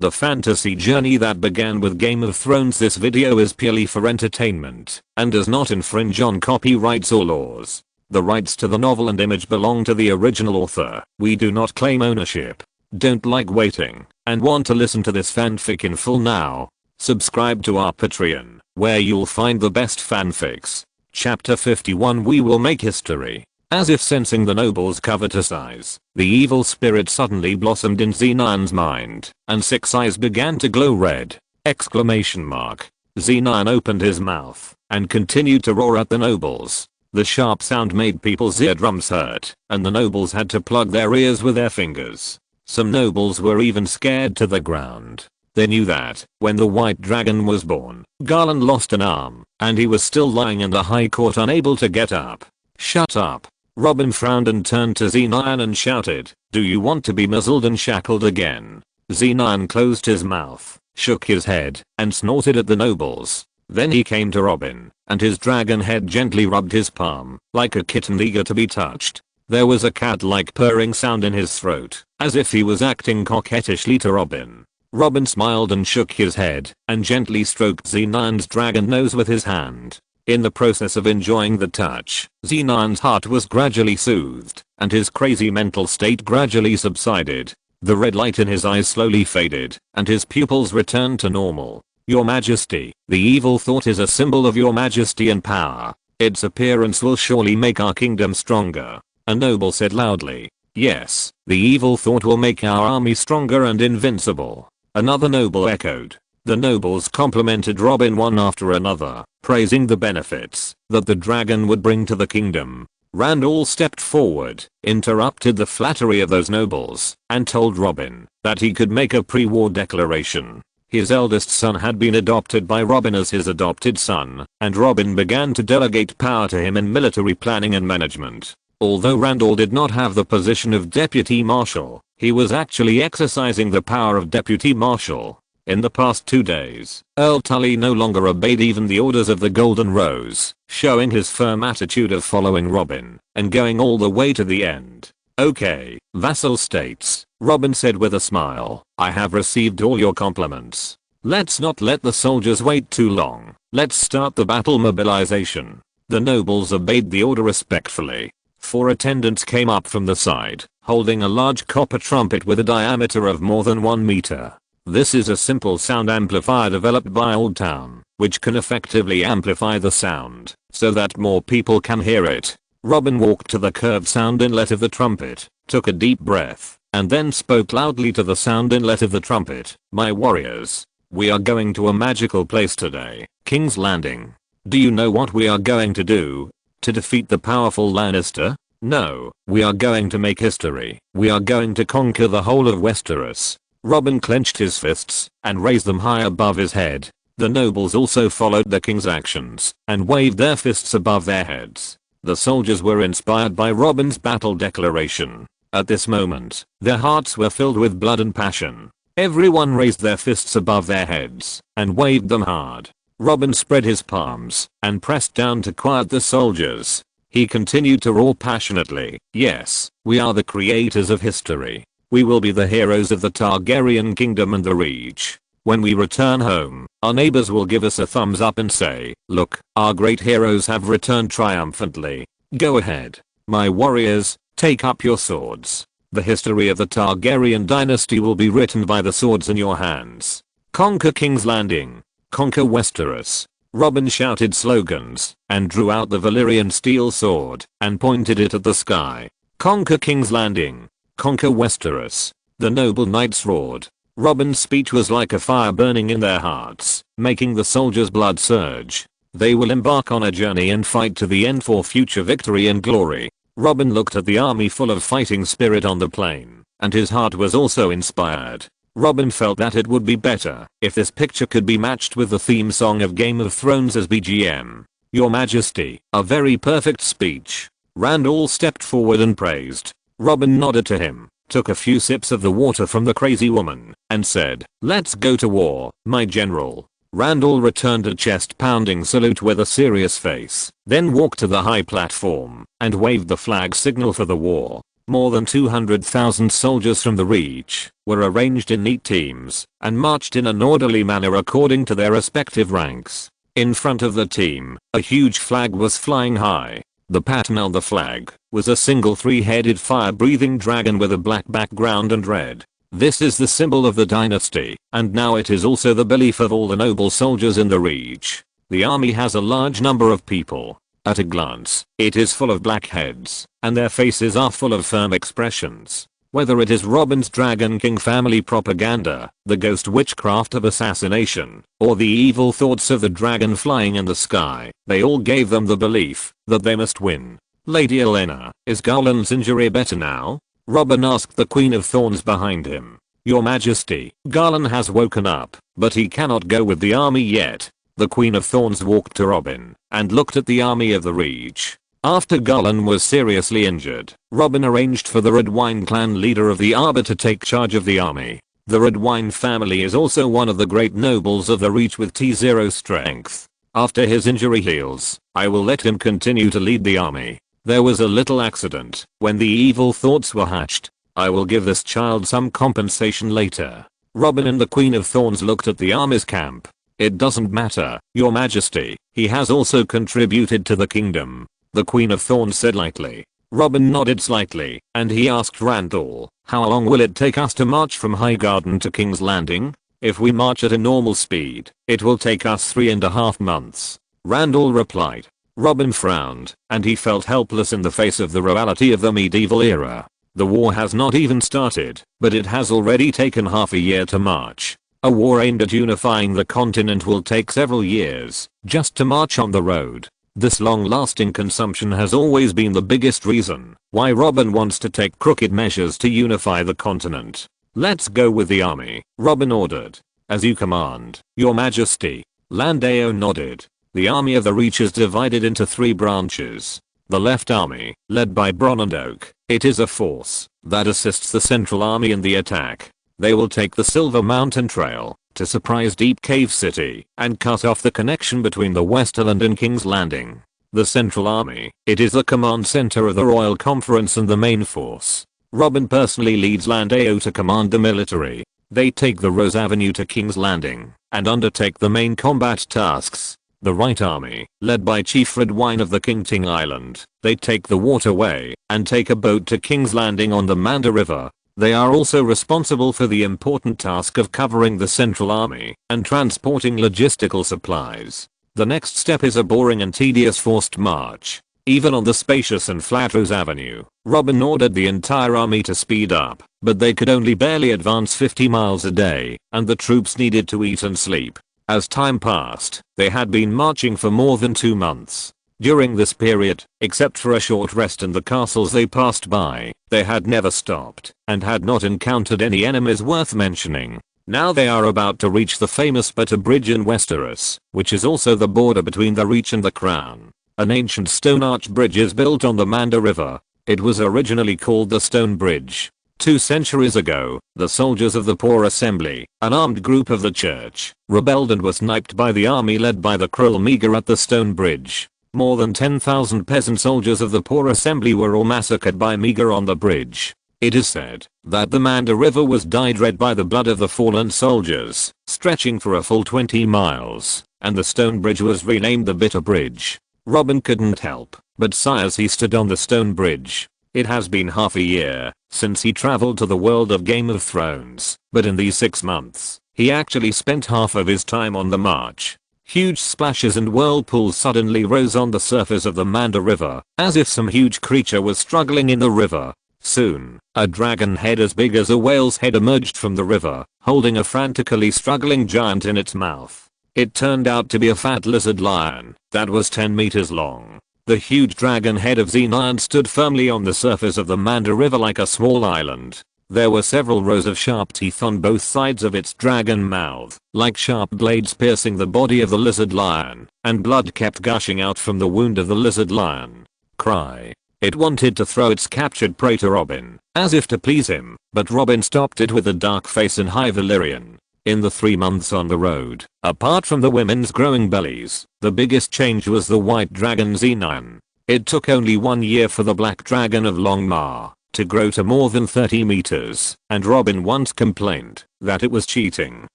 the fantasy journey that began with Game of Thrones. This video is purely for entertainment and does not infringe on copyrights or laws. The rights to the novel and image belong to the original author. We do not claim ownership. Don't like waiting and want to listen to this fanfic in full now? Subscribe to our Patreon, where you'll find the best fanfics. Chapter 51. We will make history. As if sensing the noble's covetous eyes, the evil spirit suddenly blossomed in Xenon's mind, and 6 eyes began to glow red! Xenon opened his mouth and continued to roar at the nobles. The sharp sound made people's eardrums hurt, and the nobles had to plug their ears with their fingers. Some nobles were even scared to the ground. They knew that, when the white dragon was born, Garland lost an arm, and he was still lying in the high court unable to get up. Shut up! Robin frowned and turned to Xenon and shouted, "Do you want to be muzzled and shackled again?" Xenon closed his mouth, shook his head, and snorted at the nobles. Then he came to Robin, and his dragon head gently rubbed his palm, like a kitten eager to be touched. There was a cat-like purring sound in his throat, as if he was acting coquettishly to Robin. Robin smiled and shook his head, and gently stroked Xenon's dragon nose with his hand. In the process of enjoying the touch, Xenon's heart was gradually soothed, and his crazy mental state gradually subsided. The red light in his eyes slowly faded, and his pupils returned to normal. "Your Majesty, the evil thought is a symbol of your majesty and power. Its appearance will surely make our kingdom stronger," a noble said loudly. "Yes, the evil thought will make our army stronger and invincible," another noble echoed. The nobles complimented Robin one after another, praising the benefits that the dragon would bring to the kingdom. Randall stepped forward, interrupted the flattery of those nobles, and told Robin that he could make a pre-war declaration. His eldest son had been adopted by Robin as his adopted son, and Robin began to delegate power to him in military planning and management. Although Randall did not have the position of deputy marshal, he was actually exercising the power of deputy marshal. In the past 2 days, Earl Tully no longer obeyed even the orders of the Golden Rose, showing his firm attitude of following Robin and going all the way to the end. "Okay, vassal states," Robin said with a smile, "I have received all your compliments. Let's not let the soldiers wait too long. Let's start the battle mobilization." The nobles obeyed the order respectfully. 4 attendants came up from the side, holding a large copper trumpet with a diameter of more than 1 meter. This is a simple sound amplifier developed by Old Town, which can effectively amplify the sound, so that more people can hear it. Robin walked to the curved sound inlet of the trumpet, took a deep breath, and then spoke loudly to the sound inlet of the trumpet. "My warriors, we are going to a magical place today, King's Landing. Do you know what we are going to do? To defeat the powerful Lannister? No, we are going to make history. We are going to conquer the whole of Westeros." Robin clenched his fists and raised them high above his head. The nobles also followed the king's actions and waved their fists above their heads. The soldiers were inspired by Robin's battle declaration. At this moment, their hearts were filled with blood and passion. Everyone raised their fists above their heads and waved them hard. Robin spread his palms and pressed down to quiet the soldiers. He continued to roar passionately, "Yes, we are the creators of history. We will be the heroes of the Targaryen kingdom and the Reach. When we return home, our neighbors will give us a thumbs up and say, 'Look, our great heroes have returned triumphantly.' Go ahead, my warriors, take up your swords. The history of the Targaryen dynasty will be written by the swords in your hands. Conquer King's Landing. Conquer Westeros." Robin shouted slogans and drew out the Valyrian steel sword and pointed it at the sky. "Conquer King's Landing. Conquer Westeros." The noble knights roared. Robin's speech was like a fire burning in their hearts, making the soldiers' blood surge. They will embark on a journey and fight to the end for future victory and glory. Robin looked at the army full of fighting spirit on the plain, and his heart was also inspired. Robin felt that it would be better if this picture could be matched with the theme song of Game of Thrones as BGM. "Your Majesty, a very perfect speech." Randall stepped forward and praised. Robin nodded to him, took a few sips of the water from the crazy woman, and said, "Let's go to war, my general." Randall returned a chest-pounding salute with a serious face, then walked to the high platform and waved the flag signal for the war. More than 200,000 soldiers from the Reach were arranged in neat teams and marched in an orderly manner according to their respective ranks. In front of the team, a huge flag was flying high. The pattern on the flag was a single three-headed fire-breathing dragon with a black background and red. This is the symbol of the dynasty, and now it is also the belief of all the noble soldiers in the Reach. The army has a large number of people. At a glance, it is full of black heads, and their faces are full of firm expressions. Whether it is Robin's Dragon King family propaganda, the ghost witchcraft of assassination, or the evil thoughts of the dragon flying in the sky, they all gave them the belief that they must win. Lady Elena, is Garland's injury better now? Robin asked the Queen of Thorns behind him. Your Majesty, Garland has woken up, but he cannot go with the army yet. The Queen of Thorns walked to Robin and looked at the army of the Reach. After Garland was seriously injured, Robin arranged for the Redwine clan leader of the Arbor to take charge of the army. The Redwine family is also one of the great nobles of the Reach with T0 strength. After his injury heals, I will let him continue to lead the army. There was a little accident when the evil thoughts were hatched. I will give this child some compensation later. Robin and the Queen of Thorns looked at the army's camp. It doesn't matter, Your Majesty, he has also contributed to the kingdom. The Queen of Thorns said lightly. Robin nodded slightly, and he asked Randall, how long will it take us to march from Highgarden to King's Landing? If we march at a normal speed, it will take us 3.5 months. Randall replied. Robin frowned, and he felt helpless in the face of the reality of the medieval era. The war has not even started, but it has already taken half a year to march. A war aimed at unifying the continent will take several years just to march on the road. This long-lasting consumption has always been the biggest reason why Robin wants to take crooked measures to unify the continent. Let's go with the army, Robin ordered. As you command, Your Majesty. Landeo nodded. The army of the Reach is divided into 3 branches. The left army, led by Bronn and Oak, it is a force that assists the central army in the attack. They will take the Silver Mountain Trail to surprise Deep Cave City and cut off the connection between the Westerland and King's Landing. The Central Army, it is the command center of the Royal Conference and the main force. Robin personally leads Landeo to command the military. They take the Rose Avenue to King's Landing and undertake the main combat tasks. The Right Army, led by Chief Redwine of the King-Ting Island, they take the waterway and take a boat to King's Landing on the Manda River. They are also responsible for the important task of covering the Central Army and transporting logistical supplies. The next step is a boring and tedious forced march. Even on the spacious and flat Rose Avenue, Robin ordered the entire army to speed up, but they could only barely advance 50 miles a day, and the troops needed to eat and sleep. As time passed, they had been marching for more than 2 months. During this period, except for a short rest in the castles they passed by, they had never stopped and had not encountered any enemies worth mentioning. Now they are about to reach the famous Butter Bridge in Westeros, which is also the border between the Reach and the Crown. An ancient stone arch bridge is built on the Manda River. It was originally called the Stone Bridge. 2 centuries ago, the soldiers of the Poor Assembly, an armed group of the church, rebelled and were sniped by the army led by the Krull Meager at the Stone Bridge. More than 10,000 peasant soldiers of the Poor Assembly were all massacred by Meager on the bridge. It is said that the Manda River was dyed red by the blood of the fallen soldiers, stretching for a full 20 miles, and the stone bridge was renamed the Bitter Bridge. Robin couldn't help but sigh as he stood on the stone bridge. It has been half a year since he traveled to the world of Game of Thrones, but in these 6 months, he actually spent half of his time on the march. Huge splashes and whirlpools suddenly rose on the surface of the Manda River, as if some huge creature was struggling in the river. Soon, a dragon head as big as a whale's head emerged from the river, holding a frantically struggling giant in its mouth. It turned out to be a fat lizard lion that was 10 meters long. The huge dragon head of Xenion stood firmly on the surface of the Manda River like a small island. There were several rows of sharp teeth on both sides of its dragon mouth, like sharp blades piercing the body of the lizard lion, and blood kept gushing out from the wound of the lizard lion. Cry. It wanted to throw its captured prey to Robin, as if to please him, but Robin stopped it with a dark face in High Valyrian. In the 3 months on the road, apart from the women's growing bellies, the biggest change was the white dragon Xenion. It took only 1 year for the black dragon of Longmar to grow to more than 30 meters, and Robin once complained that it was cheating.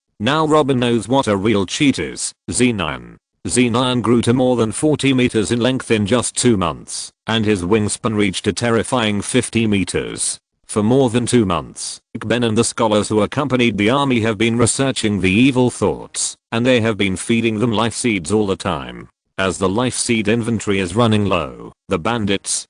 Now Robin knows what a real cheat is. Xenon. Xenon grew to more than 40 meters in length in just 2 months, and his wingspan reached a terrifying 50 meters. For more than 2 months, Ben and the scholars who accompanied the army have been researching the evil thoughts, and they have been feeding them life seeds all the time. As the life seed inventory is running low, the bandits,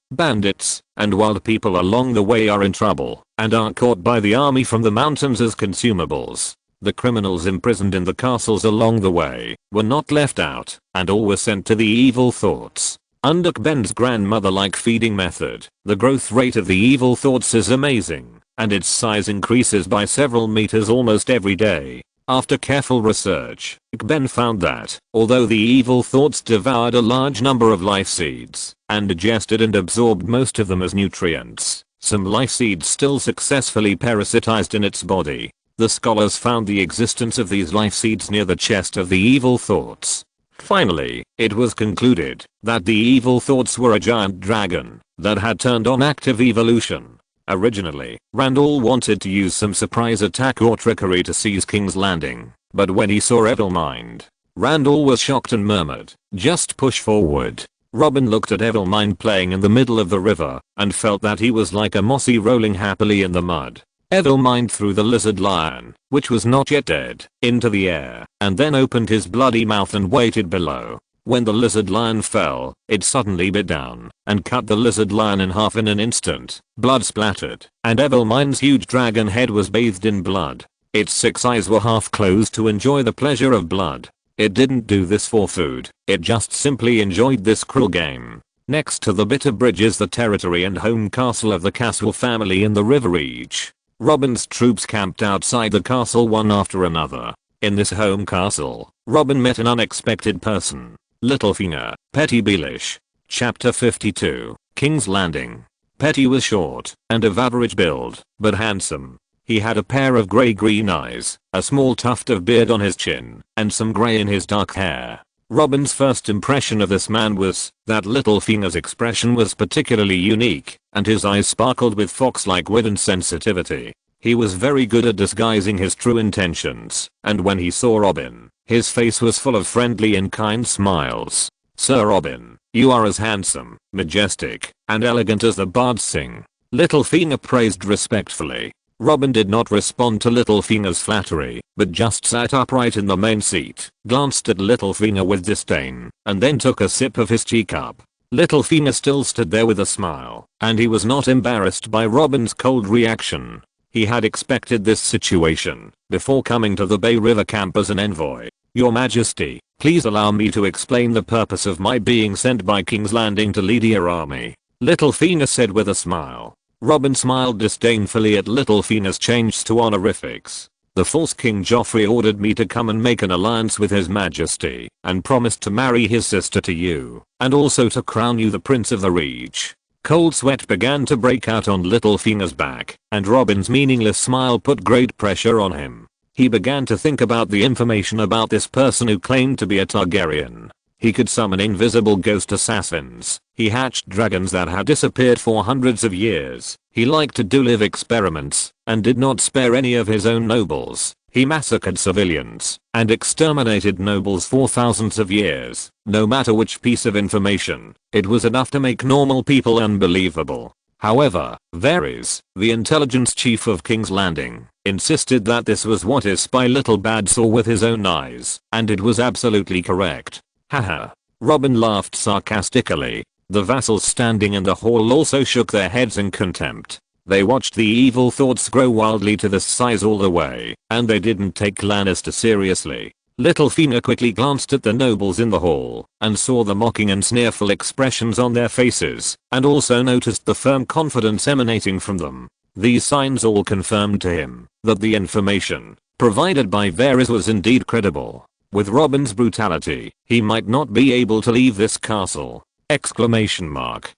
and wild people along the way are in trouble, and are caught by the army from the mountains as consumables. The criminals imprisoned in the castles along the way were not left out, and all were sent to the evil thoughts. Under Ben's grandmother-like feeding method, the growth rate of the evil thoughts is amazing, and its size increases by several meters almost every day. After careful research, Ben found that, although the evil thoughts devoured a large number of life seeds, and digested and absorbed most of them as nutrients, some life seeds still successfully parasitized in its body. The scholars found the existence of these life seeds near the chest of the evil thoughts. Finally, it was concluded that the evil thoughts were a giant dragon that had turned on active evolution. Originally, Randall wanted to use some surprise attack or trickery to seize King's Landing, but when he saw Evilmind, Randall was shocked and murmured, "Just push forward." Robin looked at Evilmind playing in the middle of the river and felt that he was like a mossy rolling happily in the mud. Evilmind threw the lizard lion, which was not yet dead, into the air, and then opened his bloody mouth and waited below. When the lizard lion fell, it suddenly bit down and cut the lizard lion in half in an instant. Blood splattered, and Evilmind's huge dragon head was bathed in blood. Its 6 eyes were half closed to enjoy the pleasure of blood. It didn't do this for food, it just simply enjoyed this cruel game. Next to the bitter bridge is the territory and home castle of the Castle family in the River Reach. Robin's troops camped outside the castle one after another. In this home castle, Robin met an unexpected person. Littlefinger, Petty Beelish. Chapter 52, King's Landing. Petty was short and of average build, but handsome. He had a pair of grey-green eyes, a small tuft of beard on his chin, and some grey in his dark hair. Robin's first impression of this man was that Littlefinger's expression was particularly unique, and his eyes sparkled with fox-like wit and sensitivity. He was very good at disguising his true intentions, and when he saw Robin, his face was full of friendly and kind smiles. "Sir Robin, you are as handsome, majestic, and elegant as the bards sing," Littlefinger praised respectfully. Robin did not respond to Littlefinger's flattery, but just sat upright in the main seat, glanced at Littlefinger with disdain, and then took a sip of his teacup. Littlefinger still stood there with a smile, and he was not embarrassed by Robin's cold reaction. He had expected this situation before coming to the Bay River camp as an envoy. "Your Majesty, please allow me to explain the purpose of my being sent by King's Landing to lead your army," Littlefinger said with a smile. Robin smiled disdainfully at Littlefinger's change to honorifics. "The false King Joffrey ordered me to come and make an alliance with His Majesty, and promised to marry his sister to you, and also to crown you the Prince of the Reach." Cold sweat began to break out on Littlefinger's back, and Robin's meaningless smile put great pressure on him. He began to think about the information about this person who claimed to be a Targaryen. He could summon invisible ghost assassins. He hatched dragons that had disappeared for hundreds of years. He liked to do live experiments, and did not spare any of his own nobles. He massacred civilians, and exterminated nobles for thousands of years. No matter which piece of information, it was enough to make normal people unbelievable. However, Varys, the intelligence chief of King's Landing, insisted that this was what his spy Little Bad saw with his own eyes, and it was absolutely correct. Haha. Robin laughed sarcastically. The vassals standing in the hall also shook their heads in contempt. They watched the evil thoughts grow wildly to this size all the way, and they didn't take Lannister seriously. Littlefinger quickly glanced at the nobles in the hall, and saw the mocking and sneerful expressions on their faces, and also noticed the firm confidence emanating from them. These signs all confirmed to him that the information provided by Varys was indeed credible. With Robin's brutality, he might not be able to leave this castle! Exclamation mark.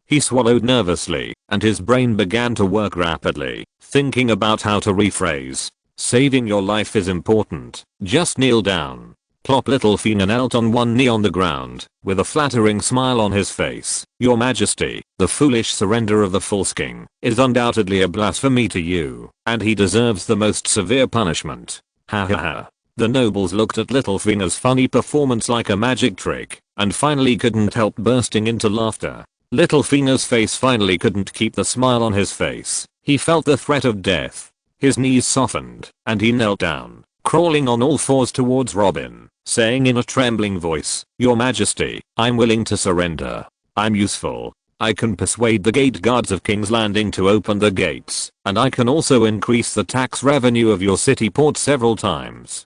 He swallowed nervously, and his brain began to work rapidly, thinking about how to rephrase. "Saving your life is important. Just kneel down." Plop. Little Fina knelt on one knee on the ground, with a flattering smile on his face. Your Majesty, the foolish surrender of the false king is undoubtedly a blasphemy to you, and he deserves the most severe punishment. Ha ha ha. The nobles looked at Little Fina's funny performance like a magic trick, and finally couldn't help bursting into laughter. Little Fina's face finally couldn't keep the smile on his face. He felt the threat of death. His knees softened, and he knelt down, crawling on all fours towards Robin, saying in a trembling voice, Your Majesty, I'm willing to surrender. I'm useful. I can persuade the gate guards of King's Landing to open the gates, and I can also increase the tax revenue of your city port several times.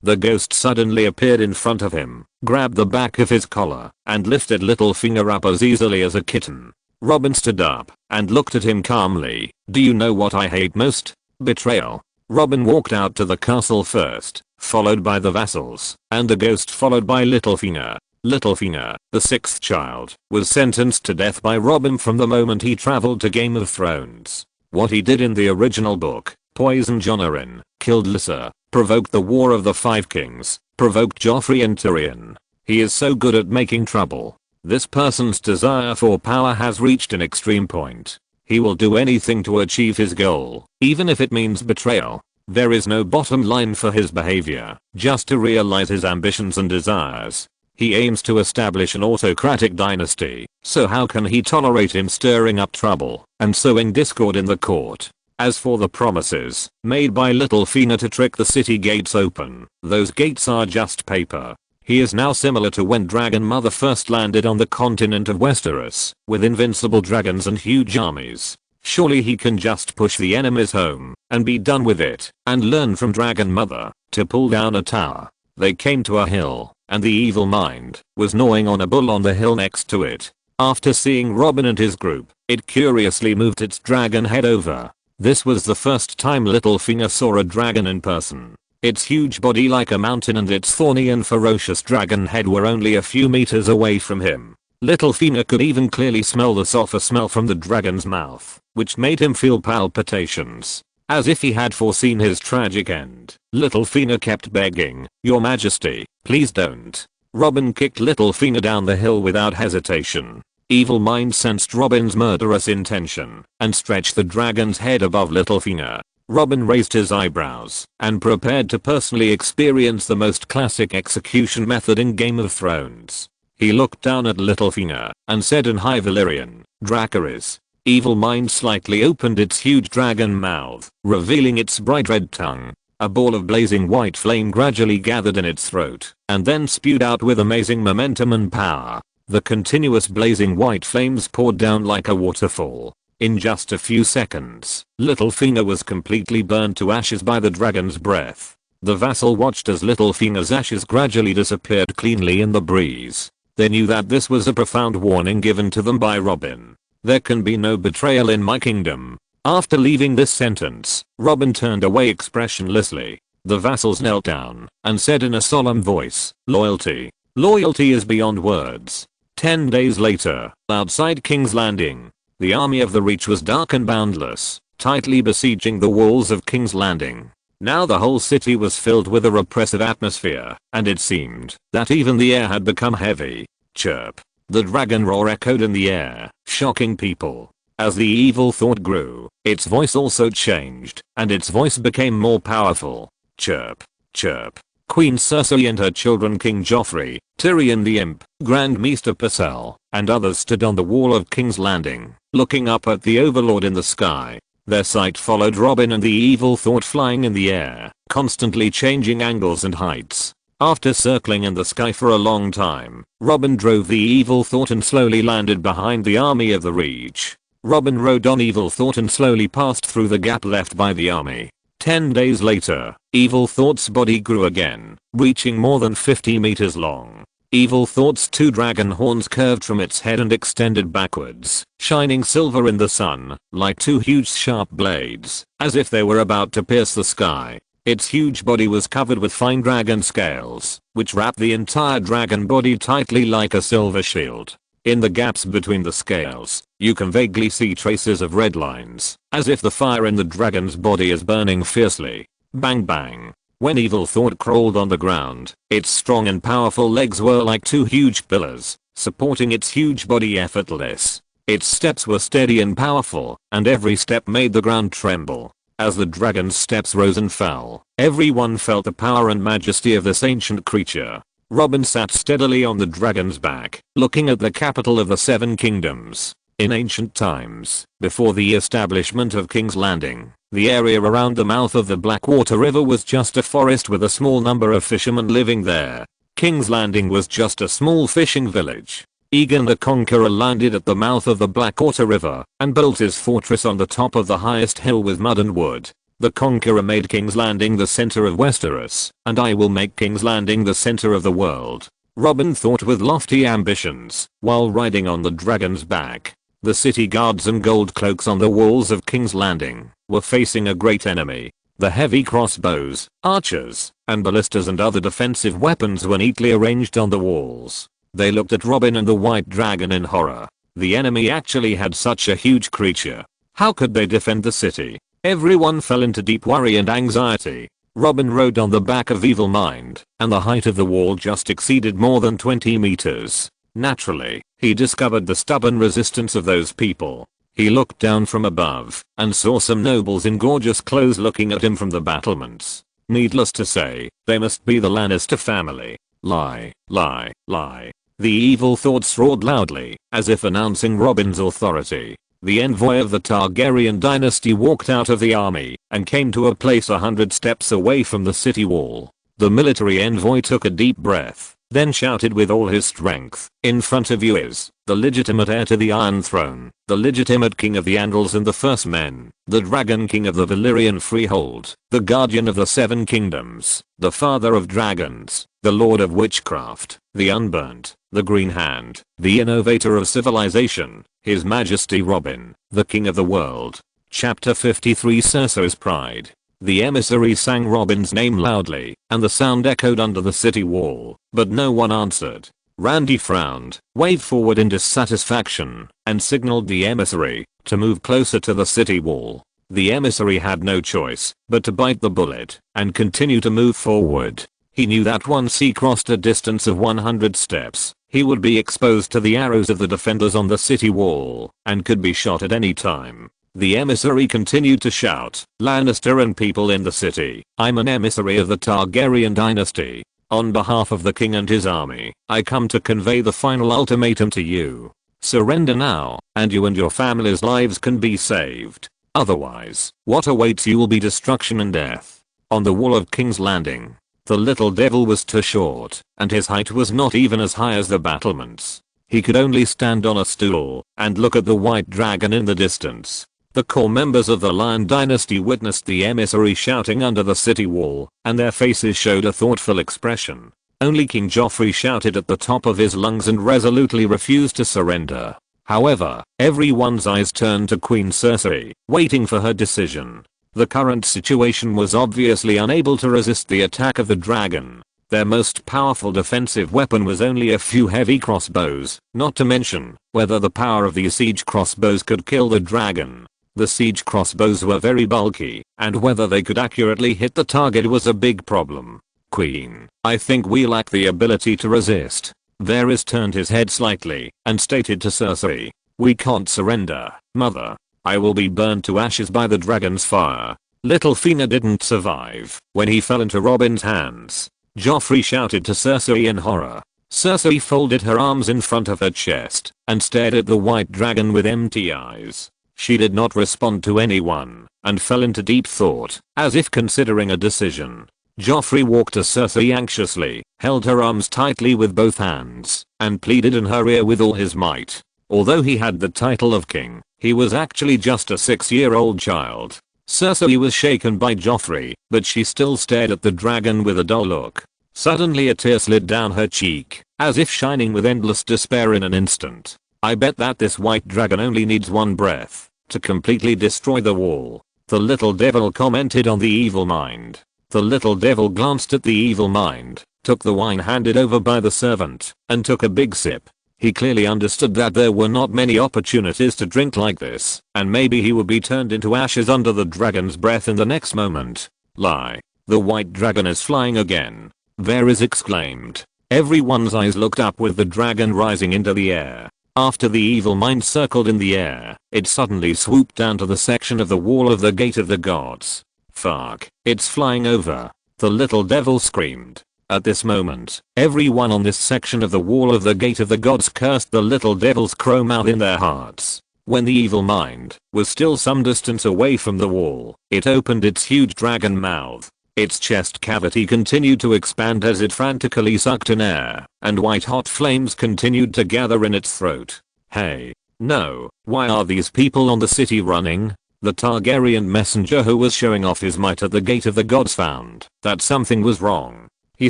The ghost suddenly appeared in front of him, grabbed the back of his collar, and lifted Little Finger up as easily as a kitten. Robin stood up, and looked at him calmly. Do you know what I hate most? Betrayal. Robin walked out to the castle first, followed by the vassals, and the ghost followed by Little Finger. Little Finger, the sixth child, was sentenced to death by Robin from the moment he traveled to Game of Thrones. What he did in the original book, poisoned Jon Arryn, killed Lysa, provoked the War of the Five Kings, provoked Joffrey and Tyrion. He is so good at making trouble. This person's desire for power has reached an extreme point. He will do anything to achieve his goal, even if it means betrayal. There is no bottom line for his behavior, just to realize his ambitions and desires. He aims to establish an autocratic dynasty, so how can he tolerate him stirring up trouble and sowing discord in the court? As for the promises made by Little Fina to trick the city gates open, those gates are just paper. He is now similar to when Dragon Mother first landed on the continent of Westeros, with invincible dragons and huge armies. Surely he can just push the enemies home and be done with it, and learn from Dragon Mother to pull down a tower. They came to a hill, and the evil mind was gnawing on a bull on the hill next to it. After seeing Robin and his group, it curiously moved its dragon head over. This was the first time Little Finger saw a dragon in person. Its huge body like a mountain and its thorny and ferocious dragon head were only a few meters away from him. Little Fina could even clearly smell the sulfur smell from the dragon's mouth, which made him feel palpitations, as if he had foreseen his tragic end. Little Fina kept begging, Your Majesty, please don't. Robin kicked Little Fina down the hill without hesitation. Evil Mind sensed Robin's murderous intention and stretched the dragon's head above Little Fina. Robin raised his eyebrows and prepared to personally experience the most classic execution method in Game of Thrones. He looked down at Little Fina and said in High Valyrian, Dracarys. Evil Mind slightly opened its huge dragon mouth, revealing its bright red tongue. A ball of blazing white flame gradually gathered in its throat and then spewed out with amazing momentum and power. The continuous blazing white flames poured down like a waterfall. In just a few seconds, Little Fina was completely burned to ashes by the dragon's breath. The vassal watched as Little Fina's ashes gradually disappeared cleanly in the breeze. They knew that this was a profound warning given to them by Robin. There can be no betrayal in my kingdom. After leaving this sentence, Robin turned away expressionlessly. The vassals knelt down and said in a solemn voice, Loyalty. Loyalty is beyond words. 10 days later, outside King's Landing, the army of the Reach was dark and boundless, tightly besieging the walls of King's Landing. Now the whole city was filled with a repressive atmosphere, and it seemed that even the air had become heavy. Chirp. The dragon roar echoed in the air, shocking people. As the evil thought grew, its voice also changed, and its voice became more powerful. Chirp. Chirp. Queen Cersei and her children King Joffrey, Tyrion the Imp, Grand Maester Pycelle, and others stood on the wall of King's Landing, looking up at the Overlord in the sky. Their sight followed Robin and the evil thought flying in the air, constantly changing angles and heights. After circling in the sky for a long time, Robin drove the evil thought and slowly landed behind the army of the Reach. Robin rode on evil thought and slowly passed through the gap left by the army. 10 days later, Evil Thought's body grew again, reaching more than 50 meters long. Evil Thought's two dragon horns curved from its head and extended backwards, shining silver in the sun, like two huge sharp blades, as if they were about to pierce the sky. Its huge body was covered with fine dragon scales, which wrapped the entire dragon body tightly like a silver shield. In the gaps between the scales, you can vaguely see traces of red lines, as if the fire in the dragon's body is burning fiercely. Bang bang. When evil thought crawled on the ground, its strong and powerful legs were like two huge pillars, supporting its huge body effortless. Its steps were steady and powerful, and every step made the ground tremble. As the dragon's steps rose and fell, everyone felt the power and majesty of this ancient creature. Robin sat steadily on the dragon's back, looking at the capital of the Seven Kingdoms. In ancient times, before the establishment of King's Landing, the area around the mouth of the Blackwater River was just a forest with a small number of fishermen living there. King's Landing was just a small fishing village. Egan the Conqueror landed at the mouth of the Blackwater River and built his fortress on the top of the highest hill with mud and wood. The Conqueror made King's Landing the center of Westeros, and I will make King's Landing the center of the world. Robin thought with lofty ambitions, while riding on the dragon's back. The city guards and gold cloaks on the walls of King's Landing were facing a great enemy. The heavy crossbows, archers, and ballistas and other defensive weapons were neatly arranged on the walls. They looked at Robin and the white dragon in horror. The enemy actually had such a huge creature. How could they defend the city? Everyone fell into deep worry and anxiety. Robin rode on the back of Evil Mind, and the height of the wall just exceeded more than 20 meters. Naturally, he discovered the stubborn resistance of those people. He looked down from above and saw some nobles in gorgeous clothes looking at him from the battlements. Needless to say, they must be the Lannister family. Lie, lie, lie. The evil thoughts roared loudly, as if announcing Robin's authority. The envoy of the Targaryen dynasty walked out of the army and came to a place 100 steps away from the city wall. The military envoy took a deep breath, then shouted with all his strength, "In front of you is the legitimate heir to the Iron Throne, the legitimate king of the Andals and the First Men, the Dragon King of the Valyrian Freehold, the Guardian of the Seven Kingdoms, the Father of Dragons, the Lord of Witchcraft, the Unburnt, the Green Hand, the Innovator of Civilization, His Majesty Robin, the King of the World." Chapter 53 Cersei's Pride. The emissary sang Robin's name loudly, and the sound echoed under the city wall, but no one answered. Randy frowned, waved forward in dissatisfaction, and signaled the emissary to move closer to the city wall. The emissary had no choice but to bite the bullet and continue to move forward. He knew that once he crossed a distance of 100 steps, he would be exposed to the arrows of the defenders on the city wall and could be shot at any time. The emissary continued to shout, "Lannister and people in the city, I'm an emissary of the Targaryen dynasty. On behalf of the king and his army, I come to convey the final ultimatum to you. Surrender now, and you and your family's lives can be saved. Otherwise, what awaits you will be destruction and death." On the wall of King's Landing, the little devil was too short, and his height was not even as high as the battlements. He could only stand on a stool and look at the white dragon in the distance. The core members of the Lion Dynasty witnessed the emissary shouting under the city wall, and their faces showed a thoughtful expression. Only King Joffrey shouted at the top of his lungs and resolutely refused to surrender. However, everyone's eyes turned to Queen Cersei, waiting for her decision. The current situation was obviously unable to resist the attack of the dragon. Their most powerful defensive weapon was only a few heavy crossbows, not to mention whether the power of these siege crossbows could kill the dragon. The siege crossbows were very bulky, and whether they could accurately hit the target was a big problem. "Queen, I think we lack the ability to resist." Varys turned his head slightly and stated to Cersei, "We can't surrender, mother. I will be burned to ashes by the dragon's fire." Little Fina didn't survive when he fell into Robin's hands. Joffrey shouted to Cersei in horror. Cersei folded her arms in front of her chest and stared at the white dragon with empty eyes. She did not respond to anyone and fell into deep thought, as if considering a decision. Joffrey walked to Cersei anxiously, held her arms tightly with both hands, and pleaded in her ear with all his might. Although he had the title of king, he was actually just a 6-year-old child. Cersei was shaken by Joffrey, but she still stared at the dragon with a dull look. Suddenly a tear slid down her cheek, as if shining with endless despair in an instant. "I bet that this white dragon only needs one breath to completely destroy the wall," the little devil commented on the evil mind. The little devil glanced at the evil mind, took the wine handed over by the servant, and took a big sip. He clearly understood that there were not many opportunities to drink like this, and maybe he would be turned into ashes under the dragon's breath in the next moment. "Lie. The white dragon is flying again. Varys exclaimed. Everyone's eyes looked up with the dragon rising into the air. After the evil mind circled in the air, it suddenly swooped down to the section of the wall of the Gate of the Gods. Fuck, it's flying over. The little devil screamed. At this moment, everyone on this section of the wall of the Gate of the Gods cursed the little devil's crow mouth in their hearts. When the evil mind was still some distance away from the wall, it opened its huge dragon mouth. Its chest cavity continued to expand as it frantically sucked in air, and white hot flames continued to gather in its throat. Hey. No, why are these people on the city running? The Targaryen messenger who was showing off his might at the Gate of the Gods found that something was wrong. He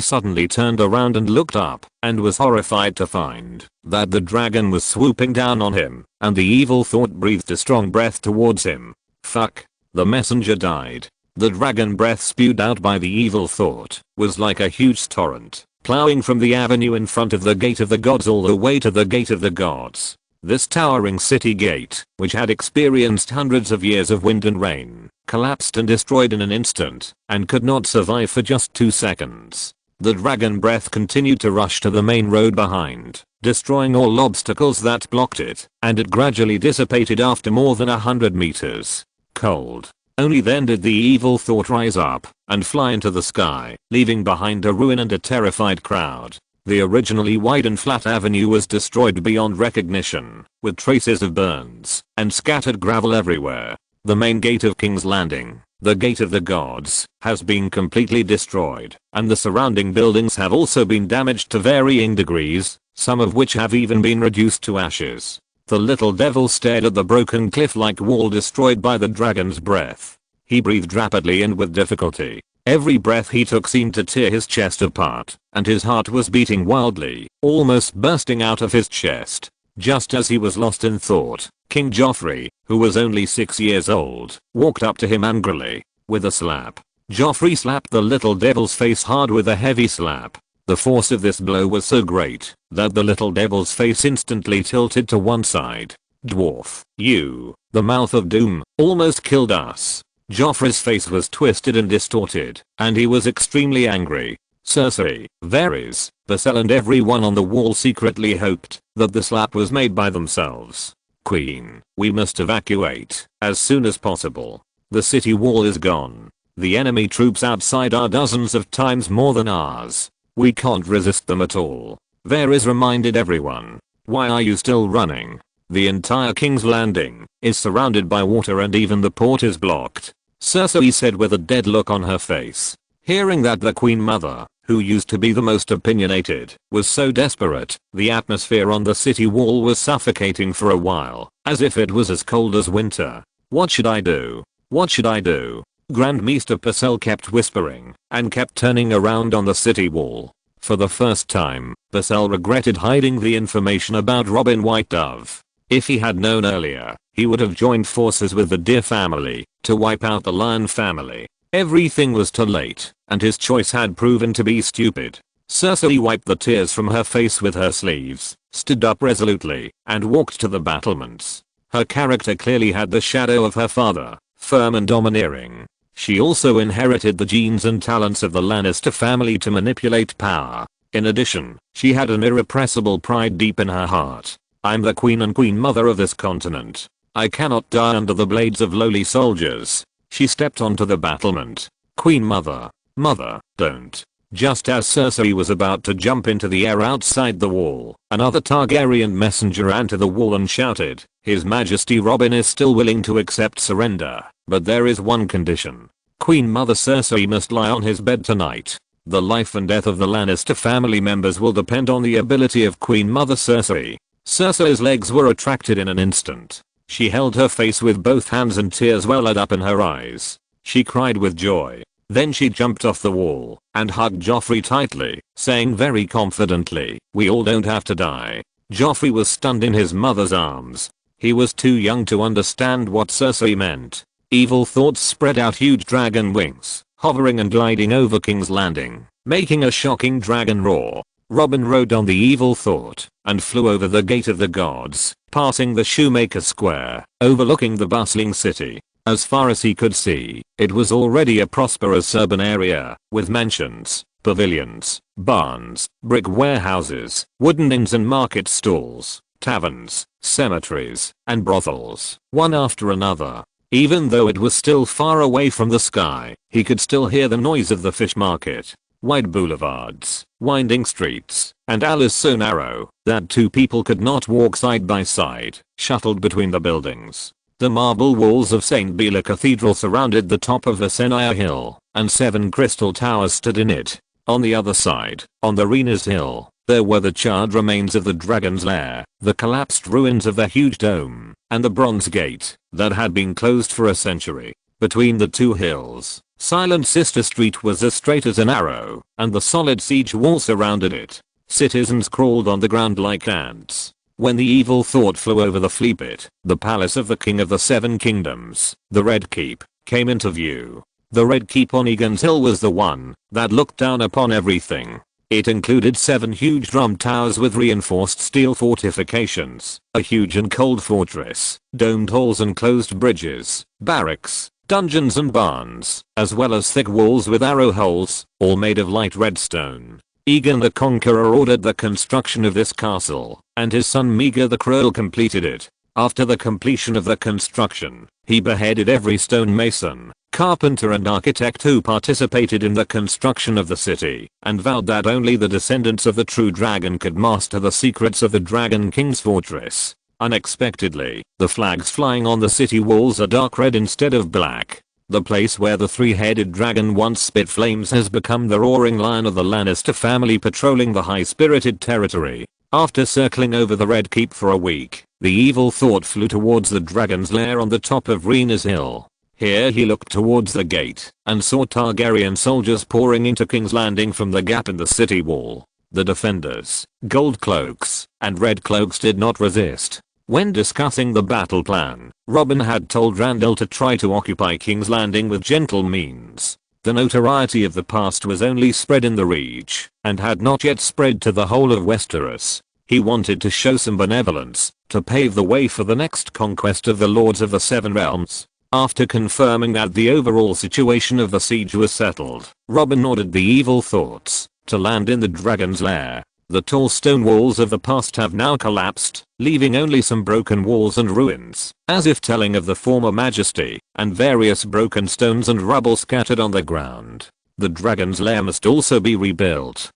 suddenly turned around and looked up, and was horrified to find that the dragon was swooping down on him, and the evil thought breathed a strong breath towards him. Fuck. The messenger died. The dragon breath spewed out by the evil thought was like a huge torrent, plowing from the avenue in front of the Gate of the Gods all the way to the Gate of the Gods. This towering city gate, which had experienced hundreds of years of wind and rain, collapsed and destroyed in an instant, and could not survive for just 2 seconds. The dragon breath continued to rush to the main road behind, destroying all obstacles that blocked it, and it gradually dissipated after more than 100 meters. Cold. Only then did the evil thought rise up and fly into the sky, leaving behind a ruin and a terrified crowd. The originally wide and flat avenue was destroyed beyond recognition, with traces of burns and scattered gravel everywhere. The main gate of King's Landing, the Gate of the Gods, has been completely destroyed, and the surrounding buildings have also been damaged to varying degrees, some of which have even been reduced to ashes. The little devil stared at the broken cliff-like wall destroyed by the dragon's breath. He breathed rapidly and with difficulty. Every breath he took seemed to tear his chest apart, and his heart was beating wildly, almost bursting out of his chest. Just as he was lost in thought, King Joffrey, who was only 6 years old, walked up to him angrily. With a slap, Joffrey slapped the little devil's face hard with a heavy slap. The force of this blow was so great that the little devil's face instantly tilted to one side. Dwarf, you, the mouth of doom, almost killed us. Joffrey's face was twisted and distorted, and he was extremely angry. Cersei, Varys, Pycelle and everyone on the wall secretly hoped that the slap was made by themselves. Queen, we must evacuate as soon as possible. The city wall is gone. The enemy troops outside are dozens of times more than ours. We can't resist them at all. Varys reminded everyone. Why are you still running? The entire King's Landing is surrounded by water and even the port is blocked. Cersei said with a dead look on her face. Hearing that the Queen Mother, who used to be the most opinionated, was so desperate, the atmosphere on the city wall was suffocating for a while, as if it was as cold as winter. What should I do? What should I do? Grand Maester Pycelle kept whispering, and kept turning around on the city wall. For the first time, Pycelle regretted hiding the information about Robin White Dove. If he had known earlier, he would have joined forces with the Deer family, to wipe out the Lion family. Everything was too late, and his choice had proven to be stupid. Cersei wiped the tears from her face with her sleeves, stood up resolutely, and walked to the battlements. Her character clearly had the shadow of her father, firm and domineering. She also inherited the genes and talents of the Lannister family to manipulate power. In addition, she had an irrepressible pride deep in her heart. I'm the queen and queen mother of this continent. I cannot die under the blades of lowly soldiers. She stepped onto the battlement. Queen Mother, Mother, don't. Just as Cersei was about to jump into the air outside the wall, another Targaryen messenger ran to the wall and shouted, His Majesty Robin is still willing to accept surrender, but there is one condition. Queen Mother Cersei must lie on his bed tonight. The life and death of the Lannister family members will depend on the ability of Queen Mother Cersei. Cersei's legs were retracted in an instant. She held her face with both hands and tears welled up in her eyes. She cried with joy. Then she jumped off the wall and hugged Joffrey tightly, saying very confidently, we all don't have to die. Joffrey was stunned in his mother's arms. He was too young to understand what Cersei meant. Evil thoughts spread out huge dragon wings, hovering and gliding over King's Landing, making a shocking dragon roar. Robin rode on the evil thought and flew over the Gate of the Gods, passing the Shoemaker Square, overlooking the bustling city. As far as he could see, it was already a prosperous urban area, with mansions, pavilions, barns, brick warehouses, wooden inns and market stalls, taverns, cemeteries, and brothels, one after another. Even though it was still far away from the sky, he could still hear the noise of the fish market. Wide boulevards, winding streets, and alleys so narrow that two people could not walk side by side, shuttled between the buildings. The marble walls of St. Bela Cathedral surrounded the top of the Senia Hill, and 7 crystal towers stood in it. On the other side, on the Rena's Hill, there were the charred remains of the dragon's lair, the collapsed ruins of the huge dome, and the bronze gate that had been closed for a century. Between the two hills, Silent Sister Street was as straight as an arrow, and the solid siege wall surrounded it. Citizens crawled on the ground like ants. When the evil thought flew over the flea pit, the palace of the King of the 7 Kingdoms, the Red Keep, came into view. The Red Keep on Egan's Hill was the one that looked down upon everything. It included 7 huge drum towers with reinforced steel fortifications, a huge and cold fortress, domed halls and closed bridges, barracks, dungeons and barns, as well as thick walls with arrow holes, all made of light red stone. Egan the Conqueror ordered the construction of this castle, and his son Meager the Cruel completed it. After the completion of the construction, he beheaded every stonemason, carpenter and architect who participated in the construction of the city, and vowed that only the descendants of the true dragon could master the secrets of the Dragon King's fortress. Unexpectedly, the flags flying on the city walls are dark red instead of black. The place where the 3-headed dragon once spit flames has become the roaring lion of the Lannister family patrolling the high-spirited territory. After circling over the Red Keep for a week, the evil thought flew towards the dragon's lair on the top of Rena's Hill. Here he looked towards the gate and saw Targaryen soldiers pouring into King's Landing from the gap in the city wall. The defenders, Gold Cloaks, and Red Cloaks did not resist. When discussing the battle plan, Robin had told Randall to try to occupy King's Landing with gentle means. The notoriety of the past was only spread in the Reach, and had not yet spread to the whole of Westeros. He wanted to show some benevolence, to pave the way for the next conquest of the Lords of the Seven Realms. After confirming that the overall situation of the siege was settled, Robin ordered the evil thoughts to land in the dragon's lair. The tall stone walls of the past have now collapsed, leaving only some broken walls and ruins, as if telling of the former majesty, and various broken stones and rubble scattered on the ground. The dragon's lair must also be rebuilt.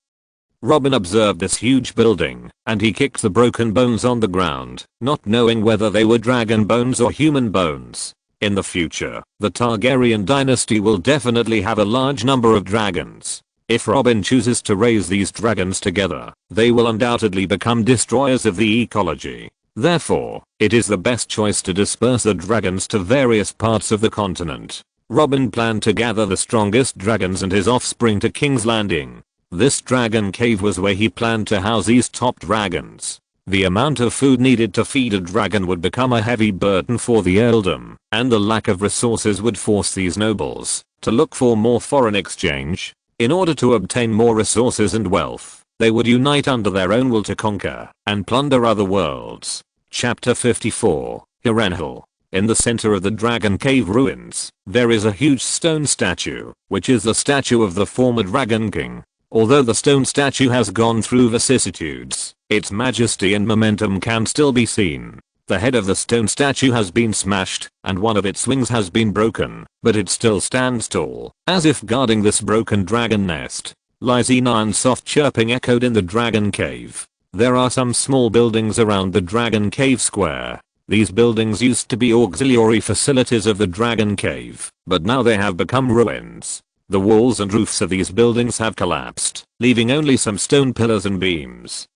Robin observed this huge building, and he kicked the broken bones on the ground, not knowing whether they were dragon bones or human bones. In the future, the Targaryen dynasty will definitely have a large number of dragons. If Robin chooses to raise these dragons together, they will undoubtedly become destroyers of the ecology. Therefore, it is the best choice to disperse the dragons to various parts of the continent. Robin planned to gather the strongest dragons and his offspring to King's Landing. This dragon cave was where he planned to house these top dragons. The amount of food needed to feed a dragon would become a heavy burden for the earldom, and the lack of resources would force these nobles to look for more foreign exchange. In order to obtain more resources and wealth, they would unite under their own will to conquer and plunder other worlds. Chapter 54, Harrenhal. In the center of the Dragon Cave ruins, there is a huge stone statue, which is the statue of the former Dragon King. Although the stone statue has gone through vicissitudes, its majesty and momentum can still be seen. The head of the stone statue has been smashed, and one of its wings has been broken, but it still stands tall, as if guarding this broken dragon nest. Lysian's soft chirping echoed in the dragon cave. There are some small buildings around the dragon cave square. These buildings used to be auxiliary facilities of the dragon cave, but now they have become ruins. The walls and roofs of these buildings have collapsed, leaving only some stone pillars and beams.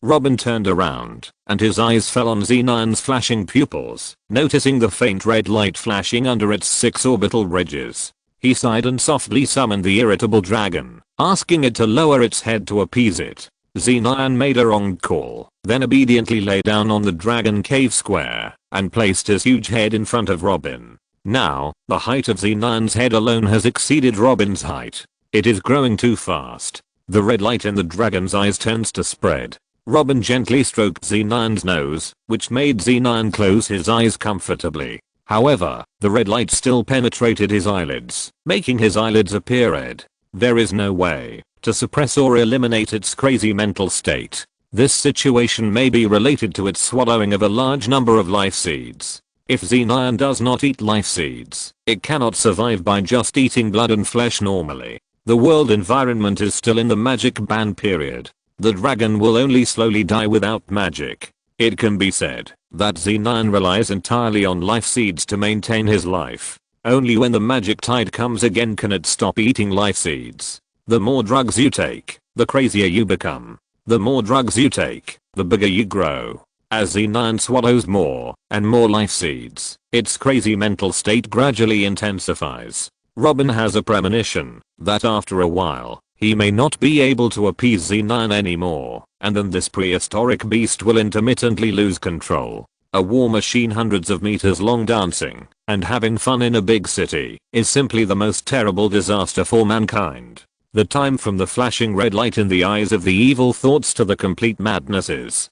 Robin turned around, and his eyes fell on Xenion's flashing pupils, noticing the faint red light flashing under its 6 orbital ridges. He sighed and softly summoned the irritable dragon, asking it to lower its head to appease it. Xenion made a wrong call, then obediently lay down on the dragon cave square, and placed his huge head in front of Robin. Now, the height of Xenion's head alone has exceeded Robin's height. It is growing too fast. The red light in the dragon's eyes turns to spread. Robin gently stroked Xenion's nose, which made Xenion close his eyes comfortably. However, the red light still penetrated his eyelids, making his eyelids appear red. There is no way to suppress or eliminate its crazy mental state. This situation may be related to its swallowing of a large number of life seeds. If Xenion does not eat life seeds, it cannot survive by just eating blood and flesh normally. The world environment is still in the magic ban period. The dragon will only slowly die without magic. It can be said that Xenion relies entirely on life seeds to maintain his life. Only when the magic tide comes again can it stop eating life seeds. The more drugs you take, the crazier you become. The more drugs you take, the bigger you grow. As Xenion swallows more and more life seeds, its crazy mental state gradually intensifies. Robin has a premonition that after a while, he may not be able to appease Xenion anymore, and then this prehistoric beast will intermittently lose control. A war machine hundreds of meters long dancing and having fun in a big city is simply the most terrible disaster for mankind. The time from the flashing red light in the eyes of the evil thoughts to the complete madness is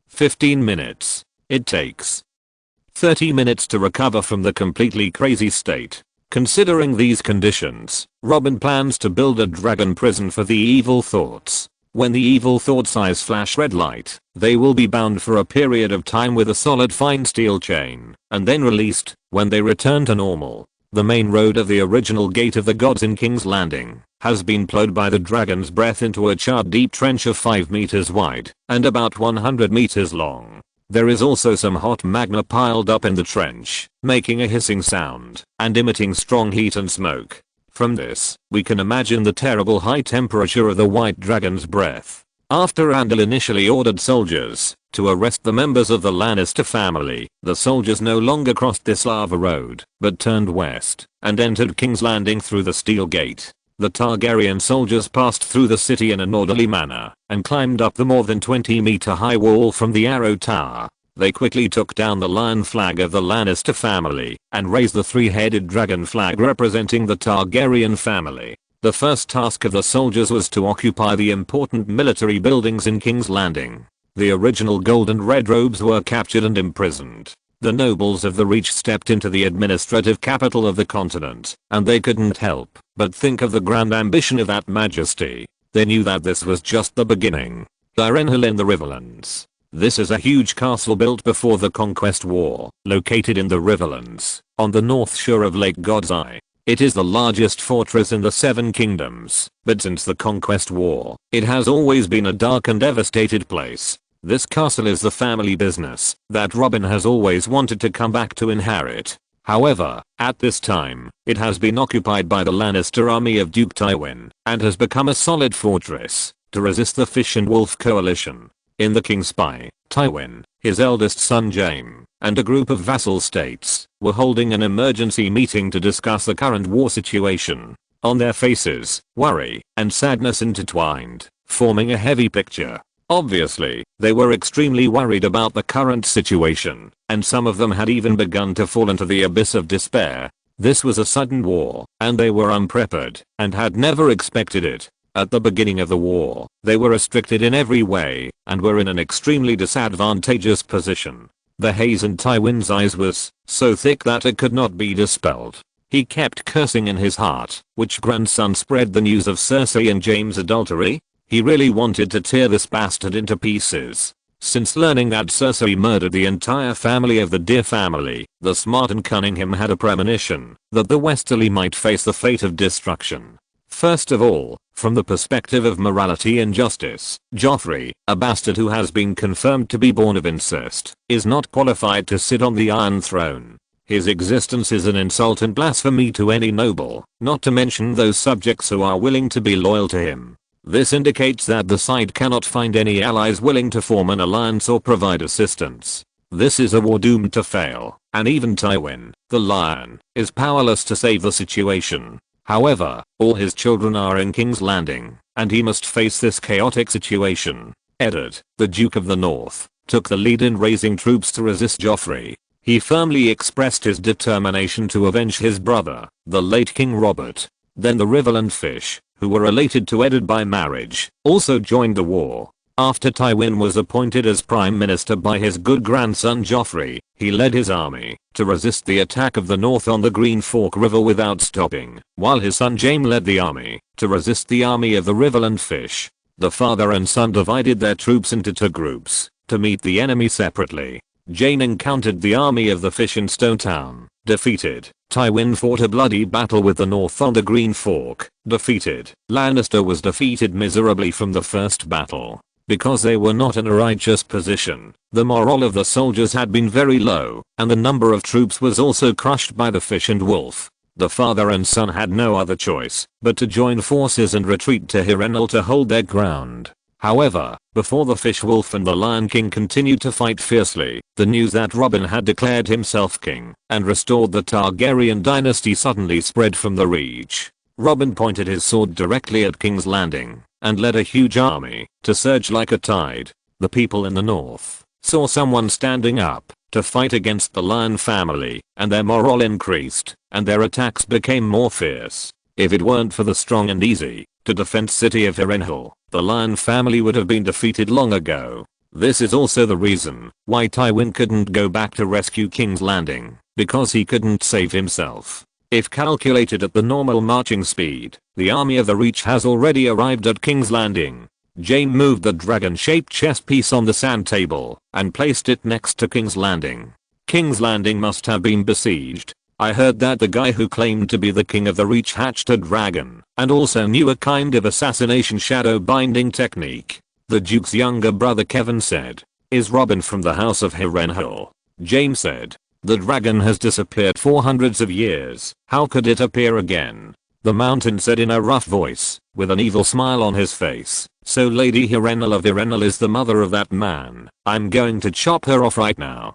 15 minutes. It takes 30 minutes to recover from the completely crazy state. Considering these conditions, Robin plans to build a dragon prison for the evil thoughts. When the evil thoughts' eyes flash red light, they will be bound for a period of time with a solid fine steel chain, and then released when they return to normal. The main road of the original Gate of the Gods in King's Landing has been plowed by the dragon's breath into a charred-deep trench of 5 meters wide and about 100 meters long. There is also some hot magma piled up in the trench, making a hissing sound and emitting strong heat and smoke. From this, we can imagine the terrible high temperature of the white dragon's breath. After Randall initially ordered soldiers to arrest the members of the Lannister family, the soldiers no longer crossed this lava road, but turned west and entered King's Landing through the steel gate. The Targaryen soldiers passed through the city in an orderly manner and climbed up the more than 20-meter high wall from the Arrow Tower. They quickly took down the lion flag of the Lannister family and raised the three-headed dragon flag representing the Targaryen family. The first task of the soldiers was to occupy the important military buildings in King's Landing. The original gold and red robes were captured and imprisoned. The nobles of the Reach stepped into the administrative capital of the continent, and they couldn't help but think of the grand ambition of that majesty. They knew that this was just the beginning. Direnhill in the Riverlands. This is a huge castle built before the Conquest War, located in the Riverlands, on the north shore of Lake God's Eye. It is the largest fortress in the Seven Kingdoms, but since the Conquest War, it has always been a dark and devastated place. This castle is the family business that Robin has always wanted to come back to inherit. However, at this time, it has been occupied by the Lannister army of Duke Tywin and has become a solid fortress to resist the Fish and Wolf coalition. In the King's Spy, Tywin, his eldest son Jaime, and a group of vassal states were holding an emergency meeting to discuss the current war situation. On their faces, worry and sadness intertwined, forming a heavy picture. Obviously, they were extremely worried about the current situation, and some of them had even begun to fall into the abyss of despair. This was a sudden war, and they were unprepared, and had never expected it. At the beginning of the war, they were restricted in every way, and were in an extremely disadvantageous position. The haze in Tywin's eyes was so thick that it could not be dispelled. He kept cursing in his heart, which grandson spread the news of Cersei and Jaime's adultery? He really wanted to tear this bastard into pieces. Since learning that Cersei murdered the entire family of the Deer family, the smart and cunning him had a premonition that the Westerly might face the fate of destruction. First of all, from the perspective of morality and justice, Joffrey, a bastard who has been confirmed to be born of incest, is not qualified to sit on the Iron Throne. His existence is an insult and blasphemy to any noble, not to mention those subjects who are willing to be loyal to him. This indicates that the side cannot find any allies willing to form an alliance or provide assistance. This is a war doomed to fail, and even Tywin, the Lion, is powerless to save the situation. However, all his children are in King's Landing, and he must face this chaotic situation. Eddard, the Duke of the North, took the lead in raising troops to resist Joffrey. He firmly expressed his determination to avenge his brother, the late King Robert. Then the Riverland Fish, who were related to Eddard by marriage, also joined the war. After Tywin was appointed as prime minister by his good grandson Joffrey, he led his army to resist the attack of the north on the Green Fork River without stopping, while his son Jaime led the army to resist the army of the Riverland Fish. The father and son divided their troops into two groups to meet the enemy separately. Jaime encountered the army of the Fish in Stone Town, defeated. Tywin fought a bloody battle with the North on the Green Fork, defeated. Lannister was defeated miserably from the first battle. Because they were not in a righteous position, the morale of the soldiers had been very low, and the number of troops was also crushed by the Fish and Wolf. The father and son had no other choice but to join forces and retreat to Harrenhal to hold their ground. However, before the Fish Wolf and the Lion King continued to fight fiercely, the news that Robin had declared himself king and restored the Targaryen dynasty suddenly spread from the Reach. Robin pointed his sword directly at King's Landing and led a huge army to surge like a tide. The people in the north saw someone standing up to fight against the Lion family, and their morale increased, and their attacks became more fierce. If it weren't for the strong and easy to defend city of Harrenhal, the Lion family would have been defeated long ago. This is also the reason why Tywin couldn't go back to rescue King's Landing, because he couldn't save himself. If calculated at the normal marching speed, the army of the Reach has already arrived at King's Landing. Jaime moved the dragon-shaped chess piece on the sand table and placed it next to King's Landing. King's Landing must have been besieged. I heard that the guy who claimed to be the king of the Reach hatched a dragon and also knew a kind of assassination shadow binding technique. The Duke's younger brother Kevin said, "Is Robin from the House of Harrenhal?" Jaime said, "The dragon has disappeared for hundreds of years. How could it appear again?" The Mountain said in a rough voice, with an evil smile on his face, "So Lady Harrenhal of Harrenhal is the mother of that man. I'm going to chop her off right now."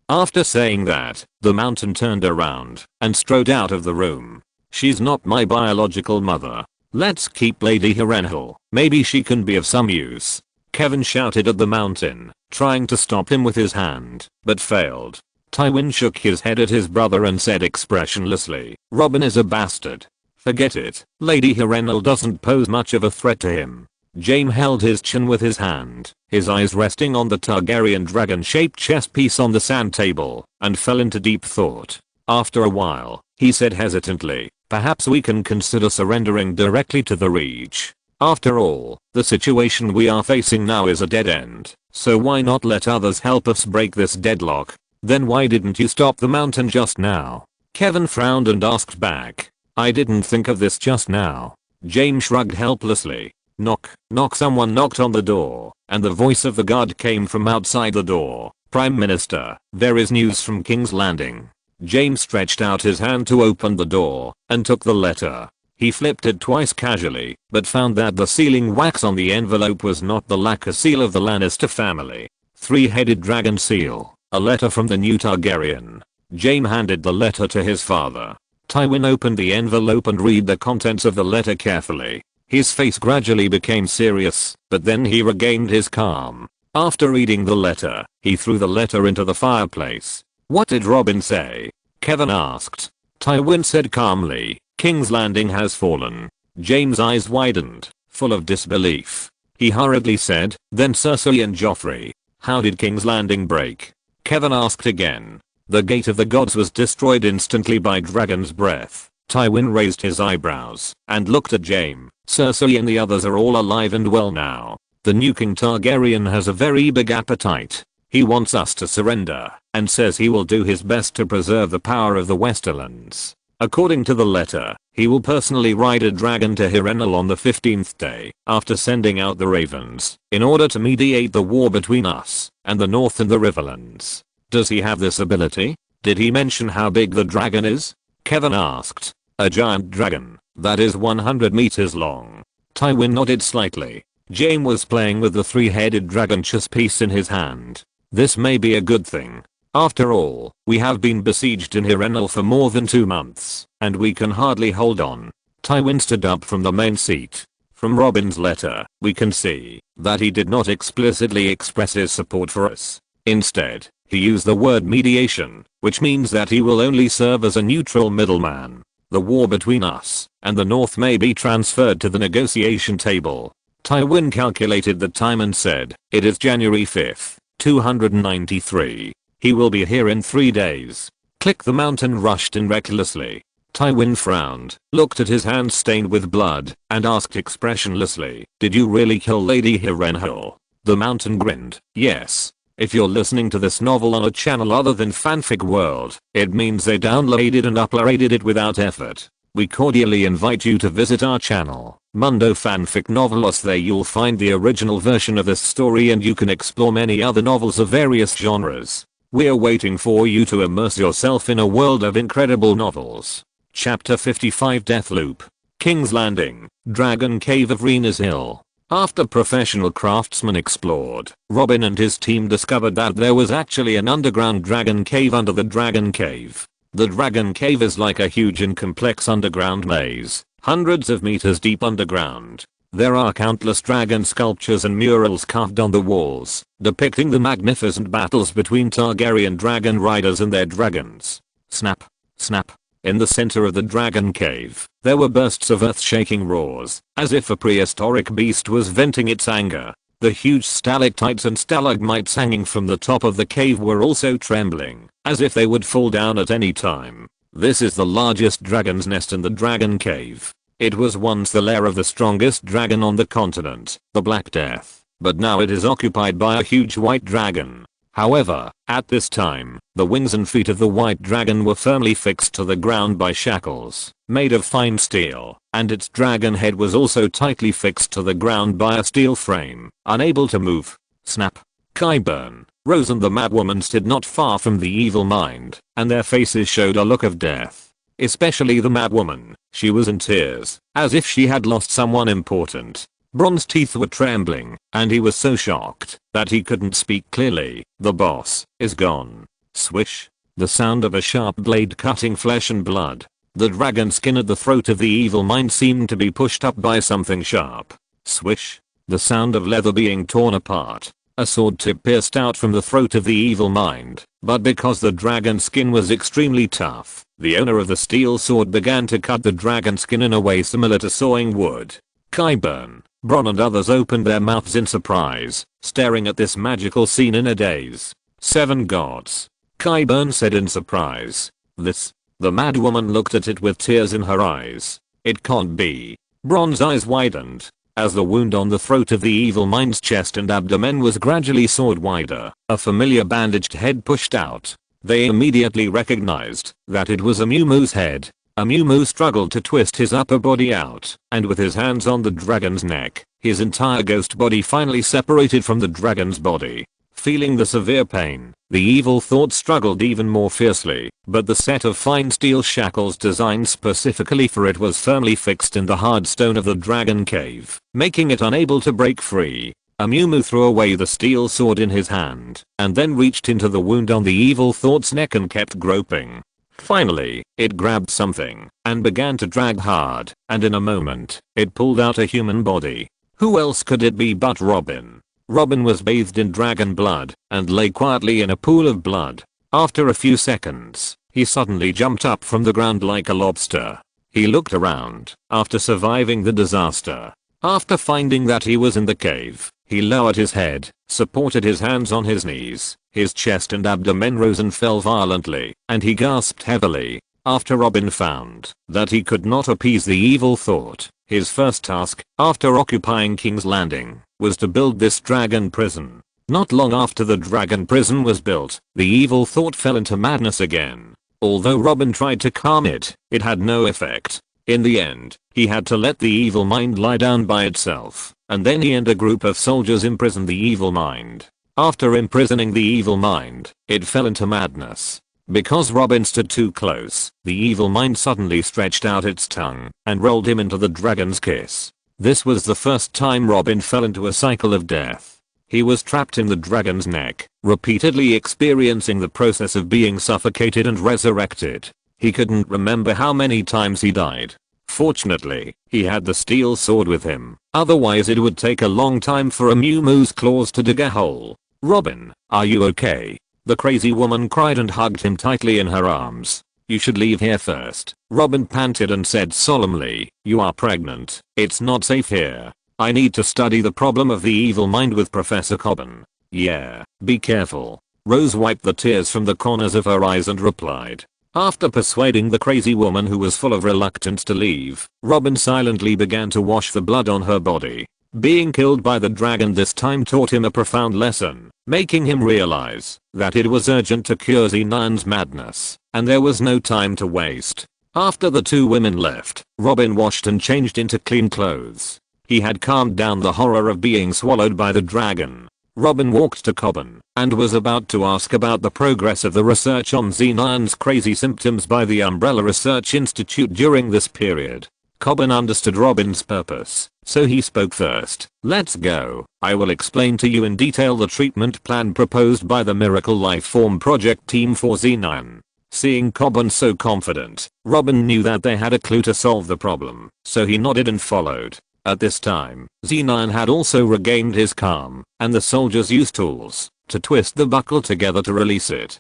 After saying that, the Mountain turned around and strode out of the room. "She's not my biological mother. Let's keep Lady Harrenhal. Maybe she can be of some use." Kevin shouted at the Mountain, trying to stop him with his hand, but failed. Tywin shook his head at his brother and said expressionlessly, "Robin is a bastard. Forget it. Lady Harrenhal doesn't pose much of a threat to him." Jaime held his chin with his hand, his eyes resting on the Targaryen dragon-shaped chess piece on the sand table, and fell into deep thought. After a while, he said hesitantly, "Perhaps we can consider surrendering directly to the Reach. After all, the situation we are facing now is a dead end, so why not let others help us break this deadlock?" "Then why didn't you stop the Mountain just now?" Kevin frowned and asked back. "I didn't think of this just now." Jaime shrugged helplessly. Knock, knock. Someone knocked on the door, and the voice of the guard came from outside the door. "Prime Minister, there is news from King's Landing." Jaime stretched out his hand to open the door, and took the letter. He flipped it twice casually, but found that the sealing wax on the envelope was not the lacquer seal of the Lannister family. Three-headed dragon seal, a letter from the new Targaryen. Jaime handed the letter to his father. Tywin opened the envelope and read the contents of the letter carefully. His face gradually became serious, but then he regained his calm. After reading the letter, he threw the letter into the fireplace. "What did Robin say?" Kevin asked. Tywin said calmly, "King's Landing has fallen." Jaime's eyes widened, full of disbelief. He hurriedly said, "Then Cersei and Joffrey. How did King's Landing break?" Kevin asked again. "The Gate of the Gods was destroyed instantly by dragon's breath." Tywin raised his eyebrows and looked at Jaime. "Cersei and the others are all alive and well now. The new King Targaryen has a very big appetite. He wants us to surrender and says he will do his best to preserve the power of the Westerlands. According to the letter, he will personally ride a dragon to Harrenhal on the 15th day after sending out the ravens in order to mediate the war between us and the North and the Riverlands." "Does he have this ability? Did he mention how big the dragon is?" Kevin asked. "A giant dragon that is 100 meters long." Tywin nodded slightly. Jaime was playing with the three-headed dragon chess piece in his hand. "This may be a good thing. After all, we have been besieged in Harrenhal for more than 2 months, and we can hardly hold on." Tywin stood up from the main seat. "From Robin's letter, we can see that he did not explicitly express his support for us. Instead, he used the word mediation, which means that he will only serve as a neutral middleman. The war between us and the North may be transferred to the negotiation table." Tywin calculated the time and said, "It is January 5th, 293. He will be here in 3 days." Click. The mountain rushed in recklessly. Tywin frowned, looked at his hands stained with blood, and asked expressionlessly, "Did you really kill Lady Harrenhal?" The mountain grinned, "Yes. If you're listening to this novel on a channel other than Fanfic World, it means they downloaded and uploaded it without effort. We cordially invite you to visit our channel, Mundo Fanfic Novelos. There you'll find the original version of this story and you can explore many other novels of various genres. We're waiting for you to immerse yourself in a world of incredible novels. Chapter 55 Deathloop. King's Landing, Dragon Cave of Rhaenys Hill. After professional craftsmen explored, Robin and his team discovered that there was actually an underground dragon cave under the Dragon Cave. The Dragon Cave is like a huge and complex underground maze, hundreds of meters deep underground. There are countless dragon sculptures and murals carved on the walls, depicting the magnificent battles between Targaryen dragon riders and their dragons. Snap, snap. In the center of the Dragon Cave, there were bursts of earth-shaking roars, as if a prehistoric beast was venting its anger. The huge stalactites and stalagmites hanging from the top of the cave were also trembling, as if they would fall down at any time. This is the largest dragon's nest in the Dragon Cave. It was once the lair of the strongest dragon on the continent, the Black Death, but now it is occupied by a huge white dragon. However, at this time, the wings and feet of the white dragon were firmly fixed to the ground by shackles, made of fine steel, and its dragon head was also tightly fixed to the ground by a steel frame, unable to move. Snap. Qyburn, Rose and the Madwoman stood not far from the evil mind, and their faces showed a look of death. Especially the Madwoman, she was in tears, as if she had lost someone important. Bron's teeth were trembling, and he was so shocked that he couldn't speak clearly. "The boss is gone." Swish. The sound of a sharp blade cutting flesh and blood. The dragon skin at the throat of the evil mind seemed to be pushed up by something sharp. Swish. The sound of leather being torn apart. A sword tip pierced out from the throat of the evil mind, but because the dragon skin was extremely tough, the owner of the steel sword began to cut the dragon skin in a way similar to sawing wood. Qyburn, Bronn and others opened their mouths in surprise, staring at this magical scene in a daze. "7 gods," Qyburn said in surprise. "This?" The Madwoman looked at it with tears in her eyes. "It can't be." Bronn's eyes widened, as the wound on the throat of the evil mind's chest and abdomen was gradually sawed wider, a familiar bandaged head pushed out. They immediately recognized that it was a Mumu's head. Amumu struggled to twist his upper body out, and with his hands on the dragon's neck, his entire ghost body finally separated from the dragon's body. Feeling the severe pain, the evil thought struggled even more fiercely, but the set of fine steel shackles designed specifically for it was firmly fixed in the hard stone of the dragon cave, making it unable to break free. Amumu threw away the steel sword in his hand, and then reached into the wound on the evil thought's neck and kept groping. Finally, it grabbed something, and began to drag hard, and in a moment, it pulled out a human body. Who else could it be but Robin? Robin was bathed in dragon blood, and lay quietly in a pool of blood. After a few seconds, he suddenly jumped up from the ground like a lobster. He looked around, after surviving the disaster. After finding that he was in the cave, he lowered his head, supported his hands on his knees, his chest and abdomen rose and fell violently, and he gasped heavily. After Robin found that he could not appease the evil thought, his first task, after occupying King's Landing, was to build this dragon prison. Not long after the dragon prison was built, the evil thought fell into madness again. Although Robin tried to calm it, it had no effect. In the end, he had to let the evil mind lie down by itself, and then he and a group of soldiers imprisoned the evil mind. After imprisoning the evil mind, it fell into madness. Because Robin stood too close, the evil mind suddenly stretched out its tongue and rolled him into the dragon's kiss. This was the first time Robin fell into a cycle of death. He was trapped in the dragon's neck, repeatedly experiencing the process of being suffocated and resurrected. He couldn't remember how many times he died. Fortunately, he had the steel sword with him, otherwise it would take a long time for Amumu's claws to dig a hole. "Robin, are you okay?" The crazy woman cried and hugged him tightly in her arms. "You should leave here first," Robin panted and said solemnly. "You are pregnant. It's not safe here." I need to study the problem of the evil mind with Professor Cobbin. Yeah, be careful. Rose wiped the tears from the corners of her eyes and replied. After persuading the crazy woman who was full of reluctance to leave, Robin silently began to wash the blood on her body. Being killed by the dragon this time taught him a profound lesson, making him realize that it was urgent to cure Z9's madness, and there was no time to waste. After the two women left, Robin washed and changed into clean clothes. He had calmed down the horror of being swallowed by the dragon. Robin walked to Cobbin and was about to ask about the progress of the research on Z9's crazy symptoms by the Umbrella Research Institute during this period. Cobbin understood Robin's purpose, so he spoke first. Let's go. I will explain to you in detail the treatment plan proposed by the Miracle Lifeform project team for Z9. Seeing Cobbin so confident, Robin knew that they had a clue to solve the problem, so he nodded and followed. At this time, Z9 had also regained his calm, and the soldiers used tools to twist the buckle together to release it.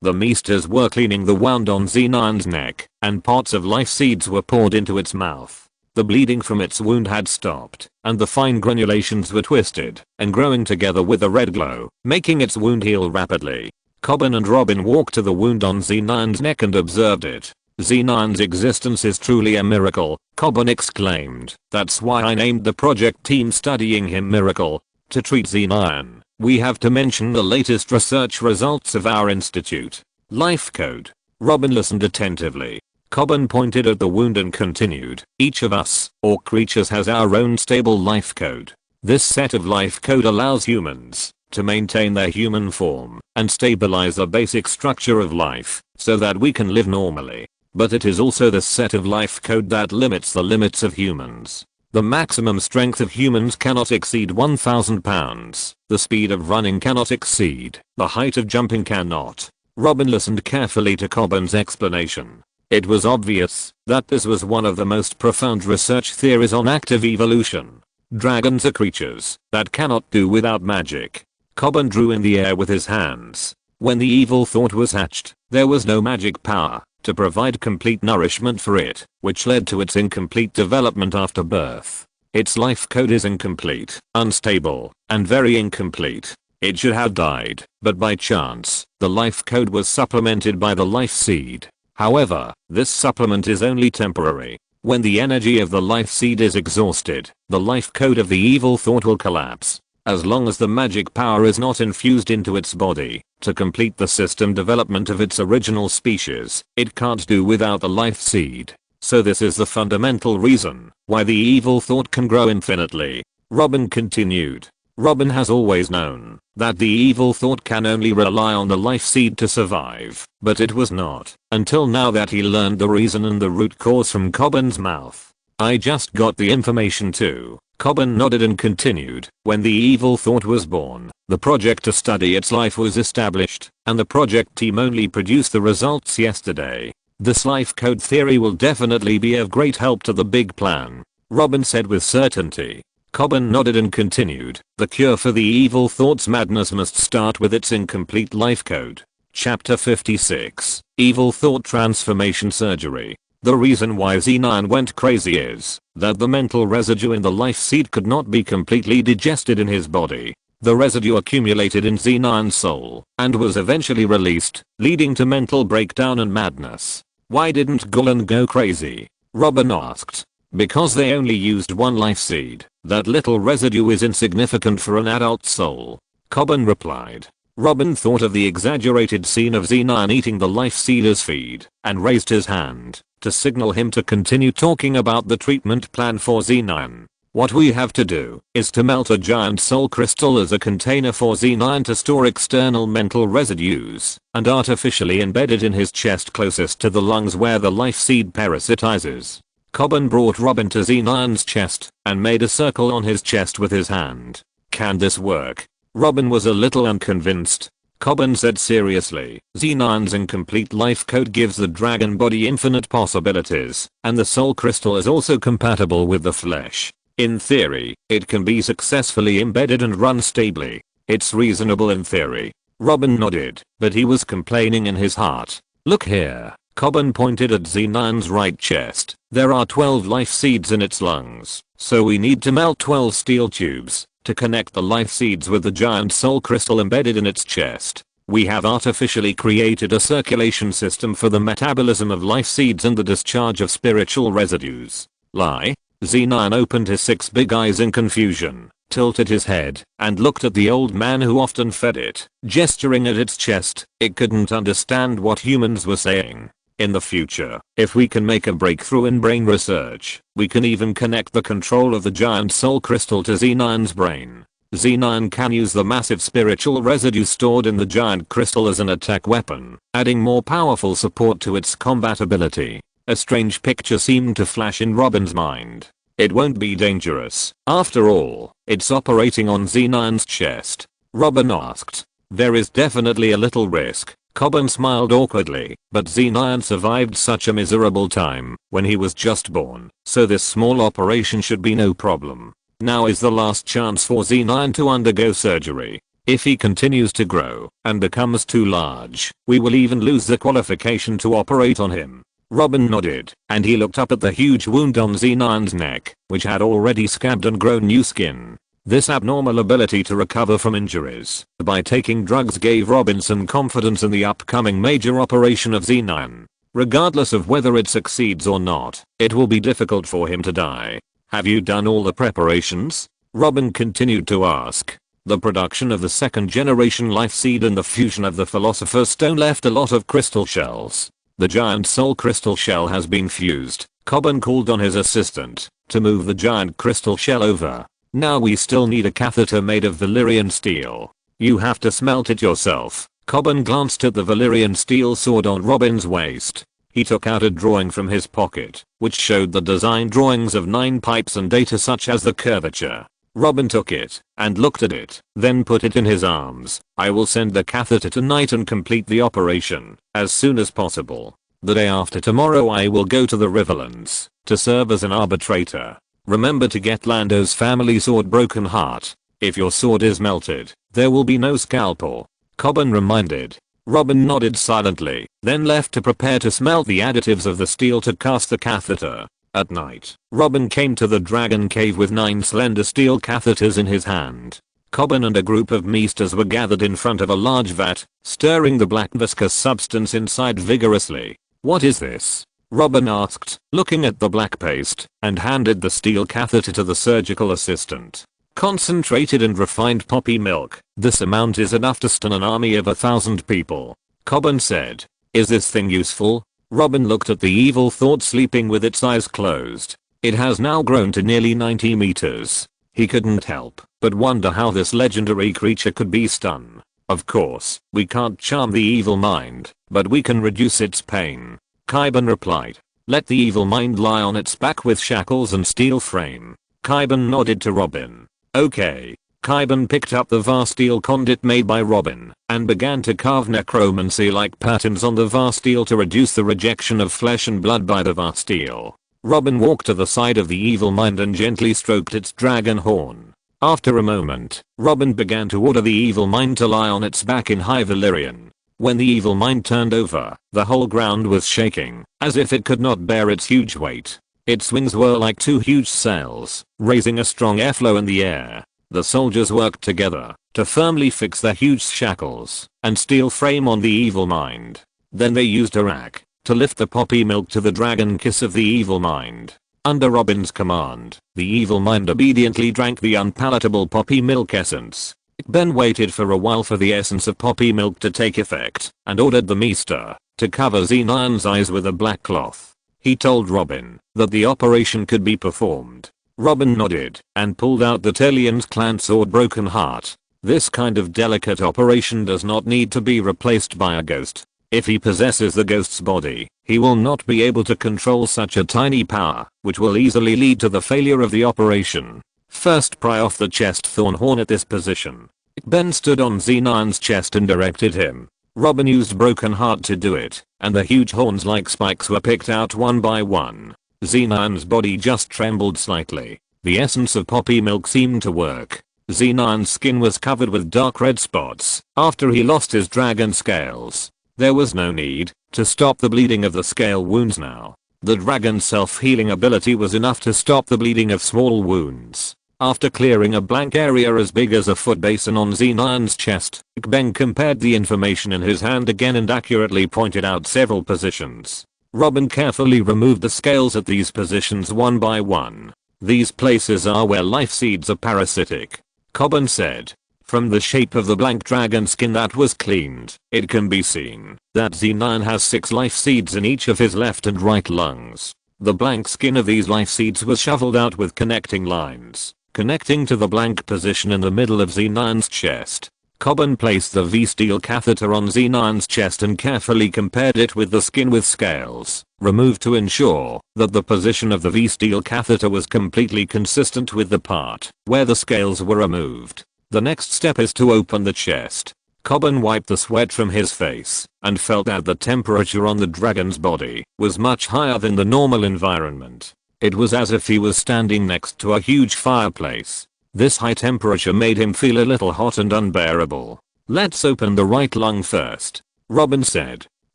The Meesters were cleaning the wound on Z9's neck, and parts of life seeds were poured into its mouth. The bleeding from its wound had stopped, and the fine granulations were twisted and growing together with a red glow, making its wound heal rapidly. Cobbin and Robin walked to the wound on Z9's neck and observed it. Z9's existence is truly a miracle, Cobbin exclaimed. That's why I named the project team studying him Miracle. To treat Z9, we have to mention the latest research results of our institute. Life code. Robin listened attentively. Cobbin pointed at the wound and continued. Each of us, or creatures, has our own stable life code. This set of life code allows humans to maintain their human form and stabilize the basic structure of life so that we can live normally. But it is also the set of life code that limits the limits of humans. The maximum strength of humans cannot exceed 1,000 pounds. The speed of running cannot exceed. The height of jumping cannot. Robin listened carefully to Cobbin's explanation. It was obvious that this was one of the most profound research theories on active evolution. Dragons are creatures that cannot do without magic. Cobbin drew in the air with his hands. When the evil thought was hatched, there was no magic power to provide complete nourishment for it, which led to its incomplete development after birth. Its life code is incomplete, unstable, and very incomplete. It should have died, but by chance, the life code was supplemented by the life seed. However, this supplement is only temporary. When the energy of the life seed is exhausted, the life code of the evil thought will collapse. As long as the magic power is not infused into its body to complete the system development of its original species, it can't do without the life seed. So this is the fundamental reason why the evil thought can grow infinitely. Robin continued. Robin has always known that the evil thought can only rely on the life seed to survive, but it was not until now that he learned the reason and the root cause from Cobbin's mouth. I just got the information too. Cobbin nodded and continued. When the evil thought was born, the project to study its life was established, and the project team only produced the results yesterday. This life code theory will definitely be of great help to the big plan, Robin said with certainty. Cobbin nodded and continued. The cure for the evil thought's madness must start with its incomplete life code. Chapter 56. Evil Thought Transformation Surgery. The reason why Z9 went crazy is that the mental residue in the life seed could not be completely digested in his body. The residue accumulated in Z9's soul and was eventually released, leading to mental breakdown and madness. Why didn't Gulen go crazy? Robin asked. Because they only used one life seed. That little residue is insignificant for an adult soul, Cobbin replied. Robin thought of the exaggerated scene of Z9 eating the life seed as feed and raised his hand to signal him to continue talking about the treatment plan for Z9. What we have to do is to melt a giant soul crystal as a container for Z9 to store external mental residues and artificially embed it in his chest closest to the lungs where the life seed parasitizes. Cobbin brought Robin to Z9's chest and made a circle on his chest with his hand. Can this work? Robin was a little unconvinced. Cobbin said seriously, Z9's incomplete life code gives the dragon body infinite possibilities, and the soul crystal is also compatible with the flesh. In theory, it can be successfully embedded and run stably. It's reasonable in theory. Robin nodded, but he was complaining in his heart. Look here. Cobbin pointed at Z9's right chest. There are 12 life seeds in its lungs. So we need to melt 12 steel tubes to connect the life seeds with the giant soul crystal embedded in its chest. We have artificially created a circulation system for the metabolism of life seeds and the discharge of spiritual residues. Lie? Z9 opened his 6 big eyes in confusion, tilted his head, and looked at the old man who often fed it, gesturing at its chest. It couldn't understand what humans were saying. In the future, if we can make a breakthrough in brain research, we can even connect the control of the giant soul crystal to Z9's brain. Z9 can use the massive spiritual residue stored in the giant crystal as an attack weapon, adding more powerful support to its combat ability. A strange picture seemed to flash in Robin's mind. It won't be dangerous. After all, it's operating on Z9's chest. Robin asked. There is definitely a little risk. Coben smiled awkwardly, but Z9 survived such a miserable time when he was just born, so this small operation should be no problem. Now is the last chance for Z9 to undergo surgery. If he continues to grow and becomes too large, we will even lose the qualification to operate on him. Robin nodded, and he looked up at the huge wound on Z9's neck, which had already scabbed and grown new skin. This abnormal ability to recover from injuries by taking drugs gave Robin some confidence in the upcoming major operation of Z9. Regardless of whether it succeeds or not, it will be difficult for him to die. Have you done all the preparations? Robin continued to ask. The production of the second generation life seed and the fusion of the philosopher's stone left a lot of crystal shells. The giant soul crystal shell has been fused. Coben called on his assistant to move the giant crystal shell over. Now we still need a catheter made of Valyrian steel. You have to smelt it yourself. Coben glanced at the Valyrian steel sword on Robin's waist. He took out a drawing from his pocket, which showed the design drawings of 9 pipes and data such as the curvature. Robin took it and looked at it, then put it in his arms. I will send the catheter tonight and complete the operation as soon as possible. The day after tomorrow I will go to the Riverlands to serve as an arbitrator. Remember to get Lando's family sword Broken Heart. If your sword is melted, there will be no scalpel. Coben reminded. Robin nodded silently, then left to prepare to smelt the additives of the steel to cast the catheter. At night, Robin came to the dragon cave with 9 slender steel catheters in his hand. Coben and a group of meesters were gathered in front of a large vat, stirring the black viscous substance inside vigorously. What is this? Robin asked, looking at the black paste, and handed the steel catheter to the surgical assistant. Concentrated and refined poppy milk. This amount is enough to stun an army of 1,000 people. Coben said. Is this thing useful? Robin looked at the evil thought sleeping with its eyes closed. It has now grown to nearly 90 meters. He couldn't help but wonder how this legendary creature could be stun. Of course, we can't charm the evil mind, but we can reduce its pain. Kaiban replied. Let the evil mind lie on its back with shackles and steel frame. Kaiban nodded to Robin. Okay. Kaiban picked up the vast steel conduit made by Robin and began to carve necromancy-like patterns on the vast steel to reduce the rejection of flesh and blood by the vast steel. Robin walked to the side of the evil mind and gently stroked its dragon horn. After a moment, Robin began to order the evil mind to lie on its back in High Valyrian. When the evil mind turned over, the whole ground was shaking, as if it could not bear its huge weight. Its wings were like 2 huge sails, raising a strong airflow in the air. The soldiers worked together to firmly fix the huge shackles and steel frame on the evil mind. Then they used a rack to lift the poppy milk to the dragon kiss of the evil mind. Under Robin's command, the evil mind obediently drank the unpalatable poppy milk essence. It then waited for a while for the essence of poppy milk to take effect and ordered the meester to cover Z9's eyes with a black cloth. He told Robin that the operation could be performed. Robin nodded and pulled out the Talian's clan sword Broken Heart. This kind of delicate operation does not need to be replaced by a ghost. If he possesses the ghost's body, he will not be able to control such a tiny power, which will easily lead to the failure of the operation. First pry off the chest thorn horn at this position. Ben stood on Z9's chest and directed him. Robin used Broken Heart to do it, and the huge horns like spikes were picked out one by one. Z9's body just trembled slightly. The essence of poppy milk seemed to work. Z9's skin was covered with dark red spots after he lost his dragon scales. There was no need to stop the bleeding of the scale wounds now. The dragon's self-healing ability was enough to stop the bleeding of small wounds. After clearing a blank area as big as a foot basin on Xenion's chest, Beng compared the information in his hand again and accurately pointed out several positions. Robin carefully removed the scales at these positions one by one. These places are where life seeds are parasitic, Coben said. From the shape of the blank dragon skin that was cleaned, it can be seen that Xenion has 6 life seeds in each of his left and right lungs. The blank skin of these life seeds was shoveled out with connecting lines, connecting to the blank position in the middle of Xenion's chest. Coben placed the V-steel catheter on Xenion's chest and carefully compared it with the skin with scales removed to ensure that the position of the V-steel catheter was completely consistent with the part where the scales were removed. The next step is to open the chest. Coben wiped the sweat from his face and felt that the temperature on the dragon's body was much higher than the normal environment. It was as if he was standing next to a huge fireplace. This high temperature made him feel a little hot and unbearable. "Let's open the right lung first," Robin said.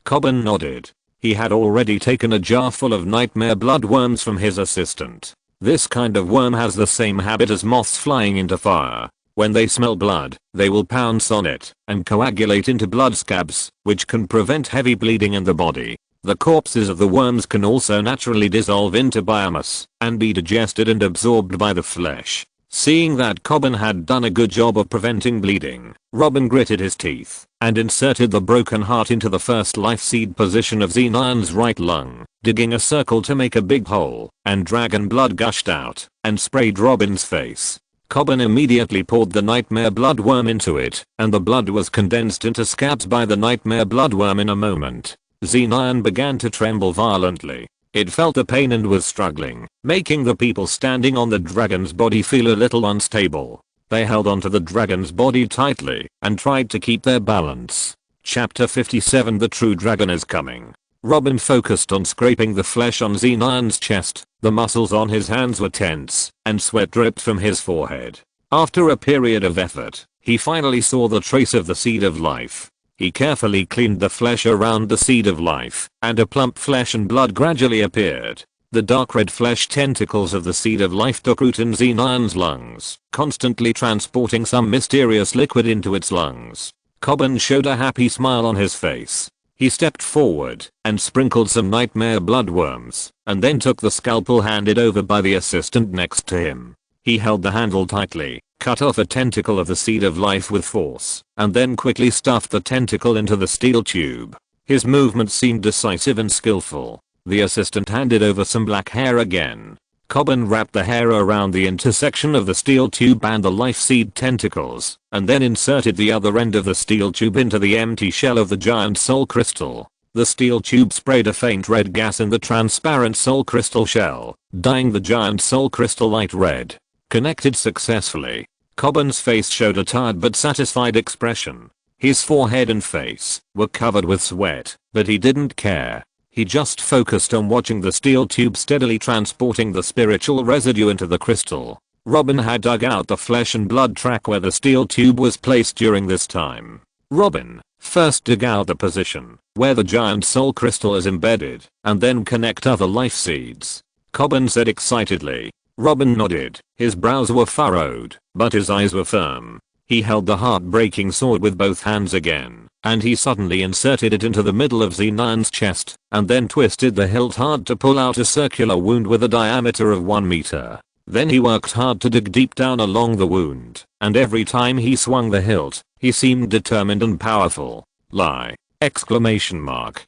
Coben nodded. He had already taken a jar full of nightmare bloodworms from his assistant. This kind of worm has the same habit as moths flying into fire. When they smell blood, they will pounce on it and coagulate into blood scabs, which can prevent heavy bleeding in the body. The corpses of the worms can also naturally dissolve into biomass and be digested and absorbed by the flesh. Seeing that Coben had done a good job of preventing bleeding, Robin gritted his teeth and inserted the broken heart into the first life seed position of Xenion's right lung, digging a circle to make a big hole, and dragon blood gushed out and sprayed Robin's face. Coben immediately poured the nightmare bloodworm into it, and the blood was condensed into scabs by the nightmare bloodworm in a moment. Xenion began to tremble violently. It felt the pain and was struggling, making the people standing on the dragon's body feel a little unstable. They held onto the dragon's body tightly and tried to keep their balance. Chapter 57 The True Dragon is Coming. Robin focused on scraping the flesh on Xenion's chest. The muscles on his hands were tense, and sweat dripped from his forehead. After a period of effort, he finally saw the trace of the seed of life. He carefully cleaned the flesh around the seed of life, and a plump flesh and blood gradually appeared. The dark red flesh tentacles of the seed of life took root in Xenion's lungs, constantly transporting some mysterious liquid into its lungs. Coben showed a happy smile on his face. He stepped forward and sprinkled some nightmare bloodworms, and then took the scalpel handed over by the assistant next to him. He held the handle tightly, cut off a tentacle of the seed of life with force, and then quickly stuffed the tentacle into the steel tube. His movement seemed decisive and skillful. The assistant handed over some black hair again. Coben wrapped the hair around the intersection of the steel tube and the life seed tentacles, and then inserted the other end of the steel tube into the empty shell of the giant soul crystal. The steel tube sprayed a faint red gas in the transparent soul crystal shell, dyeing the giant soul crystal light red. Connected successfully. Coben's face showed a tired but satisfied expression. His forehead and face were covered with sweat, but he didn't care. He just focused on watching the steel tube steadily transporting the spiritual residue into the crystal. Robin had dug out the flesh and blood track where the steel tube was placed during this time. Robin, first dig out the position where the giant soul crystal is embedded, and then connect other life seeds, Coben said excitedly. Robin nodded. His brows were furrowed, but his eyes were firm. He held the heartbreaking sword with both hands again, and he suddenly inserted it into the middle of Xenion's chest, and then twisted the hilt hard to pull out a circular wound with a diameter of 1 meter. Then he worked hard to dig deep down along the wound, and every time he swung the hilt, he seemed determined and powerful. Lie! Exclamation mark.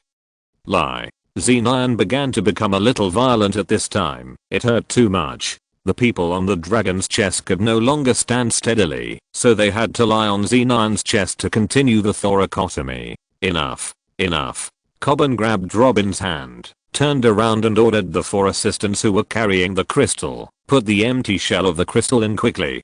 Lie. Xenion began to become a little violent at this time. It hurt too much. The people on the dragon's chest could no longer stand steadily, so they had to lie on Xenion's chest to continue the thoracotomy. Enough. Enough. Coben grabbed Robin's hand, turned around and ordered the 4 assistants who were carrying the crystal, put the empty shell of the crystal in quickly.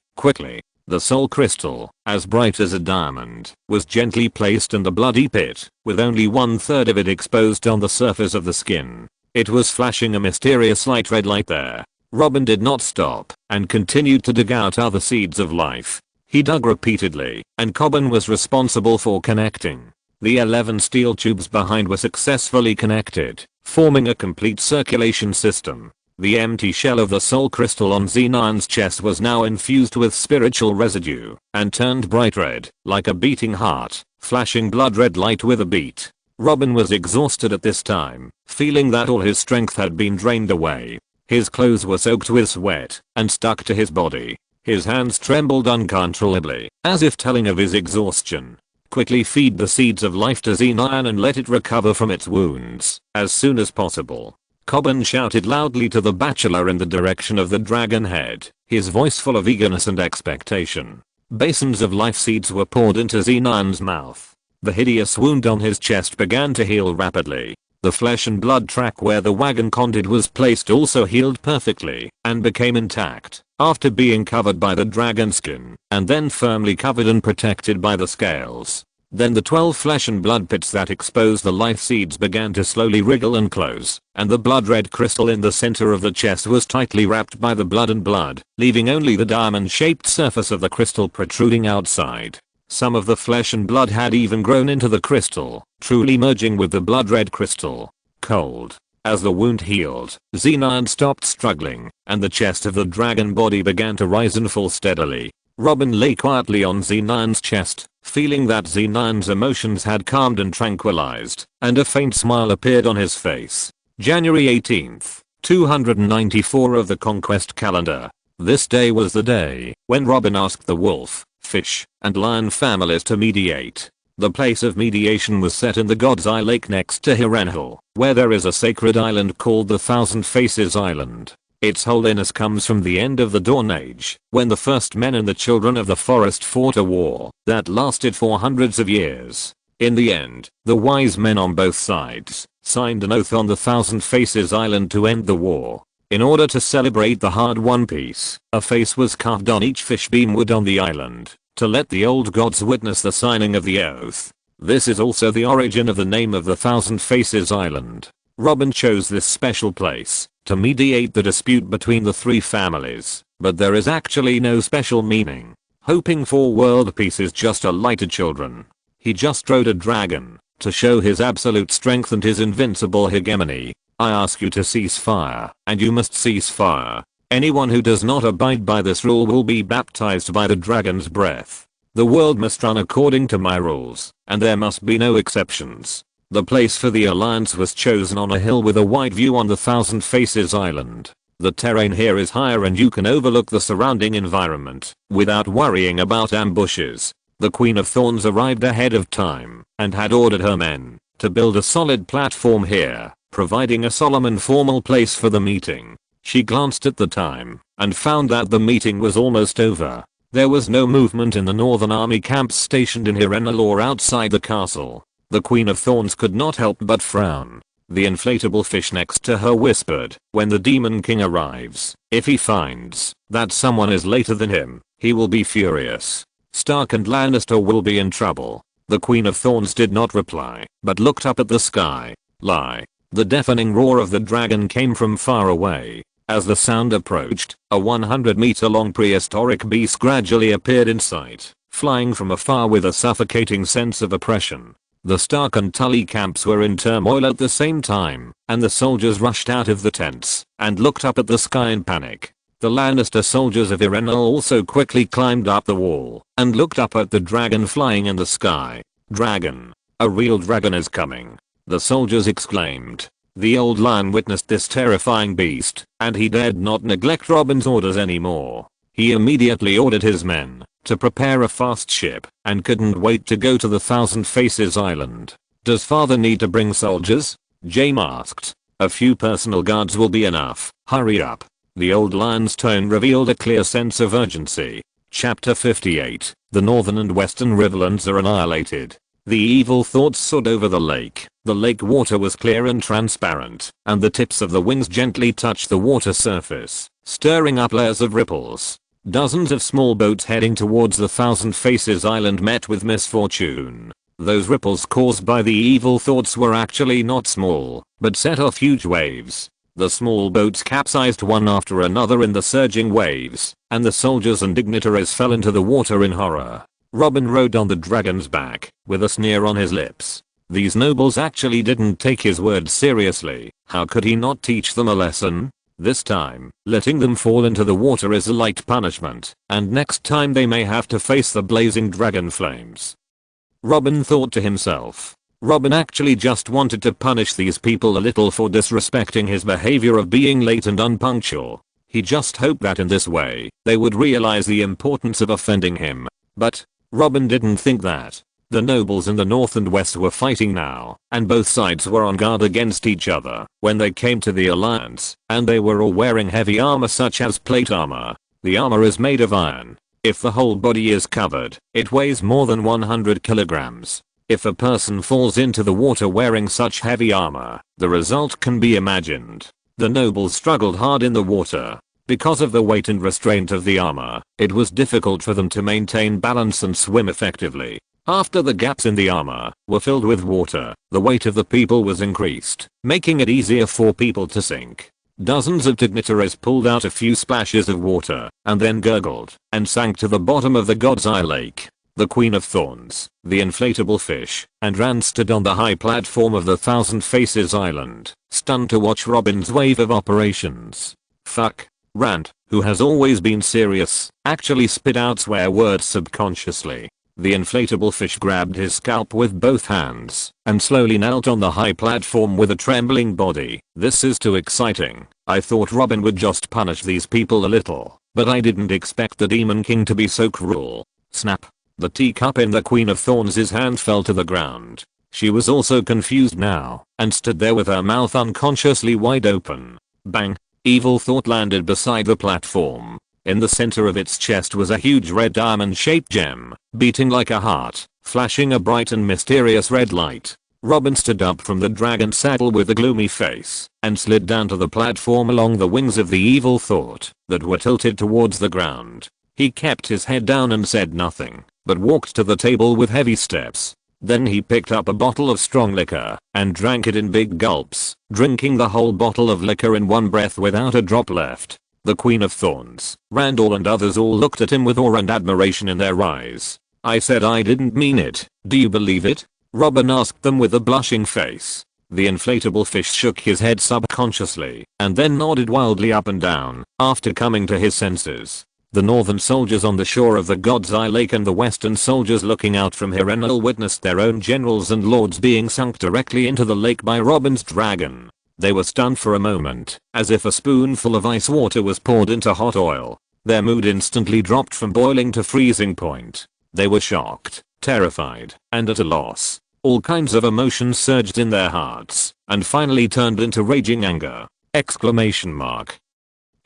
The soul crystal, as bright as a diamond, was gently placed in the bloody pit, with only 1/3 of it exposed on the surface of the skin. It was flashing a mysterious light red light there. Robin did not stop, and continued to dig out other seeds of life. He dug repeatedly, and Coben was responsible for connecting. The 11 steel tubes behind were successfully connected, forming a complete circulation system. The empty shell of the soul crystal on Z9's chest was now infused with spiritual residue and turned bright red, like a beating heart, flashing blood red light with a beat. Robin was exhausted at this time, feeling that all his strength had been drained away. His clothes were soaked with sweat and stuck to his body. His hands trembled uncontrollably, as if telling of his exhaustion. Quickly feed the seeds of life to Z9 and let it recover from its wounds as soon as possible. Cobbin shouted loudly to the bachelor in the direction of the dragon head, his voice full of eagerness and expectation. Basins of life seeds were poured into Z9's mouth. The hideous wound on his chest began to heal rapidly. The flesh and blood track where the wagon condit was placed also healed perfectly and became intact after being covered by the dragon skin and then firmly covered and protected by the scales. Then the 12 flesh and blood pits that exposed the life seeds began to slowly wriggle and close, and the blood red crystal in the center of the chest was tightly wrapped by the blood, leaving only the diamond-shaped surface of the crystal protruding outside. Some of the flesh and blood had even grown into the crystal, truly merging with the blood red crystal. Cold. As the wound healed, Z9 stopped struggling, and the chest of the dragon body began to rise and fall steadily. Robin lay quietly on Z9's chest, feeling that Z9's emotions had calmed and tranquilized, and a faint smile appeared on his face. January 18th, 294 of the Conquest calendar. This day was the day when Robin asked the wolf, fish, and lion families to mediate. The place of mediation was set in the God's Eye Lake next to Hirenhal, where there is a sacred island called the Thousand Faces Island. Its holiness comes from the end of the Dawn Age, when the first men and the children of the forest fought a war that lasted for hundreds of years. In the end, the wise men on both sides signed an oath on the Thousand Faces Island to end the war. In order to celebrate the hard-won peace, a face was carved on each fish beam wood on the island, to let the old gods witness the signing of the oath. This is also the origin of the name of the Thousand Faces Island. Robin chose this special place to mediate the dispute between the three families, but there is actually no special meaning. Hoping for world peace is just a lie to children. He just rode a dragon to show his absolute strength and his invincible hegemony. I ask you to cease fire, and you must cease fire. Anyone who does not abide by this rule will be baptized by the dragon's breath. The world must run according to my rules, and there must be no exceptions. The place for the alliance was chosen on a hill with a wide view on the Thousand Faces Island. The terrain here is higher and you can overlook the surrounding environment without worrying about ambushes. The Queen of Thorns arrived ahead of time and had ordered her men to build a solid platform here, providing a solemn and formal place for the meeting. She glanced at the time and found that the meeting was almost over. There was no movement in the northern army camps stationed in Hirenhal or outside the castle. The Queen of Thorns could not help but frown. The inflatable fish next to her whispered, when the Demon King arrives, if he finds that someone is later than him, he will be furious. Stark and Lannister will be in trouble. The Queen of Thorns did not reply, but looked up at the sky. Lie. The deafening roar of the dragon came from far away. As the sound approached, a 100-meter long prehistoric beast gradually appeared in sight, flying from afar with a suffocating sense of oppression. The Stark and Tully camps were in turmoil at the same time, and the soldiers rushed out of the tents and looked up at the sky in panic. The Lannister soldiers of Hirenhal also quickly climbed up the wall and looked up at the dragon flying in the sky. Dragon. A real dragon is coming. The soldiers exclaimed. The old lion witnessed this terrifying beast, and he dared not neglect Robin's orders anymore. He immediately ordered his men to prepare a fast ship and couldn't wait to go to the Thousand Faces Island. Does father need to bring soldiers? Jaime asked. A few personal guards will be enough. Hurry up. The old lion's tone revealed a clear sense of urgency. Chapter 58. The northern and western riverlands are annihilated. The evil thoughts soared over the lake. The lake water was clear and transparent, and the tips of the wings gently touched the water surface, stirring up layers of ripples. Dozens of small boats heading towards the Thousand Faces Island met with misfortune. Those ripples caused by the evil thoughts were actually not small, but set off huge waves. The small boats capsized one after another in the surging waves, and the soldiers and dignitaries fell into the water in horror. Robin rode on the dragon's back, with a sneer on his lips. These nobles actually didn't take his words seriously. How could he not teach them a lesson? This time, letting them fall into the water is a light punishment, and next time they may have to face the blazing dragon flames. Robin thought to himself. Robin actually just wanted to punish these people a little for disrespecting his behavior of being late and unpunctual. He just hoped that in this way, they would realize the importance of offending him. But Robin didn't think that. The nobles in the north and west were fighting now, and both sides were on guard against each other when they came to the alliance, and they were all wearing heavy armor such as plate armor. The armor is made of iron. If the whole body is covered, it weighs more than 100 kilograms. If a person falls into the water wearing such heavy armor, the result can be imagined. The nobles struggled hard in the water. Because of the weight and restraint of the armor, it was difficult for them to maintain balance and swim effectively. After the gaps in the armor were filled with water, the weight of the people was increased, making it easier for people to sink. Dozens of dignitaries pulled out a few splashes of water, and then gurgled, and sank to the bottom of the God's Eye Lake. The Queen of Thorns, the inflatable fish, and Rand stood on the high platform of the Thousand Faces Island, stunned to watch Robin's wave of operations. Fuck. Rand, who has always been serious, actually spit out swear words subconsciously. The inflatable fish grabbed his scalp with both hands and slowly knelt on the high platform with a trembling body. This is too exciting. I thought Robin would just punish these people a little, but I didn't expect the Demon King to be so cruel. Snap. The teacup in the Queen of Thorns' hand fell to the ground. She was also confused now and stood there with her mouth unconsciously wide open. Bang. Evil thought landed beside the platform. In the center of its chest was a huge red diamond-shaped gem, beating like a heart, flashing a bright and mysterious red light. Robin stood up from the dragon's saddle with a gloomy face, and slid down to the platform along the wings of the evil thought that were tilted towards the ground. He kept his head down and said nothing, but walked to the table with heavy steps. Then he picked up a bottle of strong liquor, and drank it in big gulps, drinking the whole bottle of liquor in one breath without a drop left. The Queen of Thorns, Randall and others all looked at him with awe and admiration in their eyes. I said I didn't mean it. Do you believe it? Robin asked them with a blushing face. The inflatable fish shook his head subconsciously, and then nodded wildly up and down, after coming to his senses. The northern soldiers on the shore of the God's Eye Lake and the western soldiers looking out from Hirenal witnessed their own generals and lords being sunk directly into the lake by Robin's dragon. They were stunned for a moment, as if a spoonful of ice water was poured into hot oil. Their mood instantly dropped from boiling to freezing point. They were shocked, terrified, and at a loss. All kinds of emotions surged in their hearts, and finally turned into raging anger. Exclamation mark.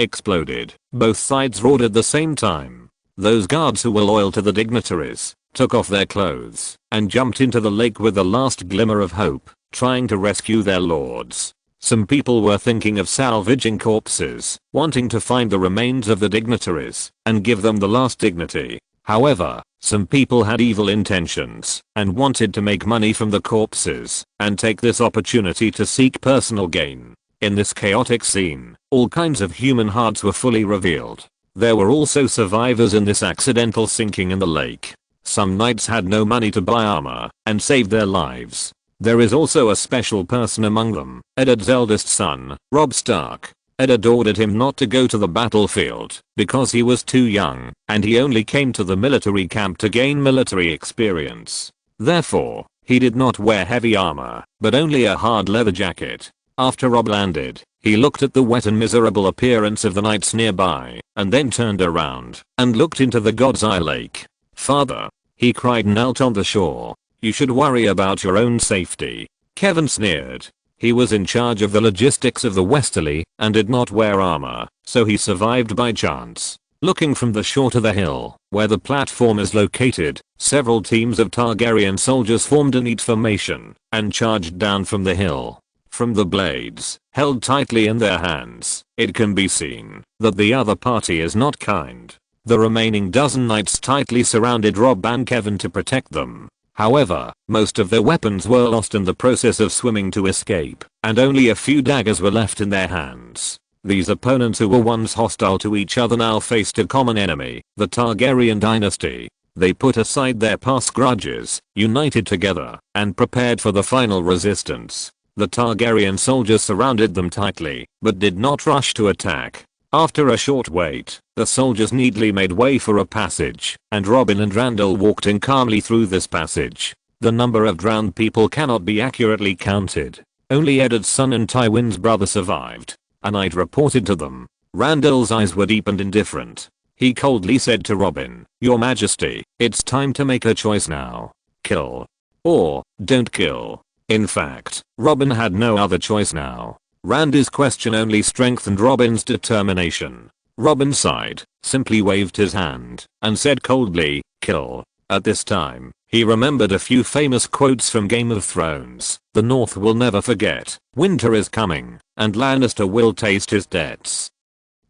Exploded. Both sides roared at the same time. Those guards who were loyal to the dignitaries took off their clothes and jumped into the lake with the last glimmer of hope, trying to rescue their lords. Some people were thinking of salvaging corpses, wanting to find the remains of the dignitaries and give them the last dignity. However, some people had evil intentions and wanted to make money from the corpses and take this opportunity to seek personal gain. In this chaotic scene, all kinds of human hearts were fully revealed. There were also survivors in this accidental sinking in the lake. Some knights had no money to buy armor and saved their lives. There is also a special person among them, Eddard's eldest son, Robb Stark. Eddard ordered him not to go to the battlefield because he was too young and he only came to the military camp to gain military experience. Therefore, he did not wear heavy armor, but only a hard leather jacket. After Robb landed, he looked at the wet and miserable appearance of the knights nearby, and then turned around and looked into the God's Eye Lake. "Father," he cried, and knelt on the shore. "You should worry about your own safety." Kevin sneered. He was in charge of the logistics of the Westerly and did not wear armor, so he survived by chance. Looking from the shore to the hill, where the platform is located, several teams of Targaryen soldiers formed a neat formation and charged down from the hill. From the blades, held tightly in their hands, it can be seen that the other party is not kind. The remaining dozen knights tightly surrounded Robb and Kevin to protect them. However, most of their weapons were lost in the process of swimming to escape, and only a few daggers were left in their hands. These opponents who were once hostile to each other now faced a common enemy, the Targaryen dynasty. They put aside their past grudges, united together, and prepared for the final resistance. The Targaryen soldiers surrounded them tightly, but did not rush to attack. After a short wait, the soldiers neatly made way for a passage, and Robin and Randall walked in calmly through this passage. The number of drowned people cannot be accurately counted. Only Eddard's son and Tywin's brother survived. A knight reported to them. Randall's eyes were deep and indifferent. He coldly said to Robin, "Your Majesty, it's time to make a choice now. Kill. Or, don't kill." In fact, Robin had no other choice now. Randy's question only strengthened Robin's determination. Robin sighed, simply waved his hand, and said coldly, "Kill." At this time, he remembered a few famous quotes from Game of Thrones. "The North will never forget, winter is coming, and Lannister will taste his debts."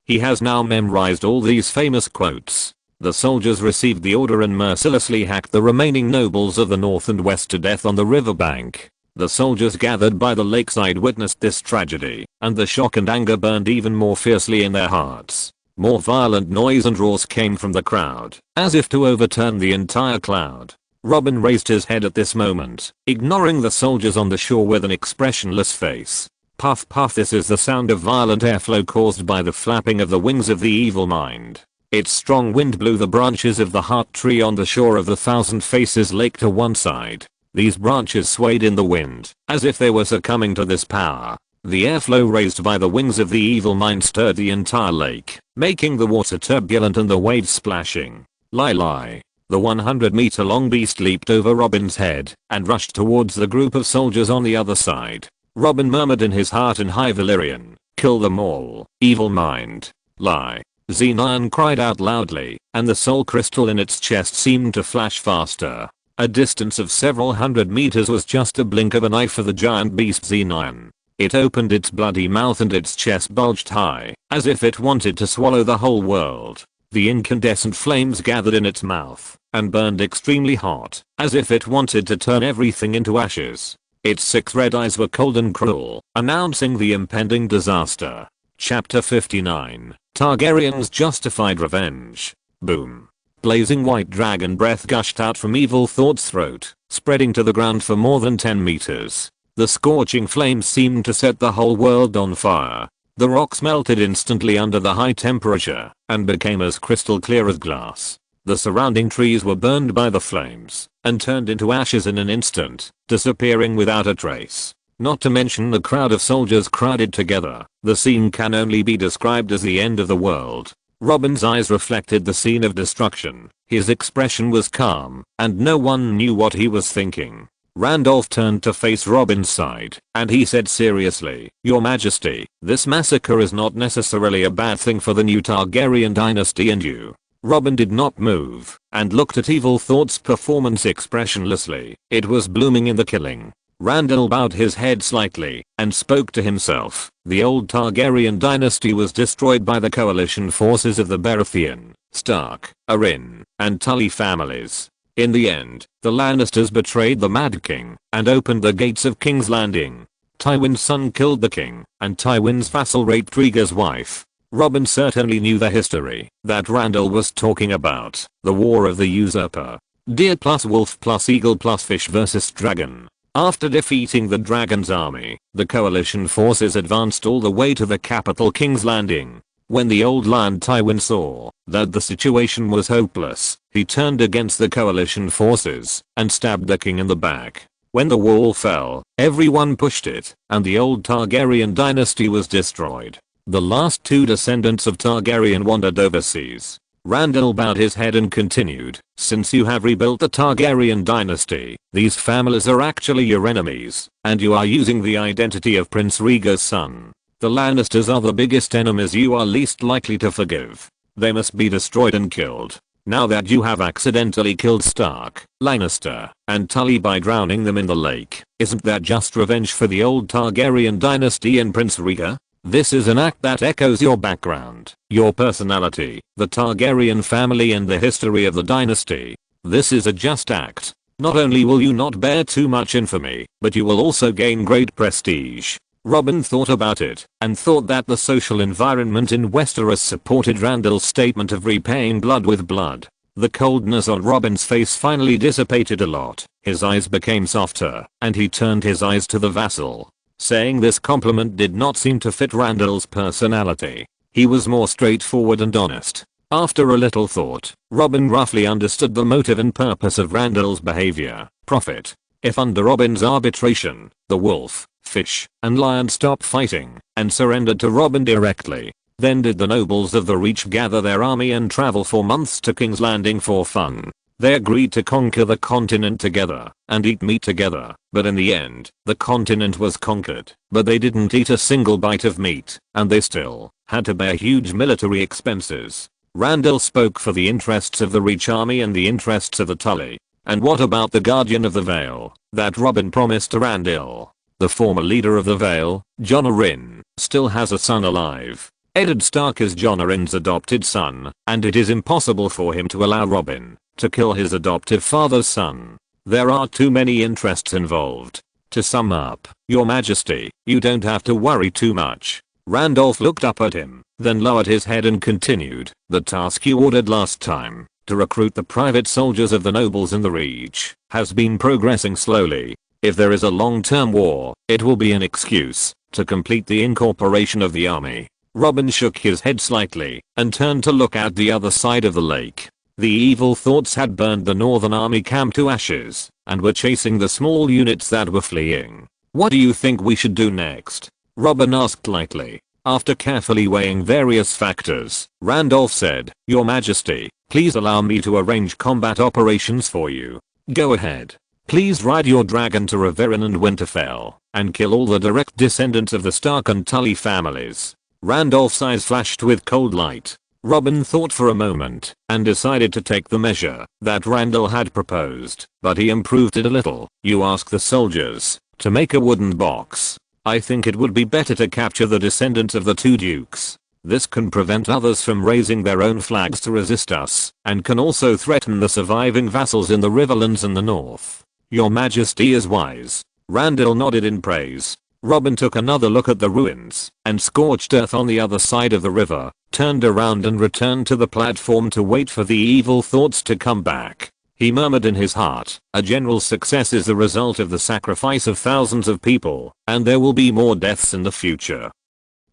He has now memorized all these famous quotes. The soldiers received the order and mercilessly hacked the remaining nobles of the North and West to death on the riverbank. The soldiers gathered by the lakeside witnessed this tragedy, and the shock and anger burned even more fiercely in their hearts. More violent noise and roars came from the crowd, as if to overturn the entire cloud. Robin raised his head at this moment, ignoring the soldiers on the shore with an expressionless face. Puff puff. This is the sound of violent airflow caused by the flapping of the wings of the evil mind. Its strong wind blew the branches of the heart tree on the shore of the Thousand Faces Lake to one side. These branches swayed in the wind, as if they were succumbing to this power. The airflow raised by the wings of the evil mind stirred the entire lake, making the water turbulent and the waves splashing. Lie. The 100-meter long beast leaped over Robin's head and rushed towards the group of soldiers on the other side. Robin murmured in his heart in High Valyrian, "Kill them all, evil mind." Lie. Xenon cried out loudly, and the soul crystal in its chest seemed to flash faster. A distance of several hundred meters was just a blink of an eye for the giant beast Xenon. It opened its bloody mouth and its chest bulged high, as if it wanted to swallow the whole world. The incandescent flames gathered in its mouth and burned extremely hot, as if it wanted to turn everything into ashes. Its 6 red eyes were cold and cruel, announcing the impending disaster. Chapter 59. Targaryen's Justified Revenge. Boom. Blazing white dragon breath gushed out from Evil Thought's throat, spreading to the ground for more than 10 meters. The scorching flames seemed to set the whole world on fire. The rocks melted instantly under the high temperature and became as crystal clear as glass. The surrounding trees were burned by the flames and turned into ashes in an instant, disappearing without a trace. Not to mention the crowd of soldiers crowded together. The scene can only be described as the end of the world. Robin's eyes reflected the scene of destruction. His expression was calm, and no one knew what he was thinking. Randolph turned to face Robin's side, and he said seriously, "Your Majesty, this massacre is not necessarily a bad thing for the new Targaryen dynasty and you." Robin did not move, and looked at Evil Thought's performance expressionlessly. It was blooming in the killing. Randall bowed his head slightly, and spoke to himself. The old Targaryen dynasty was destroyed by the coalition forces of the Baratheon, Stark, Arryn, and Tully families. In the end, the Lannisters betrayed the Mad King, and opened the gates of King's Landing. Tywin's son killed the king, and Tywin's vassal raped Rhaegar's wife. Robin certainly knew the history that Randall was talking about, the War of the Usurper. Deer plus wolf plus eagle plus fish versus dragon. After defeating the dragon's army, the coalition forces advanced all the way to the capital King's Landing. When the old Lion Tywin saw that the situation was hopeless, he turned against the coalition forces and stabbed the king in the back. When the wall fell, everyone pushed it, and the old Targaryen dynasty was destroyed. The last 2 descendants of Targaryen wandered overseas. Randall bowed his head and continued, "Since you have rebuilt the Targaryen dynasty, these families are actually your enemies, and you are using the identity of Prince Rhaegar's son. The Lannisters are the biggest enemies you are least likely to forgive. They must be destroyed and killed. Now that you have accidentally killed Stark, Lannister, and Tully by drowning them in the lake, isn't that just revenge for the old Targaryen dynasty and Prince Rhaegar? This is an act that echoes your background, your personality, the Targaryen family and the history of the dynasty. This is a just act. Not only will you not bear too much infamy, but you will also gain great prestige." Robin thought about it, and thought that the social environment in Westeros supported Randall's statement of repaying blood with blood. The coldness on Robin's face finally dissipated a lot, his eyes became softer, and he turned his eyes to the vassal. Saying this compliment did not seem to fit Randall's personality. He was more straightforward and honest. After a little thought, Robin roughly understood the motive and purpose of Randall's behavior: profit. If under Robin's arbitration, the wolf, fish, and lion stopped fighting and surrendered to Robin directly, then did the nobles of the Reach gather their army and travel for months to King's Landing for fun. They agreed to conquer the continent together and eat meat together, but in the end, the continent was conquered, but they didn't eat a single bite of meat, and they still had to bear huge military expenses. Randall spoke for the interests of the Reach army and the interests of the Tully. And what about the Guardian of the Vale that Robin promised to Randall? The former leader of the Vale, Jon Arryn, still has a son alive. Eddard Stark is Jon Arryn's adopted son, and it is impossible for him to allow Robin to kill his adoptive father's son. There are too many interests involved. To sum up, Your Majesty, you don't have to worry too much. Randolph looked up at him, then lowered his head and continued, the task you ordered last time, to recruit the private soldiers of the nobles in the Reach, has been progressing slowly. If there is a long-term war, it will be an excuse to complete the incorporation of the army. Robin shook his head slightly and turned to look at the other side of the lake. The evil thoughts had burned the northern army camp to ashes and were chasing the small units that were fleeing. What do you think we should do next? Robin asked lightly. After carefully weighing various factors, Randolph said, Your Majesty, please allow me to arrange combat operations for you. Go ahead. Please ride your dragon to Riverrun and Winterfell and kill all the direct descendants of the Stark and Tully families. Randolph's eyes flashed with cold light. Robin thought for a moment and decided to take the measure that Randall had proposed, but he improved it a little. You ask the soldiers to make a wooden box. I think it would be better to capture the descendants of the two dukes. This can prevent others from raising their own flags to resist us, and can also threaten the surviving vassals in the Riverlands and the north. Your Majesty is wise. Randall nodded in praise. Robin took another look at the ruins and scorched earth on the other side of the river, turned around and returned to the platform to wait for the evil thoughts to come back. He murmured in his heart, a general success is the result of the sacrifice of thousands of people, and there will be more deaths in the future.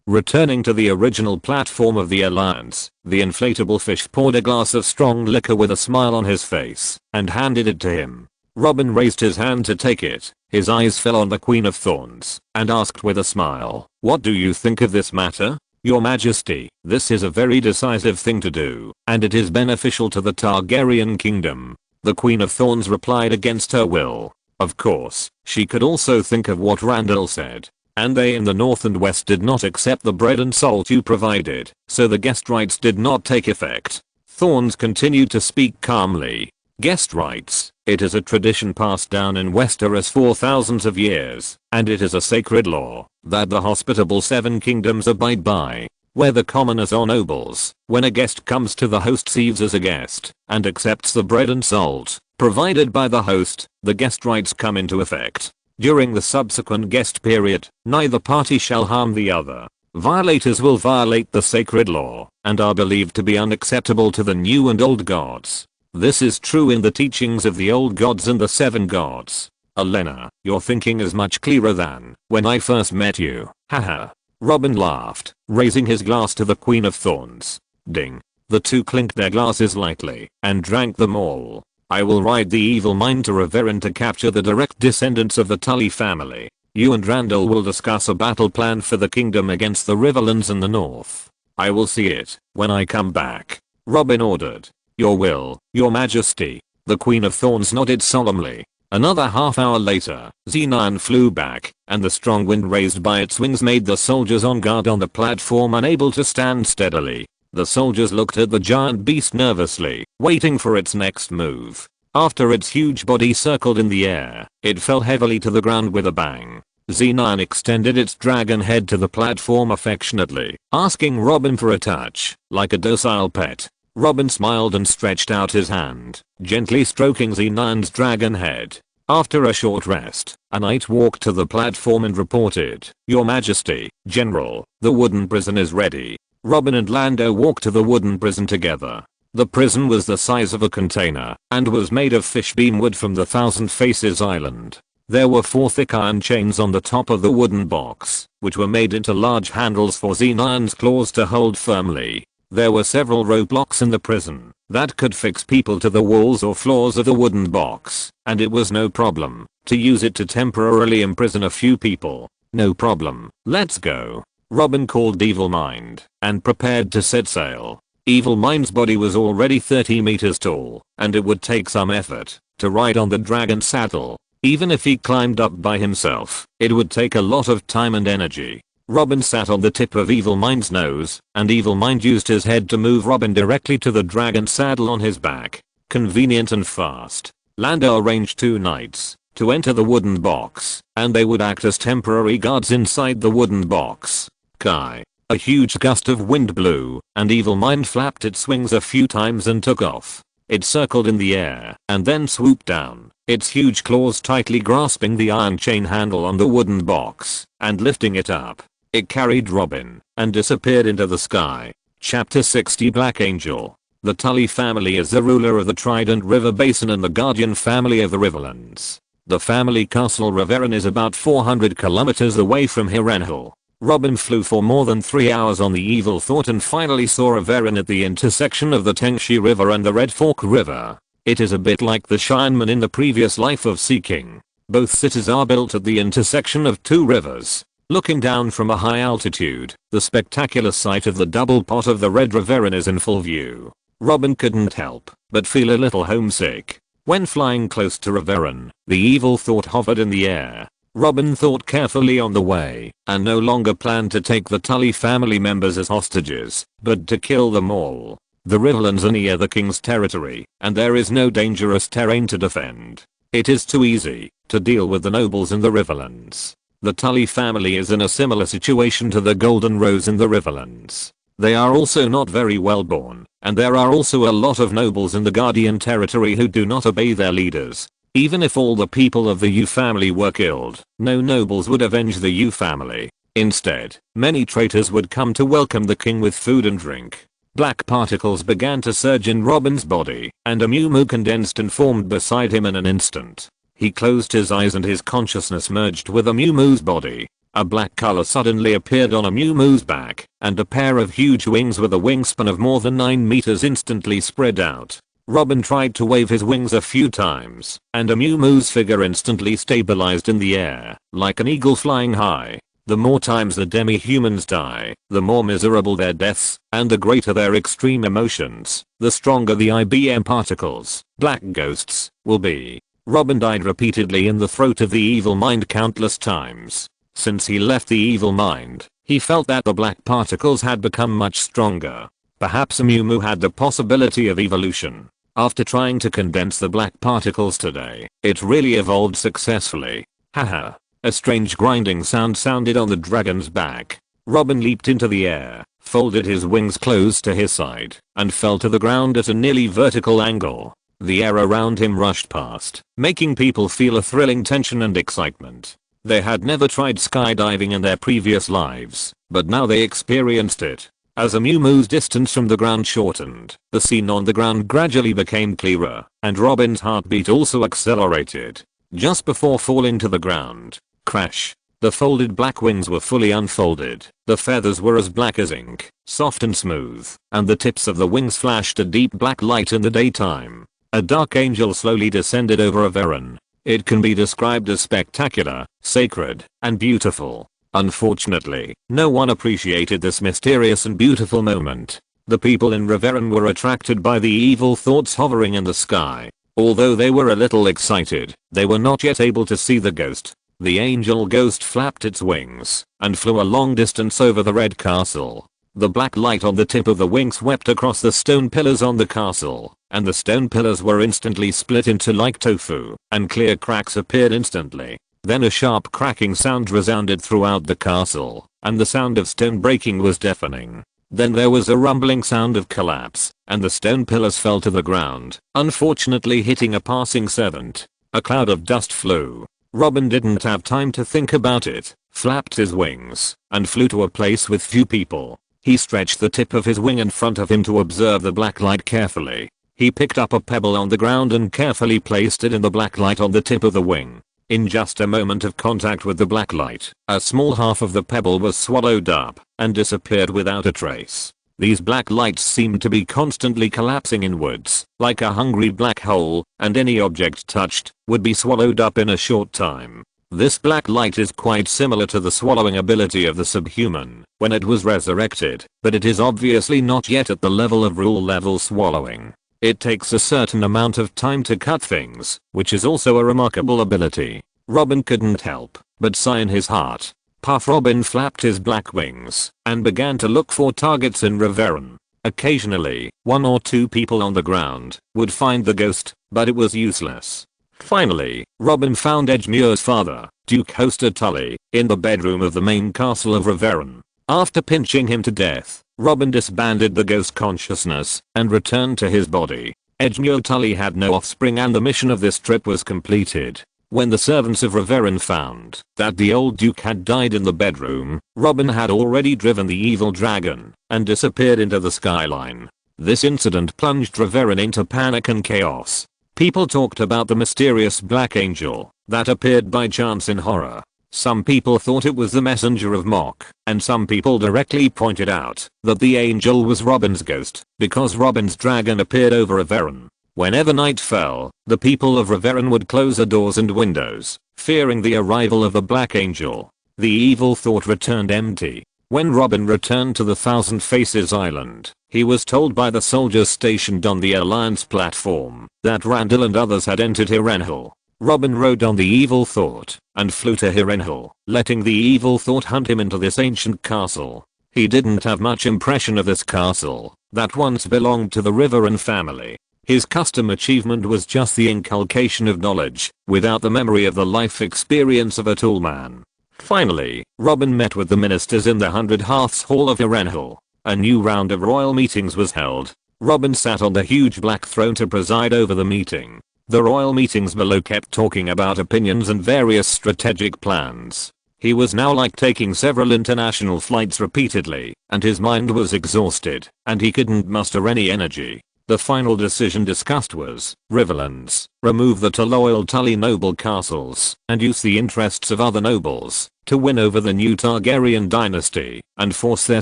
Returning to the original platform of the Alliance, the inflatable fish poured a glass of strong liquor with a smile on his face and handed it to him. Robin raised his hand to take it. His eyes fell on the Queen of Thorns and asked with a smile, What do you think of this matter? Your Majesty, this is a very decisive thing to do, and it is beneficial to the Targaryen kingdom. The Queen of Thorns replied against her will. Of course, she could also think of what Randall said. And they in the north and west did not accept the bread and salt you provided, so the guest rights did not take effect. Thorns continued to speak calmly. Guest rights, it is a tradition passed down in Westeros for thousands of years, and it is a sacred law that the hospitable Seven Kingdoms abide by. Whether commoners or nobles, when a guest comes to the host serves as a guest and accepts the bread and salt provided by the host, the guest rights come into effect. During the subsequent guest period, neither party shall harm the other. Violators will violate the sacred law and are believed to be unacceptable to the new and old gods. This is true in the teachings of the old gods and the seven gods. Olenna, your thinking is much clearer than when I first met you. Haha. Robin laughed, raising his glass to the Queen of Thorns. Ding. The two clinked their glasses lightly and drank them all. I will ride the evil mind to Riverrun to capture the direct descendants of the Tully family. You and Randall will discuss a battle plan for the kingdom against the Riverlands in the north. I will see it when I come back. Robin ordered. Your will, Your Majesty. The Queen of Thorns nodded solemnly. Another half hour later, Xenon flew back, and the strong wind raised by its wings made the soldiers on guard on the platform unable to stand steadily. The soldiers looked at the giant beast nervously, waiting for its next move. After its huge body circled in the air, it fell heavily to the ground with a bang. Xenon extended its dragon head to the platform affectionately, asking Robin for a touch, like a docile pet. Robin smiled and stretched out his hand, gently stroking Xenon's dragon head. After a short rest, a knight walked to the platform and reported, Your Majesty, General, the wooden prison is ready. Robin and Lando walked to the wooden prison together. The prison was the size of a container and was made of fish beam wood from the Thousand Faces Island. There were 4 thick iron chains on the top of the wooden box, which were made into large handles for Xenion's claws to hold firmly. There were several roadblocks in the prison that could fix people to the walls or floors of the wooden box, and it was no problem to use it to temporarily imprison a few people. No problem. Let's go. Robin called Evil Mind and prepared to set sail. Evil Mind's body was already 30 meters tall, and it would take some effort to ride on the dragon saddle. Even if he climbed up by himself, it would take a lot of time and energy. Robin sat on the tip of Evil Mind's nose, and Evil Mind used his head to move Robin directly to the dragon saddle on his back. Convenient and fast. Lando arranged 2 knights to enter the wooden box, and they would act as temporary guards inside the wooden box. Kai. A huge gust of wind blew, and Evil Mind flapped its wings a few times and took off. It circled in the air and then swooped down, its huge claws tightly grasping the iron chain handle on the wooden box and lifting it up. It carried Robin and disappeared into the sky. Chapter 60 Black Angel. The Tully family is the ruler of the Trident River Basin and the guardian family of the Riverlands. The family castle Riveran is about 400 kilometers away from Hirenhal. Robin flew for more than 3 hours on the Evil Thought and finally saw Riveran at the intersection of the Tengshi River and the Red Fork River. It is a bit like the Shineman in the previous life of Sea King. Both cities are built at the intersection of 2 rivers. Looking down from a high altitude, the spectacular sight of the double pot of the Red Riveran is in full view. Robin couldn't help but feel a little homesick. When flying close to Riveran, the Evil Thought hovered in the air. Robin thought carefully on the way and no longer planned to take the Tully family members as hostages, but to kill them all. The Riverlands are near the king's territory, and there is no dangerous terrain to defend. It is too easy to deal with the nobles in the Riverlands. The Tully family is in a similar situation to the Golden Rose in the Riverlands. They are also not very well born, and there are also a lot of nobles in the Guardian territory who do not obey their leaders. Even if all the people of the Yu family were killed, no nobles would avenge the Yu family. Instead, many traitors would come to welcome the king with food and drink. Black particles began to surge in Robin's body, and a Mu Mu condensed and formed beside him in an instant. He closed his eyes and his consciousness merged with a Mu Mu's body. A black color suddenly appeared on a Mu Mu's back, and a pair of huge wings with a wingspan of more than 9 meters instantly spread out. Robin tried to wave his wings a few times, and a Mu Mu's figure instantly stabilized in the air, like an eagle flying high. The more times the demi-humans die, the more miserable their deaths, and the greater their extreme emotions, the stronger the IBM particles, black ghosts, will be. Robin died repeatedly in the throat of the Evil Mind countless times. Since he left the Evil Mind, he felt that the black particles had become much stronger. Perhaps a Mu Mu had the possibility of evolution. After trying to condense the black particles today, it really evolved successfully. Haha. A strange grinding sound sounded on the dragon's back. Robin leaped into the air, folded his wings close to his side, and fell to the ground at a nearly vertical angle. The air around him rushed past, making people feel a thrilling tension and excitement. They had never tried skydiving in their previous lives, but now they experienced it. As a Mu Mu's distance from the ground shortened, the scene on the ground gradually became clearer, and Robin's heartbeat also accelerated. Just before falling to the ground, crash. The folded black wings were fully unfolded. The feathers were as black as ink, soft and smooth, and the tips of the wings flashed a deep black light in the daytime. A dark angel slowly descended over Riveran. It can be described as spectacular, sacred, and beautiful. Unfortunately, no one appreciated this mysterious and beautiful moment. The people in Riveran were attracted by the evil thoughts hovering in the sky. Although they were a little excited, they were not yet able to see the ghost. The angel ghost flapped its wings and flew a long distance over the red castle. The black light on the tip of the wing swept across the stone pillars on the castle, and the stone pillars were instantly split into like tofu, and clear cracks appeared instantly. Then a sharp cracking sound resounded throughout the castle, and the sound of stone breaking was deafening. Then there was a rumbling sound of collapse, and the stone pillars fell to the ground, unfortunately hitting a passing servant. A cloud of dust flew. Robin didn't have time to think about it, flapped his wings, and flew to a place with few people. He stretched the tip of his wing in front of him to observe the black light carefully. He picked up a pebble on the ground and carefully placed it in the black light on the tip of the wing. In just a moment of contact with the black light, a small half of the pebble was swallowed up and disappeared without a trace. These black lights seemed to be constantly collapsing inwards, like a hungry black hole, and any object touched would be swallowed up in a short time. This black light is quite similar to the swallowing ability of the subhuman when it was resurrected, but it is obviously not yet at the level of rule level swallowing. It takes a certain amount of time to cut things, which is also a remarkable ability. Robin couldn't help but sigh in his heart. Puff Robin flapped his black wings and began to look for targets in Reveron. Occasionally, one or two people on the ground would find the ghost, but it was useless. Finally, Robin found Edgemuir's father, Duke Hoster Tully, in the bedroom of the main castle of Reveron. After pinching him to death, Robin disbanded the ghost consciousness and returned to his body. Edgemuir Tully had no offspring and the mission of this trip was completed. When the servants of Reveron found that the old duke had died in the bedroom, Robin had already driven the evil dragon and disappeared into the skyline. This incident plunged Reveron into panic and chaos. People talked about the mysterious black angel that appeared by chance in horror. Some people thought it was the messenger of Mock, and some people directly pointed out that the angel was Robin's ghost because Robin's dragon appeared over Reveron. Whenever night fell, the people of Reveron would close the doors and windows, fearing the arrival of the Black Angel. The evil thought returned empty. When Robin returned to the Thousand Faces Island, he was told by the soldiers stationed on the Alliance platform that Randall and others had entered Hirenhal. Robin rode on the evil thought and flew to Hirenhal, letting the evil thought hunt him into this ancient castle. He didn't have much impression of this castle that once belonged to the Riveron family. His custom achievement was just the inculcation of knowledge, without the memory of the life experience of a toolman. Finally, Robin met with the ministers in the 100 Hearths Hall of Hirenhal. A new round of royal meetings was held. Robin sat on the huge black throne to preside over the meeting. The royal meetings below kept talking about opinions and various strategic plans. He was now like taking several international flights repeatedly, and his mind was exhausted, and he couldn't muster any energy. The final decision discussed was, Riverlands, remove the Loyal Tully noble castles, and use the interests of other nobles to win over the new Targaryen dynasty, and force their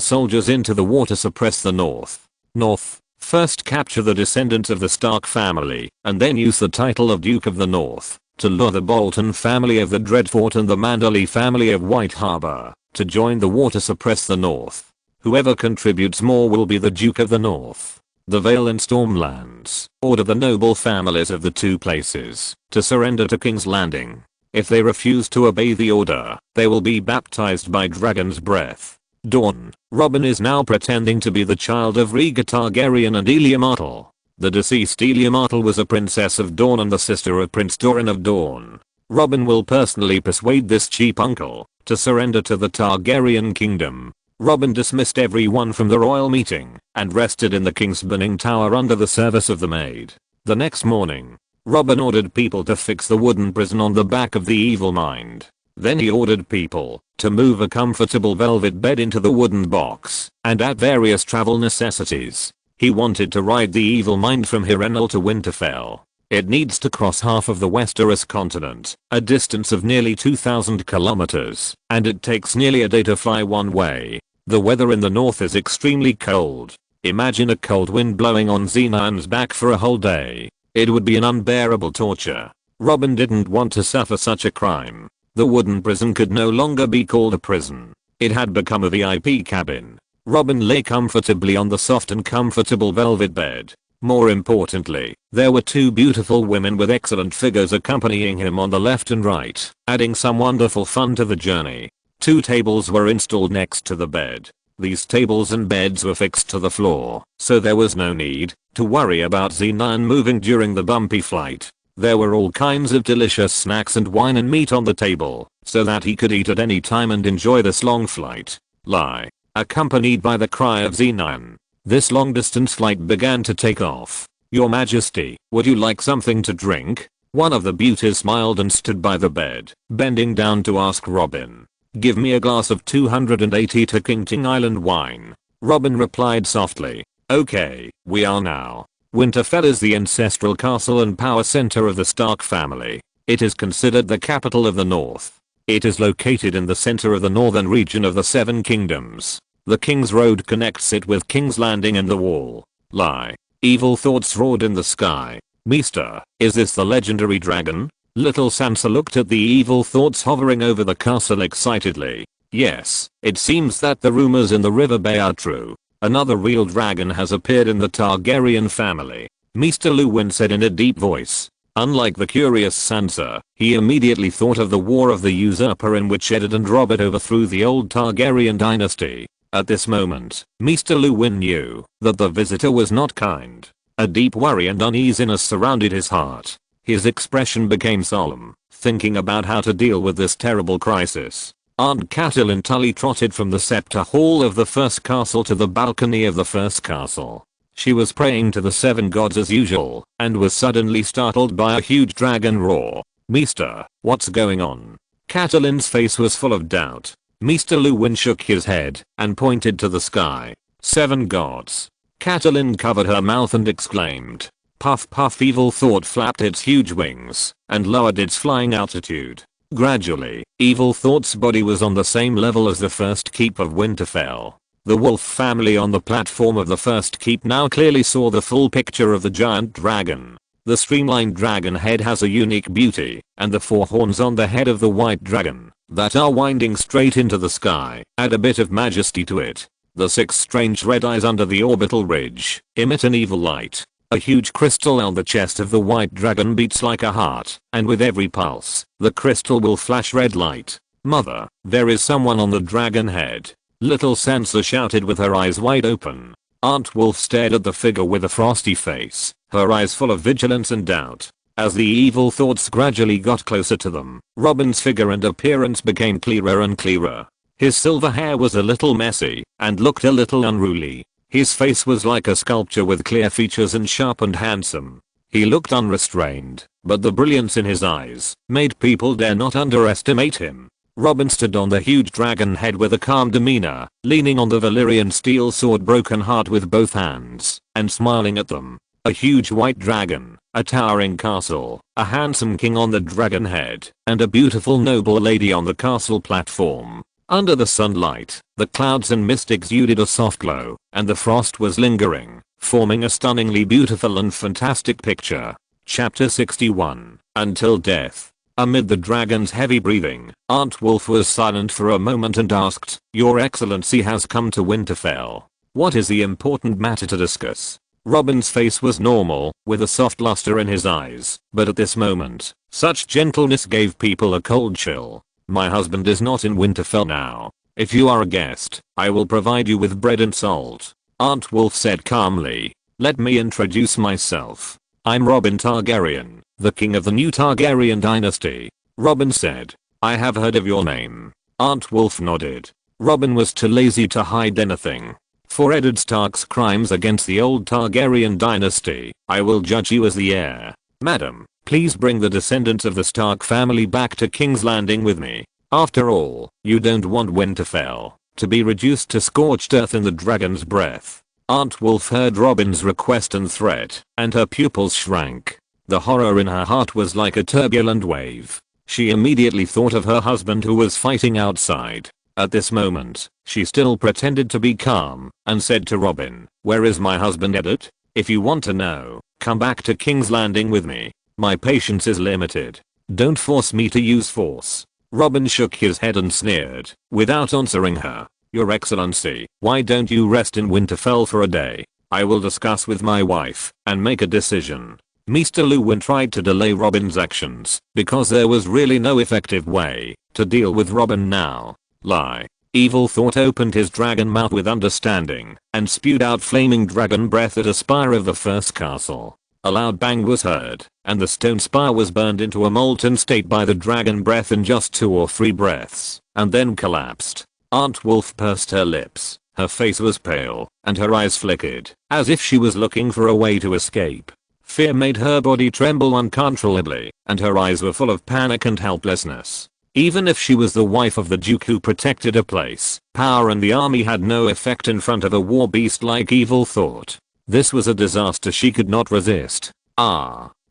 soldiers into the war to suppress the North. First capture the descendants of the Stark family, and then use the title of Duke of the North to lure the Bolton family of the Dreadfort and the Manderley family of White Harbor to join the war to suppress the North. Whoever contributes more will be the Duke of the North. The Vale and Stormlands order the noble families of the two places to surrender to King's Landing. If they refuse to obey the order, they will be baptized by Dragon's Breath. Dawn. Robin is now pretending to be the child of Rhaegar Targaryen and Elia Martell. The deceased Elia Martell was a princess of Dawn and the sister of Prince Doran of Dawn. Robin will personally persuade this cheap uncle to surrender to the Targaryen kingdom. Robin dismissed everyone from the royal meeting and rested in the king's burning tower under the service of the maid. The next morning, Robin ordered people to fix the wooden prison on the back of the evil mind. Then he ordered people to move a comfortable velvet bed into the wooden box and add various travel necessities. He wanted to ride the evil mind from Hirenhal to Winterfell. It needs to cross half of the Westeros continent, a distance of nearly 2,000 kilometers, and it takes nearly a day to fly one way. The weather in the north is extremely cold. Imagine a cold wind blowing on Xenon's back for a whole day. It would be an unbearable torture. Robin didn't want to suffer such a crime. The wooden prison could no longer be called a prison. It had become a VIP cabin. Robin lay comfortably on the soft and comfortable velvet bed. More importantly, there were two beautiful women with excellent figures accompanying him on the left and right, adding some wonderful fun to the journey. 2 tables were installed next to the bed. These tables and beds were fixed to the floor, so there was no need to worry about Xenon moving during the bumpy flight. There were all kinds of delicious snacks and wine and meat on the table, so that he could eat at any time and enjoy this long flight. Lie. Accompanied by the cry of Xenon, this long-distance flight began to take off. Your Majesty, would you like something to drink? One of the beauties smiled and stood by the bed, bending down to ask Robin. Give me a glass of 280 to King Ting Island wine. Robin replied softly. Okay, we are now. Winterfell is the ancestral castle and power center of the Stark family. It is considered the capital of the North. It is located in the center of the northern region of the Seven Kingdoms. The King's Road connects it with King's Landing and the Wall. Lie. Evil thoughts roared in the sky. Meester, is this the legendary dragon? Little Sansa looked at the evil thoughts hovering over the castle excitedly. Yes, it seems that the rumors in the River Bay are true. Another real dragon has appeared in the Targaryen family. Meester Luwin said in a deep voice. Unlike the curious Sansa, he immediately thought of the War of the Usurper in which Eddard and Robert overthrew the old Targaryen dynasty. At this moment, Meester Luwin knew that the visitor was not kind. A deep worry and uneasiness surrounded his heart. His expression became solemn, thinking about how to deal with this terrible crisis. Aunt Catelyn Tully trotted from the Scepter Hall of the first castle to the balcony of the first castle. She was praying to the seven gods as usual, and was suddenly startled by a huge dragon roar. Meester, what's going on? Catelyn's face was full of doubt. Meester Luwin shook his head and pointed to the sky. Seven gods. Catelyn covered her mouth and exclaimed. Puff puff. Evil thought flapped its huge wings and lowered its flying altitude. Gradually, evil thought's body was on the same level as the first keep of Winterfell. The wolf family on the platform of the first keep now clearly saw the full picture of the giant dragon. The streamlined dragon head has a unique beauty, and the four horns on the head of the white dragon, that are winding straight into the sky, add a bit of majesty to it. The six strange red eyes under the orbital ridge emit an evil light. A huge crystal on the chest of the white dragon beats like a heart, and with every pulse, the crystal will flash red light. Mother, there is someone on the dragon head. Little Sansa shouted with her eyes wide open. Aunt Wolf stared at the figure with a frosty face, her eyes full of vigilance and doubt. As the evil thoughts gradually got closer to them, Robin's figure and appearance became clearer and clearer. His silver hair was a little messy, and looked a little unruly. His face was like a sculpture with clear features and sharp and handsome. He looked unrestrained, but the brilliance in his eyes made people dare not underestimate him. Robin stood on the huge dragon head with a calm demeanor, leaning on the Valyrian steel sword Broken Heart with both hands, and smiling at them. A huge white dragon, a towering castle, a handsome king on the dragon head, and a beautiful noble lady on the castle platform. Under the sunlight, the clouds and mist exuded a soft glow, and the frost was lingering, forming a stunningly beautiful and fantastic picture. Chapter 61. Until Death. Amid the dragon's heavy breathing, Aunt Wolf was silent for a moment and asked, Your Excellency has come to Winterfell. What is the important matter to discuss? Robin's face was normal, with a soft luster in his eyes, but at this moment, such gentleness gave people a cold chill. My husband is not in Winterfell now. If you are a guest, I will provide you with bread and salt. Aunt Wolf said calmly. Let me introduce myself. I'm Robin Targaryen, the king of the new Targaryen dynasty. Robin said. I have heard of your name. Aunt Wolf nodded. Robin was too lazy to hide anything. For Eddard Stark's crimes against the old Targaryen dynasty, I will judge you as the heir. Madam, please bring the descendants of the Stark family back to King's Landing with me. After all, you don't want Winterfell to be reduced to scorched earth in the dragon's breath. Aunt Wolf heard Robin's request and threat, and her pupils shrank. The horror in her heart was like a turbulent wave. She immediately thought of her husband who was fighting outside. At this moment, she still pretended to be calm, and said to Robin, Where is my husband Eddard? If you want to know, come back to King's Landing with me. My patience is limited. Don't force me to use force. Robin shook his head and sneered, without answering her. Your Excellency, why don't you rest in Winterfell for a day? I will discuss with my wife, and make a decision. Meester Luwin tried to delay Robin's actions, because there was really no effective way to deal with Robin now. Lie. Evil Thought opened his dragon mouth with understanding, and spewed out flaming dragon breath at a spire of the first castle. A loud bang was heard, and the stone spire was burned into a molten state by the dragon breath in just 2 or 3 breaths, and then collapsed. Aunt Wolf pursed her lips, her face was pale, and her eyes flickered, as if she was looking for a way to escape. Fear made her body tremble uncontrollably, and her eyes were full of panic and helplessness. Even if she was the wife of the Duke who protected a place, power and the army had no effect in front of a war beast like Evil Thought. This was a disaster she could not resist.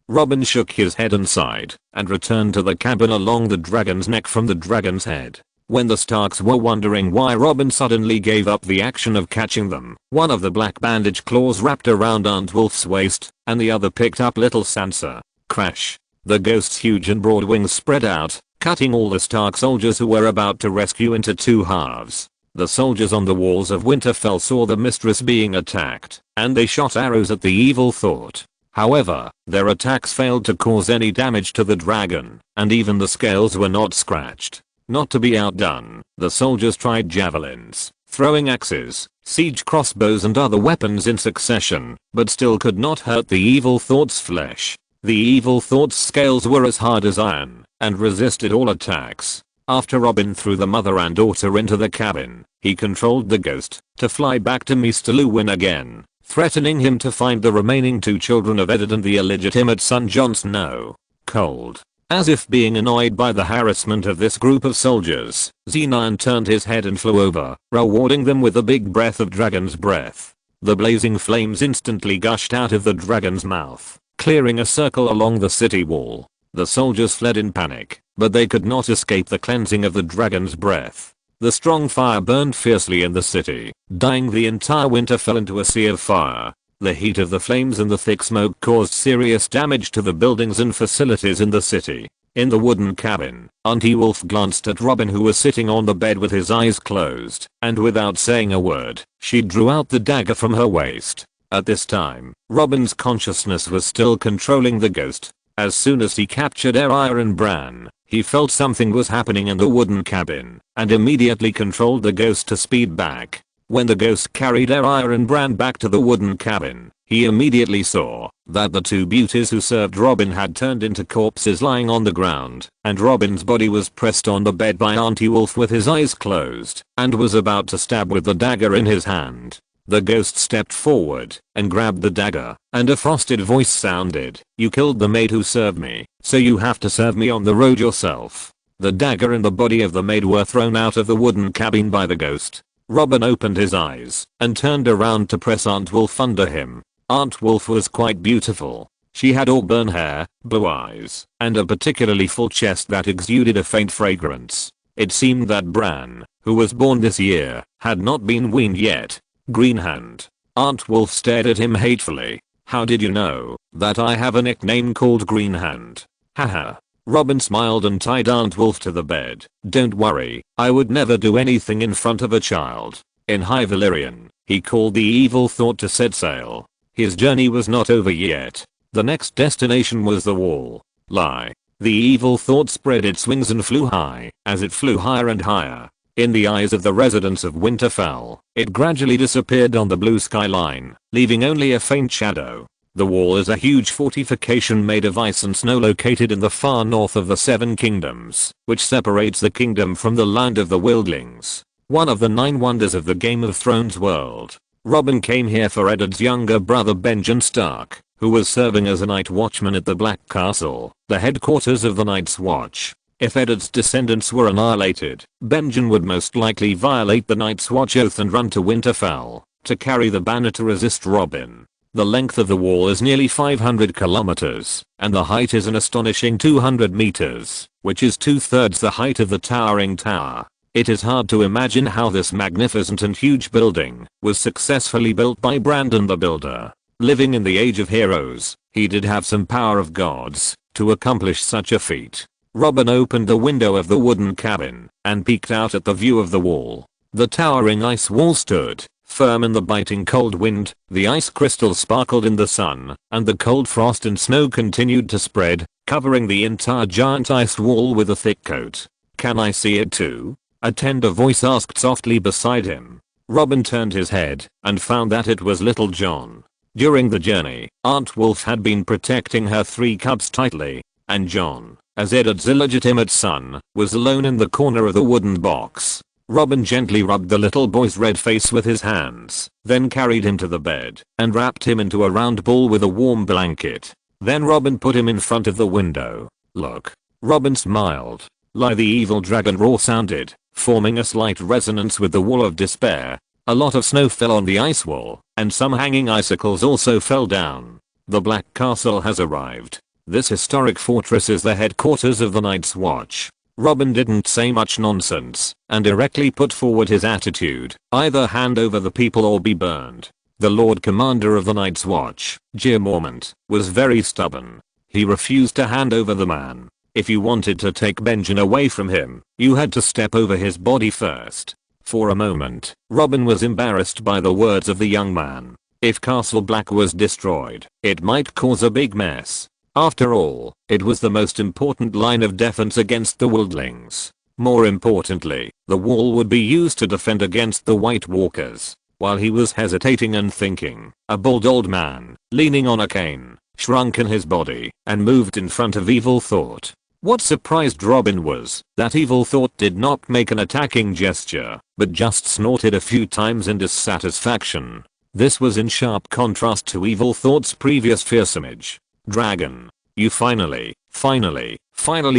Robin shook his head and sighed, and returned to the cabin along the dragon's neck from the dragon's head. When the Starks were wondering why Robin suddenly gave up the action of catching them, one of the black bandage claws wrapped around Aunt Wolf's waist, and the other picked up little Sansa. Crash. The ghost's huge and broad wings spread out, cutting all the Stark soldiers who were about to rescue into two halves. The soldiers on the walls of Winterfell saw the mistress being attacked, and they shot arrows at the Evil Thought. However, their attacks failed to cause any damage to the dragon, and even the scales were not scratched. Not to be outdone, the soldiers tried javelins, throwing axes, siege crossbows and other weapons in succession, but still could not hurt the Evil Thought's flesh. The Evil Thought's scales were as hard as iron, and resisted all attacks. After Robin threw the mother and daughter into the cabin, he controlled the ghost to fly back to Mr. Luwin again, threatening him to find the remaining two children of Eddard and the illegitimate son Jon Snow. Cold. As if being annoyed by the harassment of this group of soldiers, Xenon turned his head and flew over, rewarding them with a big breath of dragon's breath. The blazing flames instantly gushed out of the dragon's mouth, clearing a circle along the city wall. The soldiers fled in panic, but they could not escape the cleansing of the dragon's breath. The strong fire burned fiercely in the city, dyeing the entire Winterfell into a sea of fire. The heat of the flames and the thick smoke caused serious damage to the buildings and facilities in the city. In the wooden cabin, Auntie Wolf glanced at Robin who was sitting on the bed with his eyes closed, and without saying a word, she drew out the dagger from her waist. At this time, Robin's consciousness was still controlling the ghost. As soon as he captured Eryr and Bran, he felt something was happening in the wooden cabin, and immediately controlled the ghost to speed back. When the ghost carried Eryr and Bran back to the wooden cabin, he immediately saw that the two beauties who served Robin had turned into corpses lying on the ground, and Robin's body was pressed on the bed by Auntie Wolf with his eyes closed, and was about to stab with the dagger in his hand. The ghost stepped forward and grabbed the dagger, and a frosted voice sounded, "You killed the maid who served me, so you have to serve me on the road yourself." The dagger and the body of the maid were thrown out of the wooden cabin by the ghost. Robin opened his eyes and turned around to press Aunt Wolf under him. Aunt Wolf was quite beautiful. She had auburn hair, blue eyes, and a particularly full chest that exuded a faint fragrance. It seemed that Bran, who was born this year, had not been weaned yet. Greenhand. Aunt Wolf stared at him hatefully. "How did you know that I have a nickname called Greenhand?" Haha. Robin smiled and tied Aunt Wolf to the bed. "Don't worry, I would never do anything in front of a child." In High Valyrian, he called the Evil Thought to set sail. His journey was not over yet. The next destination was the wall. Lie. The Evil Thought spread its wings and flew high. As it flew higher and higher, in the eyes of the residents of Winterfell, it gradually disappeared on the blue skyline, leaving only a faint shadow. The wall is a huge fortification made of ice and snow located in the far north of the Seven Kingdoms, which separates the kingdom from the land of the Wildlings, one of the 9 wonders of the Game of Thrones world. Robin came here for Eddard's younger brother Benjen Stark, who was serving as a night watchman at the Black Castle, the headquarters of the Night's Watch. If Eddard's descendants were annihilated, Benjen would most likely violate the Night's Watch oath and run to Winterfell to carry the banner to resist Robin. The length of the wall is nearly 500 kilometers, and the height is an astonishing 200 meters, which is 2/3 the height of the towering tower. It is hard to imagine how this magnificent and huge building was successfully built by Brandon the Builder. Living in the Age of Heroes, he did have some power of gods to accomplish such a feat. Robin opened the window of the wooden cabin and peeked out at the view of the wall. The towering ice wall stood firm in the biting cold wind, the ice crystals sparkled in the sun, and the cold frost and snow continued to spread, covering the entire giant ice wall with a thick coat. "Can I see it too?" a tender voice asked softly beside him. Robin turned his head and found that it was Little John. During the journey, Aunt Wolf had been protecting her 3 cubs tightly, and John, as Eddard's illegitimate son, was alone in the corner of the wooden box. Robin gently rubbed the little boy's red face with his hands, then carried him to the bed and wrapped him into a round ball with a warm blanket. Then Robin put him in front of the window. "Look." Robin smiled. Lie, the evil dragon roar sounded, forming a slight resonance with the wall of despair. A lot of snow fell on the ice wall, and some hanging icicles also fell down. The Black Castle has arrived. This historic fortress is the headquarters of the Night's Watch. Robin didn't say much nonsense, and directly put forward his attitude: either hand over the people or be burned. The Lord Commander of the Night's Watch, Jir Mormont, was very stubborn. He refused to hand over the man. If you wanted to take Benjen away from him, you had to step over his body first. For a moment, Robin was embarrassed by the words of the young man. If Castle Black was destroyed, it might cause a big mess. After all, it was the most important line of defense against the wildlings. More importantly, the wall would be used to defend against the White Walkers. While he was hesitating and thinking, a bald old man, leaning on a cane, shrunk in his body and moved in front of Evil Thought. What surprised Robin was that Evil Thought did not make an attacking gesture, but just snorted a few times in dissatisfaction. This was in sharp contrast to Evil Thought's previous fearsome image. Dragon, you finally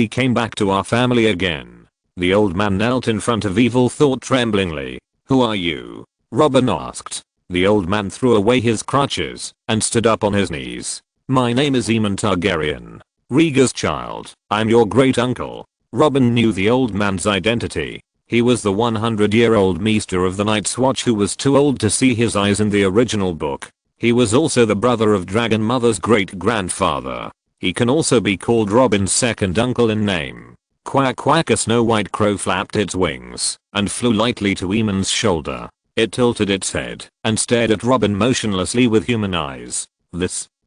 came back to our family again. The old man knelt in front of Evil Thought tremblingly. Who are you? Robin asked. The old man threw away his crutches and stood up on his knees. My name is Aemon Targaryen, Rhaegar's child. I'm your great uncle. Robin knew the old man's identity. He was the 100-year-old Maester of the Night's Watch who was too old to see his eyes in the original book. He was also the brother of Dragon Mother's great-grandfather. He can also be called Robin's second uncle in name. Quack quack, a snow white crow flapped its wings and flew lightly to Aemon's shoulder. It tilted its head and stared at Robin motionlessly with human eyes.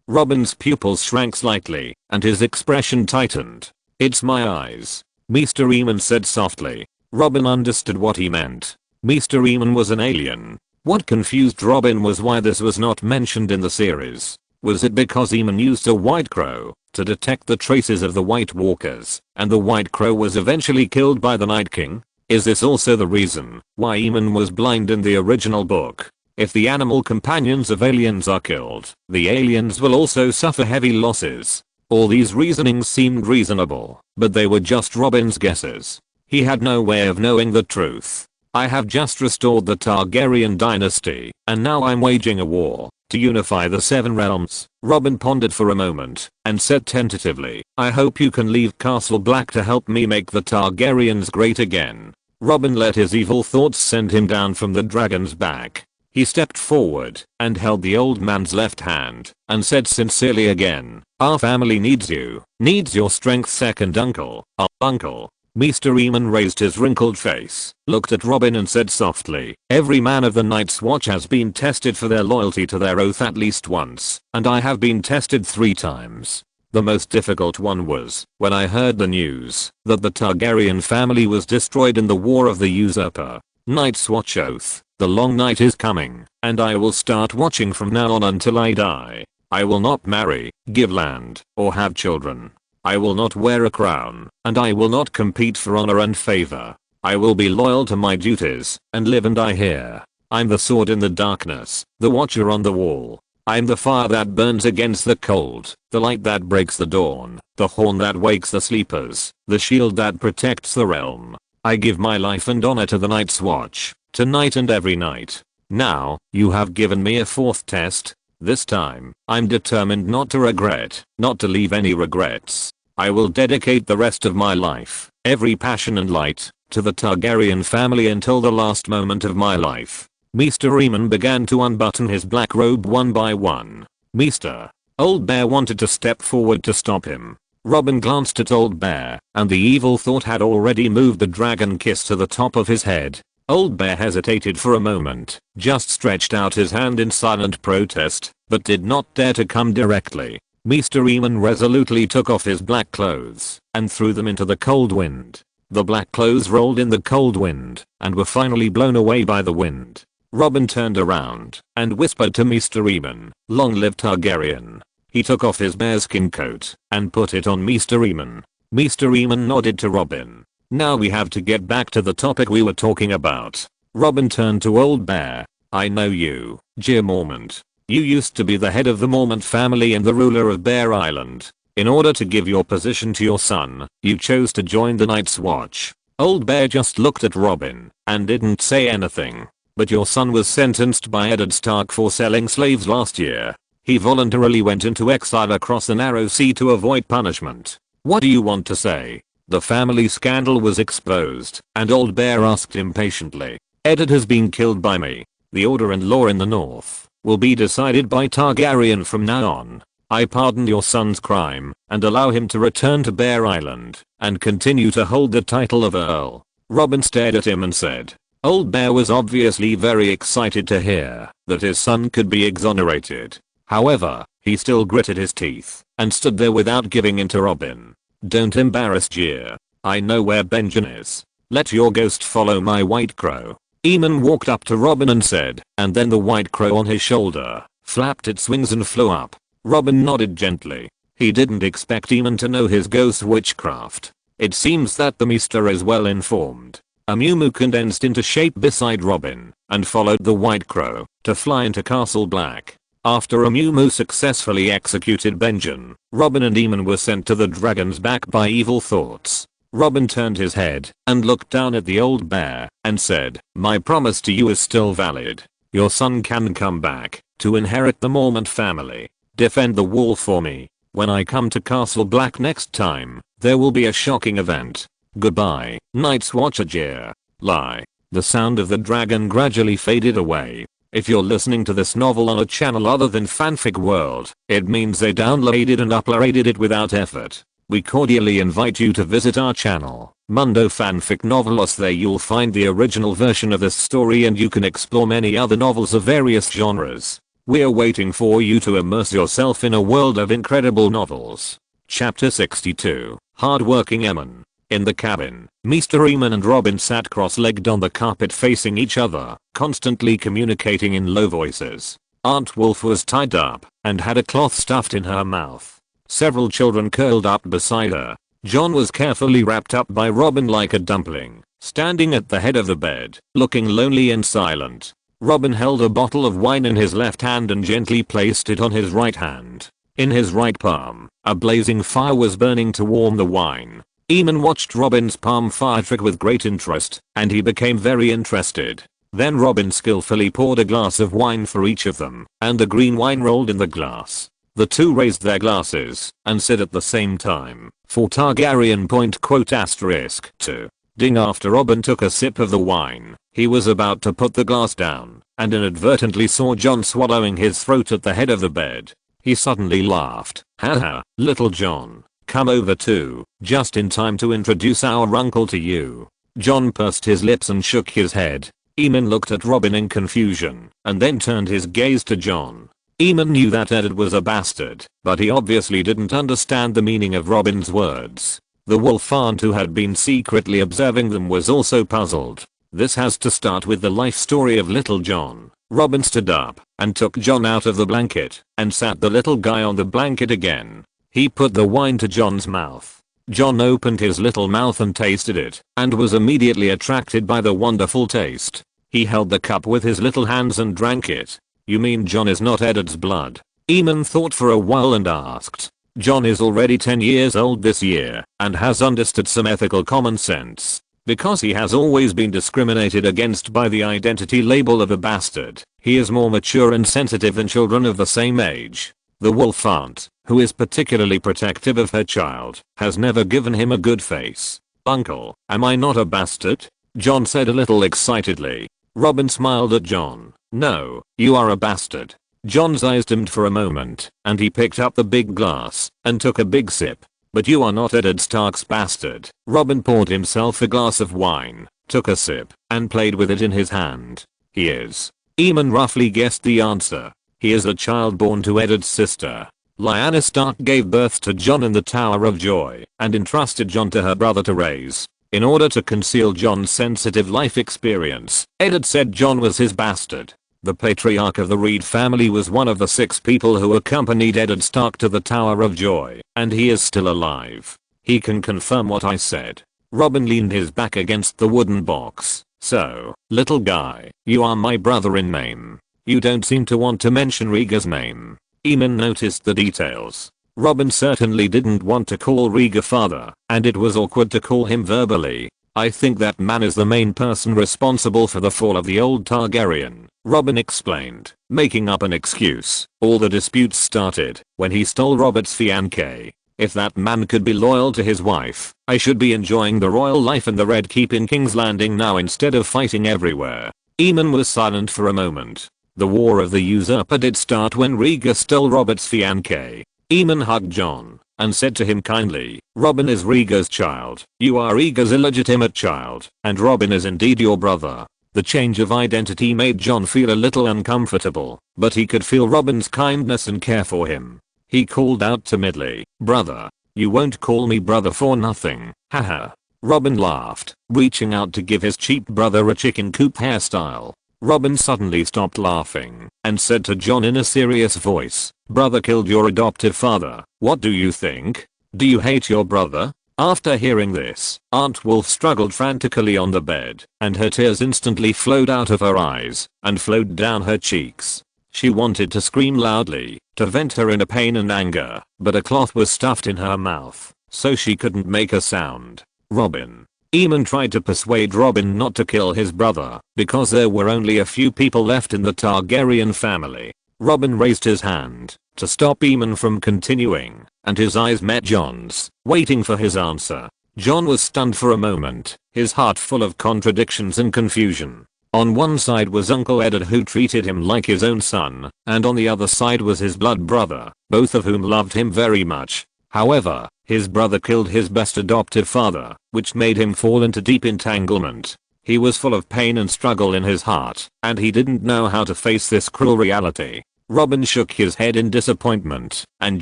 Robin's pupils shrank slightly and his expression tightened. It's my eyes, Maester Aemon said softly. Robin understood what he meant. Maester Aemon was an alien. What confused Robin was why this was not mentioned in the series. Was it because Aemon used a white crow to detect the traces of the White Walkers, and the white crow was eventually killed by the Night King? Is this also the reason why Aemon was blind in the original book? If the animal companions of aliens are killed, the aliens will also suffer heavy losses. All these reasonings seemed reasonable, but they were just Robin's guesses. He had no way of knowing the truth. I have just restored the Targaryen dynasty, and now I'm waging a war to unify the Seven Realms. Robin pondered for a moment and said tentatively, I hope you can leave Castle Black to help me make the Targaryens great again. Robin let his evil thoughts send him down from the dragon's back. He stepped forward and held the old man's left hand and said sincerely again, our family needs you, needs your strength, second uncle. Uncle. Maester Aemon raised his wrinkled face, looked at Robin and said softly, every man of the Night's Watch has been tested for their loyalty to their oath at least once, and I have been tested 3 times. The most difficult one was when I heard the news that the Targaryen family was destroyed in the War of the Usurper. Night's Watch oath, the long night is coming, and I will start watching from now on until I die. I will not marry, give land, or have children. I will not wear a crown, and I will not compete for honor and favor. I will be loyal to my duties, and live and die here. I'm the sword in the darkness, the watcher on the wall. I'm the fire that burns against the cold, the light that breaks the dawn, the horn that wakes the sleepers, the shield that protects the realm. I give my life and honor to the Night's Watch, tonight and every night. Now, you have given me a 4th test. This time, I'm determined not to regret, not to leave any regrets. I will dedicate the rest of my life, every passion and light, to the Targaryen family until the last moment of my life. Maester Aemon began to unbutton his black robe one by one. Maester. Old Bear wanted to step forward to stop him. Robin glanced at Old Bear, and the evil thought had already moved the dragon kiss to the top of his head. Old Bear hesitated for a moment, just stretched out his hand in silent protest, but did not dare to come directly. Maester Aemon resolutely took off his black clothes and threw them into the cold wind. The black clothes rolled in the cold wind and were finally blown away by the wind. Robin turned around and whispered to Maester Aemon, long live Targaryen. He took off his bearskin coat and put it on Maester Aemon. Maester Aemon nodded to Robin. Now we have to get back to the topic we were talking about. Robin turned to Old Bear. I know you, Jir Mormont. You used to be the head of the Mormont family and the ruler of Bear Island. In order to give your position to your son, you chose to join the Night's Watch. Old Bear just looked at Robin and didn't say anything. But your son was sentenced by Eddard Stark for selling slaves last year. He voluntarily went into exile across the narrow sea to avoid punishment. What do you want to say? The family scandal was exposed, and Old Bear asked impatiently. Eddard has been killed by me. The order and law in the north will be decided by Targaryen from now on. I pardon your son's crime and allow him to return to Bear Island and continue to hold the title of Earl. Robin stared at him and said. Old Bear was obviously very excited to hear that his son could be exonerated. However, he still gritted his teeth and stood there without giving in to Robin. Don't embarrass Jeer. I know where Benjen is. Let your ghost follow my white crow. Eamon walked up to Robin and said, and then the white crow on his shoulder flapped its wings and flew up. Robin nodded gently. He didn't expect Eamon to know his ghost witchcraft. It seems that the Meester is well informed. A Mumu condensed into shape beside Robin and followed the white crow to fly into Castle Black. After a Mumu successfully executed Benjen, Robin and Eamon were sent to the dragon's back by evil thoughts. Robin turned his head and looked down at the old bear and said, my promise to you is still valid. Your son can come back to inherit the Mormont family. Defend the wall for me. When I come to Castle Black next time, there will be a shocking event. Goodbye, Night's Watcher Jeer. Lie. The sound of the dragon gradually faded away. If you're listening to this novel on a channel other than Fanfic World, it means they downloaded and uploaded it without effort. We cordially invite you to visit our channel, Mundo Fanfic Novelos. There you'll find the original version of this story and you can explore many other novels of various genres. We're waiting for you to immerse yourself in a world of incredible novels. Chapter 62, Hardworking Eamon. In the cabin, Meester Eamon and Robin sat cross-legged on the carpet facing each other, constantly communicating in low voices. Aunt Wolf was tied up and had a cloth stuffed in her mouth. Several children curled up beside her. John was carefully wrapped up by Robin like a dumpling, standing at the head of the bed, looking lonely and silent. Robin held a bottle of wine in his left hand and gently placed it on his right hand. In his right palm, a blazing fire was burning to warm the wine. Eamon watched Robin's palm fire trick with great interest, and he became very interested. Then Robin skillfully poured a glass of wine for each of them, and the green wine rolled in the glass. The two raised their glasses and said at the same time, for Targaryen ***2. Ding. After Robin took a sip of the wine, he was about to put the glass down and inadvertently saw John swallowing his throat at the head of the bed. He suddenly laughed. Haha, little John, come over too, just in time to introduce our uncle to you. John pursed his lips and shook his head. Eamon looked at Robin in confusion and then turned his gaze to John. Eamon knew that Eddard was a bastard, but he obviously didn't understand the meaning of Robin's words. The wolf aunt who had been secretly observing them was also puzzled. This has to start with the life story of little John. Robin stood up and took John out of the blanket and sat the little guy on the blanket again. He put the wine to John's mouth. John opened his little mouth and tasted it and was immediately attracted by the wonderful taste. He held the cup with his little hands and drank it. You mean John is not Eddard's blood? Eamon thought for a while and asked. John is already 10 years old this year and has understood some ethical common sense. Because he has always been discriminated against by the identity label of a bastard, he is more mature and sensitive than children of the same age. The wolf aunt, who is particularly protective of her child, has never given him a good face. Uncle, am I not a bastard? John said a little excitedly. Robin smiled at John. No, you are a bastard. John's eyes dimmed for a moment, and he picked up the big glass and took a big sip. But you are not Eddard Stark's bastard. Robin poured himself a glass of wine, took a sip, and played with it in his hand. He is. Eamon roughly guessed the answer. He is a child born to Eddard's sister. Lyanna Stark gave birth to John in the Tower of Joy and entrusted John to her brother to raise. In order to conceal John's sensitive life experience, Eddard said John was his bastard. The patriarch of the Reed family was one of the 6 people who accompanied Eddard Stark to the Tower of Joy, and he is still alive. He can confirm what I said. Robin leaned his back against the wooden box. So, little guy, you are my brother in name. You don't seem to want to mention Rhaegar's name. Eamon noticed the details. Robin certainly didn't want to call Rhaegar father, and it was awkward to call him verbally. I think that man is the main person responsible for the fall of the old Targaryen, Robin explained, making up an excuse. All the disputes started when he stole Robert's fiancée. If that man could be loyal to his wife, I should be enjoying the royal life in the Red Keep in King's Landing now instead of fighting everywhere. Aemon was silent for a moment. The War of the Usurper did start when Rhaegar stole Robert's fiancée. Aemon hugged Jon and said to him kindly, Robin is Rhaegar's child, you are Rhaegar's illegitimate child, and Robin is indeed your brother. The change of identity made Jon feel a little uncomfortable, but he could feel Robin's kindness and care for him. He called out timidly, brother, you won't call me brother for nothing, haha. Robin laughed, reaching out to give his cheap brother a chicken coop hairstyle. Robin suddenly stopped laughing and said to Jon in a serious voice, brother killed your adoptive father, what do you think? Do you hate your brother? After hearing this, Aunt Wolf struggled frantically on the bed, and her tears instantly flowed out of her eyes and flowed down her cheeks. She wanted to scream loudly, to vent her inner pain and anger, but a cloth was stuffed in her mouth, so she couldn't make a sound. Robin. Aemon tried to persuade Robin not to kill his brother, because there were only a few people left in the Targaryen family. Robin raised his hand to stop Aemon from continuing, and his eyes met Jon's, waiting for his answer. Jon was stunned for a moment, his heart full of contradictions and confusion. On one side was Uncle Eddard, who treated him like his own son, and on the other side was his blood brother, both of whom loved him very much. However, his brother killed his best adoptive father, which made him fall into deep entanglement. He was full of pain and struggle in his heart, and he didn't know how to face this cruel reality. Robin shook his head in disappointment, and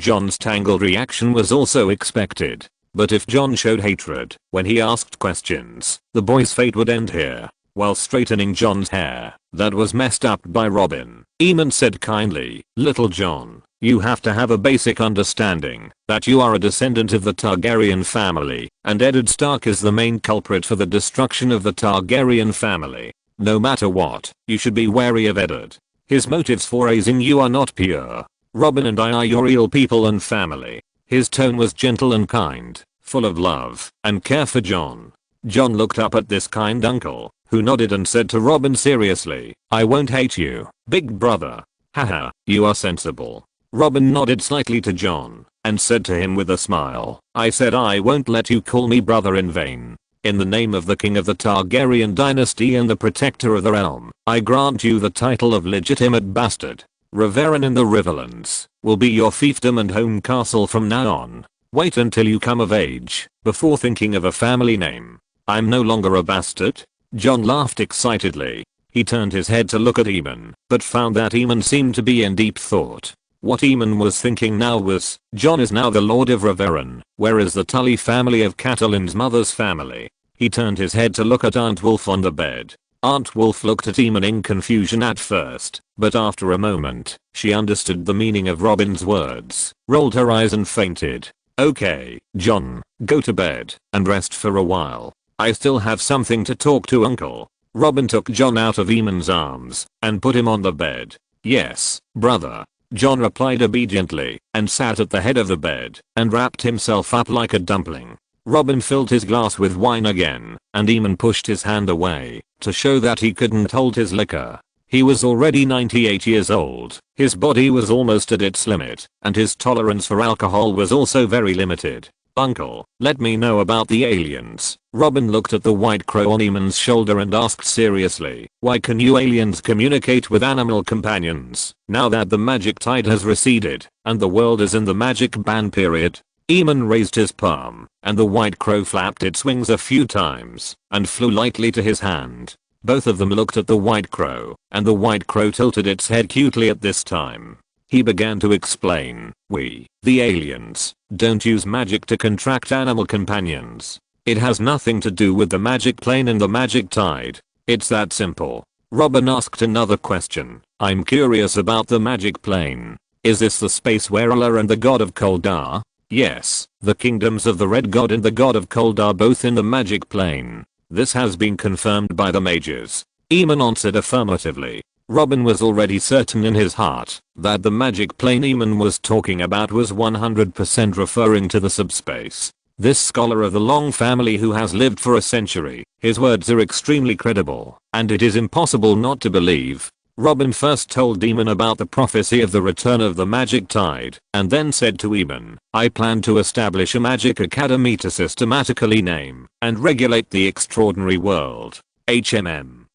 Jon's tangled reaction was also expected. But if Jon showed hatred when he asked questions, the boy's fate would end here. While straightening Jon's hair that was messed up by Robin, Aemon said kindly, little Jon, you have to have a basic understanding that you are a descendant of the Targaryen family, and Eddard Stark is the main culprit for the destruction of the Targaryen family. No matter what, you should be wary of Eddard. His motives for raising you are not pure. Robin and I are your real people and family. His tone was gentle and kind, full of love and care for Jon. Jon looked up at this kind uncle, who nodded and said to Robin seriously, I won't hate you, big brother. Haha, you are sensible. Robin nodded slightly to Jon and said to him with a smile, I said I won't let you call me brother in vain. In the name of the king of the Targaryen dynasty and the protector of the realm, I grant you the title of legitimate bastard. Reveron in the Riverlands will be your fiefdom and home castle from now on. Wait until you come of age before thinking of a family name. I'm no longer a bastard. Jon laughed excitedly. He turned his head to look at Aemon, but found that Aemon seemed to be in deep thought. What Aemon was thinking now was, Jon is now the Lord of Reveron, whereas the Tully family of Catelyn's mother's family. He turned his head to look at Aunt Wolf on the bed. Aunt Wolf looked at Aemon in confusion at first, but after a moment, she understood the meaning of Robin's words, rolled her eyes and fainted. Okay, Jon, go to bed and rest for a while. I still have something to talk to Uncle. Robin took Jon out of Aemon's arms and put him on the bed. Yes, brother. Jon replied obediently and sat at the head of the bed and wrapped himself up like a dumpling. Robin filled his glass with wine again, and Aemon pushed his hand away to show that he couldn't hold his liquor. He was already 98 years old, his body was almost at its limit, and his tolerance for alcohol was also very limited. Uncle, let me know about the aliens. Robin looked at the white crow on Aemon's shoulder and asked seriously, why can you aliens communicate with animal companions, now that the magic tide has receded, and the world is in the magic ban period? Aemon raised his palm, and the white crow flapped its wings a few times, and flew lightly to his hand. Both of them looked at the white crow, and the white crow tilted its head cutely at this time. He began to explain, we, the aliens, don't use magic to contract animal companions. It has nothing to do with the magic plane and the magic tide. It's that simple. Robin asked another question. I'm curious about the magic plane. Is this the space where Allah and the god of cold are? Yes, the kingdoms of the red god and the god of cold are both in the magic plane. This has been confirmed by the mages. Aemon answered affirmatively. Robin was already certain in his heart that the magic plane Eamon was talking about was 100% referring to the subspace. This scholar of the Long family who has lived for a century, his words are extremely credible, and it is impossible not to believe. Robin first told Eamon about the prophecy of the return of the magic tide, and then said to Eamon, I plan to establish a magic academy to systematically name and regulate the extraordinary world.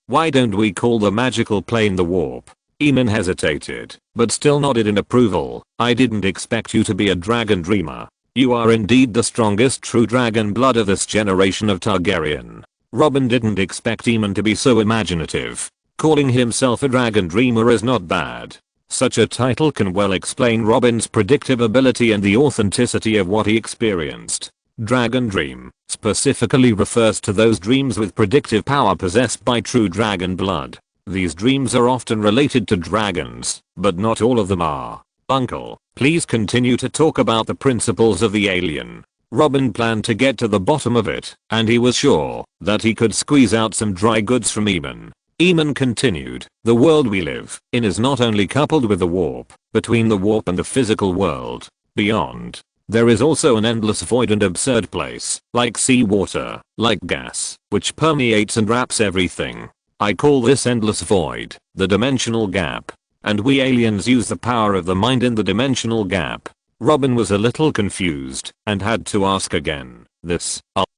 Why don't we call the magical plane the warp? Eamon hesitated, but still nodded in approval. I didn't expect you to be a dragon dreamer. You are indeed the strongest true dragon blood of this generation of Targaryen. Robin didn't expect Eamon to be so imaginative. Calling himself a dragon dreamer is not bad. Such a title can well explain Robin's predictive ability and the authenticity of what he experienced. Dragon dream specifically refers to those dreams with predictive power possessed by true dragon blood. These dreams are often related to dragons, but not all of them are. Uncle, please continue to talk about the principles of the alien. Robin planned to get to the bottom of it, and he was sure that he could squeeze out some dry goods from Eamon. Eamon continued, the world we live in is not only coupled with the warp, between the warp and the physical world. Beyond, there is also an endless void and absurd place, like seawater, like gas, which permeates and wraps everything. I call this endless void the dimensional gap. And we aliens use the power of the mind in the dimensional gap. Robin was a little confused and had to ask again.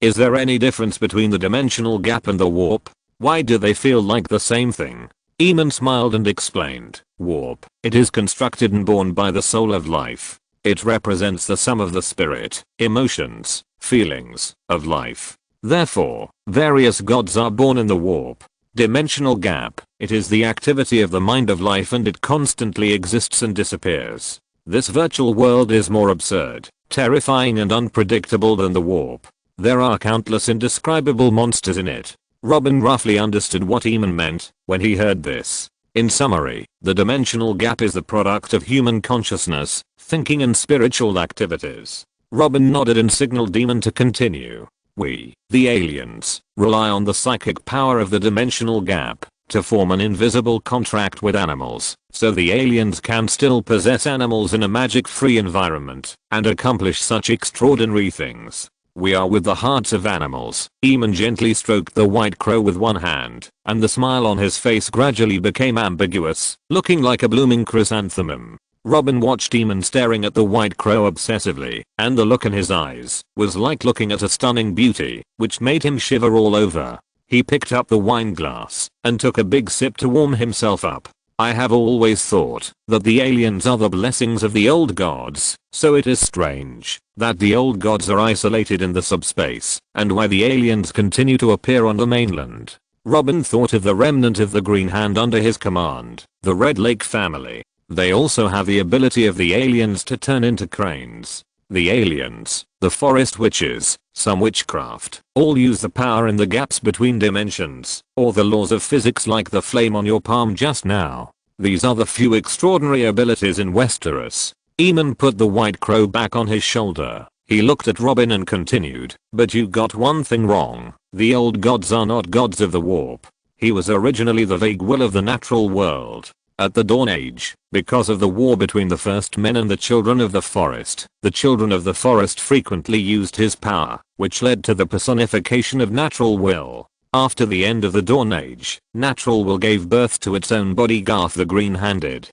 Is there any difference between the dimensional gap and the warp? Why do they feel like the same thing? Eamon smiled and explained. Warp. It is constructed and born by the soul of life. It represents the sum of the spirit, emotions, feelings, of life. Therefore, various gods are born in the warp. Dimensional gap. It is the activity of the mind of life and it constantly exists and disappears. This virtual world is more absurd, terrifying and unpredictable than the warp. There are countless indescribable monsters in it. Robin roughly understood what Eamon meant when he heard this. In summary, the dimensional gap is the product of human consciousness, thinking and spiritual activities. Robin nodded and signaled Eamon to continue. We, the aliens, rely on the psychic power of the dimensional gap to form an invisible contract with animals, so the aliens can still possess animals in a magic-free environment and accomplish such extraordinary things. We are with the hearts of animals. Eamon gently stroked the white crow with one hand, and the smile on his face gradually became ambiguous, looking like a blooming chrysanthemum. Robin watched Eamon staring at the white crow obsessively, and the look in his eyes was like looking at a stunning beauty, which made him shiver all over. He picked up the wine glass and took a big sip to warm himself up. I have always thought that the aliens are the blessings of the old gods, so it is strange that the old gods are isolated in the subspace, and why the aliens continue to appear on the mainland. Robin thought of the remnant of the Green Hand under his command, the Red Lake family. They also have the ability of the aliens to turn into cranes. The aliens, the forest witches, some witchcraft, all use the power in the gaps between dimensions, or the laws of physics like the flame on your palm just now. These are the few extraordinary abilities in Westeros. Eamon put the white crow back on his shoulder. He looked at Robin and continued, but you got one thing wrong. The old gods are not gods of the warp. He was originally the vague will of the natural world. At the Dawn Age, because of the war between the first men and the children of the forest, the children of the forest frequently used his power, which led to the personification of natural will. After the end of the Dawn Age, natural will gave birth to its own body, Garth the Green-Handed.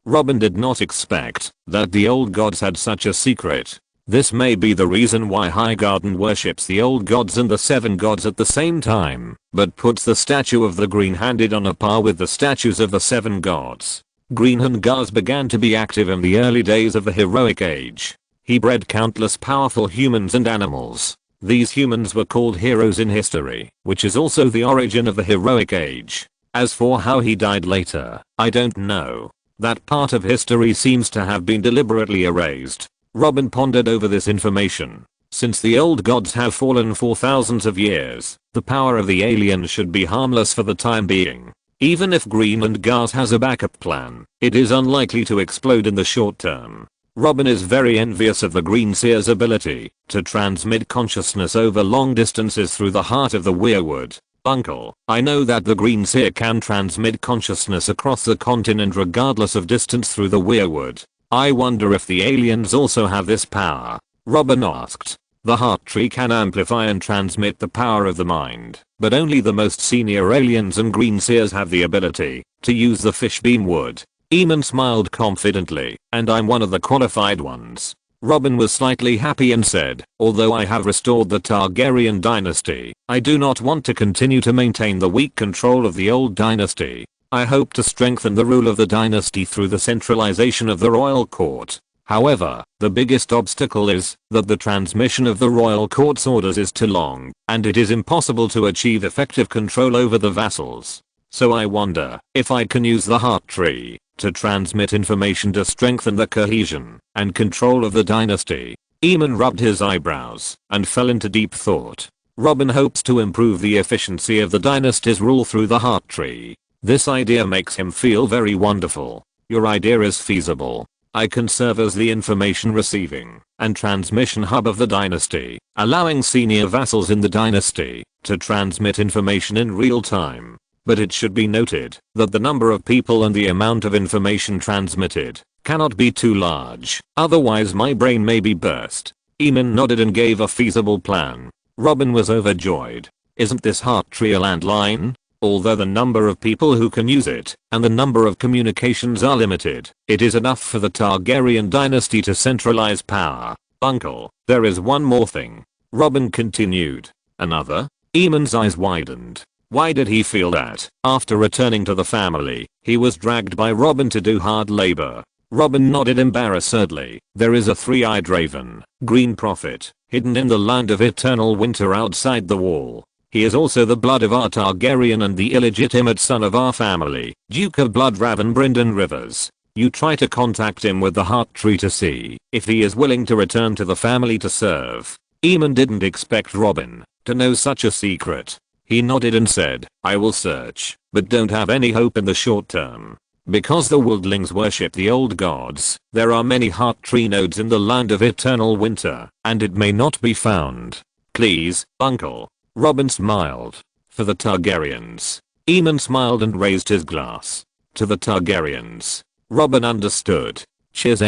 Robin did not expect that the old gods had such a secret. This may be the reason why Highgarden worships the old gods and the seven gods at the same time, but puts the statue of the Green-Handed on a par with the statues of the seven gods. Green-Hand began to be active in the early days of the heroic age. He bred countless powerful humans and animals. These humans were called heroes in history, which is also the origin of the heroic age. As for how he died later, I don't know. That part of history seems to have been deliberately erased. Robin pondered over this information. Since the old gods have fallen for thousands of years, the power of the aliens should be harmless for the time being. Even if Green-Hand has a backup plan, it is unlikely to explode in the short term. Robin is very envious of the Greenseer's ability to transmit consciousness over long distances through the heart of the weirwood. Uncle, I know that the Green Seer can transmit consciousness across the continent regardless of distance through the weirwood. I wonder if the aliens also have this power. Robin asked. The heart tree can amplify and transmit the power of the mind, but only the most senior aliens and Green Seers have the ability to use the fishbeam wood. Eamon smiled confidently, and I'm one of the qualified ones. Robin was slightly happy and said, although I have restored the Targaryen dynasty, I do not want to continue to maintain the weak control of the old dynasty. I hope to strengthen the rule of the dynasty through the centralization of the royal court. However, the biggest obstacle is that the transmission of the royal court's orders is too long, and it is impossible to achieve effective control over the vassals. So I wonder if I can use the heart tree to transmit information to strengthen the cohesion and control of the dynasty. Eamon rubbed his eyebrows and fell into deep thought. Robin hopes to improve the efficiency of the dynasty's rule through the heart tree. This idea makes him feel very wonderful. Your idea is feasible. I can serve as the information receiving and transmission hub of the dynasty, allowing senior vassals in the dynasty to transmit information in real time. But it should be noted that the number of people and the amount of information transmitted cannot be too large, otherwise my brain may be burst. Eamon nodded and gave a feasible plan. Robin was overjoyed. Isn't this heart tree a landline? Although the number of people who can use it and the number of communications are limited, it is enough for the Targaryen dynasty to centralize power. Uncle, there is one more thing. Robin continued. Another? Eamon's eyes widened. Why did he feel that, after returning to the family, he was dragged by Robin to do hard labor? Robin nodded embarrassedly. There is a three-eyed raven, Green Prophet, hidden in the land of eternal winter outside the wall. He is also the blood of our Targaryen and the illegitimate son of our family, Duke of Bloodraven Bryndon Rivers. You try to contact him with the heart tree to see if he is willing to return to the family to serve. Eamon didn't expect Robin to know such a secret. He nodded and said, I will search, but don't have any hope in the short term. Because the wildlings worship the old gods, there are many heart tree nodes in the land of eternal winter, and it may not be found. Please, uncle. Robin smiled. For the Targaryens. Eamon smiled and raised his glass. To the Targaryens. Robin understood. Cheers!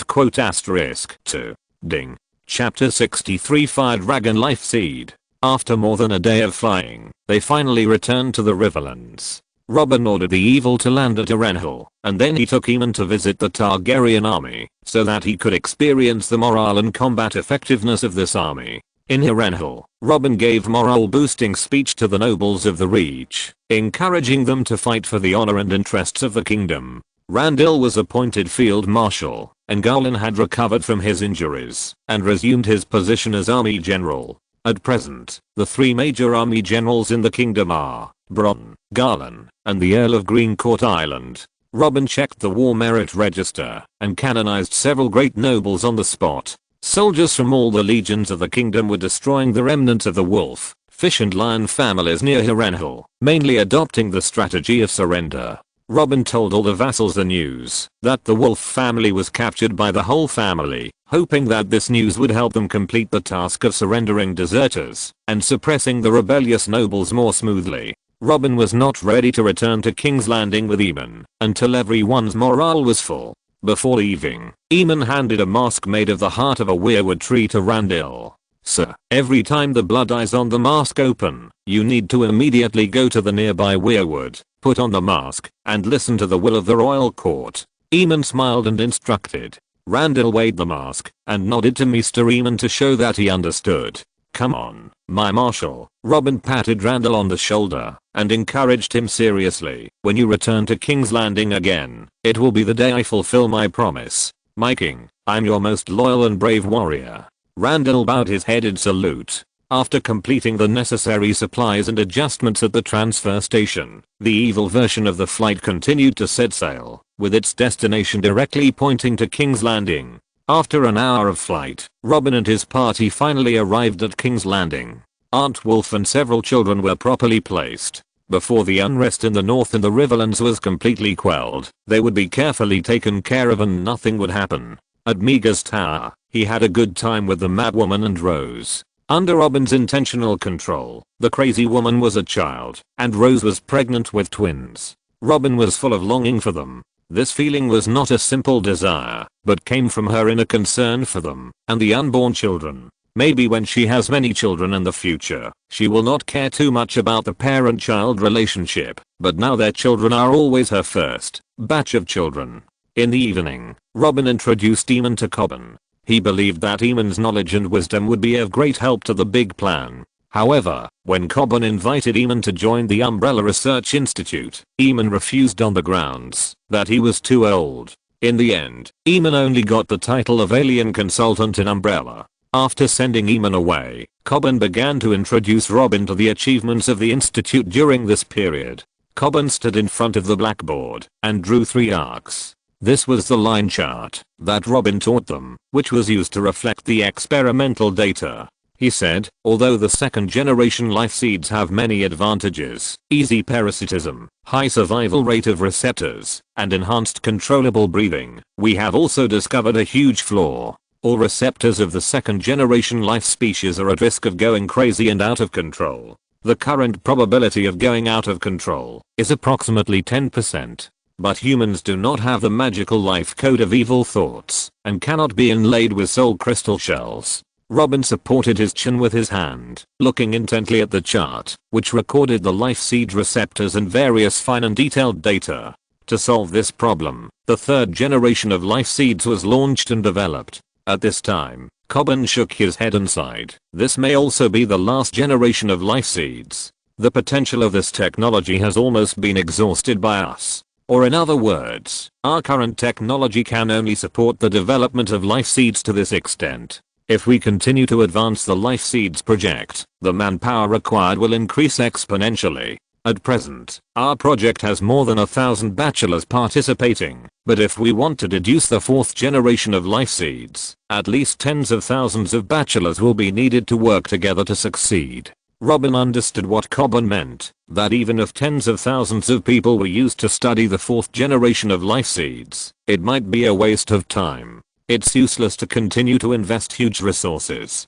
Quote asterisk 2. Ding. Chapter 63 Fire Dragon Life Seed. After more than a day of flying, they finally returned to the Riverlands. Robin ordered the evil to land at Harrenhal, and then he took Eamon to visit the Targaryen army, so that he could experience the morale and combat effectiveness of this army. In Harrenhal, Robin gave morale-boosting speech to the nobles of the Reach, encouraging them to fight for the honor and interests of the kingdom. Randall was appointed field marshal, and Garland had recovered from his injuries and resumed his position as army general. At present, the three major army generals in the kingdom are Bronn, Garland, and the Earl of Greencourt Island. Robin checked the war merit register and canonized several great nobles on the spot. Soldiers from all the legions of the kingdom were destroying the remnants of the wolf, fish and lion families near Harrenhal, mainly adopting the strategy of surrender. Robin told all the vassals the news that the wolf family was captured by the whole family, hoping that this news would help them complete the task of surrendering deserters and suppressing the rebellious nobles more smoothly. Robin was not ready to return to King's Landing with Eamon until everyone's morale was full. Before leaving, Eamon handed a mask made of the heart of a weirwood tree to Randall. Sir, every time the blood eyes on the mask open, you need to immediately go to the nearby weirwood, put on the mask, and listen to the will of the royal court. Eamon smiled and instructed. Randall weighed the mask and nodded to Mr. Eamon to show that he understood. Come on, my marshal. Robin patted Randall on the shoulder and encouraged him seriously. When you return to King's Landing again, it will be the day I fulfill my promise. My king, I'm your most loyal and brave warrior. Randall bowed his head in salute. After completing the necessary supplies and adjustments at the transfer station, the evil version of the flight continued to set sail, with its destination directly pointing to King's Landing. After an hour of flight, Robin and his party finally arrived at King's Landing. Aunt Wolf and several children were properly placed. Before the unrest in the north and the Riverlands was completely quelled, they would be carefully taken care of and nothing would happen. At Meager's tower, he had a good time with the Madwoman and Rose. Under Robin's intentional control, the crazy woman was a child, and Rose was pregnant with twins. Robin was full of longing for them. This feeling was not a simple desire, but came from her inner concern for them and the unborn children. Maybe when she has many children in the future, she will not care too much about the parent-child relationship, but now their children are always her first batch of children. In the evening, Robin introduced Eamon to Cobbin. He believed that Eamon's knowledge and wisdom would be of great help to the big plan. However, when Cobbin invited Eamon to join the Umbrella Research Institute, Eamon refused on the grounds that he was too old. In the end, Eamon only got the title of alien consultant in Umbrella. After sending Eamon away, Cobbin began to introduce Robin to the achievements of the institute during this period. Cobbin stood in front of the blackboard and drew 3 arcs. This was the line chart that Robin taught them, which was used to reflect the experimental data. He said, although the second generation life seeds have many advantages, easy parasitism, high survival rate of receptors, and enhanced controllable breathing, we have also discovered a huge flaw. All receptors of the second generation life species are at risk of going crazy and out of control. The current probability of going out of control is approximately 10%. But humans do not have the magical life code of evil thoughts and cannot be inlaid with soul crystal shells. Robin supported his chin with his hand, looking intently at the chart, which recorded the life seed receptors and various fine and detailed data. To solve this problem, the third generation of life seeds was launched and developed. At this time, Cobbin shook his head and sighed. This may also be the last generation of life seeds. The potential of this technology has almost been exhausted by us. Or in other words, our current technology can only support the development of life seeds to this extent. If we continue to advance the life seeds project, the manpower required will increase exponentially. At present, our project has more than 1,000 bachelors participating, but if we want to deduce the 4th generation of life seeds, at least tens of thousands of bachelors will be needed to work together to succeed. Robin understood what Cobbin meant, that even if tens of thousands of people were used to study the 4th generation of life seeds, it might be a waste of time. It's useless to continue to invest huge resources.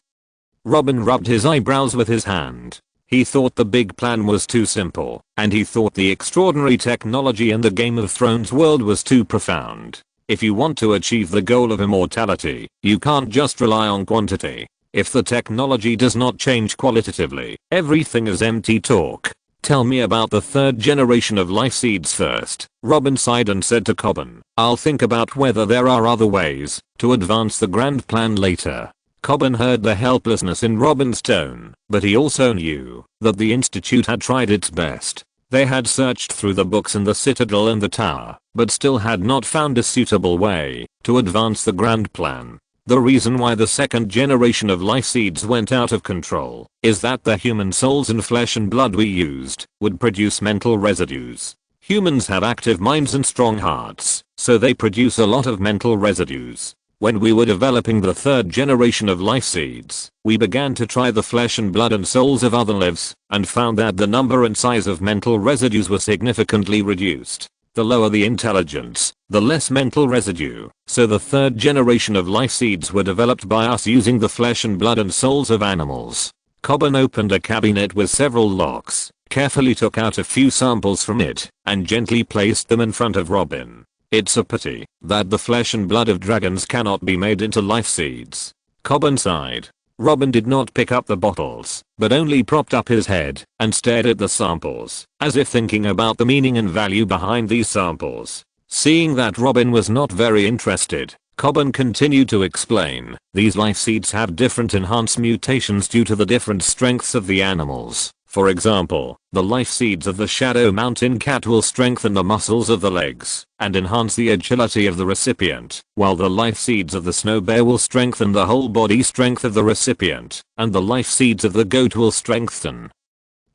Robin rubbed his eyebrows with his hand. He thought the big plan was too simple, and he thought the extraordinary technology in the Game of Thrones world was too profound. If you want to achieve the goal of immortality, you can't just rely on quantity. If the technology does not change qualitatively, everything is empty talk. Tell me about the 3rd generation of life seeds first. Robin sighed and said to Cobbin, I'll think about whether there are other ways to advance the grand plan later. Cobbin heard the helplessness in Robin's tone, but he also knew that the institute had tried its best. They had searched through the books in the citadel and the tower, but still had not found a suitable way to advance the grand plan. The reason why the 2nd generation of life seeds went out of control is that the human souls and flesh and blood we used would produce mental residues. Humans have active minds and strong hearts, so they produce a lot of mental residues. When we were developing the 3rd generation of life seeds, we began to try the flesh and blood and souls of other lives, and found that the number and size of mental residues were significantly reduced. The lower the intelligence, the less mental residue, so the 3rd generation of life seeds were developed by us using the flesh and blood and souls of animals. Cobbin opened a cabinet with several locks, carefully took out a few samples from it, and gently placed them in front of Robin. It's a pity that the flesh and blood of dragons cannot be made into life seeds. Cobbin sighed. Robin did not pick up the bottles, but only propped up his head and stared at the samples, as if thinking about the meaning and value behind these samples. Seeing that Robin was not very interested, Cobbin continued to explain, these life seeds have different enhanced mutations due to the different strengths of the animals. For example, the life seeds of the Shadow Mountain cat will strengthen the muscles of the legs and enhance the agility of the recipient, while the life seeds of the snow bear will strengthen the whole body strength of the recipient, and the life seeds of the goat will strengthen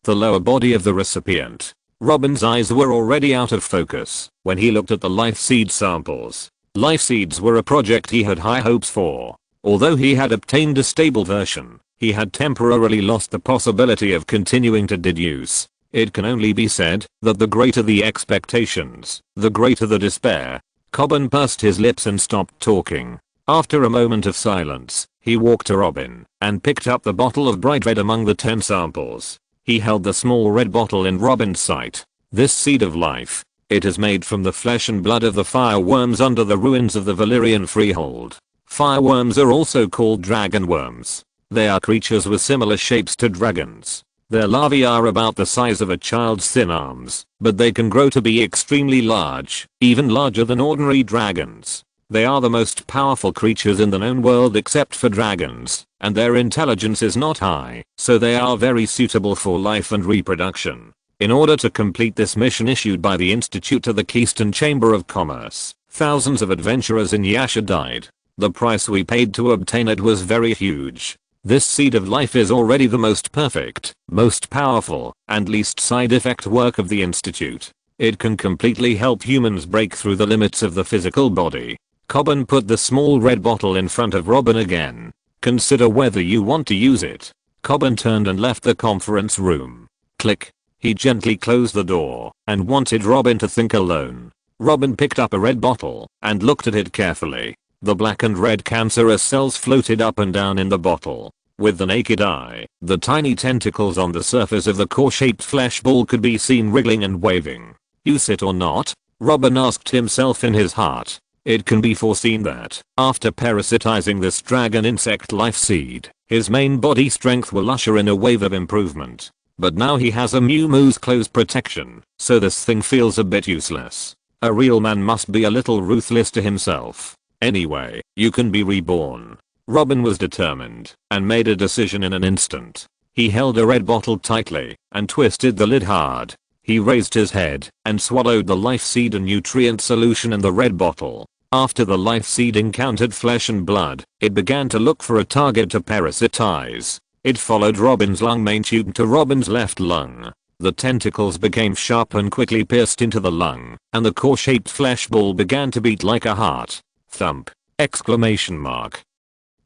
the lower body of the recipient. Robin's eyes were already out of focus when he looked at the life seed samples. Life seeds were a project he had high hopes for. Although he had obtained a stable version, he had temporarily lost the possibility of continuing to deduce. It can only be said that the greater the expectations, the greater the despair. Cobbin pursed his lips and stopped talking. After a moment of silence, He walked to Robin and picked up the bottle of bright red among the 10 samples. He held the small red bottle in Robin's sight. This seed of life. It is made from the flesh and blood of the fireworms under the ruins of the Valyrian freehold. Fireworms are also called dragon worms. They are creatures with similar shapes to dragons. Their larvae are about the size of a child's thin arms, but they can grow to be extremely large, even larger than ordinary dragons. They are the most powerful creatures in the known world except for dragons, and their intelligence is not high, so they are very suitable for life and reproduction. In order to complete this mission issued by the Institute to the Keystone Chamber of Commerce, thousands of adventurers in Yasha died. The price we paid to obtain it was very huge. This seed of life is already the most perfect, most powerful, and least side effect work of the Institute. It can completely help humans break through the limits of the physical body. Cobbin put the small red bottle in front of Robin again. Consider whether you want to use it. Cobbin turned and left the conference room. Click. He gently closed the door and wanted Robin to think alone. Robin picked up a red bottle and looked at it carefully. The black and red cancerous cells floated up and down in the bottle. With the naked eye, the tiny tentacles on the surface of the core-shaped flesh ball could be seen wriggling and waving. Use it or not? Robin asked himself in his heart. It can be foreseen that, after parasitizing this dragon insect life seed, his main body strength will usher in a wave of improvement. But now he has a Mew Moo's close protection, so this thing feels a bit useless. A real man must be a little ruthless to himself. Anyway, you can be reborn. Robin was determined and made a decision in an instant. He held a red bottle tightly and twisted the lid hard. He raised his head and swallowed the life seed and nutrient solution in the red bottle. After the life seed encountered flesh and blood, it began to look for a target to parasitize. It followed Robin's lung main tube to Robin's left lung. The tentacles became sharp and quickly pierced into the lung, and the core-shaped flesh ball began to beat like a heart. Thump! Exclamation mark.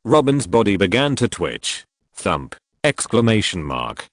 Robin's body began to twitch. Thump! Exclamation mark.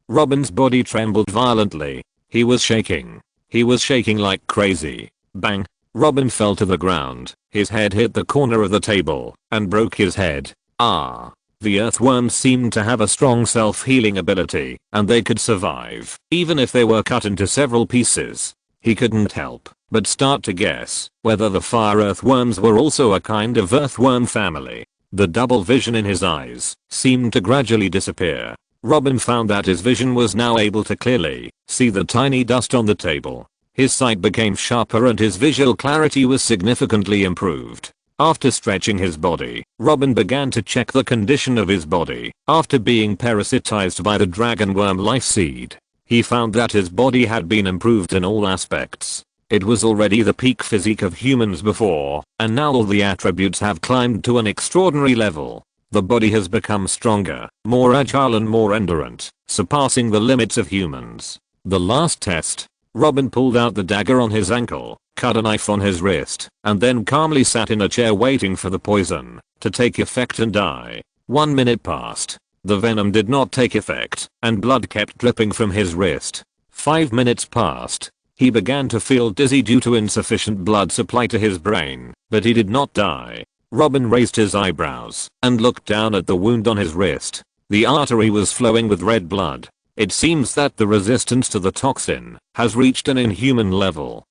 Robin's body trembled violently. He was shaking. He was shaking like crazy. Bang! Robin fell to the ground. His head hit the corner of the table and broke his head. Ah! The earthworms seemed to have a strong self-healing ability, and they could survive, even if they were cut into several pieces. He couldn't help but start to guess whether the fire earthworms were also a kind of earthworm family. The double vision in his eyes seemed to gradually disappear. Robin found that his vision was now able to clearly see the tiny dust on the table. His sight became sharper and his visual clarity was significantly improved. After stretching his body, Robin began to check the condition of his body. After being parasitized by the dragon worm life seed, he found that his body had been improved in all aspects. It was already the peak physique of humans before, and now all the attributes have climbed to an extraordinary level. The body has become stronger, more agile and more endurant, surpassing the limits of humans. The last test. Robin pulled out the dagger on his ankle, cut a knife on his wrist, and then calmly sat in a chair waiting for the poison to take effect and die. 1 minute passed. The venom did not take effect, and blood kept dripping from his wrist. 5 minutes passed. He began to feel dizzy due to insufficient blood supply to his brain, but he did not die. Robin raised his eyebrows and looked down at the wound on his wrist. The artery was flowing with red blood. It seems that the resistance to the toxin has reached an inhuman level.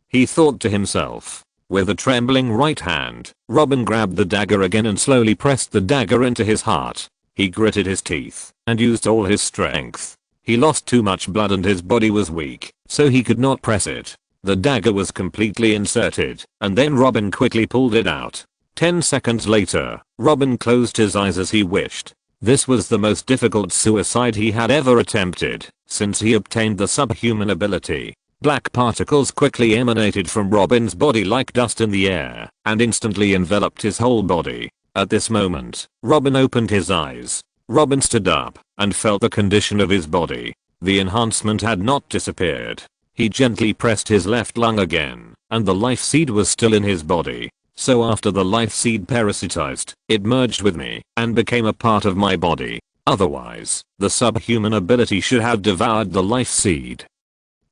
He thought to himself. With a trembling right hand, Robin grabbed the dagger again and slowly pressed the dagger into his heart. He gritted his teeth and used all his strength. He lost too much blood and his body was weak, so he could not press it. The dagger was completely inserted, and then Robin quickly pulled it out. 10 seconds later, Robin closed his eyes as he wished. This was the most difficult suicide he had ever attempted since he obtained the subhuman ability. Black particles quickly emanated from Robin's body like dust in the air and instantly enveloped his whole body. At this moment, Robin opened his eyes. Robin stood up and felt the condition of his body. The enhancement had not disappeared. He gently pressed his left lung again, and the life seed was still in his body. So after the life seed parasitized, it merged with me and became a part of my body. Otherwise, the subhuman ability should have devoured the life seed.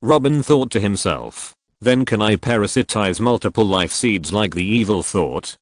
Robin thought to himself. Then can I parasitize multiple life seeds like the evil thought?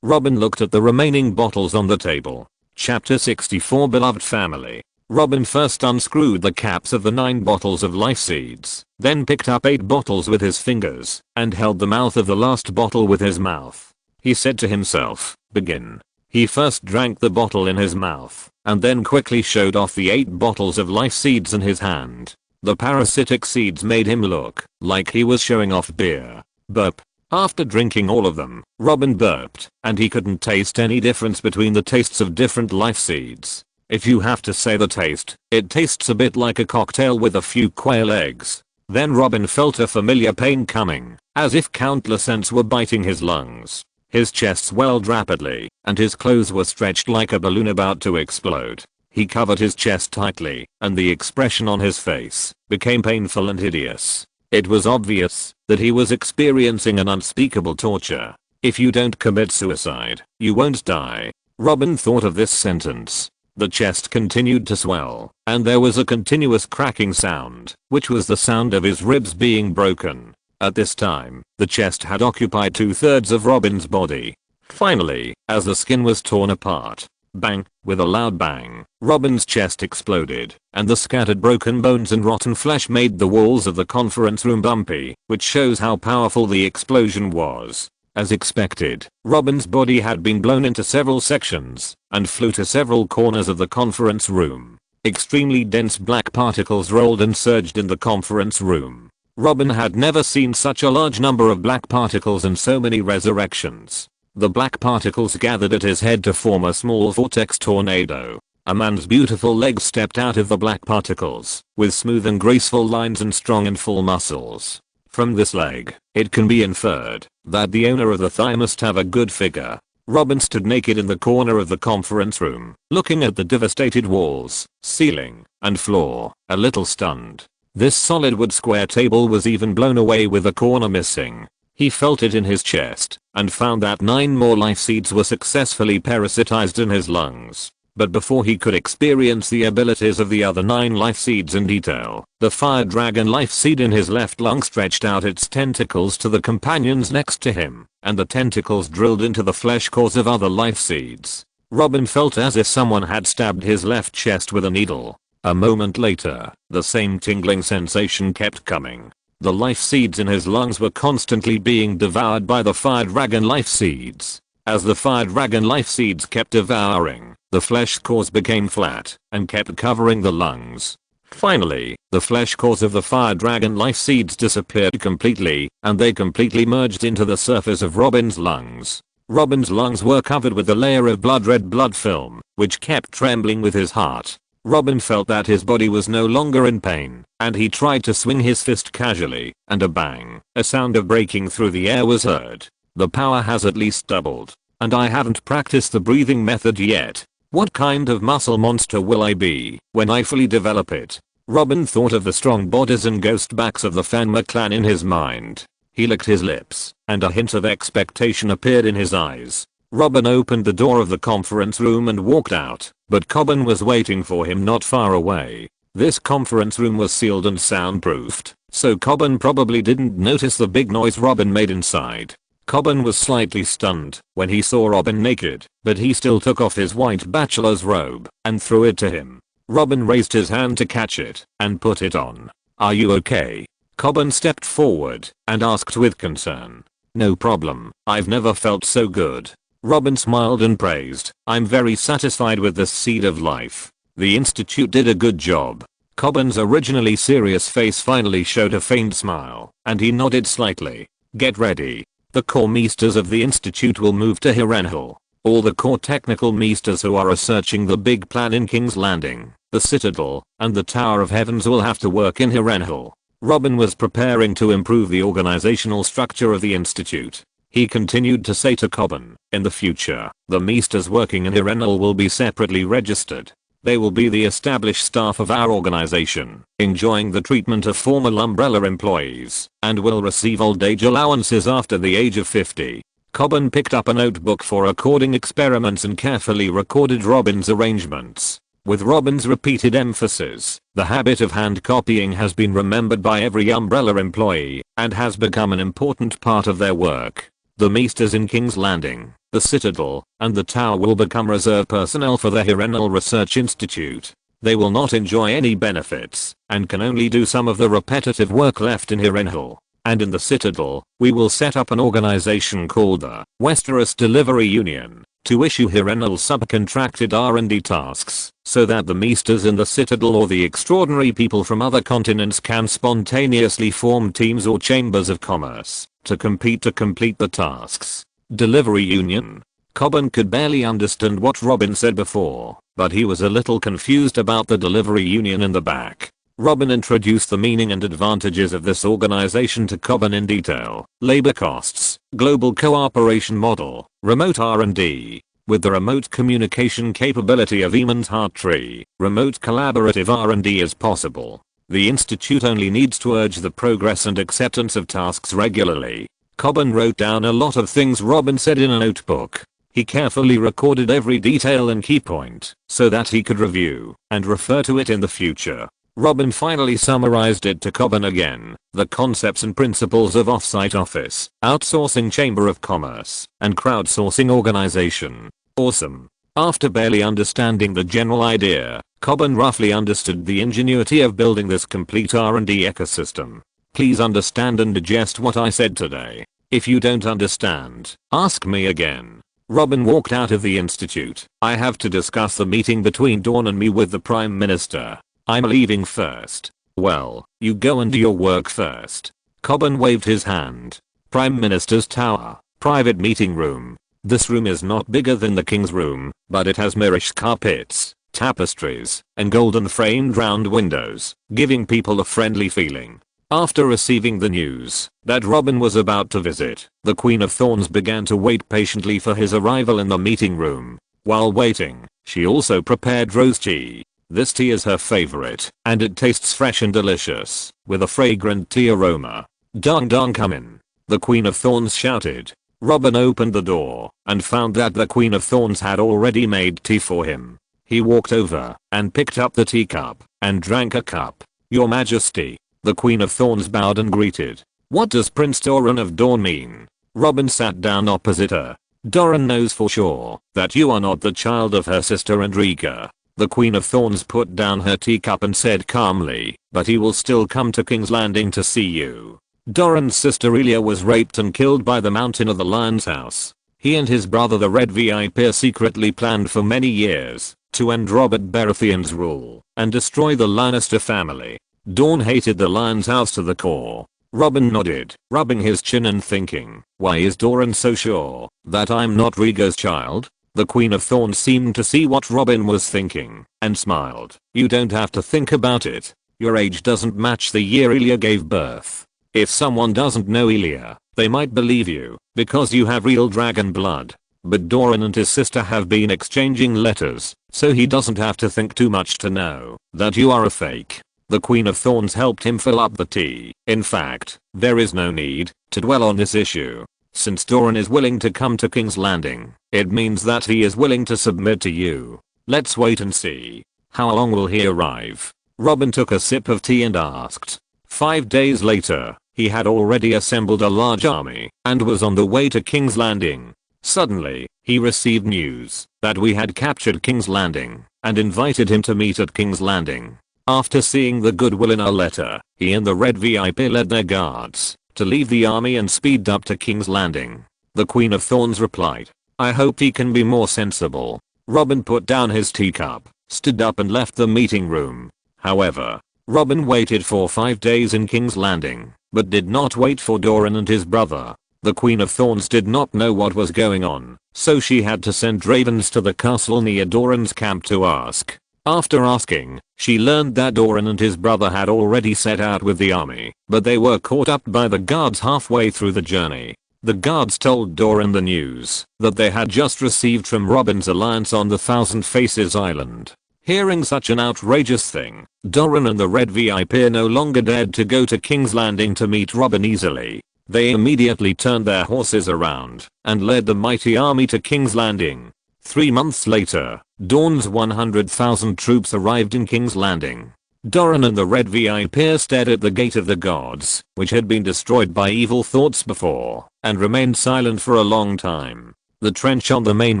Robin looked at the remaining bottles on the table. Chapter 64 Beloved Family. Robin first unscrewed the caps of the 9 bottles of life seeds, then picked up 8 bottles with his fingers, and held the mouth of the last bottle with his mouth. He said to himself, begin. He first drank the bottle in his mouth, and then quickly showed off the 8 bottles of life seeds in his hand. The parasitic seeds made him look like he was showing off beer. Burp. After drinking all of them, Robin burped, and he couldn't taste any difference between the tastes of different life seeds. If you have to say the taste, it tastes a bit like a cocktail with a few quail eggs. Then Robin felt a familiar pain coming, as if countless ants were biting his lungs. His chest swelled rapidly, and his clothes were stretched like a balloon about to explode. He covered his chest tightly, and the expression on his face became painful and hideous. It was obvious that he was experiencing an unspeakable torture. If you don't commit suicide, you won't die. Robin thought of this sentence. The chest continued to swell, and there was a continuous cracking sound, which was the sound of his ribs being broken. At this time, the chest had occupied 2/3 of Robin's body. Finally, as the skin was torn apart, bang, with a loud bang, Robin's chest exploded, and the scattered broken bones and rotten flesh made the walls of the conference room bumpy, which shows how powerful the explosion was. As expected, Robin's body had been blown into several sections, and flew to several corners of the conference room. Extremely dense black particles rolled and surged in the conference room. Robin had never seen such a large number of black particles and so many resurrections. The black particles gathered at his head to form a small vortex tornado. A man's beautiful legs stepped out of the black particles, with smooth and graceful lines and strong and full muscles. From this leg, it can be inferred that the owner of the thigh must have a good figure. Robin stood naked in the corner of the conference room, looking at the devastated walls, ceiling, and floor, a little stunned. This solid wood square table was even blown away with a corner missing. He felt it in his chest, and found that 9 more life seeds were successfully parasitized in his lungs. But before he could experience the abilities of the other 9 life seeds in detail, the fire dragon life seed in his left lung stretched out its tentacles to the companions next to him, and the tentacles drilled into the flesh cores of other life seeds. Robin felt as if someone had stabbed his left chest with a needle. A moment later, the same tingling sensation kept coming. The life seeds in his lungs were constantly being devoured by the fire dragon life seeds. As the fire dragon life seeds kept devouring, the flesh cores became flat and kept covering the lungs. Finally, the flesh cores of the fire dragon life seeds disappeared completely, and they completely merged into the surface of Robin's lungs. Robin's lungs were covered with a layer of blood-red blood film, which kept trembling with his heart. Robin felt that his body was no longer in pain, and he tried to swing his fist casually, and a bang, a sound of breaking through the air was heard. The power has at least doubled, and I haven't practiced the breathing method yet. What kind of muscle monster will I be when I fully develop it? Robin thought of the strong bodies and ghost backs of the Fanma clan in his mind. He licked his lips, and a hint of expectation appeared in his eyes. Robin opened the door of the conference room and walked out, but Cobbin was waiting for him not far away. This conference room was sealed and soundproofed, so Cobbin probably didn't notice the big noise Robin made inside. Cobbin was slightly stunned when he saw Robin naked, but he still took off his white bachelor's robe and threw it to him. Robin raised his hand to catch it and put it on. "Are you okay?" Cobbin stepped forward and asked with concern. "No problem, I've never felt so good." Robin smiled and praised, "I'm very satisfied with this seed of life. The institute did a good job." Cobbin's originally serious face finally showed a faint smile, and he nodded slightly. "Get ready. The core meesters of the institute will move to Hirenhal. All the core technical meesters who are researching the big plan in King's Landing, the Citadel, and the Tower of Heavens will have to work in Hirenhal." Robin was preparing to improve the organizational structure of the institute. He continued to say to Cobbin, "In the future, the meesters working in Hirenhal will be separately registered. They will be the established staff of our organization, enjoying the treatment of former Umbrella employees, and will receive old age allowances after the age of 50. Cobbin picked up a notebook for recording experiments and carefully recorded Robin's arrangements. With Robin's repeated emphasis, the habit of hand copying has been remembered by every Umbrella employee, and has become an important part of their work. The meesters in King's Landing, the Citadel, and the Tower will become reserve personnel for the Hirennal Research Institute. They will not enjoy any benefits, and can only do some of the repetitive work left in Hirennal. And in the Citadel, we will set up an organization called the Westeros Delivery Union to issue Hirennal subcontracted R&D tasks, so that the Meesters in the Citadel or the extraordinary people from other continents can spontaneously form teams or chambers of commerce to compete to complete the tasks. Delivery Union. Cobbin could barely understand what Robin said before, but he was a little confused about the Delivery Union in the back. Robin introduced the meaning and advantages of this organization to Cobbin in detail. Labor costs, global cooperation model, remote R&D. With the remote communication capability of Eamon's Heart Tree, remote collaborative R&D is possible. The institute only needs to urge the progress and acceptance of tasks regularly. Cobbin wrote down a lot of things Robin said in a notebook. He carefully recorded every detail and key point so that he could review and refer to it in the future. Robin finally summarized it to Cobbin again, the concepts and principles of offsite office, outsourcing chamber of commerce, and crowdsourcing organization. Awesome. After barely understanding the general idea, Cobbin roughly understood the ingenuity of building this complete R&D ecosystem. Please understand and digest what I said today. If you don't understand, ask me again. Robin walked out of the institute. I have to discuss the meeting between Dawn and me with the Prime Minister. I'm leaving first. Well, you go and do your work first. Cobbin waved his hand. Prime Minister's Tower, private meeting room. This room is not bigger than the King's room, but it has Mirish carpets, tapestries, and golden framed round windows, giving people a friendly feeling. After receiving the news that Robin was about to visit, the Queen of Thorns began to wait patiently for his arrival in the meeting room. While waiting, she also prepared rose tea. This tea is her favorite, and it tastes fresh and delicious, with a fragrant tea aroma. "Dong dong, come in," the Queen of Thorns shouted. Robin opened the door and found that the Queen of Thorns had already made tea for him. He walked over and picked up the teacup and drank a cup. "Your Majesty." The Queen of Thorns bowed and greeted. "What does Prince Doran of Dawn mean?" Robin sat down opposite her. "Doran knows for sure that you are not the child of her sister Andrika." The Queen of Thorns put down her teacup and said calmly, "But he will still come to King's Landing to see you. Doran's sister Elia was raped and killed by the Mountain of the Lion's House. He and his brother the Red VIP secretly planned for many years to end Robert Baratheon's rule and destroy the Lannister family. Dawn hated the Lion's House to the core." Robin nodded, rubbing his chin and thinking, "Why is Doran so sure that I'm not Rhaegar's child?" The Queen of Thorns seemed to see what Robin was thinking and smiled. "You don't have to think about it. Your age doesn't match the year Elia gave birth. If someone doesn't know Elia, they might believe you because you have real dragon blood. But Doran and his sister have been exchanging letters, so he doesn't have to think too much to know that you are a fake." The Queen of Thorns helped him fill up the tea. "In fact, there is no need to dwell on this issue. Since Doran is willing to come to King's Landing, it means that he is willing to submit to you. Let's wait and see. How long will he arrive?" Robin took a sip of tea and asked. 5 days later, he had already assembled a large army and was on the way to King's Landing. Suddenly, he received news that we had captured King's Landing and invited him to meet at King's Landing. After seeing the goodwill in our letter, he and the Red VIP led their guards to leave the army and speed up to King's Landing. The Queen of Thorns replied, "I hope he can be more sensible." Robin put down his teacup, stood up and left the meeting room. However, Robin waited for 5 days in King's Landing, but did not wait for Doran and his brother. The Queen of Thorns did not know what was going on, so she had to send ravens to the castle near Doran's camp to ask. After asking, she learned that Doran and his brother had already set out with the army, but they were caught up by the guards halfway through the journey. The guards told Doran the news that they had just received from Robin's alliance on the Thousand Faces Island. Hearing such an outrageous thing, Doran and the Red VIP no longer dared to go to King's Landing to meet Robin easily. They immediately turned their horses around and led the mighty army to King's Landing. 3 months later, Dawn's 100,000 troops arrived in King's Landing. Doran and the Red VIP stared at the Gate of the Gods, which had been destroyed by evil thoughts before, and remained silent for a long time. The trench on the main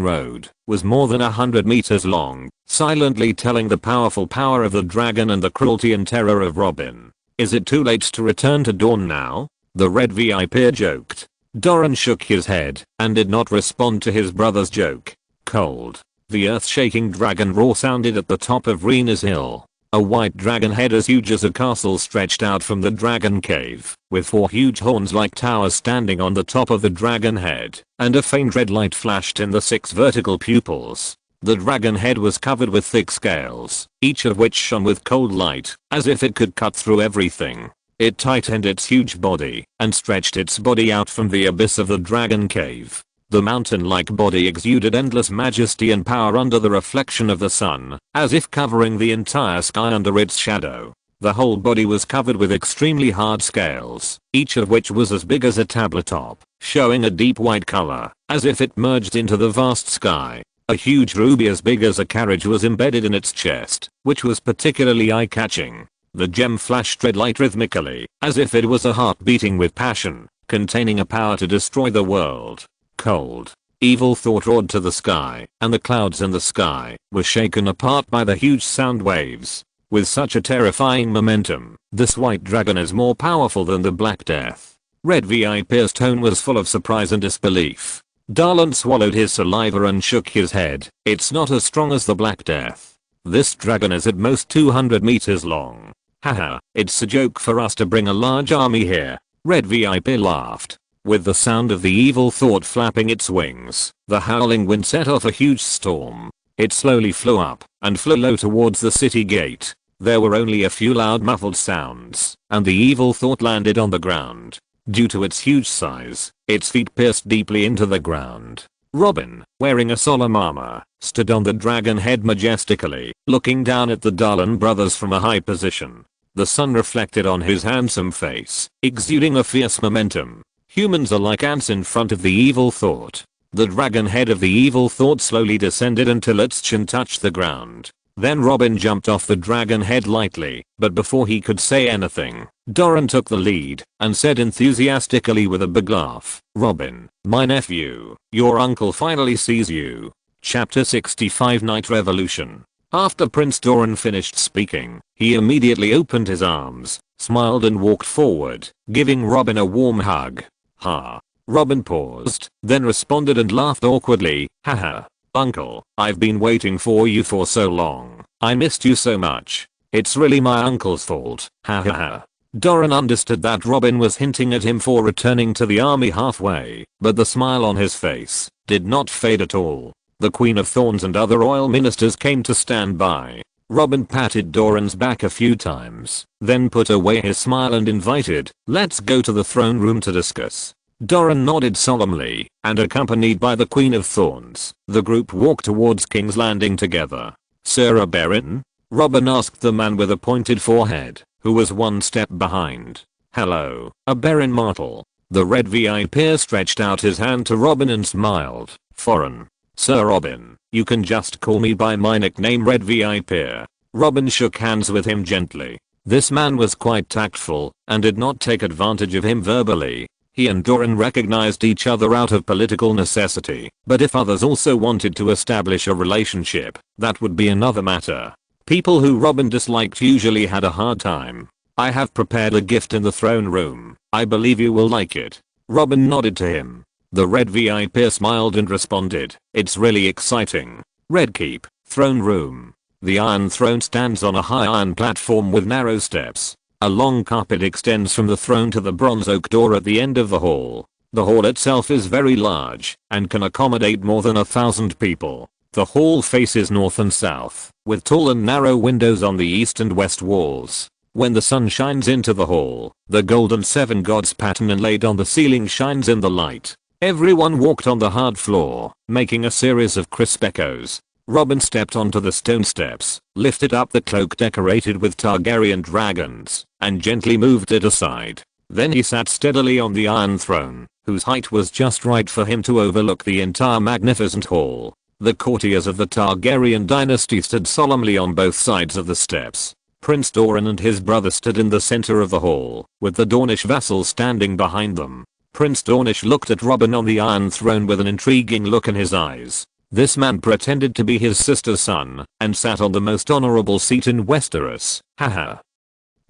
road was more than 100 meters long, silently telling the powerful power of the dragon and the cruelty and terror of Robin. Is it too late to return to Dawn now? The red VIP joked. Doran shook his head and did not respond to his brother's joke. Cold. The earth-shaking dragon roar sounded at the top of Rena's Hill. A white dragon head as huge as a castle stretched out from the dragon cave, with 4 huge horns like towers standing on the top of the dragon head, and a faint red light flashed in the 6 vertical pupils. The dragon head was covered with thick scales, each of which shone with cold light, as if it could cut through everything. It tightened its huge body, and stretched its body out from the abyss of the dragon cave. The mountain-like body exuded endless majesty and power under the reflection of the sun, as if covering the entire sky under its shadow. The whole body was covered with extremely hard scales, each of which was as big as a tabletop, showing a deep white color, as if it merged into the vast sky. A huge ruby as big as a carriage was embedded in its chest, which was particularly eye-catching. The gem flashed red light rhythmically, as if it was a heart beating with passion, containing a power to destroy the world. Cold. Evil thought roared to the sky, and the clouds in the sky were shaken apart by the huge sound waves. With such a terrifying momentum, this white dragon is more powerful than the Black Death. Red VIP's tone was full of surprise and disbelief. Darlan swallowed his saliva and shook his head. It's not as strong as the Black Death. This dragon is at most 200 meters long. Haha, it's a joke for us to bring a large army here. Red VIP laughed. With the sound of the evil thought flapping its wings, the howling wind set off a huge storm. It slowly flew up and flew low towards the city gate. There were only a few loud muffled sounds, and the evil thought landed on the ground. Due to its huge size, its feet pierced deeply into the ground. Robin, wearing a solemn armor, stood on the dragon head majestically, looking down at the Darlan brothers from a high position. The sun reflected on his handsome face, exuding a fierce momentum. Humans are like ants in front of the evil thought. The dragon head of the evil thought slowly descended until its chin touched the ground. Then Robin jumped off the dragon head lightly, but before he could say anything, Doran took the lead and said enthusiastically with a big laugh, "Robin, my nephew, your uncle finally sees you." Chapter 65 Night Revolution. After Prince Doran finished speaking, he immediately opened his arms, smiled and walked forward, giving Robin a warm hug. Ha. Robin paused, then responded and laughed awkwardly, haha. Uncle, I've been waiting for you for so long. I missed you so much. It's really my uncle's fault. Ha ha ha. Doran understood that Robin was hinting at him for returning to the army halfway, but the smile on his face did not fade at all. The Queen of Thorns and other royal ministers came to stand by. Robin patted Doran's back a few times, then put away his smile and invited, "Let's go to the throne room to discuss." Doran nodded solemnly, and accompanied by the Queen of Thorns, the group walked towards King's Landing together. "Sir Oberyn?" Robin asked the man with a pointed forehead, who was one step behind. "Hello, Oberyn Martell." The red VIP stretched out his hand to Robin and smiled. "Foreign. Sir Robin, you can just call me by my nickname Red VIP." Robin shook hands with him gently. This man was quite tactful and did not take advantage of him verbally. He and Doran recognized each other out of political necessity, but if others also wanted to establish a relationship, that would be another matter. People who Robin disliked usually had a hard time. "I have prepared a gift in the throne room. I believe you will like it." Robin nodded to him. The red VIP smiled and responded, "It's really exciting." Red Keep, throne room. The Iron Throne stands on a high iron platform with narrow steps. A long carpet extends from the throne to the bronze oak door at the end of the hall. The hall itself is very large and can accommodate more than 1,000 people. The hall faces north and south, with tall and narrow windows on the east and west walls. When the sun shines into the hall, the golden 7 gods pattern inlaid on the ceiling shines in the light. Everyone walked on the hard floor, making a series of crisp echoes. Robin stepped onto the stone steps, lifted up the cloak decorated with Targaryen dragons, and gently moved it aside. Then he sat steadily on the Iron Throne, whose height was just right for him to overlook the entire magnificent hall. The courtiers of the Targaryen dynasty stood solemnly on both sides of the steps. Prince Doran and his brother stood in the center of the hall, with the Dornish vassals standing behind them. Prince Dornish looked at Robin on the Iron Throne with an intriguing look in his eyes. This man pretended to be his sister's son and sat on the most honorable seat in Westeros. Haha.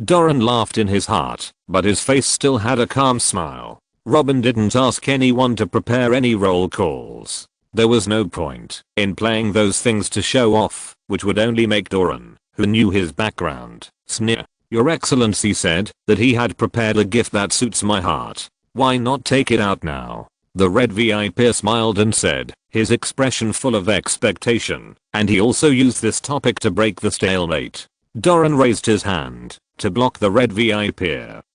Doran laughed in his heart, but his face still had a calm smile. Robin didn't ask anyone to prepare any roll calls. There was no point in playing those things to show off, which would only make Doran, who knew his background, sneer. Your Excellency said that he had prepared a gift that suits my heart. Why not take it out now? The Red VIP smiled and said, his expression full of expectation, and he also used this topic to break the stalemate. Doran raised his hand to block the Red VIP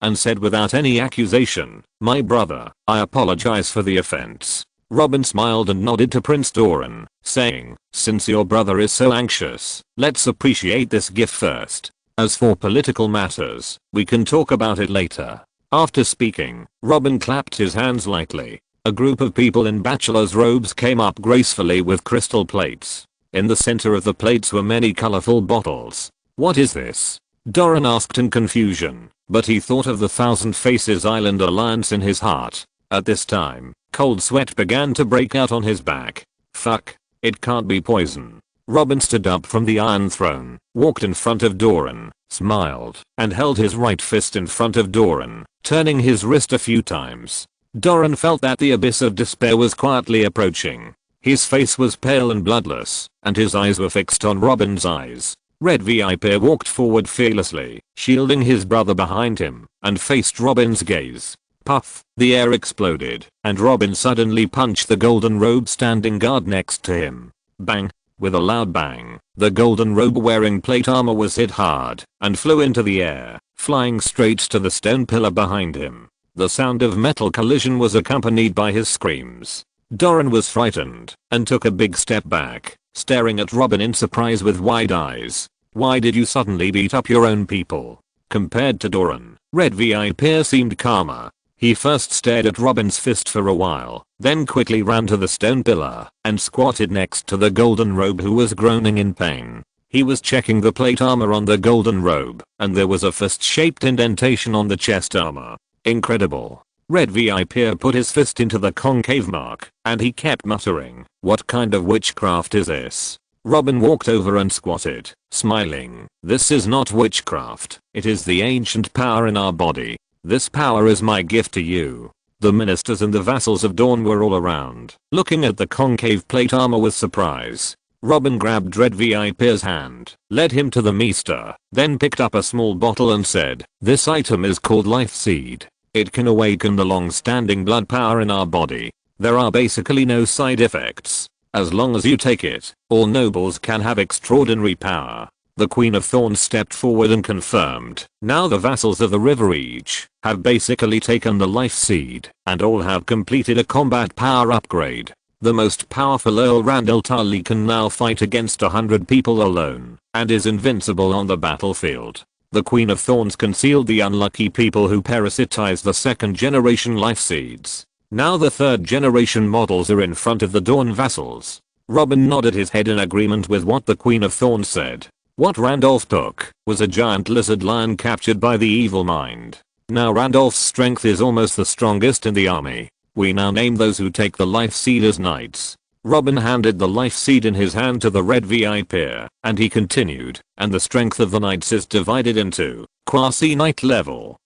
and said without any accusation, my brother, I apologize for the offense. Robin smiled and nodded to Prince Doran, saying, since your brother is so anxious, let's appreciate this gift first. As for political matters, we can talk about it later. After speaking, Robin clapped his hands lightly. A group of people in bachelor's robes came up gracefully with crystal plates. In the center of the plates were many colorful bottles. What is this? Doran asked in confusion, but he thought of the Thousand Faces Island alliance in his heart. At this time, cold sweat began to break out on his back. Fuck. It can't be poison. Robin stood up from the Iron Throne, walked in front of Doran, smiled, and held his right fist in front of Doran, turning his wrist a few times. Doran felt that the abyss of despair was quietly approaching. His face was pale and bloodless, and his eyes were fixed on Robin's eyes. Red VIP walked forward fearlessly, shielding his brother behind him, and faced Robin's gaze. Puff, the air exploded, and Robin suddenly punched the golden robe standing guard next to him. Bang. With a loud bang, the golden robe wearing plate armor was hit hard, and flew into the air, flying straight to the stone pillar behind him. The sound of metal collision was accompanied by his screams. Doran was frightened, and took a big step back, staring at Robin in surprise with wide eyes. Why did you suddenly beat up your own people? Compared to Doran, Red VIP seemed calmer. He first stared at Robin's fist for a while, then quickly ran to the stone pillar and squatted next to the golden robe who was groaning in pain. He was checking the plate armor on the golden robe, and there was a fist-shaped indentation on the chest armor. Incredible. Red VIP put his fist into the concave mark, and he kept muttering, what kind of witchcraft is this? Robin walked over and squatted, smiling. This is not witchcraft, it is the ancient power in our body. This power is my gift to you. The ministers and the vassals of Dawn were all around, looking at the concave plate armor with surprise. Robin grabbed Red VIP's hand, led him to the meester, then picked up a small bottle and said, this item is called Life Seed. It can awaken the long-standing blood power in our body. There are basically no side effects. As long as you take it, all nobles can have extraordinary power. The Queen of Thorns stepped forward and confirmed. Now the vassals of the River Reach have basically taken the Life Seed and all have completed a combat power upgrade. The most powerful Earl Randall Tarly can now fight against 100 people alone and is invincible on the battlefield. The Queen of Thorns concealed the unlucky people who parasitized the second generation Life Seeds. Now the third generation models are in front of the Dawn vassals. Robin nodded his head in agreement with what the Queen of Thorns said. What Randolph took was a giant lizard lion captured by the evil mind. Now Randolph's strength is almost the strongest in the army. We now name those who take the Life Seed as knights. Robin handed the Life Seed in his hand to the Red VIP, and he continued, and the strength of the knights is divided into quasi-knight level,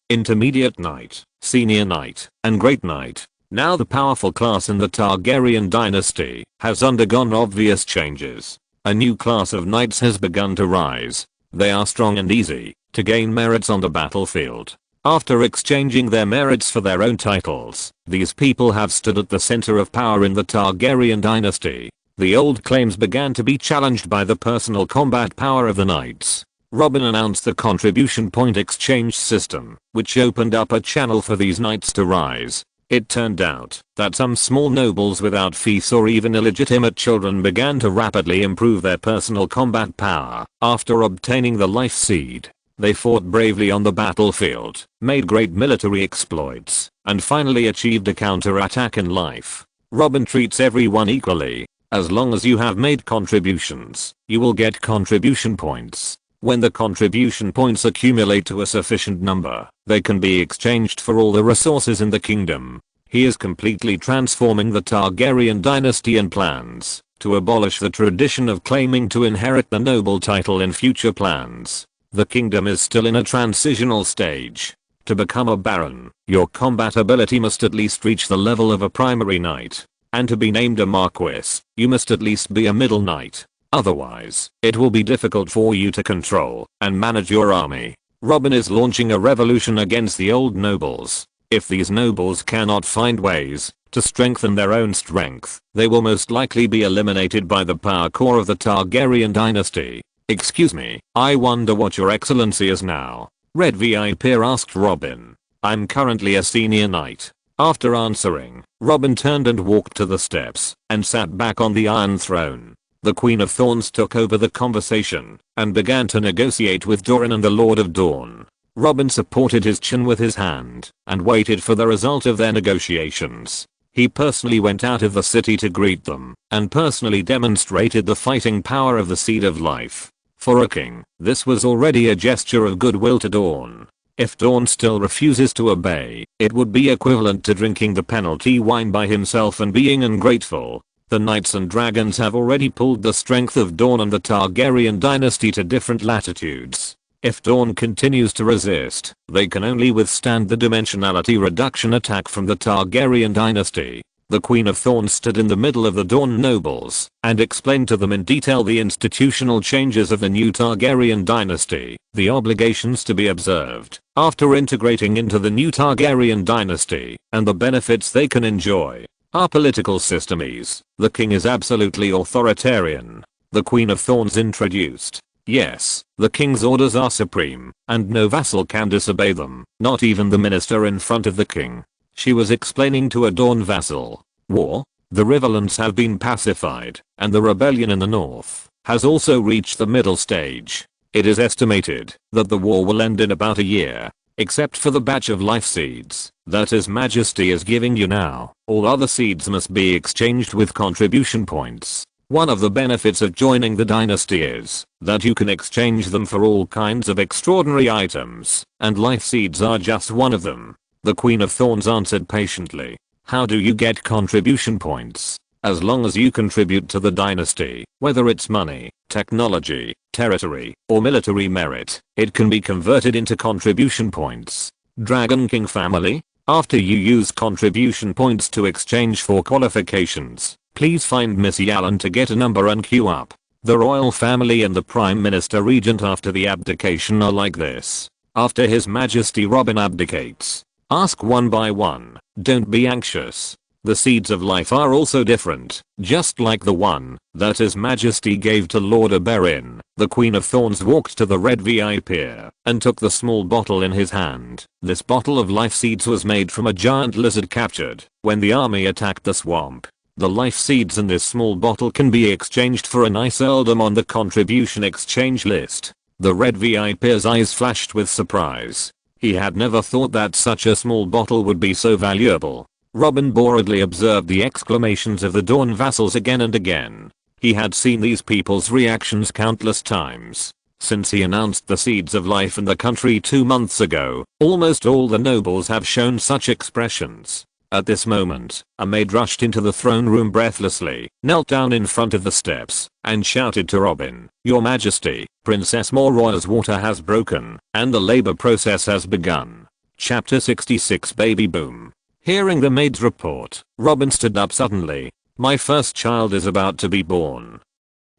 intermediate knight, senior knight, and great knight. Now the powerful class in the Targaryen dynasty has undergone obvious changes. A new class of knights has begun to rise. They are strong and easy to gain merits on the battlefield. After exchanging their merits for their own titles, these people have stood at the center of power in the Targaryen dynasty. The old claims began to be challenged by the personal combat power of the knights. Robin announced the contribution point exchange system, which opened up a channel for these knights to rise. It turned out that some small nobles without fiefs or even illegitimate children began to rapidly improve their personal combat power after obtaining the Life Seed. They fought bravely on the battlefield, made great military exploits, and finally achieved a counterattack in life. Robin treats everyone equally. As long as you have made contributions, you will get contribution points. When the contribution points accumulate to a sufficient number, they can be exchanged for all the resources in the kingdom. He is completely transforming the Targaryen dynasty and plans to abolish the tradition of claiming to inherit the noble title in future plans. The kingdom is still in a transitional stage. To become a baron, your combat ability must at least reach the level of a primary knight. And to be named a marquis, you must at least be a middle knight. Otherwise, it will be difficult for you to control and manage your army. Robin is launching a revolution against the old nobles. If these nobles cannot find ways to strengthen their own strength, they will most likely be eliminated by the power core of the Targaryen dynasty. Excuse me, I wonder what your excellency is now? Red VIP asked Robin. I'm currently a senior knight. After answering, Robin turned and walked to the steps and sat back on the Iron Throne. The Queen of Thorns took over the conversation and began to negotiate with Doran and the Lord of Dawn. Robin supported his chin with his hand and waited for the result of their negotiations. He personally went out of the city to greet them and personally demonstrated the fighting power of the Seed of Life. For a king, this was already a gesture of goodwill to Dawn. If Dawn still refuses to obey, it would be equivalent to drinking the penalty wine by himself and being ungrateful. The Knights and Dragons have already pulled the strength of Dawn and the Targaryen dynasty to different latitudes. If Dawn continues to resist, they can only withstand the dimensionality reduction attack from the Targaryen dynasty. The Queen of Thorns stood in the middle of the Dawn nobles and explained to them in detail the institutional changes of the new Targaryen dynasty, the obligations to be observed after integrating into the new Targaryen dynasty, and the benefits they can enjoy. Our political system is, the king is absolutely authoritarian. The Queen of Thorns introduced. Yes, the king's orders are supreme, and no vassal can disobey them, not even the minister in front of the king. She was explaining to a Dawn vassal. War? The Riverlands have been pacified, and the rebellion in the north has also reached the middle stage. It is estimated that the war will end in about a year. Except for the batch of life seeds that His Majesty is giving you now, all other seeds must be exchanged with contribution points. One of the benefits of joining the dynasty is that you can exchange them for all kinds of extraordinary items, and life seeds are just one of them. The Queen of Thorns answered patiently. How do you get contribution points? As long as you contribute to the dynasty, whether it's money, technology, territory, or military merit, it can be converted into contribution points. Dragon King family? After you use contribution points to exchange for qualifications, please find Missy Allen to get a number and queue up. The royal family and the Prime Minister Regent after the abdication are like this. After His Majesty Robin abdicates, ask one by one, don't be anxious. The seeds of life are also different, just like the one that His Majesty gave to Lord Oberyn. The Queen of Thorns walked to the red VIP and took the small bottle in his hand. This bottle of life seeds was made from a giant lizard captured when the army attacked the swamp. The life seeds in this small bottle can be exchanged for a nice earldom on the contribution exchange list. The red VIP's eyes flashed with surprise. He had never thought that such a small bottle would be so valuable. Robin boredly observed the exclamations of the Dawn vassals again and again. He had seen these people's reactions countless times. Since he announced the seeds of life in the country 2 months ago, almost all the nobles have shown such expressions. At this moment, a maid rushed into the throne room breathlessly, knelt down in front of the steps, and shouted to Robin, "Your Majesty, Princess Moroya's water has broken, and the labor process has begun." Chapter 66 Baby Boom. Hearing the maid's report, Robin stood up suddenly. My first child is about to be born.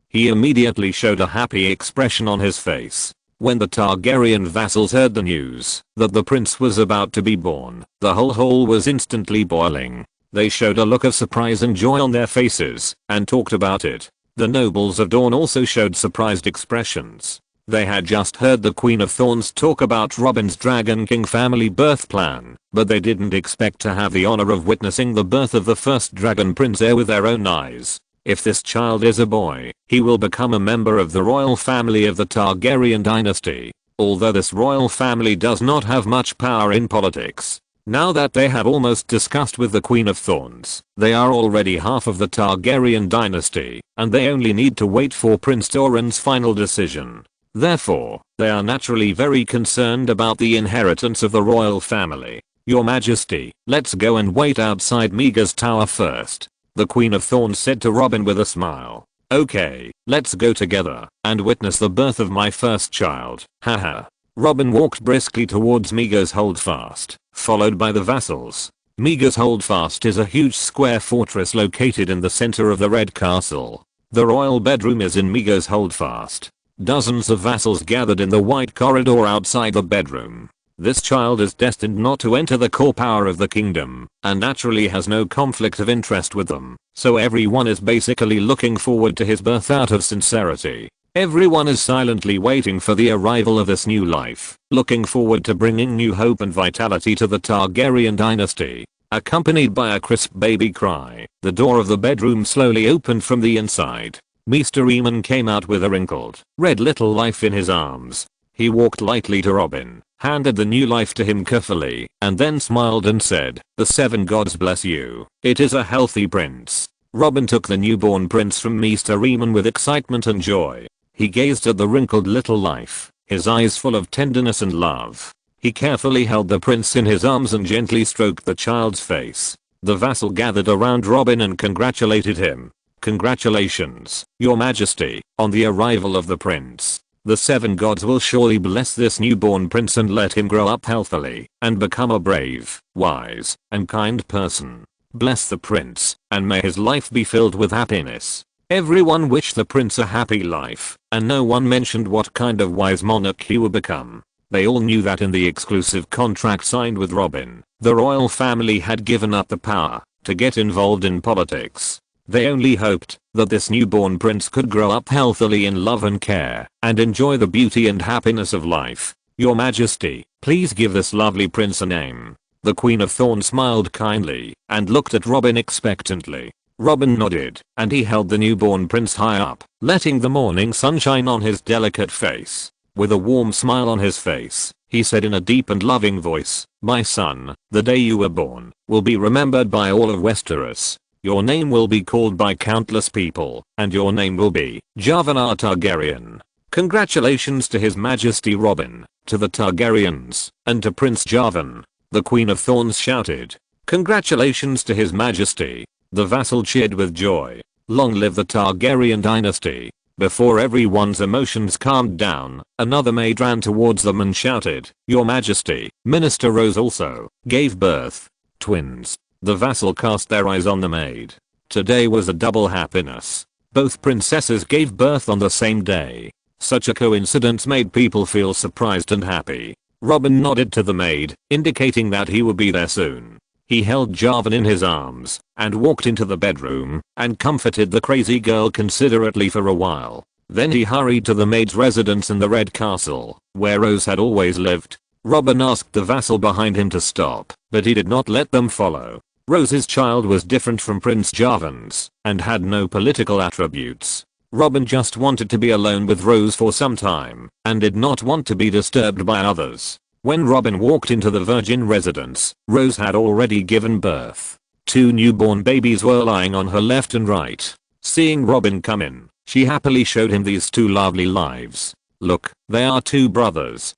He immediately showed a happy expression on his face. When the Targaryen vassals heard the news that the prince was about to be born, the whole hall was instantly boiling. They showed a look of surprise and joy on their faces and talked about it. The nobles of Dawn also showed surprised expressions. They had just heard the Queen of Thorns talk about Robin's Dragon King family birth plan, but they didn't expect to have the honor of witnessing the birth of the first Dragon Prince heir with their own eyes. If this child is a boy, he will become a member of the royal family of the Targaryen dynasty. Although this royal family does not have much power in politics, now that they have almost discussed with the Queen of Thorns, they are already half of the Targaryen dynasty, and they only need to wait for Prince Doran's final decision. Therefore, they are naturally very concerned about the inheritance of the royal family. Your Majesty, let's go and wait outside Meaga's tower first, the Queen of Thorns said to Robin with a smile. Okay, let's go together and witness the birth of my first child. Haha. Robin walked briskly towards Meaga's holdfast, followed by the vassals. Meaga's holdfast is a huge square fortress located in the center of the Red Castle. The royal bedroom is in Meaga's holdfast. Dozens of vassals gathered in the white corridor outside the bedroom. This child is destined not to enter the core power of the kingdom, and naturally has no conflict of interest with them, so everyone is basically looking forward to his birth out of sincerity. Everyone is silently waiting for the arrival of this new life, looking forward to bringing new hope and vitality to the Targaryen dynasty. Accompanied by a crisp baby cry, the door of the bedroom slowly opened from the inside. Mr. Eamon came out with a wrinkled, red little life in his arms. He walked lightly to Robin, handed the new life to him carefully, and then smiled and said, "The seven gods bless you. It is a healthy prince." Robin took the newborn prince from Mr. Eamon with excitement and joy. He gazed at the wrinkled little life, his eyes full of tenderness and love. He carefully held the prince in his arms and gently stroked the child's face. The vassal gathered around Robin and congratulated him. "Congratulations, Your Majesty, on the arrival of the prince. The seven gods will surely bless this newborn prince and let him grow up healthily and become a brave, wise, and kind person. Bless the prince, and may his life be filled with happiness." Everyone wished the prince a happy life, and no one mentioned what kind of wise monarch he would become. They all knew that in the exclusive contract signed with Robin, the royal family had given up the power to get involved in politics. They only hoped that this newborn prince could grow up healthily in love and care and enjoy the beauty and happiness of life. "Your Majesty, please give this lovely prince a name." The Queen of Thorns smiled kindly and looked at Robin expectantly. Robin nodded, and he held the newborn prince high up, letting the morning sunshine on his delicate face. With a warm smile on his face, he said in a deep and loving voice, "My son, the day you were born will be remembered by all of Westeros. Your name will be called by countless people, and your name will be Javan Targaryen." Congratulations to His Majesty Robin, to the Targaryens, and to Prince Javan. The Queen of Thorns shouted. Congratulations to His Majesty. The vassal cheered with joy. Long live the Targaryen dynasty. Before everyone's emotions calmed down, another maid ran towards them and shouted, "Your Majesty, Minister Rose also gave birth. Twins." The vassal cast their eyes on the maid. Today was a double happiness. Both princesses gave birth on the same day. Such a coincidence made people feel surprised and happy. Robin nodded to the maid, indicating that he would be there soon. He held Javan in his arms and walked into the bedroom and comforted the crazy girl considerately for a while. Then he hurried to the maid's residence in the Red Castle, where Rose had always lived. Robin asked the vassal behind him to stop, but he did not let them follow. Rose's child was different from Prince Javan's and had no political attributes. Robin just wanted to be alone with Rose for some time and did not want to be disturbed by others. When Robin walked into the virgin residence, Rose had already given birth. 2 newborn babies were lying on her left and right. Seeing Robin come in, she happily showed him these 2 lovely lives. "Look, they are 2 brothers."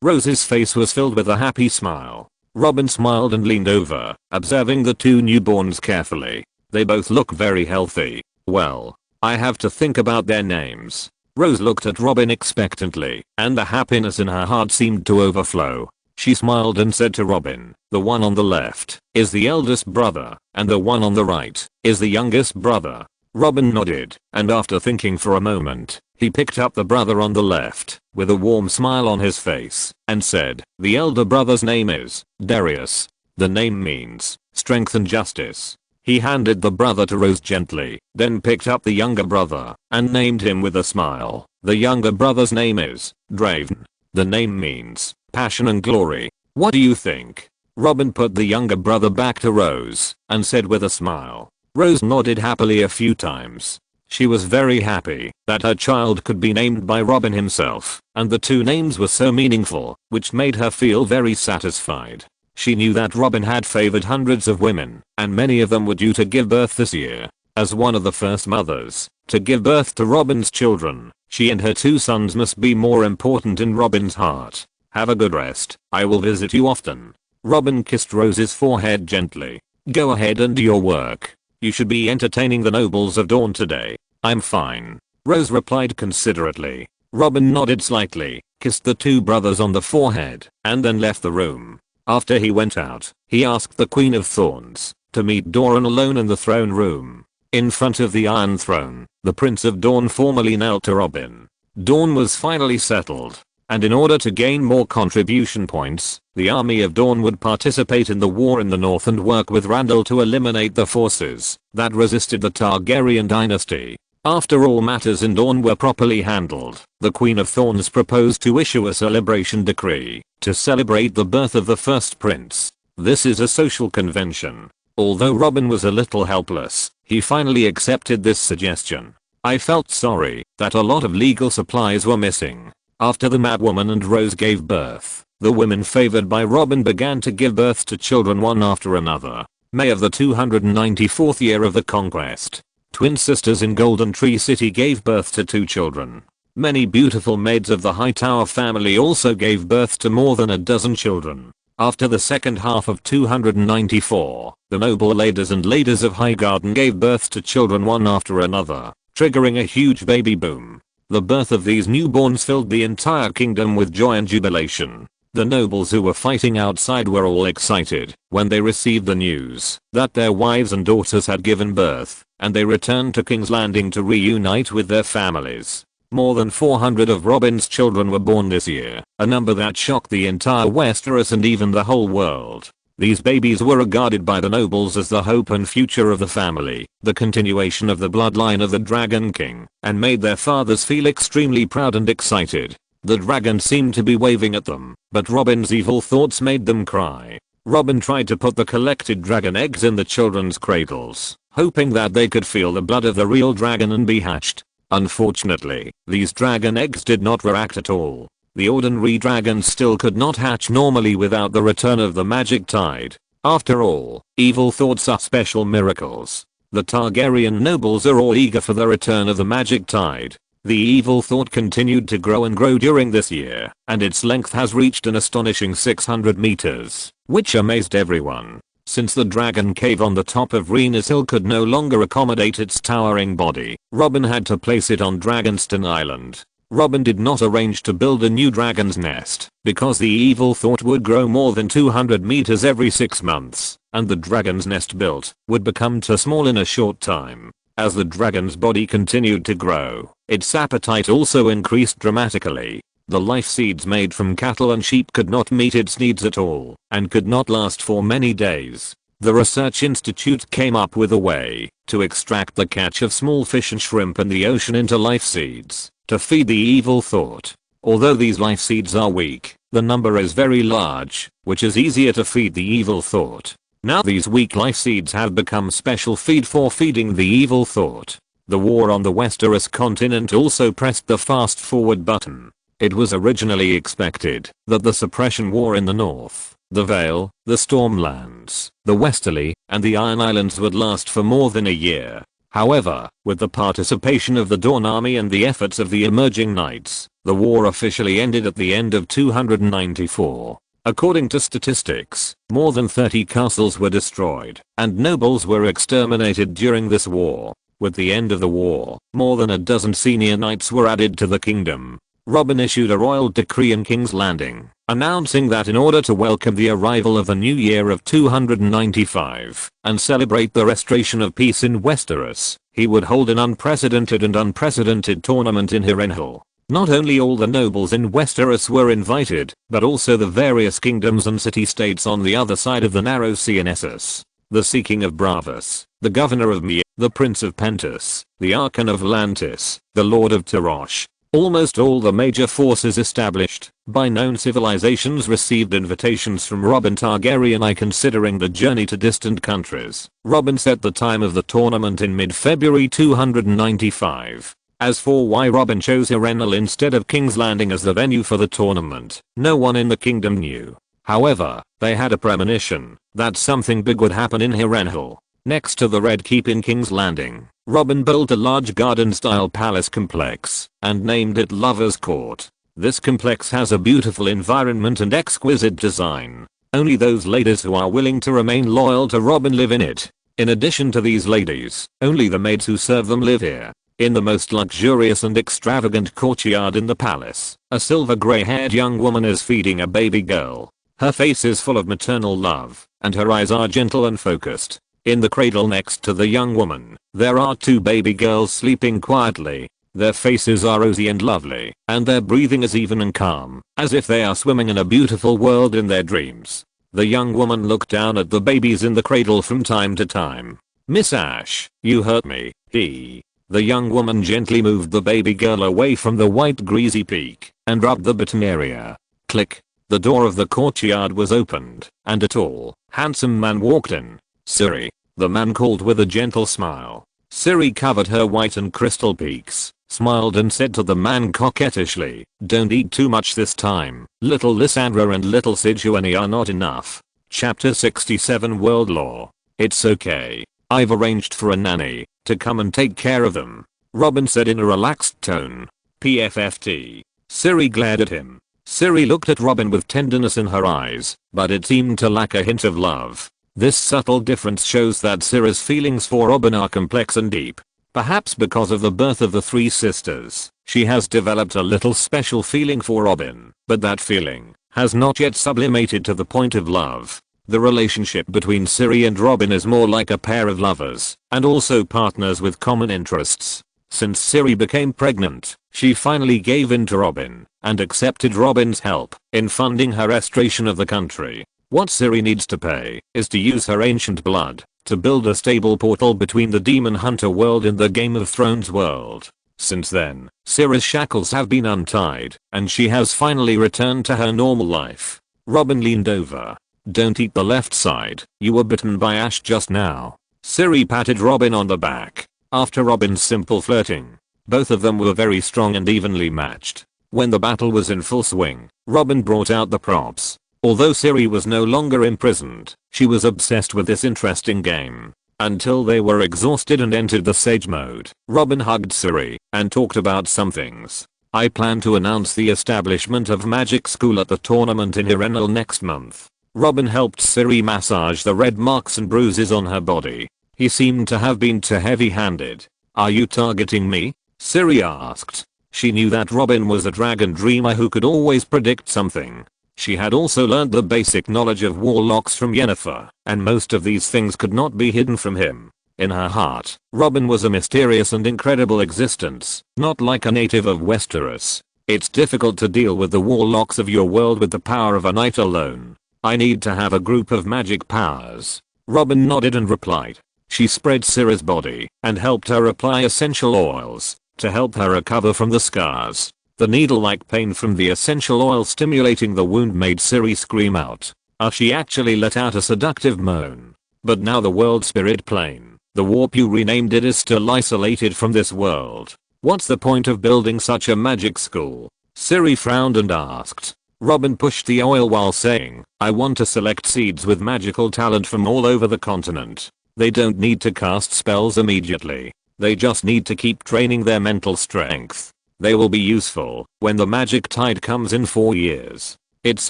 Rose's face was filled with a happy smile. Robin smiled and leaned over, observing the 2 newborns carefully. "They both look very healthy. Well, I have to think about their names." Rose looked at Robin expectantly, and the happiness in her heart seemed to overflow. She smiled and said to Robin, "The one on the left is the eldest brother, and the one on the right is the youngest brother." Robin nodded, and after thinking for a moment, he picked up the brother on the left, with a warm smile on his face, and said, "The elder brother's name is Darius. The name means strength and justice." He handed the brother to Rose gently, then picked up the younger brother and named him with a smile. "The younger brother's name is Draven. The name means passion and glory. What do you think?" Robin put the younger brother back to Rose and said with a smile. Rose nodded happily a few times. She was very happy that her child could be named by Robin himself, and the 2 names were so meaningful, which made her feel very satisfied. She knew that Robin had favored hundreds of women, and many of them were due to give birth this year. As one of the first mothers to give birth to Robin's children, She and her 2 sons must be more important in Robin's heart. Have a good rest. I will visit you often. Robin kissed Rose's forehead gently. Go ahead and do your work. You should be entertaining the nobles of Dawn today. I'm fine. Rose replied considerately. Robin nodded slightly, kissed the 2 brothers on the forehead, and then left the room. After he went out, he asked the Queen of Thorns to meet Doran alone in the throne room. In front of the Iron Throne, the Prince of Dawn formally knelt to Robin. Dawn was finally settled, and in order to gain more contribution points, the Army of Dawn would participate in the war in the north and work with Randall to eliminate the forces that resisted the Targaryen dynasty. After all matters in Dawn were properly handled, the Queen of Thorns proposed to issue a celebration decree to celebrate the birth of the first prince. This is a social convention. Although Robin was a little helpless, he finally accepted this suggestion. I felt sorry that a lot of legal supplies were missing. After the Madwoman and Rose gave birth, the women favored by Robin began to give birth to children one after another. May of the 294th year of the conquest, twin sisters in Golden Tree City gave birth to 2 children. Many beautiful maids of the Hightower family also gave birth to more than a dozen children. After the second half of 294, the noble ladies and ladies of Highgarden gave birth to children one after another, triggering a huge baby boom. The birth of these newborns filled the entire kingdom with joy and jubilation. The nobles who were fighting outside were all excited when they received the news that their wives and daughters had given birth, and they returned to King's Landing to reunite with their families. More than 400 of Robin's children were born this year, a number that shocked the entire Westeros and even the whole world. These babies were regarded by the nobles as the hope and future of the family, the continuation of the bloodline of the Dragon King, and made their fathers feel extremely proud and excited. The dragon seemed to be waving at them, but Robin's evil thoughts made them cry. Robin tried to put the collected dragon eggs in the children's cradles, hoping that they could feel the blood of the real dragon and be hatched. Unfortunately, these dragon eggs did not react at all. The ordinary dragons still could not hatch normally without the return of the magic tide. After all, evil thoughts are special miracles. The Targaryen nobles are all eager for the return of the magic tide. The evil thought continued to grow and grow during this year, and its length has reached an astonishing 600 meters, which amazed everyone. Since the dragon cave on the top of Rhaenys Hill could no longer accommodate its towering body, Robin had to place it on Dragonstone Island. Robin did not arrange to build a new dragon's nest, because the evil thought would grow more than 200 meters every 6 months, and the dragon's nest built would become too small in a short time. As the dragon's body continued to grow, its appetite also increased dramatically. The life seeds made from cattle and sheep could not meet its needs at all, and could not last for many days. The Research Institute came up with a way to extract the catch of small fish and shrimp in the ocean into life seeds to feed the evil thought. Although these life seeds are weak, the number is very large, which is easier to feed the evil thought. Now these weak life seeds have become special feed for feeding the evil thought. The war on the Westeros continent also pressed the fast forward button. It was originally expected that the suppression war in the north, the Vale, the Stormlands, the Westerly, and the Iron Islands would last for more than a year. However, with the participation of the Dawn Army and the efforts of the emerging knights, the war officially ended at the end of 294. According to statistics, more than 30 castles were destroyed, and nobles were exterminated during this war. With the end of the war, more than a dozen senior knights were added to the kingdom. Robin issued a royal decree in King's Landing, announcing that in order to welcome the arrival of the new year of 295 and celebrate the restoration of peace in Westeros, he would hold an unprecedented tournament in Harrenhal. Not only all the nobles in Westeros were invited, but also the various kingdoms and city-states on the other side of the narrow sea in Essos. The Sea King of Bravos, the Governor of Mia, the Prince of Pentos, the Archon of Lantis, the Lord of Tarosh. Almost all the major forces established by known civilizations received invitations from Robin Targaryen considering the journey to distant countries. Robin set the time of the tournament in mid-February 295. As for why Robin chose Harrenhal instead of King's Landing as the venue for the tournament, no one in the kingdom knew. However, they had a premonition that something big would happen in Harrenhal. Next to the Red Keep in King's Landing, Robin built a large garden-style palace complex and named it Lover's Court. This complex has a beautiful environment and exquisite design. Only those ladies who are willing to remain loyal to Robin live in it. In addition to these ladies, only the maids who serve them live here. In the most luxurious and extravagant courtyard in the palace, a silver gray-haired young woman is feeding a baby girl. Her face is full of maternal love, and her eyes are gentle and focused. In the cradle next to the young woman, there are two baby girls sleeping quietly. Their faces are rosy and lovely, and their breathing is even and calm, as if they are swimming in a beautiful world in their dreams. The young woman looked down at the babies in the cradle from time to time. "Miss Ash, you hurt me." The young woman gently moved the baby girl away from the white greasy peak and rubbed the bitten area. Click. The door of the courtyard was opened, and a tall, handsome man walked in. "Siri," the man called with a gentle smile. Siri covered her white and crystal peaks, smiled and said to the man coquettishly, "Don't eat too much this time. Little Lysandra and little Sijuani are not enough." Chapter 67 World Law. "It's okay. I've arranged for a nanny to come and take care of them," Robin said in a relaxed tone. PFFT. Siri glared at him. Siri looked at Robin with tenderness in her eyes, but it seemed to lack a hint of love. This subtle difference shows that Siri's feelings for Robin are complex and deep. Perhaps because of the birth of the three sisters, she has developed a little special feeling for Robin, but that feeling has not yet sublimated to the point of love. The relationship between Siri and Robin is more like a pair of lovers, and also partners with common interests. Since Siri became pregnant, she finally gave in to Robin, and accepted Robin's help in funding her restoration of the country. What Siri needs to pay is to use her ancient blood to build a stable portal between the Demon Hunter world and the Game of Thrones world. Since then, Siri's shackles have been untied, and she has finally returned to her normal life. Robin leaned over. "Don't eat the left side, you were bitten by Ash just now." Siri patted Robin on the back. After Robin's simple flirting, both of them were very strong and evenly matched. When the battle was in full swing, Robin brought out the props. Although Siri was no longer imprisoned, she was obsessed with this interesting game. Until they were exhausted and entered the Sage mode, Robin hugged Siri and talked about some things. "I plan to announce the establishment of Magic School at the tournament in Hirennal next month." Robin helped Siri massage the red marks and bruises on her body. He seemed to have been too heavy-handed. "Are you targeting me?" Siri asked. She knew that Robin was a dragon dreamer who could always predict something. She had also learned the basic knowledge of warlocks from Yennefer, and most of these things could not be hidden from him. In her heart, Robin was a mysterious and incredible existence, not like a native of Westeros. "It's difficult to deal with the warlocks of your world with the power of a knight alone. I need to have a group of magic powers." Robin nodded and replied. She spread Siri's body and helped her apply essential oils to help her recover from the scars. The needle-like pain from the essential oil stimulating the wound made Siri scream out. She actually let out a seductive moan. But now the world spirit plane, the warp you renamed it, is still isolated from this world. "What's the point of building such a magic school?" Siri frowned and asked. Robin pushed the oil while saying, "I want to select seeds with magical talent from all over the continent. They don't need to cast spells immediately. They just need to keep training their mental strength. They will be useful when the magic tide comes in 4 years. It's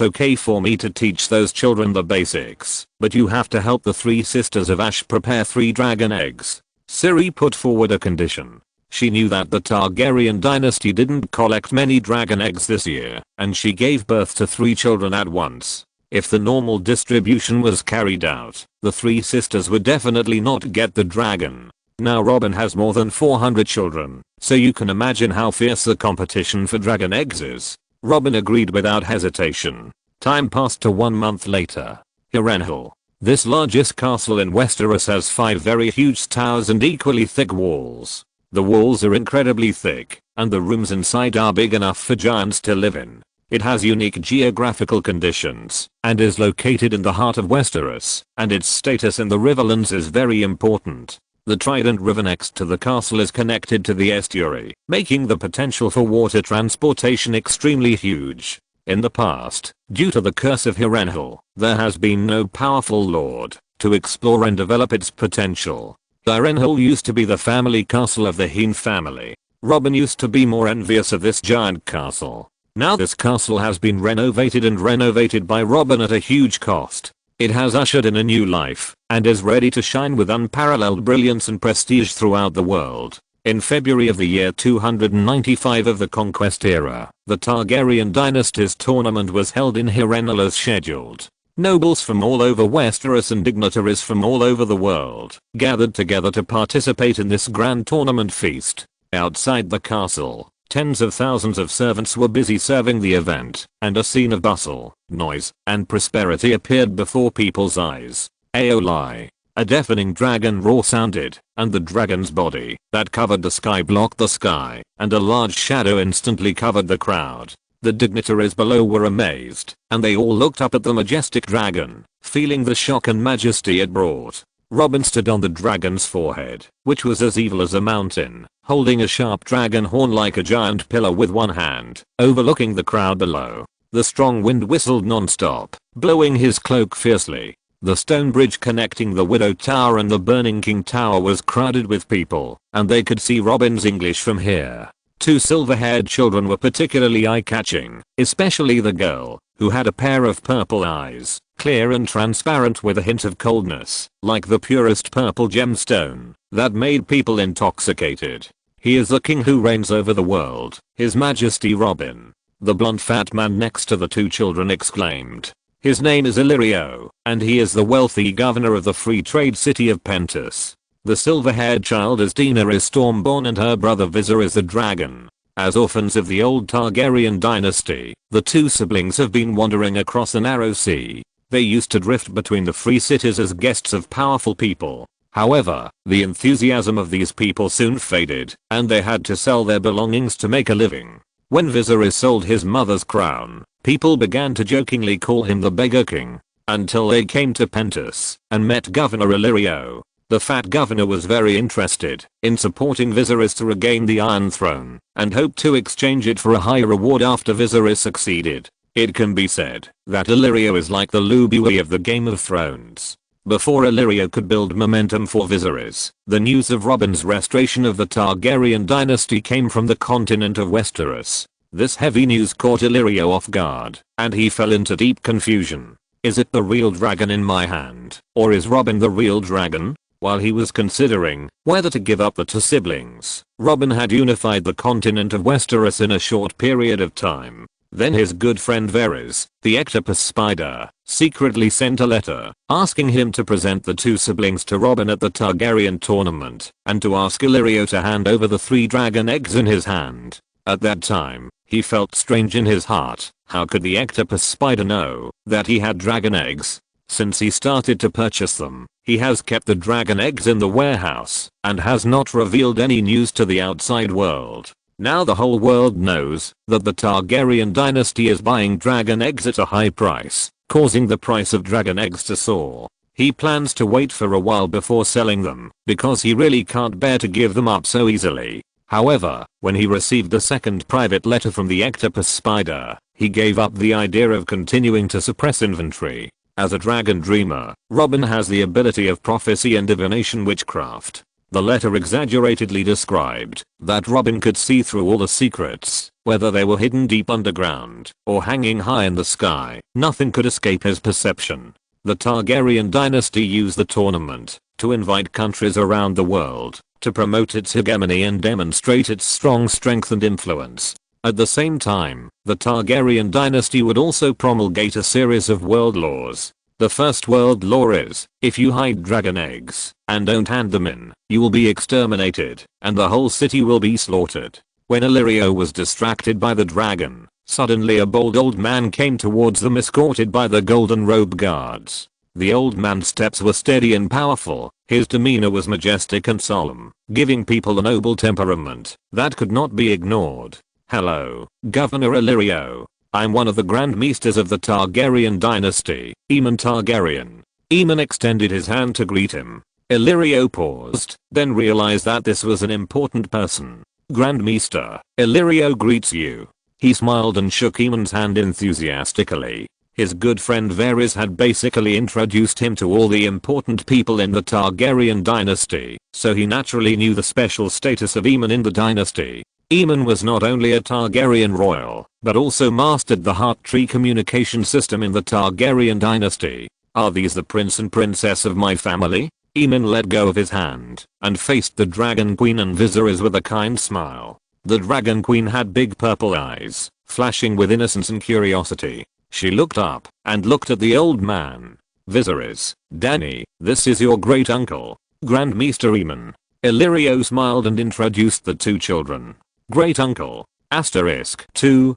okay for me to teach those children the basics, but you have to help the three sisters of Ash prepare 3 dragon eggs." Siri put forward a condition. She knew that the Targaryen dynasty didn't collect many dragon eggs this year, and she gave birth to 3 children at once. If the normal distribution was carried out, the 3 sisters would definitely not get the dragon. Now Robin has more than 400 children, so you can imagine how fierce the competition for dragon eggs is. Robin agreed without hesitation. Time passed to 1 month later. Hirennal. This largest castle in Westeros has 5 very huge towers and equally thick walls. The walls are incredibly thick, and the rooms inside are big enough for giants to live in. It has unique geographical conditions, and is located in the heart of Westeros, and its status in the Riverlands is very important. The Trident River next to the castle is connected to the estuary, making the potential for water transportation extremely huge. In the past, due to the curse of Hirennal, there has been no powerful lord to explore and develop its potential. Hall used to be the family castle of the Heen family. Robin used to be more envious of this giant castle. Now this castle has been renovated by Robin at a huge cost. It has ushered in a new life and is ready to shine with unparalleled brilliance and prestige throughout the world. In February of the year 295 of the Conquest era, the Targaryen dynasty's tournament was held in Harrenhal as scheduled. Nobles from all over Westeros and dignitaries from all over the world gathered together to participate in this grand tournament feast. Outside the castle, tens of thousands of servants were busy serving the event, and a scene of bustle, noise, and prosperity appeared before people's eyes. Aeoli. A deafening dragon roar sounded, and the dragon's body that covered the sky blocked the sky, and a large shadow instantly covered the crowd. The dignitaries below were amazed, and they all looked up at the majestic dragon, feeling the shock and majesty it brought. Robin stood on the dragon's forehead, which was as evil as a mountain, holding a sharp dragon horn like a giant pillar with one hand, overlooking the crowd below. The strong wind whistled non-stop, blowing his cloak fiercely. The stone bridge connecting the Widow Tower and the Burning King Tower was crowded with people, and they could see Robin's English from here. Two silver-haired children were particularly eye-catching, especially the girl, who had a pair of purple eyes, clear and transparent with a hint of coldness, like the purest purple gemstone, that made people intoxicated. He is the king who reigns over the world, His Majesty Robin. The blond fat man next to the two children exclaimed. His name is Illyrio, and he is the wealthy governor of the free trade city of Pentus. The silver-haired child is Daenerys Stormborn and her brother Visser is the dragon. As orphans of the old Targaryen dynasty, the two siblings have been wandering across the narrow sea. They used to drift between the free cities as guests of powerful people. However, the enthusiasm of these people soon faded, and they had to sell their belongings to make a living. When Viserys sold his mother's crown, people began to jokingly call him the Beggar King, until they came to Pentus and met Governor Illyrio. The fat governor was very interested in supporting Viserys to regain the Iron Throne, and hoped to exchange it for a higher reward after Viserys succeeded. It can be said that Illyrio is like the Lubuie of the Game of Thrones. Before Illyrio could build momentum for Viserys, the news of Robin's restoration of the Targaryen dynasty came from the continent of Westeros. This heavy news caught Illyrio off guard, and he fell into deep confusion. Is it the real dragon in my hand, or is Robin the real dragon? While he was considering whether to give up the two siblings, Robin had unified the continent of Westeros in a short period of time. Then his good friend Varys, the octopus spider, secretly sent a letter asking him to present the two siblings to Robin at the Targaryen tournament, and to ask Illyrio to hand over the 3 dragon eggs in his hand. At that time, he felt strange in his heart. How could the octopus spider know that he had dragon eggs? Since he started to purchase them, he has kept the dragon eggs in the warehouse and has not revealed any news to the outside world. Now the whole world knows that the Targaryen dynasty is buying dragon eggs at a high price, causing the price of dragon eggs to soar. He plans to wait for a while before selling them, because he really can't bear to give them up so easily. However, when he received the second private letter from the octopus spider, he gave up the idea of continuing to suppress inventory. As a dragon dreamer, Robin has the ability of prophecy and divination witchcraft. The letter exaggeratedly described that Robin could see through all the secrets, whether they were hidden deep underground or hanging high in the sky. Nothing could escape his perception. The Targaryen dynasty used the tournament to invite countries around the world to promote its hegemony and demonstrate its strong strength and influence. At the same time, the Targaryen dynasty would also promulgate a series of world laws. The first world law is, if you hide dragon eggs and don't hand them in, you will be exterminated, and the whole city will be slaughtered. When Illyrio was distracted by the dragon, suddenly a bold old man came towards them escorted by the golden robe guards. The old man's steps were steady and powerful, his demeanor was majestic and solemn, giving people a noble temperament that could not be ignored. Hello, Governor Illyrio. I'm one of the Grand Maesters of the Targaryen dynasty, Aemon Targaryen. Aemon extended his hand to greet him. Illyrio paused, then realized that this was an important person. Grand Maester, Illyrio greets you. He smiled and shook Aemon's hand enthusiastically. His good friend Varys had basically introduced him to all the important people in the Targaryen dynasty, so he naturally knew the special status of Aemon in the dynasty. Aemon was not only a Targaryen royal, but also mastered the heart tree communication system in the Targaryen dynasty. Are these the prince and princess of my family? Aemon let go of his hand and faced the Dragon Queen and Viserys with a kind smile. The Dragon Queen had big purple eyes, flashing with innocence and curiosity. She looked up and looked at the old man. Viserys, Dany, this is your great uncle, Grand Maester Aemon. Illyrio smiled and introduced the two children. Great uncle, asterisk 2.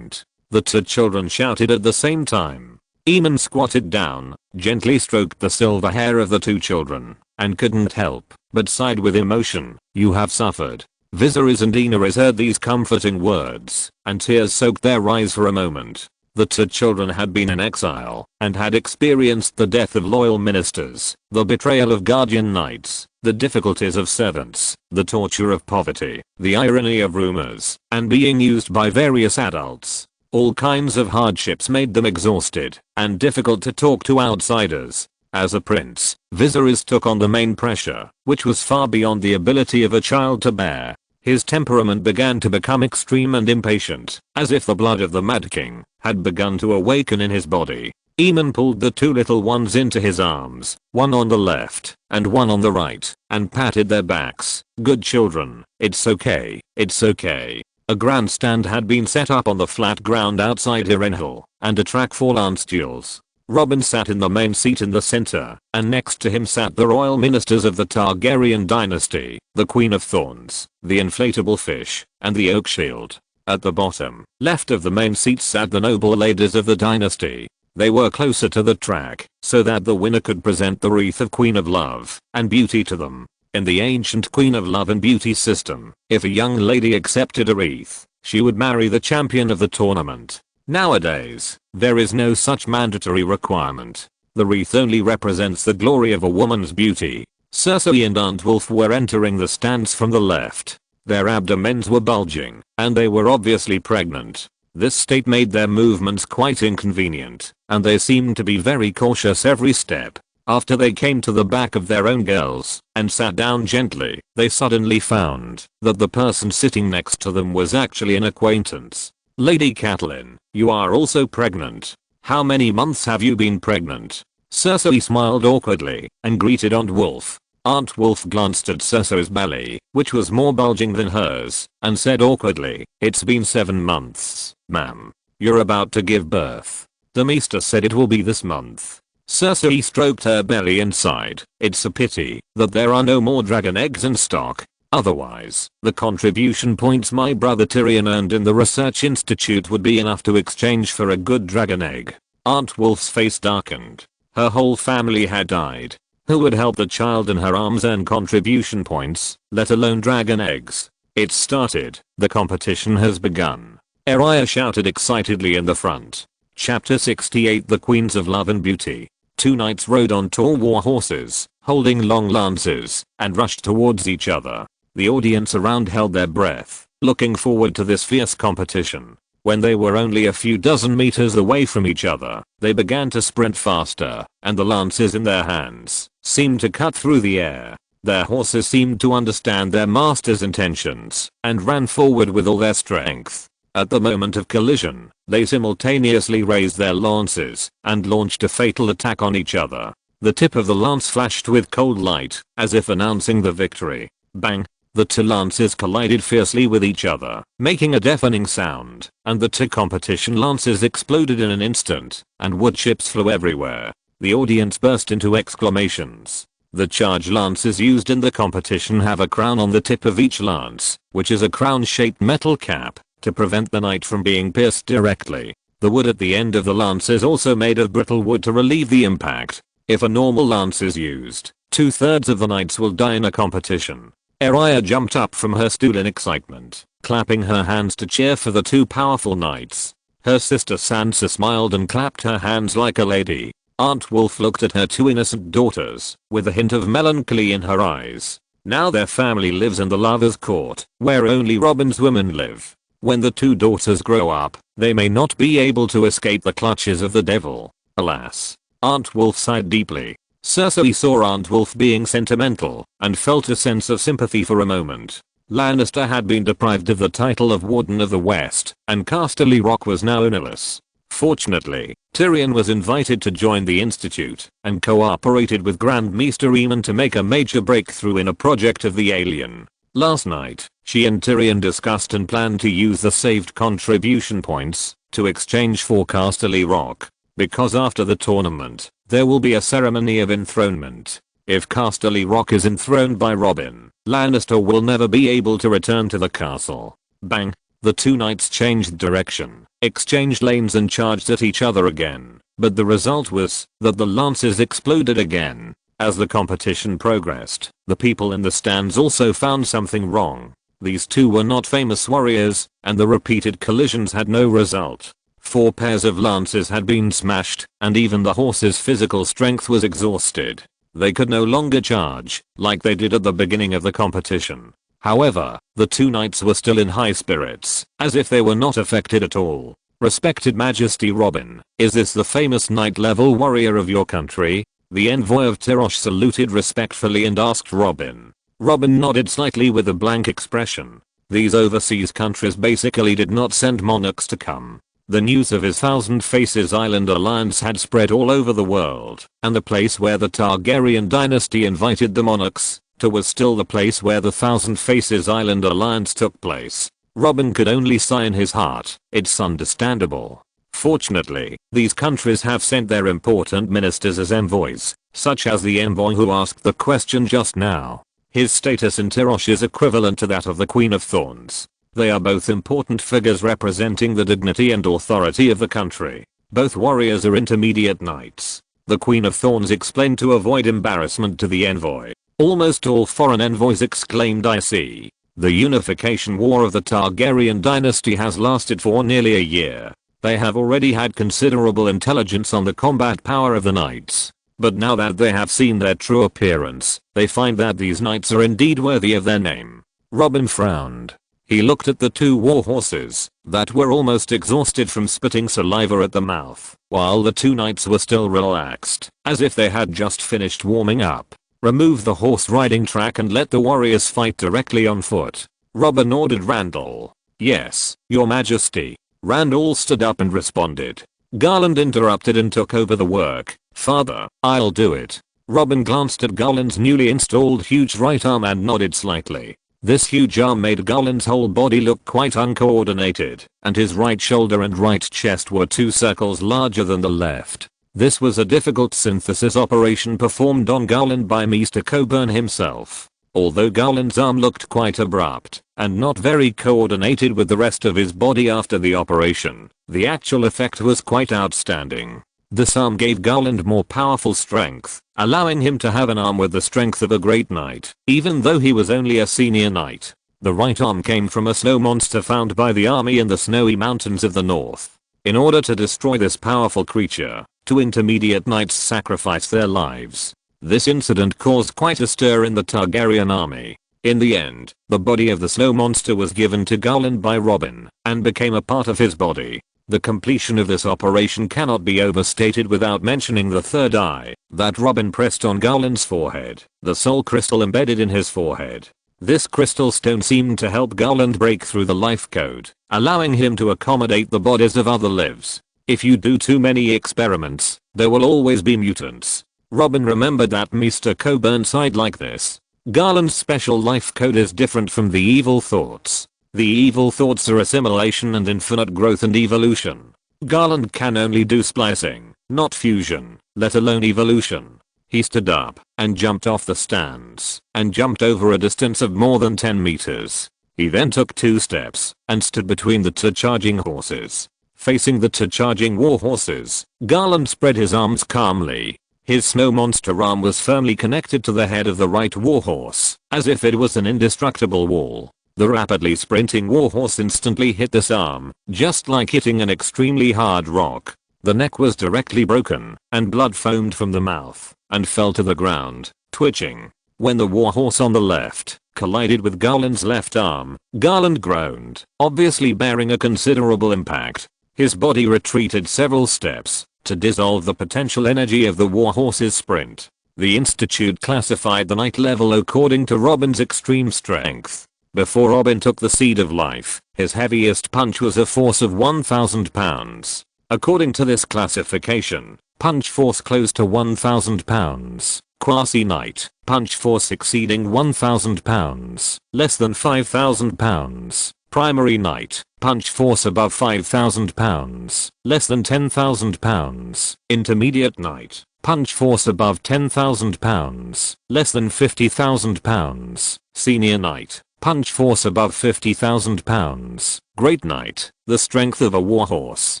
The two children shouted at the same time. Aemon squatted down, gently stroked the silver hair of the two children, and couldn't help but sighed with emotion. You have suffered. Viserys and Daenerys heard these comforting words, and tears soaked their eyes for a moment. The two children had been in exile, and had experienced the death of loyal ministers, the betrayal of guardian knights, the difficulties of servants, the torture of poverty, the irony of rumors, and being used by various adults. All kinds of hardships made them exhausted, and difficult to talk to outsiders. As a prince, Viserys took on the main pressure, which was far beyond the ability of a child to bear. His temperament began to become extreme and impatient, as if the blood of the Mad King had begun to awaken in his body. Aemon pulled the two little ones into his arms, one on the left and one on the right, and patted their backs. Good children, it's okay, it's okay. A grandstand had been set up on the flat ground outside Harrenhal, and a track for lance duels. Robin sat in the main seat in the center, and next to him sat the royal ministers of the Targaryen dynasty, the Queen of Thorns, the inflatable fish, and the oak shield. At the bottom left of the main seat sat the noble ladies of the dynasty. They were closer to the track, so that the winner could present the wreath of Queen of Love and Beauty to them. In the ancient Queen of Love and Beauty system, if a young lady accepted a wreath, she would marry the champion of the tournament. Nowadays, there is no such mandatory requirement. The wreath only represents the glory of a woman's beauty. Cersei and Aunt Wolf were entering the stands from the left. Their abdomens were bulging, and they were obviously pregnant. This state made their movements quite inconvenient, and they seemed to be very cautious every step. After they came to the back of their own girls and sat down gently, they suddenly found that the person sitting next to them was actually an acquaintance. Lady Catelyn, you are also pregnant. How many months have you been pregnant? Cersei smiled awkwardly and greeted Aunt Wolf. Aunt Wolf glanced at Cersei's belly, which was more bulging than hers, and said awkwardly, it's been 7 months, ma'am. You're about to give birth. The Maester said it will be this month. Cersei stroked her belly and sighed. It's a pity that there are no more dragon eggs in stock. Otherwise, the contribution points my brother Tyrion earned in the research institute would be enough to exchange for a good dragon egg. Aunt Wolf's face darkened. Her whole family had died. Who would help the child in her arms earn contribution points, let alone dragon eggs? It's started. The competition has begun. Arya shouted excitedly in the front. Chapter 68 The Queens of Love and Beauty. Two knights rode on tall war horses, holding long lances, and rushed towards each other. The audience around held their breath, looking forward to this fierce competition. When they were only a few dozen meters away from each other, they began to sprint faster, and the lances in their hands seemed to cut through the air. Their horses seemed to understand their master's intentions, and ran forward with all their strength. At the moment of collision, they simultaneously raised their lances and launched a fatal attack on each other. The tip of the lance flashed with cold light, as if announcing the victory. Bang! The two lances collided fiercely with each other, making a deafening sound, and the two competition lances exploded in an instant, and wood chips flew everywhere. The audience burst into exclamations. The charge lances used in the competition have a crown on the tip of each lance, which is a crown-shaped metal cap, to prevent the knight from being pierced directly. The wood at the end of the lance is also made of brittle wood to relieve the impact. If a normal lance is used, 2/3 of the knights will die in a competition. Arya jumped up from her stool in excitement, clapping her hands to cheer for the two powerful knights. Her sister Sansa smiled and clapped her hands like a lady. Aunt Wolf looked at her two innocent daughters, with a hint of melancholy in her eyes. Now their family lives in the Lover's Court, where only Robin's women live. When the two daughters grow up, they may not be able to escape the clutches of the devil. Alas. Aunt Wolf sighed deeply. Cersei saw Aunt Wolf being sentimental and felt a sense of sympathy for a moment. Lannister had been deprived of the title of Warden of the West, and Casterly Rock was now ownerless. Fortunately, Tyrion was invited to join the Institute and cooperated with Grand Maester Aemon to make a major breakthrough in a project of the alien. Last night, she and Tyrion discussed and planned to use the saved contribution points to exchange for Casterly Rock, because after the tournament, there will be a ceremony of enthronement. If Casterly Rock is enthroned by Robin, Lannister will never be able to return to the castle. Bang! The two knights changed direction, exchanged lanes and charged at each other again, but the result was that the lances exploded again. As the competition progressed, the people in the stands also found something wrong. These two were not famous warriors, and the repeated collisions had no result. 4 pairs of lances had been smashed, and even the horses' physical strength was exhausted. They could no longer charge, like they did at the beginning of the competition. However, the two knights were still in high spirits, as if they were not affected at all. Respected Majesty Robin, is this the famous knight-level warrior of your country? The envoy of Tyrosh saluted respectfully and asked Robin. Robin nodded slightly with a blank expression. These overseas countries basically did not send monarchs to come. The news of his Thousand Faces Island alliance had spread all over the world, and the place where the Targaryen dynasty invited the monarchs to was still the place where the Thousand Faces Island alliance took place. Robin could only sigh in his heart. It's understandable. Fortunately, these countries have sent their important ministers as envoys, such as the envoy who asked the question just now. His status in Tyrosh is equivalent to that of the Queen of Thorns. They are both important figures representing the dignity and authority of the country. Both warriors are intermediate knights. The Queen of Thorns explained to avoid embarrassment to the envoy. Almost all foreign envoys exclaimed, I see. The unification war of the Targaryen dynasty has lasted for nearly a year. They have already had considerable intelligence on the combat power of the knights. But now that they have seen their true appearance, they find that these knights are indeed worthy of their name. Robin frowned. He looked at the two war horses that were almost exhausted from spitting saliva at the mouth, while the two knights were still relaxed, as if they had just finished warming up. Remove the horse riding track and let the warriors fight directly on foot. Robin ordered Randall. Yes, your majesty. Randall stood up and responded. Garland interrupted and took over the work. Father, I'll do it. Robin glanced at Garland's newly installed huge right arm and nodded slightly. This huge arm made Garland's whole body look quite uncoordinated, and his right shoulder and right chest were 2 circles larger than the left. This was a difficult synthesis operation performed on Garland by Mr. Coburn himself. Although Garland's arm looked quite abrupt and not very coordinated with the rest of his body after the operation, the actual effect was quite outstanding. This arm gave Garland more powerful strength, allowing him to have an arm with the strength of a great knight, even though he was only a senior knight. The right arm came from a snow monster found by the army in the snowy mountains of the north. In order to destroy this powerful creature, 2 intermediate knights sacrificed their lives. This incident caused quite a stir in the Targaryen army. In the end, the body of the snow monster was given to Garland by Robin and became a part of his body. The completion of this operation cannot be overstated without mentioning the third eye that Robin pressed on Garland's forehead, the soul crystal embedded in his forehead. This crystal stone seemed to help Garland break through the life code, allowing him to accommodate the bodies of other lives. If you do too many experiments, there will always be mutants. Robin remembered that Mr. Coburn sighed like this. Garland's special life code is different from the evil thoughts. The evil thoughts are assimilation and infinite growth and evolution. Garland can only do splicing, not fusion, let alone evolution. He stood up and jumped off the stands and jumped over a distance of more than 10 meters. He then took 2 steps and stood between the 2 charging horses. Facing the 2 charging war horses, Garland spread his arms calmly. His snow monster arm was firmly connected to the head of the right warhorse, as if it was an indestructible wall. The rapidly sprinting warhorse instantly hit this arm, just like hitting an extremely hard rock. The neck was directly broken, and blood foamed from the mouth, and fell to the ground, twitching. When the warhorse on the left collided with Garland's left arm. Garland groaned, obviously bearing a considerable impact. His body retreated several steps to dissolve the potential energy of the warhorse's sprint. The Institute classified the knight level according to Robin's extreme strength. Before Robin took the seed of life, his heaviest punch was a force of 1,000 pounds. According to this classification, punch force close to 1,000 pounds. Quasi-knight, punch force exceeding 1,000 pounds, less than 5,000 pounds. Primary knight, punch force above 5,000 pounds, less than 10,000 pounds. Intermediate knight, punch force above 10,000 pounds, less than 50,000 pounds. Senior knight, punch force above 50,000 pounds. Great knight, the strength of a warhorse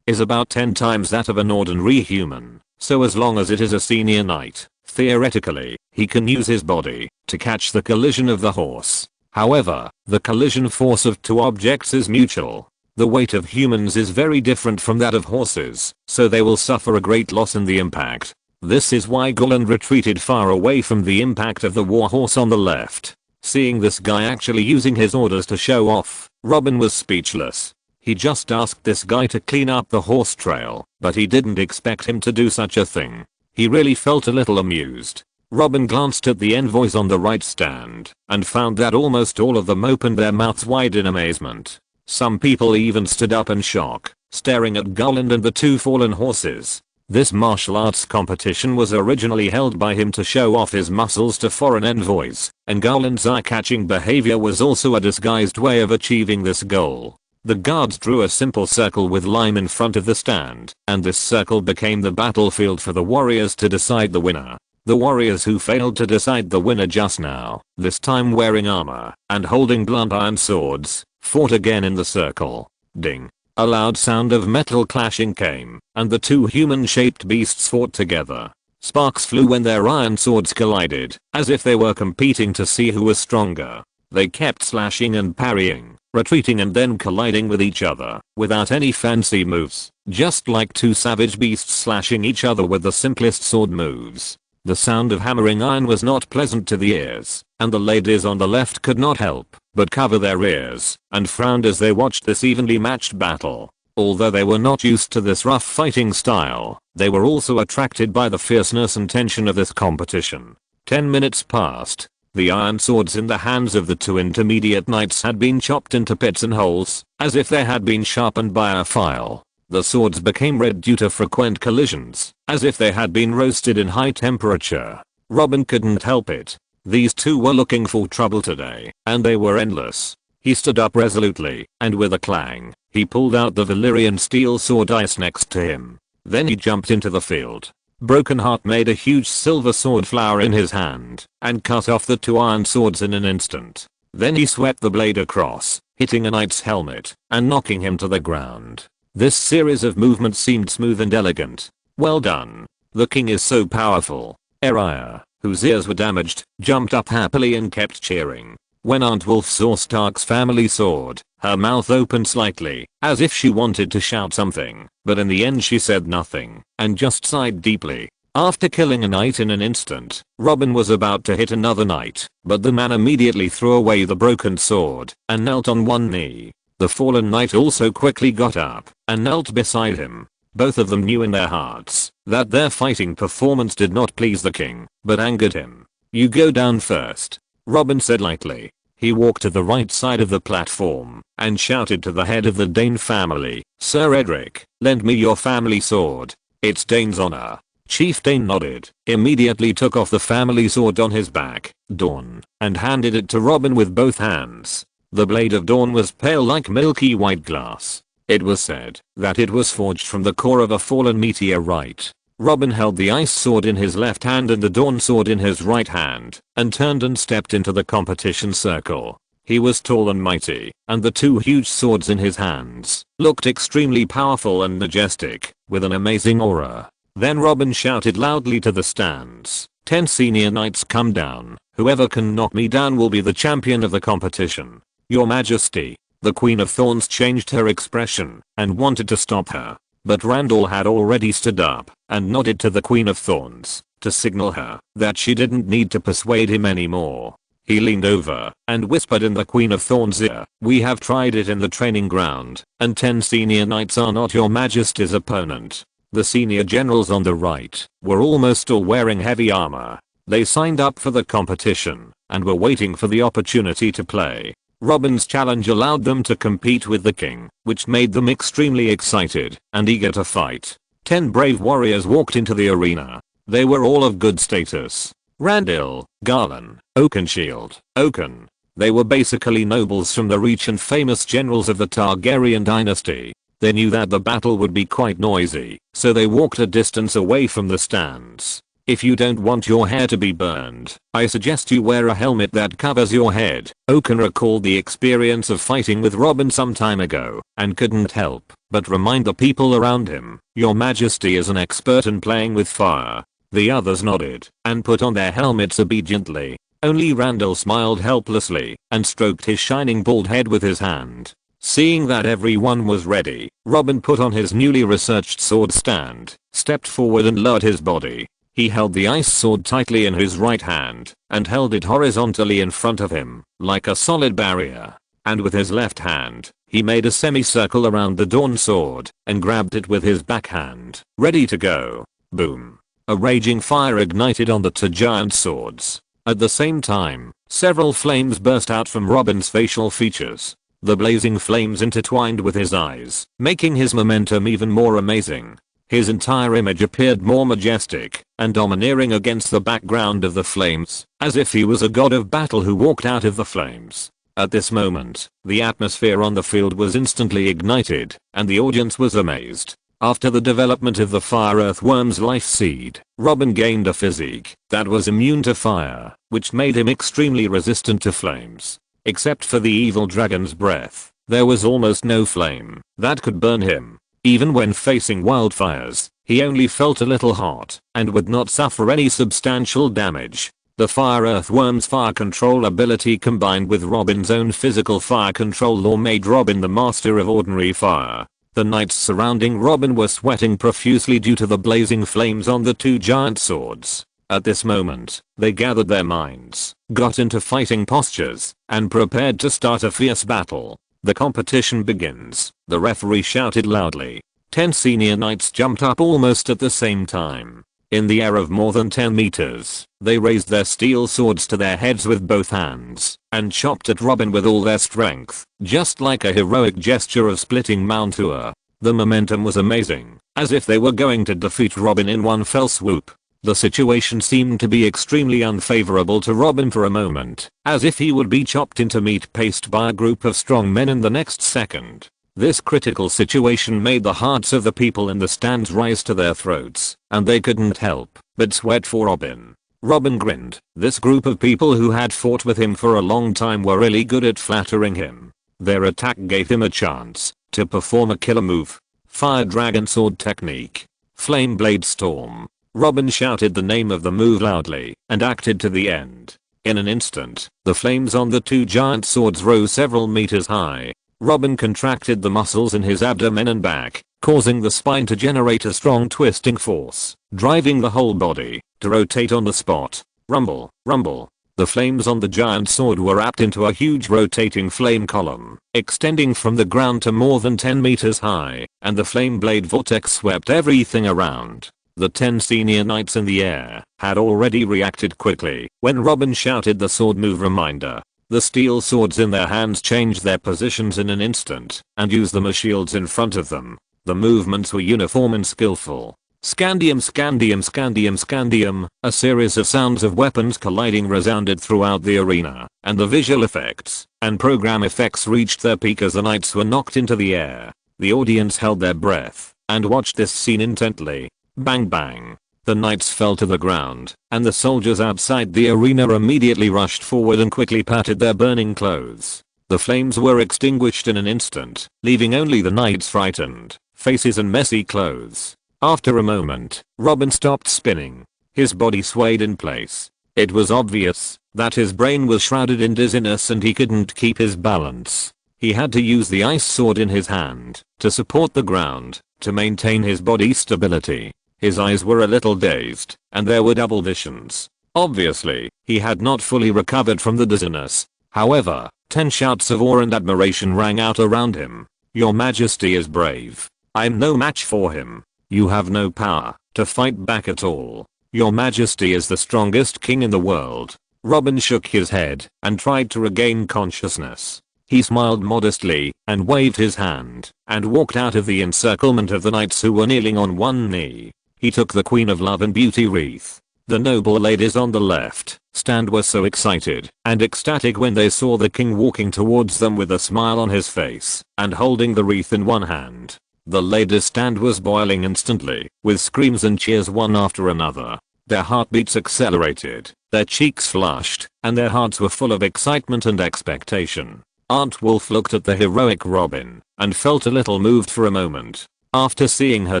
is about 10 times that of an ordinary human, so as long as it is a senior knight, theoretically, he can use his body to catch the collision of the horse. However, the collision force of two objects is mutual. The weight of humans is very different from that of horses, so they will suffer a great loss in the impact. This is why Garland retreated far away from the impact of the warhorse on the left. Seeing this guy actually using his orders to show off, Robin was speechless. He just asked this guy to clean up the horse trail, but he didn't expect him to do such a thing. He really felt a little amused. Robin glanced at the envoys on the right stand and found that almost all of them opened their mouths wide in amazement. Some people even stood up in shock, staring at Garland and the two fallen horses. This martial arts competition was originally held by him to show off his muscles to foreign envoys, and Garland's eye-catching behavior was also a disguised way of achieving this goal. The guards drew a simple circle with lime in front of the stand, and this circle became the battlefield for the warriors to decide the winner. The warriors who failed to decide the winner just now, this time wearing armor and holding blunt iron swords, fought again in the circle. Ding. A loud sound of metal clashing came, and the two human-shaped beasts fought together. Sparks flew when their iron swords collided, as if they were competing to see who was stronger. They kept slashing and parrying, retreating and then colliding with each other, without any fancy moves, just like two savage beasts slashing each other with the simplest sword moves. The sound of hammering iron was not pleasant to the ears, and the ladies on the left could not help but cover their ears and frowned as they watched this evenly matched battle. Although they were not used to this rough fighting style, they were also attracted by the fierceness and tension of this competition. 10 minutes passed. The iron swords in the hands of the two intermediate knights had been chopped into pits and holes, as if they had been sharpened by a file. The swords became red due to frequent collisions, as if they had been roasted in high temperature. Robin couldn't help it. These two were looking for trouble today, and they were endless. He stood up resolutely, and with a clang, he pulled out the Valyrian steel sword ice next to him. Then he jumped into the field. Brokenheart made a huge silver sword flower in his hand, and cut off the two iron swords in an instant. Then he swept the blade across, hitting a knight's helmet, and knocking him to the ground. This series of movements seemed smooth and elegant. Well done. The king is so powerful. Arya, whose ears were damaged, jumped up happily and kept cheering. When Aunt Wolf saw Stark's family sword, her mouth opened slightly, as if she wanted to shout something, but in the end she said nothing, and just sighed deeply. After killing a knight in an instant, Robin was about to hit another knight, but the man immediately threw away the broken sword, and knelt on one knee. The fallen knight also quickly got up, and knelt beside him. Both of them knew in their hearts that their fighting performance did not please the king, but angered him. "You go down first," Robin said lightly. He walked to the right side of the platform and shouted to the head of the Dane family, "Sir Edric, lend me your family sword. It's Dane's honor." Chief Dane nodded, immediately took off the family sword on his back, Dawn, and handed it to Robin with both hands. The blade of Dawn was pale like milky white glass. It was said that it was forged from the core of a fallen meteorite. Robin held the ice sword in his left hand and the Dawn sword in his right hand, and turned and stepped into the competition circle. He was tall and mighty, and the two huge swords in his hands looked extremely powerful and majestic, with an amazing aura. Then Robin shouted loudly to the stands, 10 senior knights come down. Whoever can knock me down will be the champion of the competition. Your Majesty." The Queen of Thorns changed her expression and wanted to stop her, but Randall had already stood up and nodded to the Queen of Thorns to signal her that she didn't need to persuade him anymore. He leaned over and whispered in the Queen of Thorns' ear, "We have tried it in the training ground, and 10 senior knights are not your majesty's opponent." The senior generals on the right were almost all wearing heavy armor. They signed up for the competition and were waiting for the opportunity to play. Robin's challenge allowed them to compete with the king, which made them extremely excited and eager to fight. 10 brave warriors walked into the arena. They were all of good status. Randall, Garland, Oakenshield, Oaken. They were basically nobles from the Reach and famous generals of the Targaryen dynasty. They knew that the battle would be quite noisy, so they walked a distance away from the stands. If you don't want your hair to be burned, I suggest you wear a helmet that covers your head. Oaken recalled the experience of fighting with Robin some time ago and couldn't help but remind the people around him, "Your Majesty is an expert in playing with fire." The others nodded and put on their helmets obediently. Only Randall smiled helplessly and stroked his shining bald head with his hand. Seeing that everyone was ready, Robin put on his newly researched sword stand, stepped forward and lowered his body. He held the ice sword tightly in his right hand and held it horizontally in front of him, like a solid barrier. And with his left hand, he made a semicircle around the Dawn sword and grabbed it with his backhand, ready to go. Boom. A raging fire ignited on the 2 giant swords. At the same time, several flames burst out from Robin's facial features. The blazing flames intertwined with his eyes, making his momentum even more amazing. His entire image appeared more majestic and domineering against the background of the flames, as if he was a god of battle who walked out of the flames. At this moment, the atmosphere on the field was instantly ignited, and the audience was amazed. After the development of the fire earthworm's life seed, Robin gained a physique that was immune to fire, which made him extremely resistant to flames. Except for the evil dragon's breath, there was almost no flame that could burn him. Even when facing wildfires, he only felt a little hot and would not suffer any substantial damage. The fire earthworm's fire control ability combined with Robin's own physical fire control law made Robin the master of ordinary fire. The knights surrounding Robin were sweating profusely due to the blazing flames on the 2 giant swords. At this moment, they gathered their minds, got into fighting postures, and prepared to start a fierce battle. The competition begins, the referee shouted loudly. 10 senior knights jumped up almost at the same time. In the air of more than 10 meters, they raised their steel swords to their heads with both hands and chopped at Robin with all their strength, just like a heroic gesture of splitting Mount Ur. The momentum was amazing, as if they were going to defeat Robin in one fell swoop. The situation seemed to be extremely unfavorable to Robin for a moment, as if he would be chopped into meat paste by a group of strong men in the next second. This critical situation made the hearts of the people in the stands rise to their throats, and they couldn't help but sweat for Robin. Robin grinned. This group of people who had fought with him for a long time were really good at flattering him. Their attack gave him a chance to perform a killer move. Fire Dragon Sword Technique. Flame Blade Storm. Robin shouted the name of the move loudly and acted to the end. In an instant, the flames on the 2 giant swords rose several meters high. Robin contracted the muscles in his abdomen and back, causing the spine to generate a strong twisting force, driving the whole body to rotate on the spot. Rumble, rumble. The flames on the giant sword were wrapped into a huge rotating flame column, extending from the ground to more than 10 meters high, and the flame blade vortex swept everything around. The 10 senior knights in the air had already reacted quickly when Robin shouted the sword move reminder. The steel swords in their hands changed their positions in an instant and used them as shields in front of them. The movements were uniform and skillful. Scandium, scandium, scandium, scandium. A series of sounds of weapons colliding resounded throughout the arena, and the visual effects and program effects reached their peak as the knights were knocked into the air. The audience held their breath and watched this scene intently. Bang bang. The knights fell to the ground, and the soldiers outside the arena immediately rushed forward and quickly patted their burning clothes. The flames were extinguished in an instant, leaving only the knights' frightened faces and messy clothes. After a moment, Robin stopped spinning. His body swayed in place. It was obvious that his brain was shrouded in dizziness and he couldn't keep his balance. He had to use the ice sword in his hand to support the ground to maintain his body's stability. His eyes were a little dazed, and there were double visions. Obviously, he had not fully recovered from the dizziness. However, 10 shouts of awe and admiration rang out around him. Your Majesty is brave. I'm no match for him. You have no power to fight back at all. Your Majesty is the strongest king in the world. Robin shook his head and tried to regain consciousness. He smiled modestly and waved his hand and walked out of the encirclement of the knights who were kneeling on one knee. He took the Queen of Love and Beauty wreath. The noble ladies on the left stand were so excited and ecstatic when they saw the king walking towards them with a smile on his face and holding the wreath in one hand. The ladies' stand was boiling instantly, with screams and cheers one after another. Their heartbeats accelerated, their cheeks flushed, and their hearts were full of excitement and expectation. Aunt Wolf looked at the heroic Robin and felt a little moved for a moment. After seeing her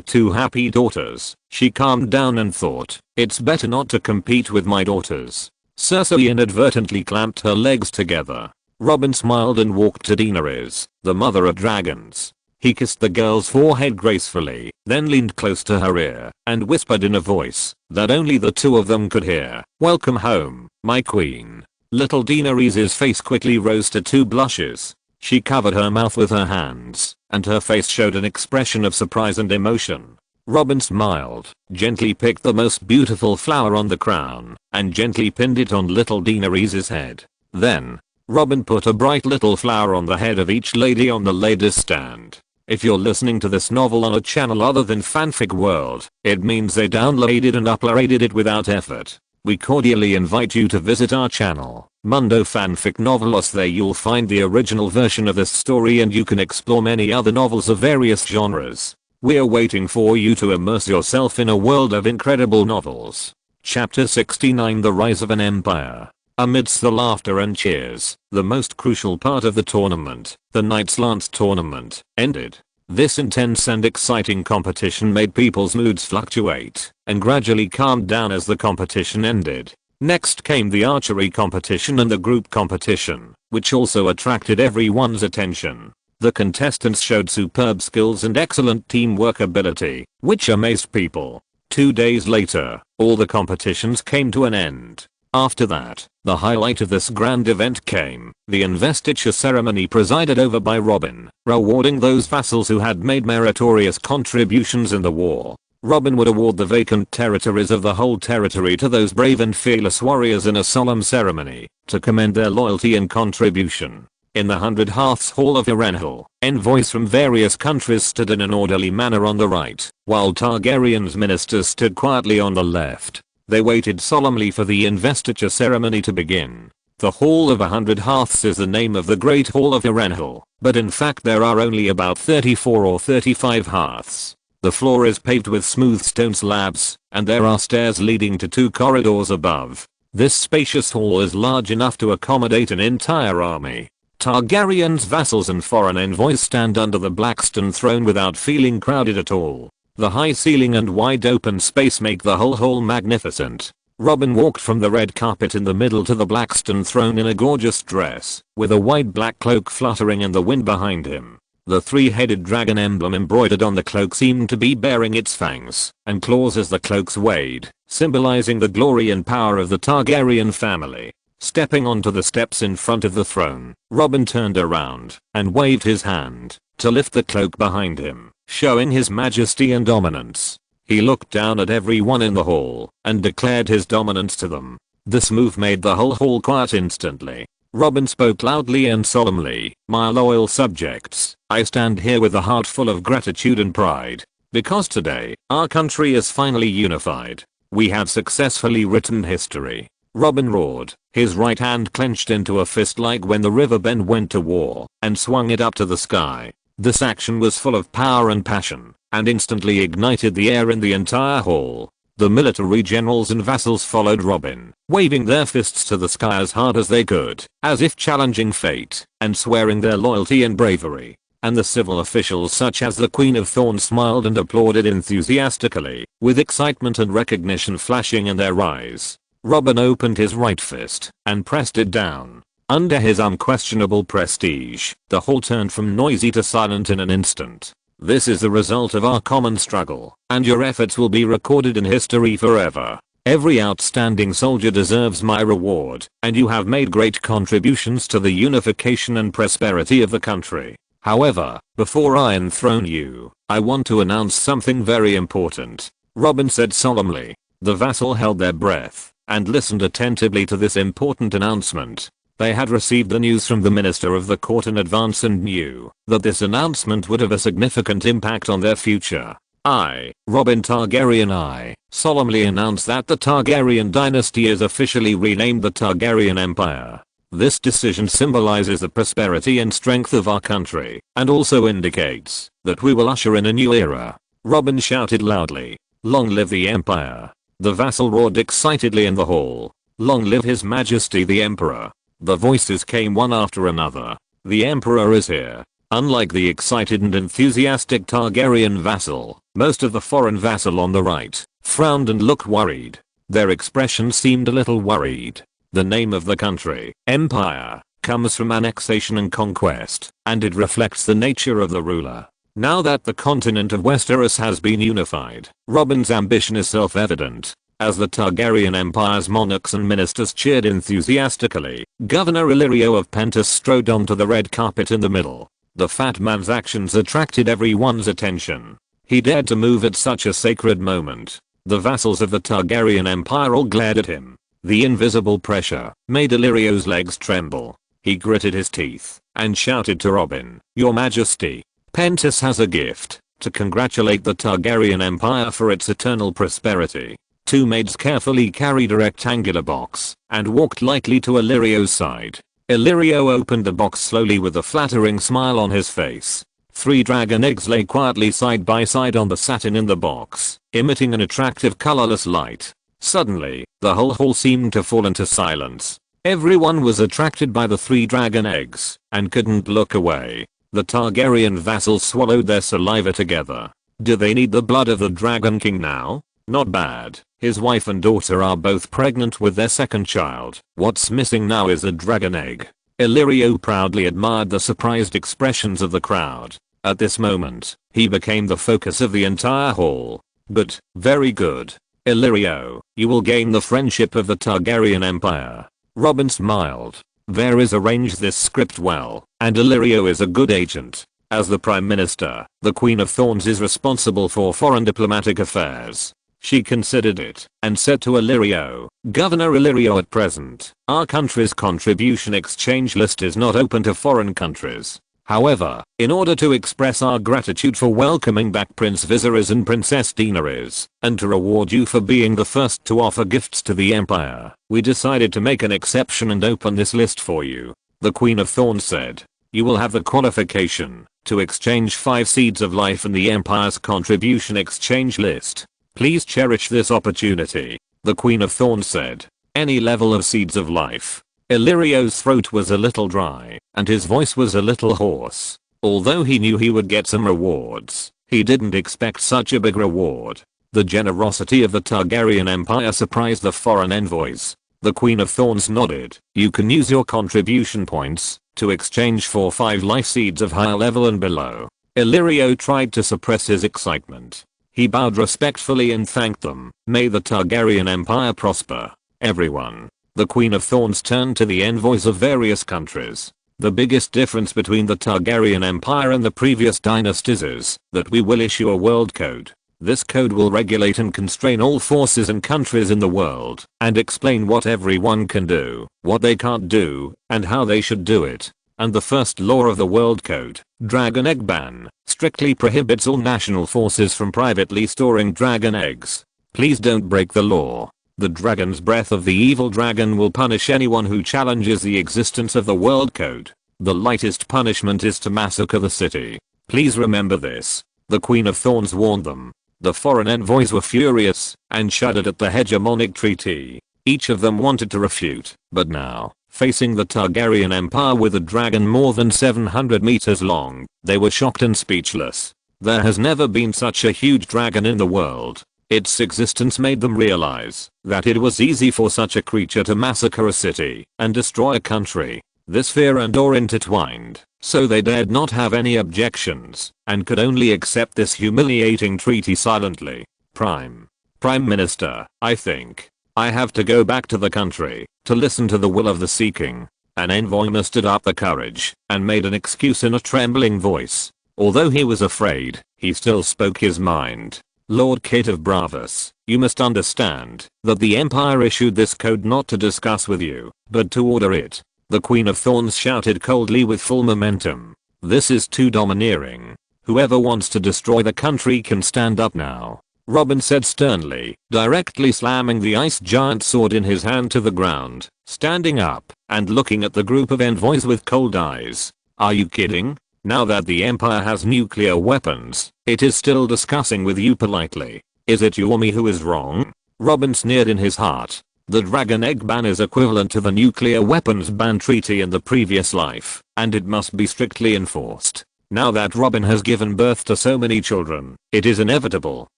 2 happy daughters, she calmed down and thought, it's better not to compete with my daughters. Cersei inadvertently clamped her legs together. Robin smiled and walked to Daenerys, the mother of dragons. He kissed the girl's forehead gracefully, then leaned close to her ear and whispered in a voice that only the two of them could hear, "Welcome home, my queen." Little Daenerys' face quickly rose to 2 blushes. She covered her mouth with her hands, and her face showed an expression of surprise and emotion. Robin smiled, gently picked the most beautiful flower on the crown, and gently pinned it on little Daenerys' head. Then, Robin put a bright little flower on the head of each lady on the ladies' stand. If you're listening to this novel on a channel other than Fanfic World, it means they downloaded and uploaded it without effort. We cordially invite you to visit our channel, Mundo Fanfic Novelos. There you'll find the original version of this story and you can explore many other novels of various genres. We're waiting for you to immerse yourself in a world of incredible novels. Chapter 69, The Rise of an Empire. Amidst the laughter and cheers, the most crucial part of the tournament, the Knights Lance tournament, ended. This intense and exciting competition made people's moods fluctuate and gradually calmed down as the competition ended. Next came the archery competition and the group competition, which also attracted everyone's attention. The contestants showed superb skills and excellent teamwork ability, which amazed people. 2 days later, all the competitions came to an end. After that, the highlight of this grand event came, the investiture ceremony presided over by Robin, rewarding those vassals who had made meritorious contributions in the war. Robin would award the vacant territories of the whole territory to those brave and fearless warriors in a solemn ceremony, to commend their loyalty and contribution. In the 100 Hearths Hall of Harrenhal, envoys from various countries stood in an orderly manner on the right, while Targaryen's ministers stood quietly on the left. They waited solemnly for the investiture ceremony to begin. The Hall of 100 Hearths is the name of the Great Hall of Harrenhal, but in fact there are only about 34 or 35 hearths. The floor is paved with smooth stone slabs, and there are stairs leading to 2 corridors above. This spacious hall is large enough to accommodate an entire army. Targaryen's vassals and foreign envoys stand under the Blackstone throne without feeling crowded at all. The high ceiling and wide open space make the whole hall magnificent. Robin walked from the red carpet in the middle to the Blackstone throne in a gorgeous dress, with a wide black cloak fluttering in the wind behind him. The 3-headed dragon emblem embroidered on the cloak seemed to be baring its fangs and claws as the cloak swayed, symbolizing the glory and power of the Targaryen family. Stepping onto the steps in front of the throne, Robin turned around and waved his hand to lift the cloak behind him, showing his majesty and dominance. He looked down at everyone in the hall and declared his dominance to them. This move made the whole hall quiet instantly. Robin spoke loudly and solemnly, "My loyal subjects, I stand here with a heart full of gratitude and pride, because today, our country is finally unified. We have successfully written history." Robin roared, his right hand clenched into a fist like when the riverbend went to war, and swung it up to the sky. This action was full of power and passion, and instantly ignited the air in the entire hall. The military generals and vassals followed Robin, waving their fists to the sky as hard as they could, as if challenging fate, and swearing their loyalty and bravery. And the civil officials such as the Queen of Thorns smiled and applauded enthusiastically, with excitement and recognition flashing in their eyes. Robin opened his right fist and pressed it down. Under his unquestionable prestige, the hall turned from noisy to silent in an instant. "This is the result of our common struggle, and your efforts will be recorded in history forever." Every outstanding soldier deserves my reward, and you have made great contributions to the unification and prosperity of the country. However, before I enthrone you, I want to announce something very important," Robin said solemnly. The vassal held their breath and listened attentively to this important announcement. They had received the news from the minister of the court in advance and knew that this announcement would have a significant impact on their future. I, Robin Targaryen, solemnly announce that the Targaryen dynasty is officially renamed the Targaryen Empire. This decision symbolizes the prosperity and strength of our country, and also indicates that we will usher in a new era. Robin shouted loudly, "Long live the Empire!" The vassal roared excitedly in the hall, "Long live His Majesty the Emperor!" The voices came one after another. "The Emperor is here." Unlike the excited and enthusiastic Targaryen vassal, most of the foreign vassal on the right frowned and looked worried. Their expressions seemed a little worried. The name of the country, Empire, comes from annexation and conquest, and it reflects the nature of the ruler. Now that the continent of Westeros has been unified, Robin's ambition is self-evident. As the Targaryen Empire's monarchs and ministers cheered enthusiastically, Governor Illyrio of Pentos strode onto the red carpet in the middle. The fat man's actions attracted everyone's attention. He dared to move at such a sacred moment. The vassals of the Targaryen Empire all glared at him. The invisible pressure made Illyrio's legs tremble. He gritted his teeth and shouted to Robin, "Your Majesty, Pentos has a gift to congratulate the Targaryen Empire for its eternal prosperity." Two maids carefully carried a rectangular box and walked lightly to Illyrio's side. Illyrio opened the box slowly with a flattering smile on his face. 3 dragon eggs lay quietly side by side on the satin in the box, emitting an attractive colorless light. Suddenly, the whole hall seemed to fall into silence. Everyone was attracted by the 3 dragon eggs and couldn't look away. The Targaryen vassals swallowed their saliva together. Do they need the blood of the Dragon King now? Not bad. His wife and daughter are both pregnant with their second child. What's missing now is a dragon egg. Illyrio proudly admired the surprised expressions of the crowd. At this moment, he became the focus of the entire hall. Good, very good. Illyrio, you will gain the friendship of the Targaryen Empire. Robin smiled. Varys arranged this script well, and Illyrio is a good agent. As the Prime Minister, the Queen of Thorns is responsible for foreign diplomatic affairs. She considered it and said to Illyrio, "Governor Illyrio, at present, our country's contribution exchange list is not open to foreign countries. However, in order to express our gratitude for welcoming back Prince Viserys and Princess Daenerys, and to reward you for being the first to offer gifts to the Empire, we decided to make an exception and open this list for you." The Queen of Thorns said, "You will have the qualification to exchange 5 seeds of life in the Empire's contribution exchange list. Please cherish this opportunity." The Queen of Thorns said, "Any level of seeds of life." Illyrio's throat was a little dry, and his voice was a little hoarse. Although he knew he would get some rewards, he didn't expect such a big reward. The generosity of the Targaryen Empire surprised the foreign envoys. The Queen of Thorns nodded. "You can use your contribution points to exchange for 5 life seeds of higher level and below." Illyrio tried to suppress his excitement. He bowed respectfully and thanked them. "May the Targaryen Empire prosper, everyone." The Queen of Thorns turned to the envoys of various countries. "The biggest difference between the Targaryen Empire and the previous dynasties is that we will issue a world code. This code will regulate and constrain all forces and countries in the world, and explain what everyone can do, what they can't do, and how they should do it. And the first law of the world code, Dragon Egg Ban, strictly prohibits all national forces from privately storing dragon eggs. Please don't break the law. The dragon's breath of the evil dragon will punish anyone who challenges the existence of the world code. The lightest punishment is to massacre the city. Please remember this." The Queen of Thorns warned them. The foreign envoys were furious and shuddered at the hegemonic treaty. Each of them wanted to refute, but now, facing the Targaryen Empire with a dragon more than 700 meters long, they were shocked and speechless. There has never been such a huge dragon in the world. Its existence made them realize that it was easy for such a creature to massacre a city and destroy a country. This fear and awe intertwined, so they dared not have any objections and could only accept this humiliating treaty silently. Prime Minister, I think I have to go back to the country to listen to the will of the Sea King. An envoy mustered up the courage and made an excuse in a trembling voice. Although he was afraid, he still spoke his mind. Lord Kit of Bravus, you must understand that the Empire issued this code not to discuss with you, but to order it. The Queen of Thorns shouted coldly with full momentum. This is too domineering. Whoever wants to destroy the country can stand up now. Robin said sternly, directly slamming the ice giant sword in his hand to the ground, standing up and looking at the group of envoys with cold eyes. Are you kidding? Now that the Empire has nuclear weapons, it is still discussing with you politely. Is it you or me who is wrong? Robin sneered in his heart. The Dragon Egg ban is equivalent to the nuclear weapons ban treaty in the previous life, and it must be strictly enforced. Now that Robin has given birth to so many children, it is inevitable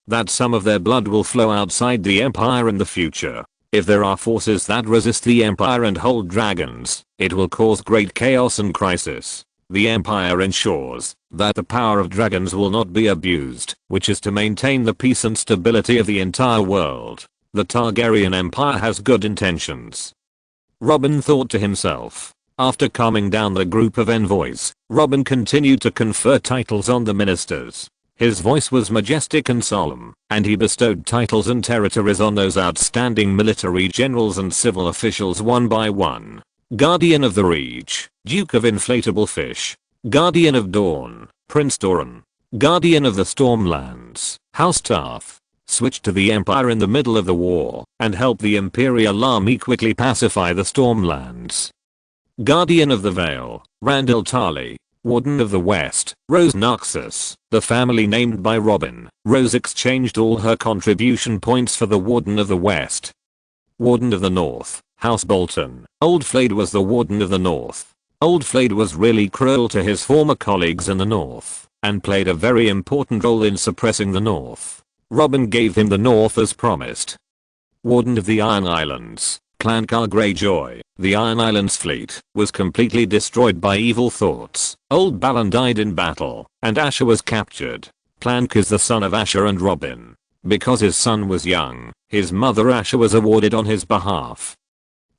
that some of their blood will flow outside the Empire in the future. If there are forces that resist the Empire and hold dragons, it will cause great chaos and crisis. The Empire ensures that the power of dragons will not be abused, which is to maintain the peace and stability of the entire world. The Targaryen Empire has good intentions. Robin thought to himself. After calming down the group of envoys, Robin continued to confer titles on the ministers. His voice was majestic and solemn, and he bestowed titles and territories on those outstanding military generals and civil officials one by one. Guardian of the Reach, Duke of Inflatable Fish, Guardian of Dawn, Prince Doran, Guardian of the Stormlands, House Tarth. Switch to the Empire in the middle of the war and help the Imperial army quickly pacify the Stormlands. Guardian of the Vale, Randall Tarley, Warden of the West, Rose Noxus, the family named by Robin. Rose exchanged all her contribution points for the Warden of the West. Warden of the North, House Bolton. Old Flade was the Warden of the North. Old Flade was really cruel to his former colleagues in the North, and played a very important role in suppressing the North. Robin gave him the North as promised. Warden of the Iron Islands, Clancar Greyjoy. The Iron Islands fleet was completely destroyed by evil thoughts. Old Balon died in battle, and Asher was captured. Clank is the son of Asher and Robin. Because his son was young, his mother Asher was awarded on his behalf.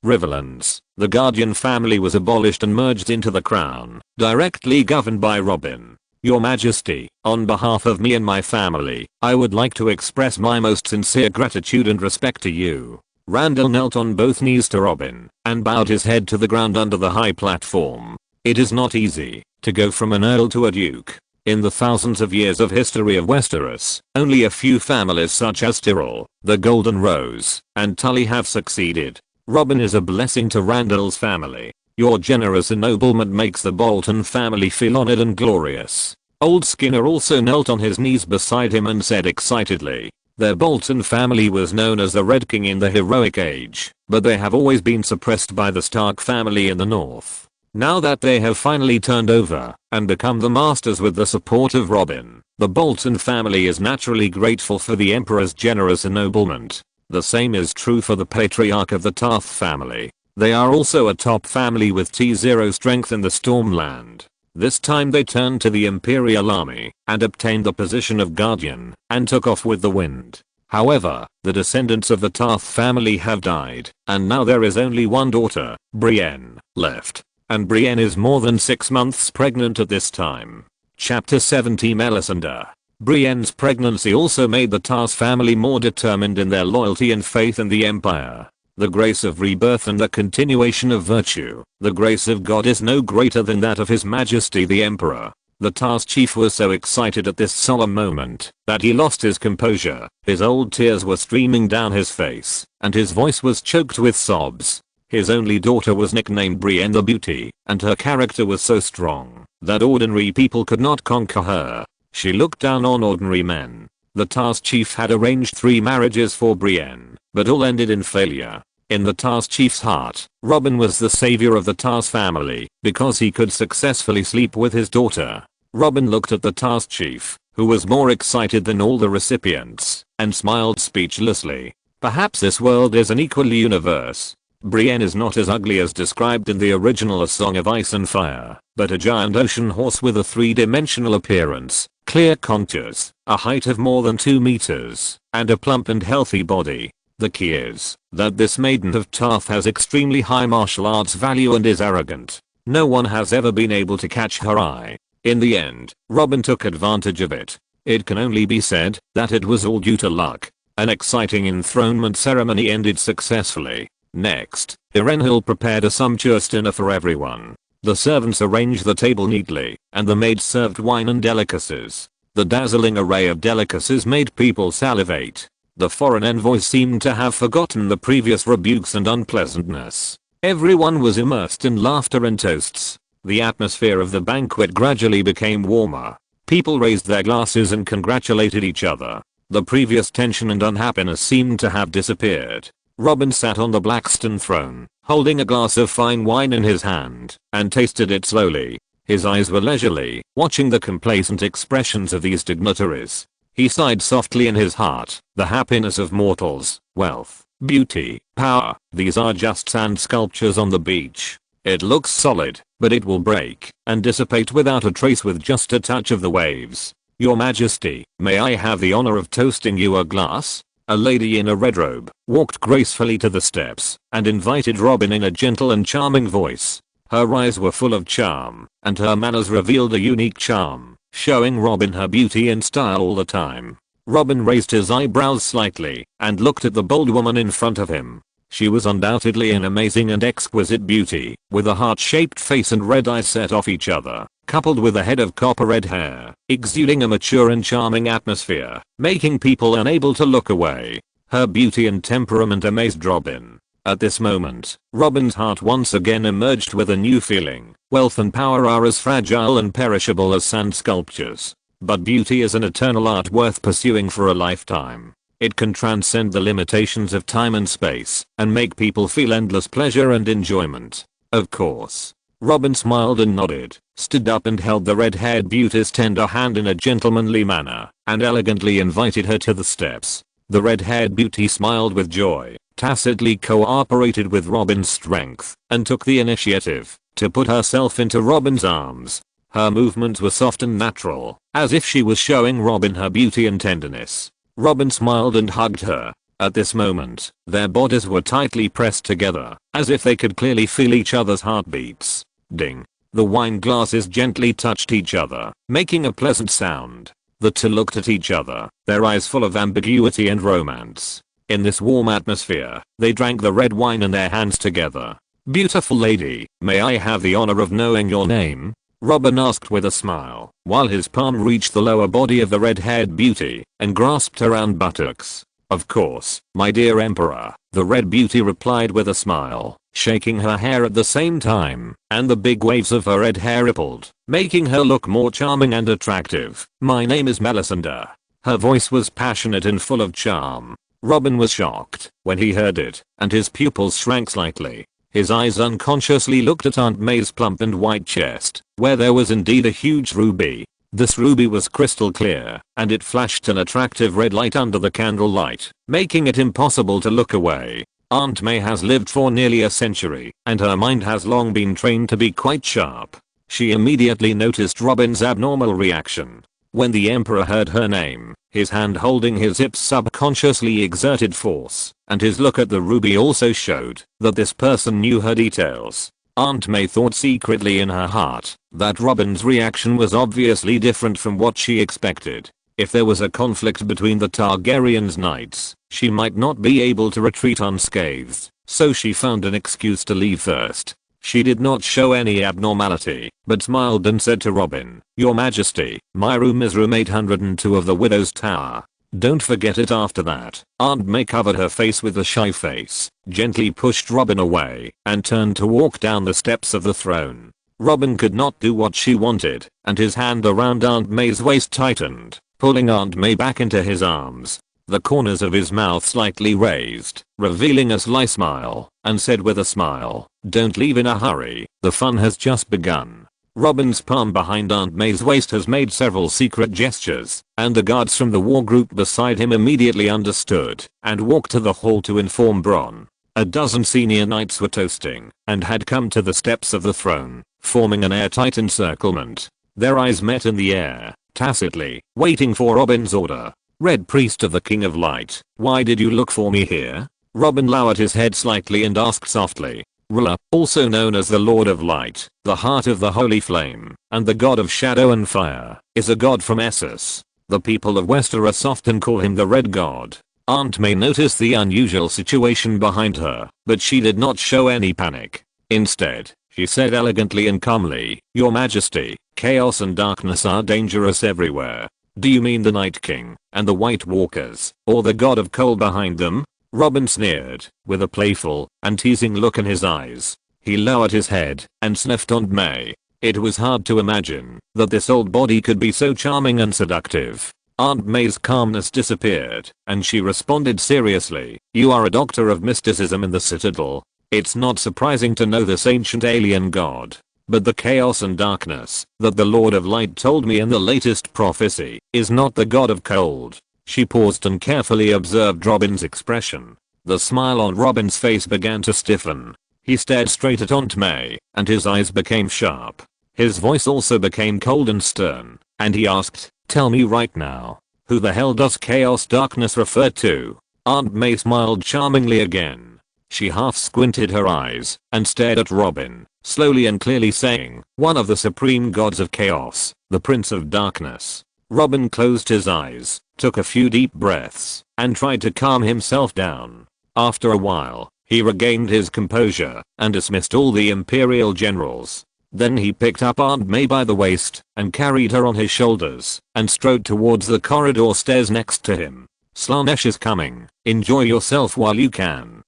Riverlands, the Guardian family was abolished and merged into the crown, directly governed by Robin. Your Majesty, on behalf of me and my family, I would like to express my most sincere gratitude and respect to you. Randall knelt on both knees to Robin and bowed his head to the ground under the high platform. It is not easy to go from an earl to a duke. In the thousands of years of history of Westeros, only a few families such as Tyrell, the Golden Rose, and Tully have succeeded. Robin is a blessing to Randall's family. Your generous ennoblement makes the Bolton family feel honored and glorious. Old Skinner also knelt on his knees beside him and said excitedly, their Bolton family was known as the Red King in the heroic age, but they have always been suppressed by the Stark family in the north. Now that they have finally turned over and become the masters with the support of Robin, the Bolton family is naturally grateful for the Emperor's generous ennoblement. The same is true for the patriarch of the Tarth family. They are also a top family with T0 strength in the Stormland. This time they turned to the Imperial army and obtained the position of Guardian and took off with the wind. However, the descendants of the Tarth family have died, and now there is only one daughter, Brienne, left. And Brienne is more than 6 months pregnant at this time. Chapter 70 Melisandre. Brienne's pregnancy also made the Tarth family more determined in their loyalty and faith in the Empire. The grace of rebirth and the continuation of virtue. The grace of God is no greater than that of His Majesty the Emperor. The Tarth chief was so excited at this solemn moment that he lost his composure. His old tears were streaming down his face, and his voice was choked with sobs. His only daughter was nicknamed Brienne the Beauty, and her character was so strong that ordinary people could not conquer her. She looked down on ordinary men. The Tarth chief had arranged 3 marriages for Brienne, but all ended in failure. In the Tarth chief's heart, Robin was the savior of the Tarth family because he could successfully sleep with his daughter. Robin looked at the Tarth chief, who was more excited than all the recipients, and smiled speechlessly. Perhaps this world is an equal universe. Brienne is not as ugly as described in the original A Song of Ice and Fire, but a giant ocean horse with a 3-dimensional appearance, clear contours, a height of more than 2 meters, and a plump and healthy body. The key is that this maiden of Tarth has extremely high martial arts value and is arrogant. No one has ever been able to catch her eye. In the end, Robin took advantage of it. It can only be said that it was all due to luck. An exciting enthronement ceremony ended successfully. Next, Irenhil prepared a sumptuous dinner for everyone. The servants arranged the table neatly, and the maids served wine and delicacies. The dazzling array of delicacies made people salivate. The foreign envoys seemed to have forgotten the previous rebukes and unpleasantness. Everyone was immersed in laughter and toasts. The atmosphere of the banquet gradually became warmer. People raised their glasses and congratulated each other. The previous tension and unhappiness seemed to have disappeared. Robin sat on the Blackstone throne, holding a glass of fine wine in his hand, and tasted it slowly. His eyes were leisurely, watching the complacent expressions of these dignitaries. He sighed softly in his heart. The happiness of mortals, wealth, beauty, power, these are just sand sculptures on the beach. It looks solid, but it will break and dissipate without a trace with just a touch of the waves. Your Majesty, may I have the honor of toasting you a glass? A lady in a red robe walked gracefully to the steps and invited Robin in a gentle and charming voice. Her eyes were full of charm, and her manners revealed a unique charm, showing Robin her beauty and style all the time. Robin raised his eyebrows slightly and looked at the bold woman in front of him. She was undoubtedly an amazing and exquisite beauty, with a heart-shaped face and red eyes set off each other, coupled with a head of copper-red hair, exuding a mature and charming atmosphere, making people unable to look away. Her beauty and temperament amazed Robin. At this moment, Robin's heart once again emerged with a new feeling. Wealth and power are as fragile and perishable as sand sculptures. But beauty is an eternal art worth pursuing for a lifetime. It can transcend the limitations of time and space, and make people feel endless pleasure and enjoyment. Of course. Robin smiled and nodded, stood up and held the red-haired beauty's tender hand in a gentlemanly manner, and elegantly invited her to the steps. The red-haired beauty smiled with joy, tacitly cooperated with Robin's strength, and took the initiative to put herself into Robin's arms. Her movements were soft and natural, as if she was showing Robin her beauty and tenderness. Robin smiled and hugged her. At this moment, their bodies were tightly pressed together, as if they could clearly feel each other's heartbeats. Ding. The wine glasses gently touched each other, making a pleasant sound. The two looked at each other, their eyes full of ambiguity and romance. In this warm atmosphere, they drank the red wine in their hands together. Beautiful lady, may I have the honor of knowing your name? Robin asked with a smile, while his palm reached the lower body of the red-haired beauty and grasped her round buttocks. Of course, my dear Emperor, the red beauty replied with a smile, shaking her hair at the same time, and the big waves of her red hair rippled, making her look more charming and attractive. My name is Melisande. Her voice was passionate and full of charm. Robin was shocked when he heard it, and his pupils shrank slightly. His eyes unconsciously looked at Aunt May's plump and white chest, where there was indeed a huge ruby. This ruby was crystal clear, and it flashed an attractive red light under the candlelight, making it impossible to look away. Aunt May has lived for nearly a century, and her mind has long been trained to be quite sharp. She immediately noticed Robin's abnormal reaction. When the Emperor heard her name, his hand holding his hips subconsciously exerted force, and his look at the ruby also showed that this person knew her details. Aunt May thought secretly in her heart that Robin's reaction was obviously different from what she expected. If there was a conflict between the Targaryen's knights, she might not be able to retreat unscathed, so she found an excuse to leave first. She did not show any abnormality, but smiled and said to Robin, Your Majesty, my room is room 802 of the Widow's Tower. Don't forget it after that. Aunt May covered her face with a shy face, gently pushed Robin away, and turned to walk down the steps of the throne. Robin could not do what she wanted, and his hand around Aunt May's waist tightened, pulling Aunt May back into his arms. The corners of his mouth slightly raised, revealing a sly smile, and said with a smile, Don't leave in a hurry, the fun has just begun. Robin's palm behind Aunt May's waist has made several secret gestures, and the guards from the war group beside him immediately understood, and walked to the hall to inform Bronn. A dozen senior knights were toasting, and had come to the steps of the throne, forming an airtight encirclement. Their eyes met in the air, tacitly, waiting for Robin's order. Red Priest of the King of Light, why did you look for me here? Robin lowered his head slightly and asked softly. Ruler, also known as the Lord of Light, the heart of the Holy Flame, and the God of Shadow and Fire, is a god from Essos. The people of Westeros often call him the Red God. Aunt May noticed the unusual situation behind her, but she did not show any panic. Instead, she said elegantly and calmly, Your Majesty, chaos and darkness are dangerous everywhere. Do you mean the Night King, and the White Walkers, or the God of Cold behind them? Robin sneered, with a playful and teasing look in his eyes. He lowered his head and sniffed Aunt May. It was hard to imagine that this old body could be so charming and seductive. Aunt May's calmness disappeared, and she responded seriously, You are a doctor of mysticism in the Citadel. It's not surprising to know this ancient alien god. But the chaos and darkness that the Lord of Light told me in the latest prophecy is not the god of cold. She paused and carefully observed Robin's expression. The smile on Robin's face began to stiffen. He stared straight at Aunt May, and his eyes became sharp. His voice also became cold and stern, and he asked, Tell me right now, who the hell does chaos darkness refer to? Aunt May smiled charmingly again. She half squinted her eyes and stared at Robin, slowly and clearly saying, One of the supreme gods of chaos, the Prince of Darkness. Robin closed his eyes, took a few deep breaths, and tried to calm himself down. After a while, he regained his composure and dismissed all the Imperial generals. Then he picked up Aunt May by the waist and carried her on his shoulders and strode towards the corridor stairs next to him. Slaanesh is coming. Enjoy yourself while you can.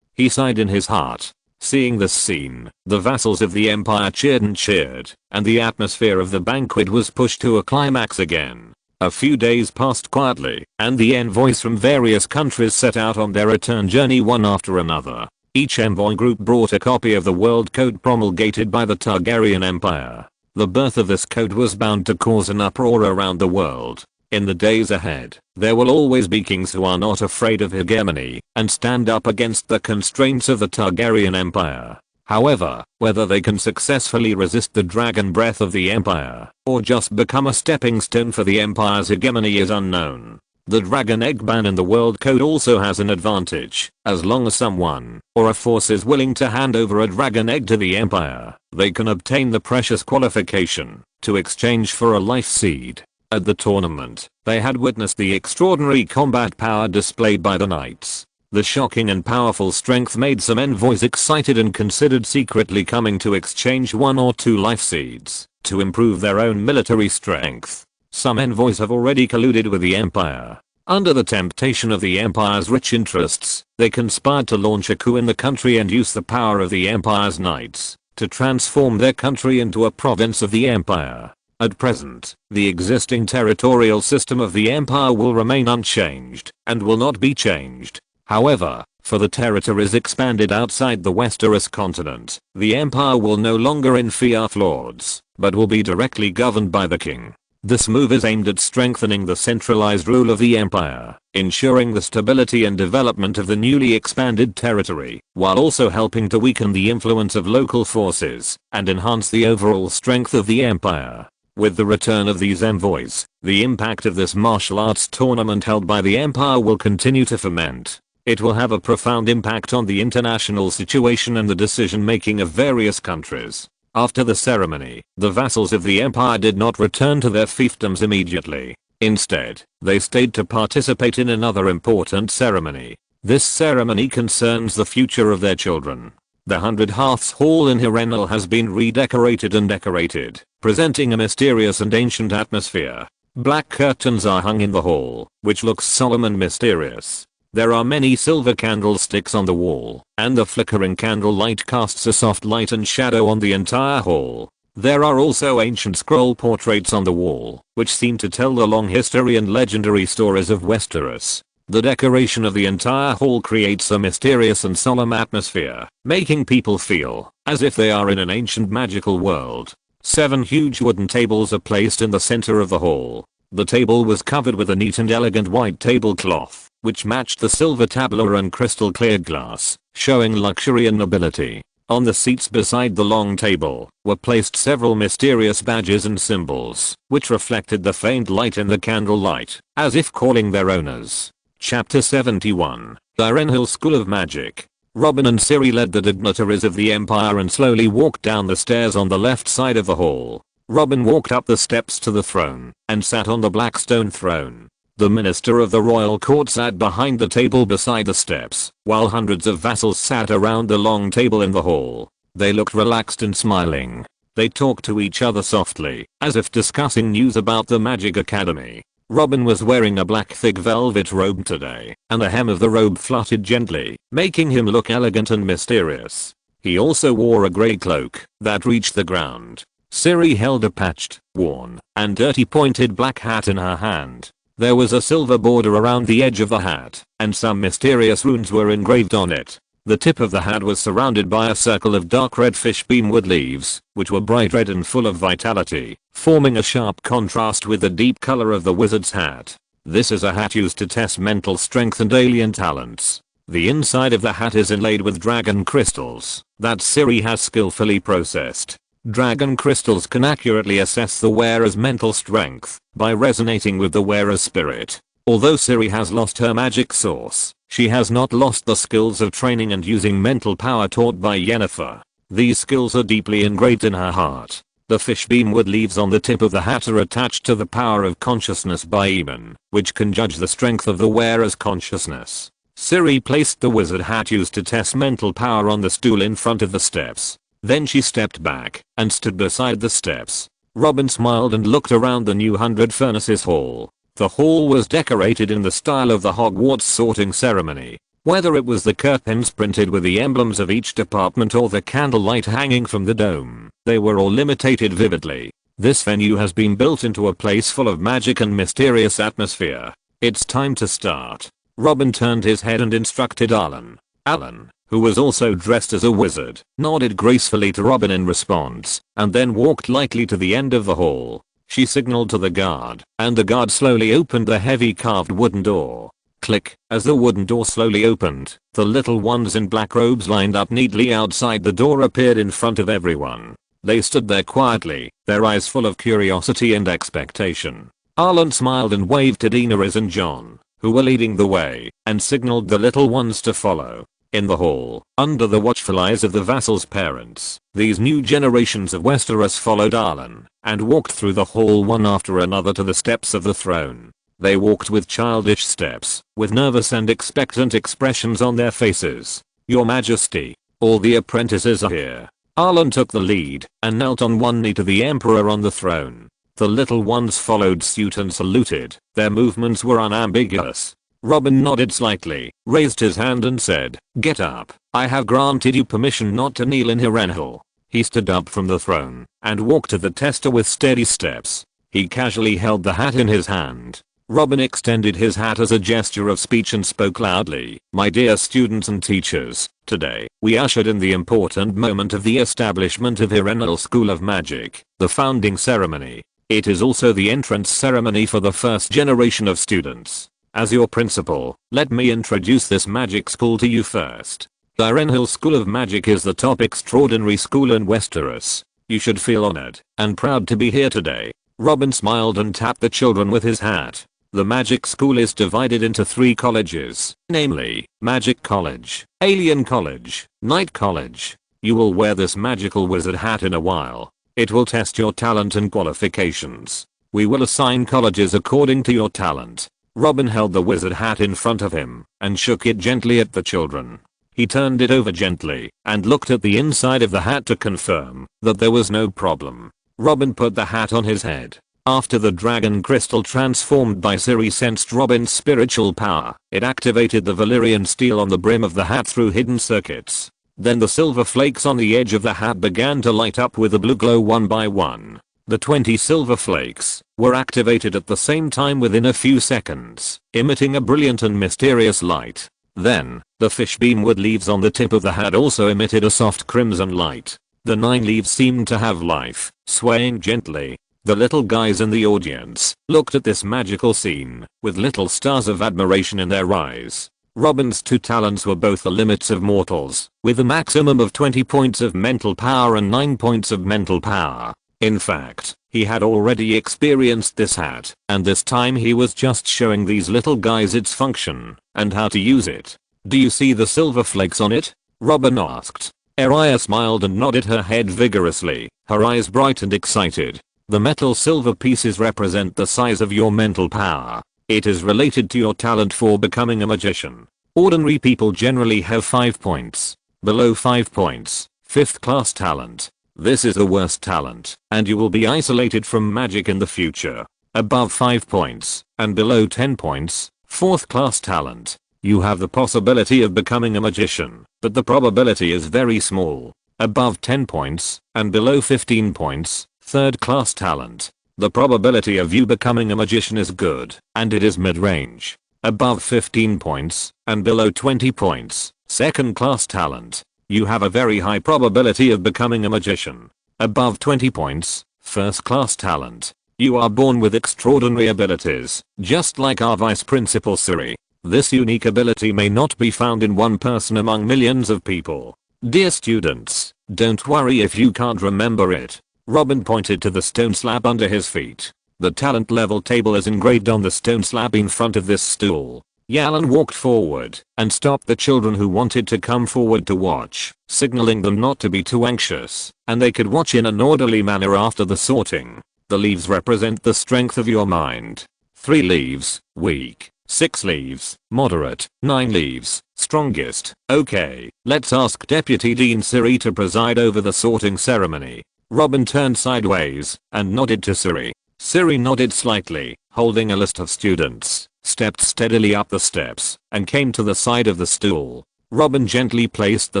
He sighed in his heart. Seeing this scene, the vassals of the Empire cheered, and the atmosphere of the banquet was pushed to a climax again. A few days passed quietly, and the envoys from various countries set out on their return journey one after another. Each envoy group brought a copy of the world code promulgated by the Targaryen Empire. The birth of this code was bound to cause an uproar around the world. In the days ahead, there will always be kings who are not afraid of hegemony and stand up against the constraints of the Targaryen Empire. However, whether they can successfully resist the dragon breath of the Empire or just become a stepping stone for the Empire's hegemony is unknown. The dragon egg ban in the world code also has an advantage. As long as someone or a force is willing to hand over a dragon egg to the Empire, they can obtain the precious qualification to exchange for a life seed. At the tournament, they had witnessed the extraordinary combat power displayed by the knights. The shocking and powerful strength made some envoys excited and considered secretly coming to exchange 1 or 2 life seeds to improve their own military strength. Some envoys have already colluded with the Empire. Under the temptation of the Empire's rich interests, they conspired to launch a coup in the country and use the power of the Empire's knights to transform their country into a province of the Empire. At present, the existing territorial system of the Empire will remain unchanged and will not be changed. However, for the territories expanded outside the Westeros continent, the Empire will no longer enfiaf lords, but will be directly governed by the king. This move is aimed at strengthening the centralized rule of the Empire, ensuring the stability and development of the newly expanded territory, while also helping to weaken the influence of local forces and enhance the overall strength of the Empire. With the return of these envoys, the impact of this martial arts tournament held by the Empire will continue to ferment. It will have a profound impact on the international situation and the decision making of various countries. After the ceremony, the vassals of the Empire did not return to their fiefdoms immediately. Instead, they stayed to participate in another important ceremony. This ceremony concerns the future of their children. The 100 Hearths Hall in Harrenhal has been redecorated and decorated, presenting a mysterious and ancient atmosphere. Black curtains are hung in the hall, which looks solemn and mysterious. There are many silver candlesticks on the wall, and the flickering candlelight casts a soft light and shadow on the entire hall. There are also ancient scroll portraits on the wall, which seem to tell the long history and legendary stories of Westeros. The decoration of the entire hall creates a mysterious and solemn atmosphere, making people feel as if they are in an ancient magical world. 7 huge wooden tables are placed in the center of the hall. The table was covered with a neat and elegant white tablecloth, which matched the silver tabler and crystal clear glass, showing luxury and nobility. On the seats beside the long table were placed several mysterious badges and symbols, which reflected the faint light in the candlelight, as if calling their owners. Chapter 71, Direnhill School of Magic. Robin and Ciri led the dignitaries of the Empire and slowly walked down the stairs on the left side of the hall. Robin walked up the steps to the throne and sat on the black stone throne. The minister of the royal court sat behind the table beside the steps, while hundreds of vassals sat around the long table in the hall. They looked relaxed and smiling. They talked to each other softly, as if discussing news about the Magic Academy. Robin was wearing a black thick velvet robe today, and the hem of the robe fluttered gently, making him look elegant and mysterious. He also wore a grey cloak that reached the ground. Ciri held a patched, worn, and dirty pointed black hat in her hand. There was a silver border around the edge of the hat, and some mysterious runes were engraved on it. The tip of the hat was surrounded by a circle of dark red fish beamwood leaves, which were bright red and full of vitality, forming a sharp contrast with the deep color of the wizard's hat. This is a hat used to test mental strength and alien talents. The inside of the hat is inlaid with dragon crystals that Ciri has skillfully processed. Dragon crystals can accurately assess the wearer's mental strength by resonating with the wearer's spirit. Although Ciri has lost her magic source, she has not lost the skills of training and using mental power taught by Yennefer. These skills are deeply engraved in her heart. The fish beamwood leaves on the tip of the hat are attached to the power of consciousness by Eben, which can judge the strength of the wearer's consciousness. Ciri placed the wizard hat used to test mental power on the stool in front of the steps. Then she stepped back and stood beside the steps. Robin smiled and looked around the new 100 Furnaces Hall. The hall was decorated in the style of the Hogwarts sorting ceremony. Whether it was the curtains printed with the emblems of each department or the candlelight hanging from the dome, they were all imitated vividly. This venue has been built into a place full of magic and mysterious atmosphere. It's time to start. Robin turned his head and instructed Alan. Alan, who was also dressed as a wizard, nodded gracefully to Robin in response, and then walked lightly to the end of the hall. She signaled to the guard, and the guard slowly opened the heavy carved wooden door. Click, as the wooden door slowly opened, the little ones in black robes lined up neatly outside the door appeared in front of everyone. They stood there quietly, their eyes full of curiosity and expectation. Arlen smiled and waved to Daenerys and Jon, who were leading the way, and signaled the little ones to follow. In the hall, under the watchful eyes of the vassals' parents, these new generations of Westeros followed Arlen, and walked through the hall one after another to the steps of the throne. They walked with childish steps, with nervous and expectant expressions on their faces. "Your Majesty, all the apprentices are here." Arlen took the lead, and knelt on one knee to the Emperor on the throne. The little ones followed suit and saluted. Their movements were unambiguous. Robin nodded slightly, raised his hand and said, "Get up. I have granted you permission not to kneel in Direnhill." He stood up from the throne and walked to the tester with steady steps. He casually held the hat in his hand. Robin extended his hat as a gesture of speech and spoke loudly. "My dear students and teachers, today, we ushered in the important moment of the establishment of Direnhill School of Magic, the founding ceremony. It is also the entrance ceremony for the first generation of students. As your principal, let me introduce this magic school to you first. Direnhill School of Magic is the top extraordinary school in Westeros. You should feel honored and proud to be here today." Robin smiled and tapped the children with his hat. The magic school is divided into 3 colleges, namely, Magic College, Alien College, Night College. You will wear this magical wizard hat in a while. It will test your talent and qualifications. We will assign colleges according to your talent. Robin held the wizard hat in front of him and shook it gently at the children. He turned it over gently and looked at the inside of the hat to confirm that there was no problem. Robin put the hat on his head. After the dragon crystal transformed by Ciri sensed Robin's spiritual power, it activated the Valyrian steel on the brim of the hat through hidden circuits. Then the silver flakes on the edge of the hat began to light up with a blue glow one by one. The 20 silver flakes were activated at the same time within a few seconds, emitting a brilliant and mysterious light. Then, the fish beamwood leaves on the tip of the hat also emitted a soft crimson light. The 9 leaves seemed to have life, swaying gently. The little guys in the audience looked at this magical scene with little stars of admiration in their eyes. Robin's 2 talents were both the limits of mortals, with a maximum of 20 points of mental power and 9 points of mental power. In fact, he had already experienced this hat, and this time he was just showing these little guys its function, and how to use it. "Do you see the silver flakes on it?" Robin asked. Araya smiled and nodded her head vigorously, her eyes bright and excited. "The metal silver pieces represent the size of your mental power. It is related to your talent for becoming a magician. Ordinary people generally have 5 points. Below 5 points, 5th class talent. This is the worst talent, and you will be isolated from magic in the future. Above 5 points, and below 10 points, 4th class talent. You have the possibility of becoming a magician, but the probability is very small. Above 10 points, and below 15 points, 3rd class talent. The probability of you becoming a magician is good, and it is mid-range. Above 15 points, and below 20 points, 2nd class talent. You have a very high probability of becoming a magician. Above 20 points, 1st class talent. You are born with extraordinary abilities, just like our vice principal Siri. This unique ability may not be found in one person among millions of people. Dear students, don't worry if you can't remember it. Robin pointed to the stone slab under his feet. The talent level table is engraved on the stone slab in front of this stool. Yalan walked forward and stopped the children who wanted to come forward to watch, signaling them not to be too anxious, and they could watch in an orderly manner after the sorting. The leaves represent the strength of your mind. 3 leaves, weak. 6 leaves, moderate. 9 leaves, strongest. Okay, let's ask Deputy Dean Siri to preside over the sorting ceremony. Robin turned sideways and nodded to Siri. Siri nodded slightly, holding a list of students, stepped steadily up the steps, and came to the side of the stool. Robin gently placed the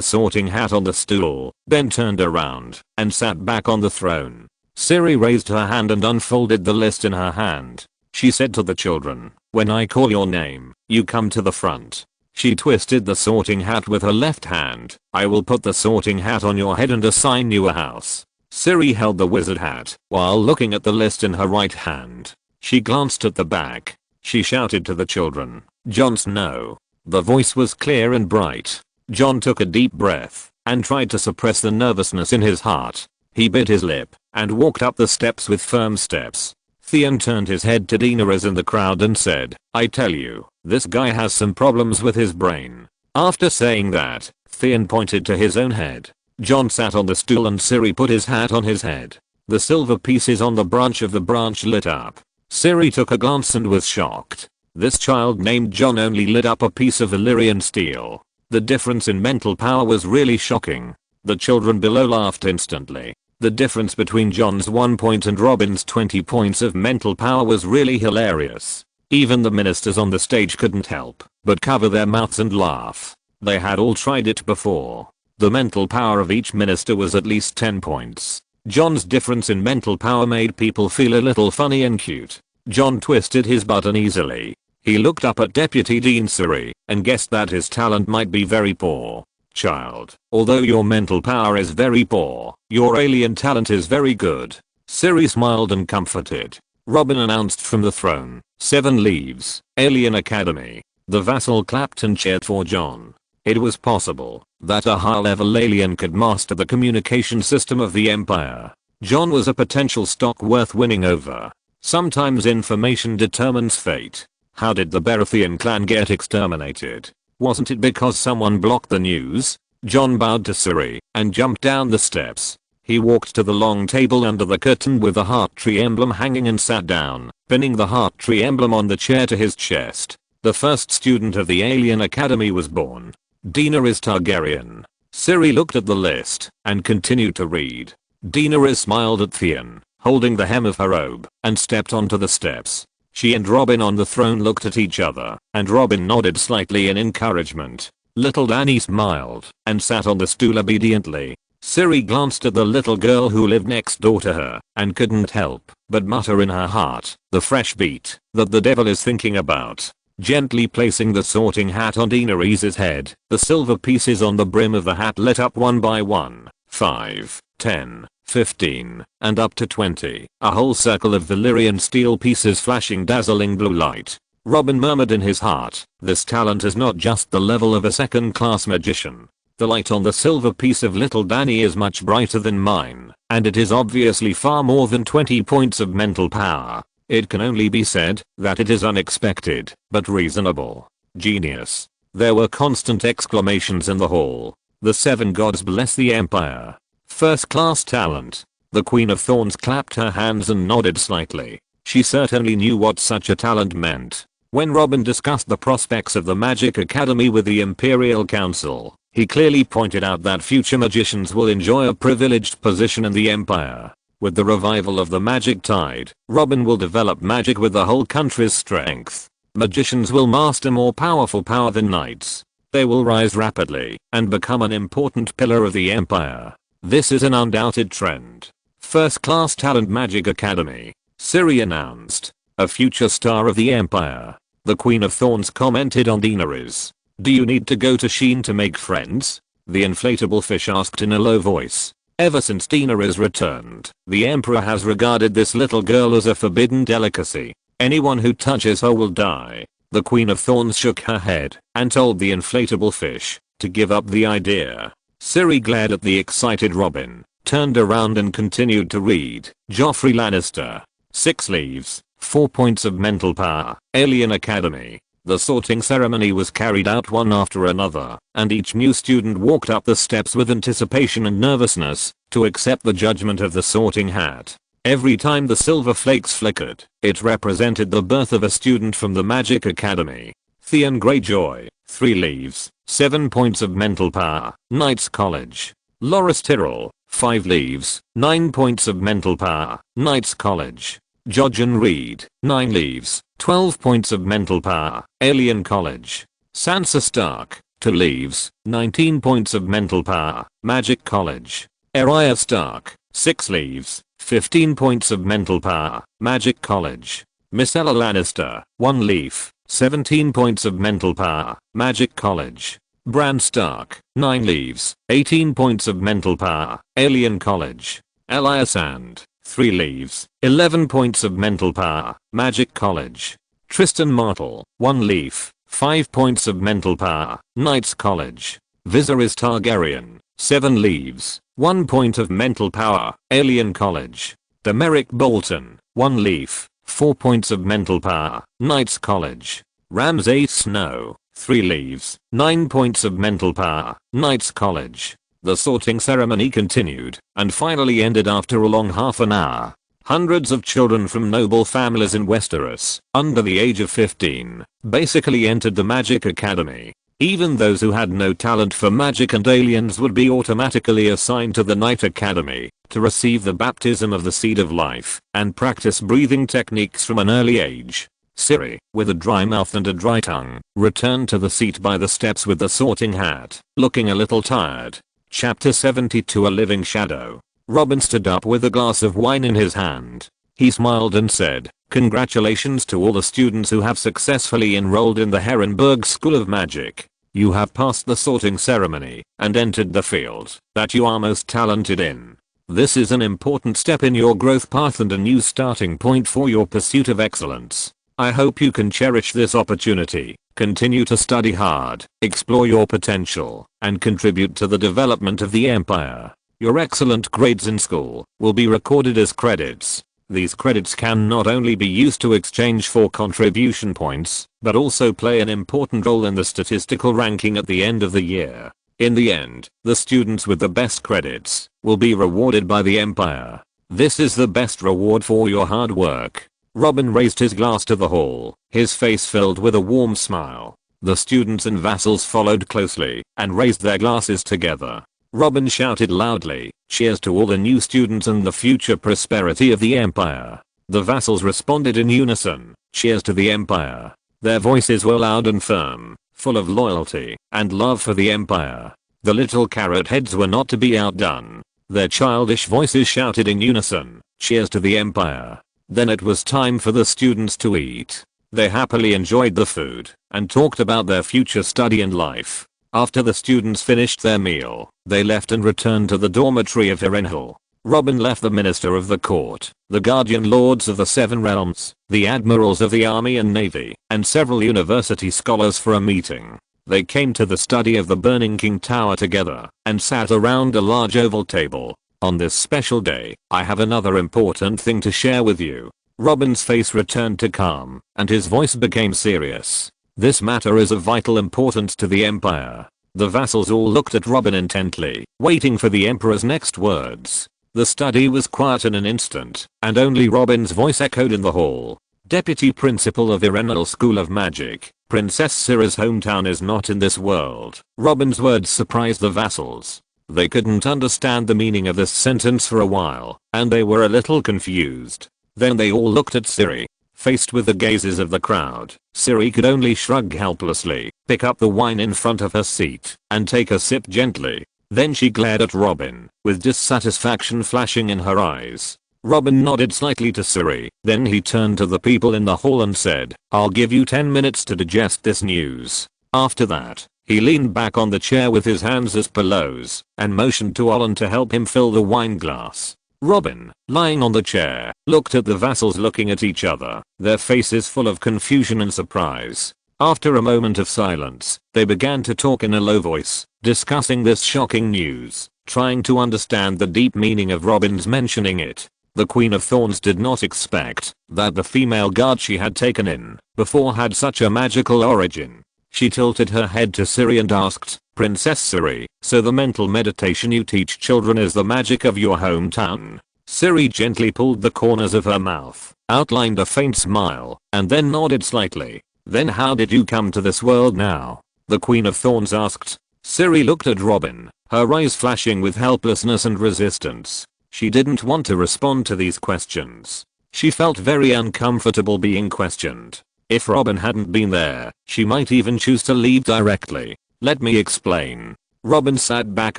sorting hat on the stool, then turned around and sat back on the throne. Siri raised her hand and unfolded the list in her hand. She said to the children, "When I call your name, you come to the front." She twisted the sorting hat with her left hand. "I will put the sorting hat on your head and assign you a house." Siri held the wizard hat while looking at the list in her right hand. She glanced at the back. She shouted to the children, "Jon Snow." The voice was clear and bright. Jon took a deep breath and tried to suppress the nervousness in his heart. He bit his lip and walked up the steps with firm steps. Theon turned his head to Daenerys in the crowd and said, "I tell you, this guy has some problems with his brain." After saying that, Theon pointed to his own head. Jon sat on the stool and Siri put his hat on his head. The silver pieces on the branch of the branch lit up. Siri took a glance and was shocked. This child named Jon only lit up a piece of Illyrian steel. The difference in mental power was really shocking. The children below laughed instantly. The difference between Jon's 1 point and Robin's 20 points of mental power was really hilarious. Even the ministers on the stage couldn't help but cover their mouths and laugh. They had all tried it before. The mental power of each minister was at least 10 points. Jon's difference in mental power made people feel a little funny and cute. Jon twisted his butt uneasily. He looked up at Deputy Dean Siri and guessed that his talent might be very poor. "Child, although your mental power is very poor, your alien talent is very good." Siri smiled and comforted. Robin announced from the throne, 7 leaves, Alien Academy. The vassal clapped and cheered for Jon. It was possible that a high-level alien could master the communication system of the Empire. Jon was a potential stock worth winning over. Sometimes information determines fate. How did the Baratheon clan get exterminated? Wasn't it because someone blocked the news? Jon bowed to Siri and jumped down the steps. He walked to the long table under the curtain with the heart tree emblem hanging and sat down, pinning the heart tree emblem on the chair to his chest. The first student of the Alien Academy was born. Daenerys Targaryen. Siri looked at the list and continued to read. Daenerys smiled at Theon, holding the hem of her robe, and stepped onto the steps. She and Robin on the throne looked at each other, and Robin nodded slightly in encouragement. Little Dany smiled and sat on the stool obediently. Siri glanced at the little girl who lived next door to her and couldn't help but mutter in her heart, "The fresh beat that the devil is thinking about." Gently placing the sorting hat on Daenerys' head, the silver pieces on the brim of the hat lit up one by one. 5, 10, 15, and up to 20. A whole circle of Valyrian steel pieces flashing dazzling blue light. Robin murmured in his heart, this talent is not just the level of a second-class magician. The light on the silver piece of little Danny is much brighter than mine, and it is obviously far more than 20 points of mental power. It can only be said that it is unexpected, but reasonable. Genius. There were constant exclamations in the hall. The 7 gods bless the Empire. First-class talent. The Queen of Thorns clapped her hands and nodded slightly. She certainly knew what such a talent meant. When Robin discussed the prospects of the Magic Academy with the Imperial Council, he clearly pointed out that future magicians will enjoy a privileged position in the Empire. With the revival of the magic tide, Robin will develop magic with the whole country's strength. Magicians will master more powerful power than knights. They will rise rapidly and become an important pillar of the Empire. This is an undoubted trend. First-class talent Magic Academy. Siri announced. A future star of the Empire. The Queen of Thorns commented on Daenerys. Do you need to go to Sheen to make friends? The inflatable fish asked in a low voice. Ever since Daenerys returned, the Emperor has regarded this little girl as a forbidden delicacy. Anyone who touches her will die. The Queen of Thorns shook her head and told the inflatable fish to give up the idea. Siri glared at the excited Robin, turned around and continued to read. Joffrey Lannister. 6 leaves, 4 points of mental power. Alien Academy. The sorting ceremony was carried out one after another, and each new student walked up the steps with anticipation and nervousness to accept the judgment of the sorting hat. Every time the silver flakes flickered, it represented the birth of a student from the Magic Academy. Theon Greyjoy, 3 leaves, 7 points of mental power. Knights College. Loras Tyrrell, 5 leaves, 9 points of mental power. Knights College. Jojen Reed, 9 leaves, 12 points of mental power. Alien College. Sansa Stark, 2 leaves, 19 points of mental power. Magic College. Arya Stark, 6 leaves, 15 points of mental power. Magic College. Myrcella Lannister, 1 leaf, 17 points of mental power. Magic College. Bran Stark, 9 leaves, 18 points of mental power. Alien College. Elias And, 3 leaves, 11 points of mental power. Magic College. Tristan Martell, 1 leaf, 5 points of mental power. Knights College. Viserys Targaryen, 7 leaves, 1 point of mental power. Alien College. Demeric Bolton, 1 leaf, 4 points of mental power. Knights College. Ramsay Snow, 3 leaves, 9 points of mental power. Knights College. The sorting ceremony continued and finally ended after a long half an hour. Hundreds of children from noble families in Westeros, under the age of 15, basically entered the Magic Academy. Even those who had no talent for magic and aliens would be automatically assigned to the Knight Academy to receive the baptism of the Seed of Life and practice breathing techniques from an early age. Siri, with a dry mouth and a dry tongue, returned to the seat by the steps with the sorting hat, looking a little tired. Chapter 72 A Living Shadow. Robin stood up with a glass of wine in his hand. He smiled and said, "Congratulations to all the students who have successfully enrolled in the Herrenberg School of Magic. You have passed the sorting ceremony and entered the field that you are most talented in. This is an important step in your growth path and a new starting point for your pursuit of excellence. I hope you can cherish this opportunity, continue to study hard, explore your potential, and contribute to the development of the Empire. Your excellent grades in school will be recorded as credits. These credits can not only be used to exchange for contribution points, but also play an important role in the statistical ranking at the end of the year. In the end, the students with the best credits will be rewarded by the Empire. This is the best reward for your hard work." Robin raised his glass to the hall, his face filled with a warm smile. The students and vassals followed closely and raised their glasses together. Robin shouted loudly, "Cheers to all the new students and the future prosperity of the Empire." The vassals responded in unison, "Cheers to the Empire." Their voices were loud and firm, full of loyalty and love for the Empire. The little carrot heads were not to be outdone. Their childish voices shouted in unison, "Cheers to the Empire." Then it was time for the students to eat. They happily enjoyed the food and talked about their future study and life. After the students finished their meal, they left and returned to the dormitory of Harrenhal. Robin left the minister of the court, the guardian lords of the 7 realms, the admirals of the army and navy, and several university scholars for a meeting. They came to the study of the Burning King Tower together, and sat around a large oval table. On this special day, I have another important thing to share with you. Robin's face returned to calm, and his voice became serious. This matter is of vital importance to the Empire. The vassals all looked at Robin intently, waiting for the Emperor's next words. The study was quiet in an instant, and only Robin's voice echoed in the hall. Deputy Principal of Irenal School of Magic, Princess Syrah's hometown is not in this world. Robin's words surprised the vassals. They couldn't understand the meaning of this sentence for a while, and they were a little confused. Then they all looked at Siri. Faced with the gazes of the crowd, Siri could only shrug helplessly, pick up the wine in front of her seat, and take a sip gently. Then she glared at Robin, with dissatisfaction flashing in her eyes. Robin nodded slightly to Siri, then he turned to the people in the hall and said, "I'll give you 10 minutes to digest this news." After that, he leaned back on the chair with his hands as pillows, and motioned to Olin to help him fill the wine glass. Robin, lying on the chair, looked at the vassals looking at each other, their faces full of confusion and surprise. After a moment of silence, they began to talk in a low voice, discussing this shocking news, trying to understand the deep meaning of Robin's mentioning it. The Queen of Thorns did not expect that the female guard she had taken in before had such a magical origin. She tilted her head to Siri and asked, "Princess Siri, so the mental meditation you teach children is the magic of your hometown?" Siri gently pulled the corners of her mouth, outlined a faint smile, and then nodded slightly. "Then how did you come to this world now?" the Queen of Thorns asked. Siri looked at Robin, her eyes flashing with helplessness and resistance. She didn't want to respond to these questions. She felt very uncomfortable being questioned. If Robin hadn't been there, she might even choose to leave directly. "Let me explain." Robin sat back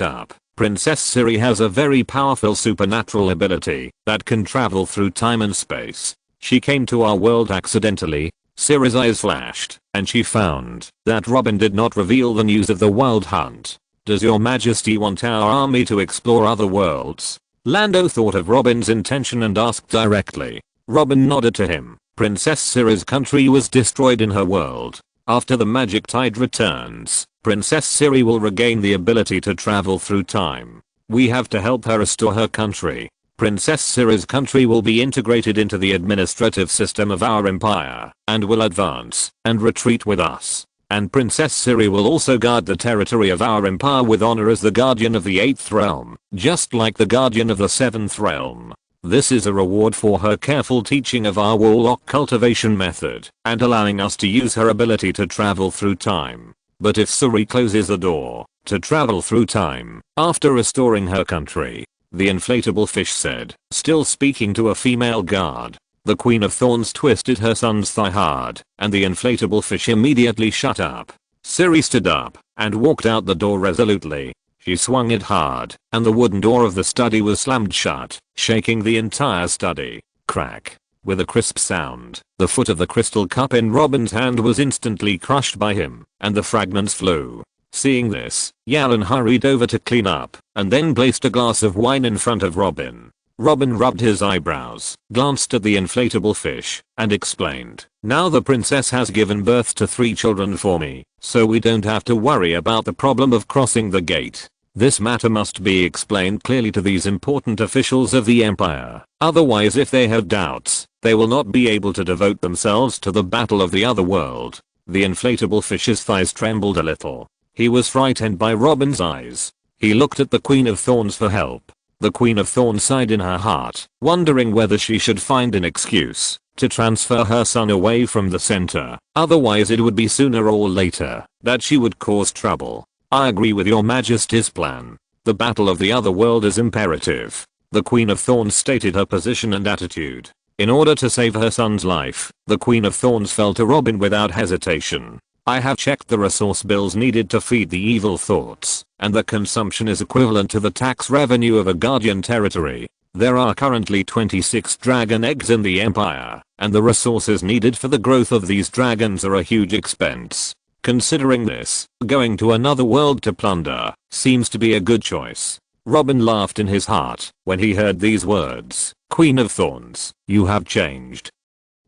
up. Princess Siri has a very powerful supernatural ability that can travel through time and space. She came to our world accidentally. Siri's eyes flashed, and she found that Robin did not reveal the news of the wild hunt. "Does your majesty want our army to explore other worlds?" Lando thought of Robin's intention and asked directly. Robin nodded to him. Princess Siri's country was destroyed in her world. After the magic tide returns, Princess Siri will regain the ability to travel through time. We have to help her restore her country. Princess Siri's country will be integrated into the administrative system of our empire, and will advance and retreat with us. And Princess Siri will also guard the territory of our empire with honor as the guardian of the 8th realm, just like the guardian of the 7th realm. This is a reward for her careful teaching of our warlock cultivation method, and allowing us to use her ability to travel through time. But if Suri closes the door to travel through time after restoring her country, the inflatable fish said, still speaking to a female guard. The Queen of Thorns twisted her son's thigh hard, and the inflatable fish immediately shut up. Siri stood up and walked out the door resolutely. She swung it hard, and the wooden door of the study was slammed shut, shaking the entire study. Crack. With a crisp sound, the foot of the crystal cup in Robin's hand was instantly crushed by him, and the fragments flew. Seeing this, Yalon hurried over to clean up, and then placed a glass of wine in front of Robin. Robin rubbed his eyebrows, glanced at the inflatable fish, and explained, "Now the princess has given birth to 3 children for me, so we don't have to worry about the problem of crossing the gate. This matter must be explained clearly to these important officials of the empire. Otherwise, if they have doubts, they will not be able to devote themselves to the battle of the other world." The inflatable fish's thighs trembled a little. He was frightened by Robin's eyes. He looked at the Queen of Thorns for help. The Queen of Thorns sighed in her heart, wondering whether she should find an excuse to transfer her son away from the center. Otherwise it would be sooner or later that she would cause trouble. "I agree with your majesty's plan. The battle of the other world is imperative." The Queen of Thorns stated her position and attitude. In order to save her son's life, the Queen of Thorns fell to Robin without hesitation. "I have checked the resource bills needed to feed the evil thoughts, and the consumption is equivalent to the tax revenue of a guardian territory. There are currently 26 dragon eggs in the empire, and the resources needed for the growth of these dragons are a huge expense. Considering this, going to another world to plunder seems to be a good choice." Robin laughed in his heart when he heard these words. Queen of Thorns, you have changed.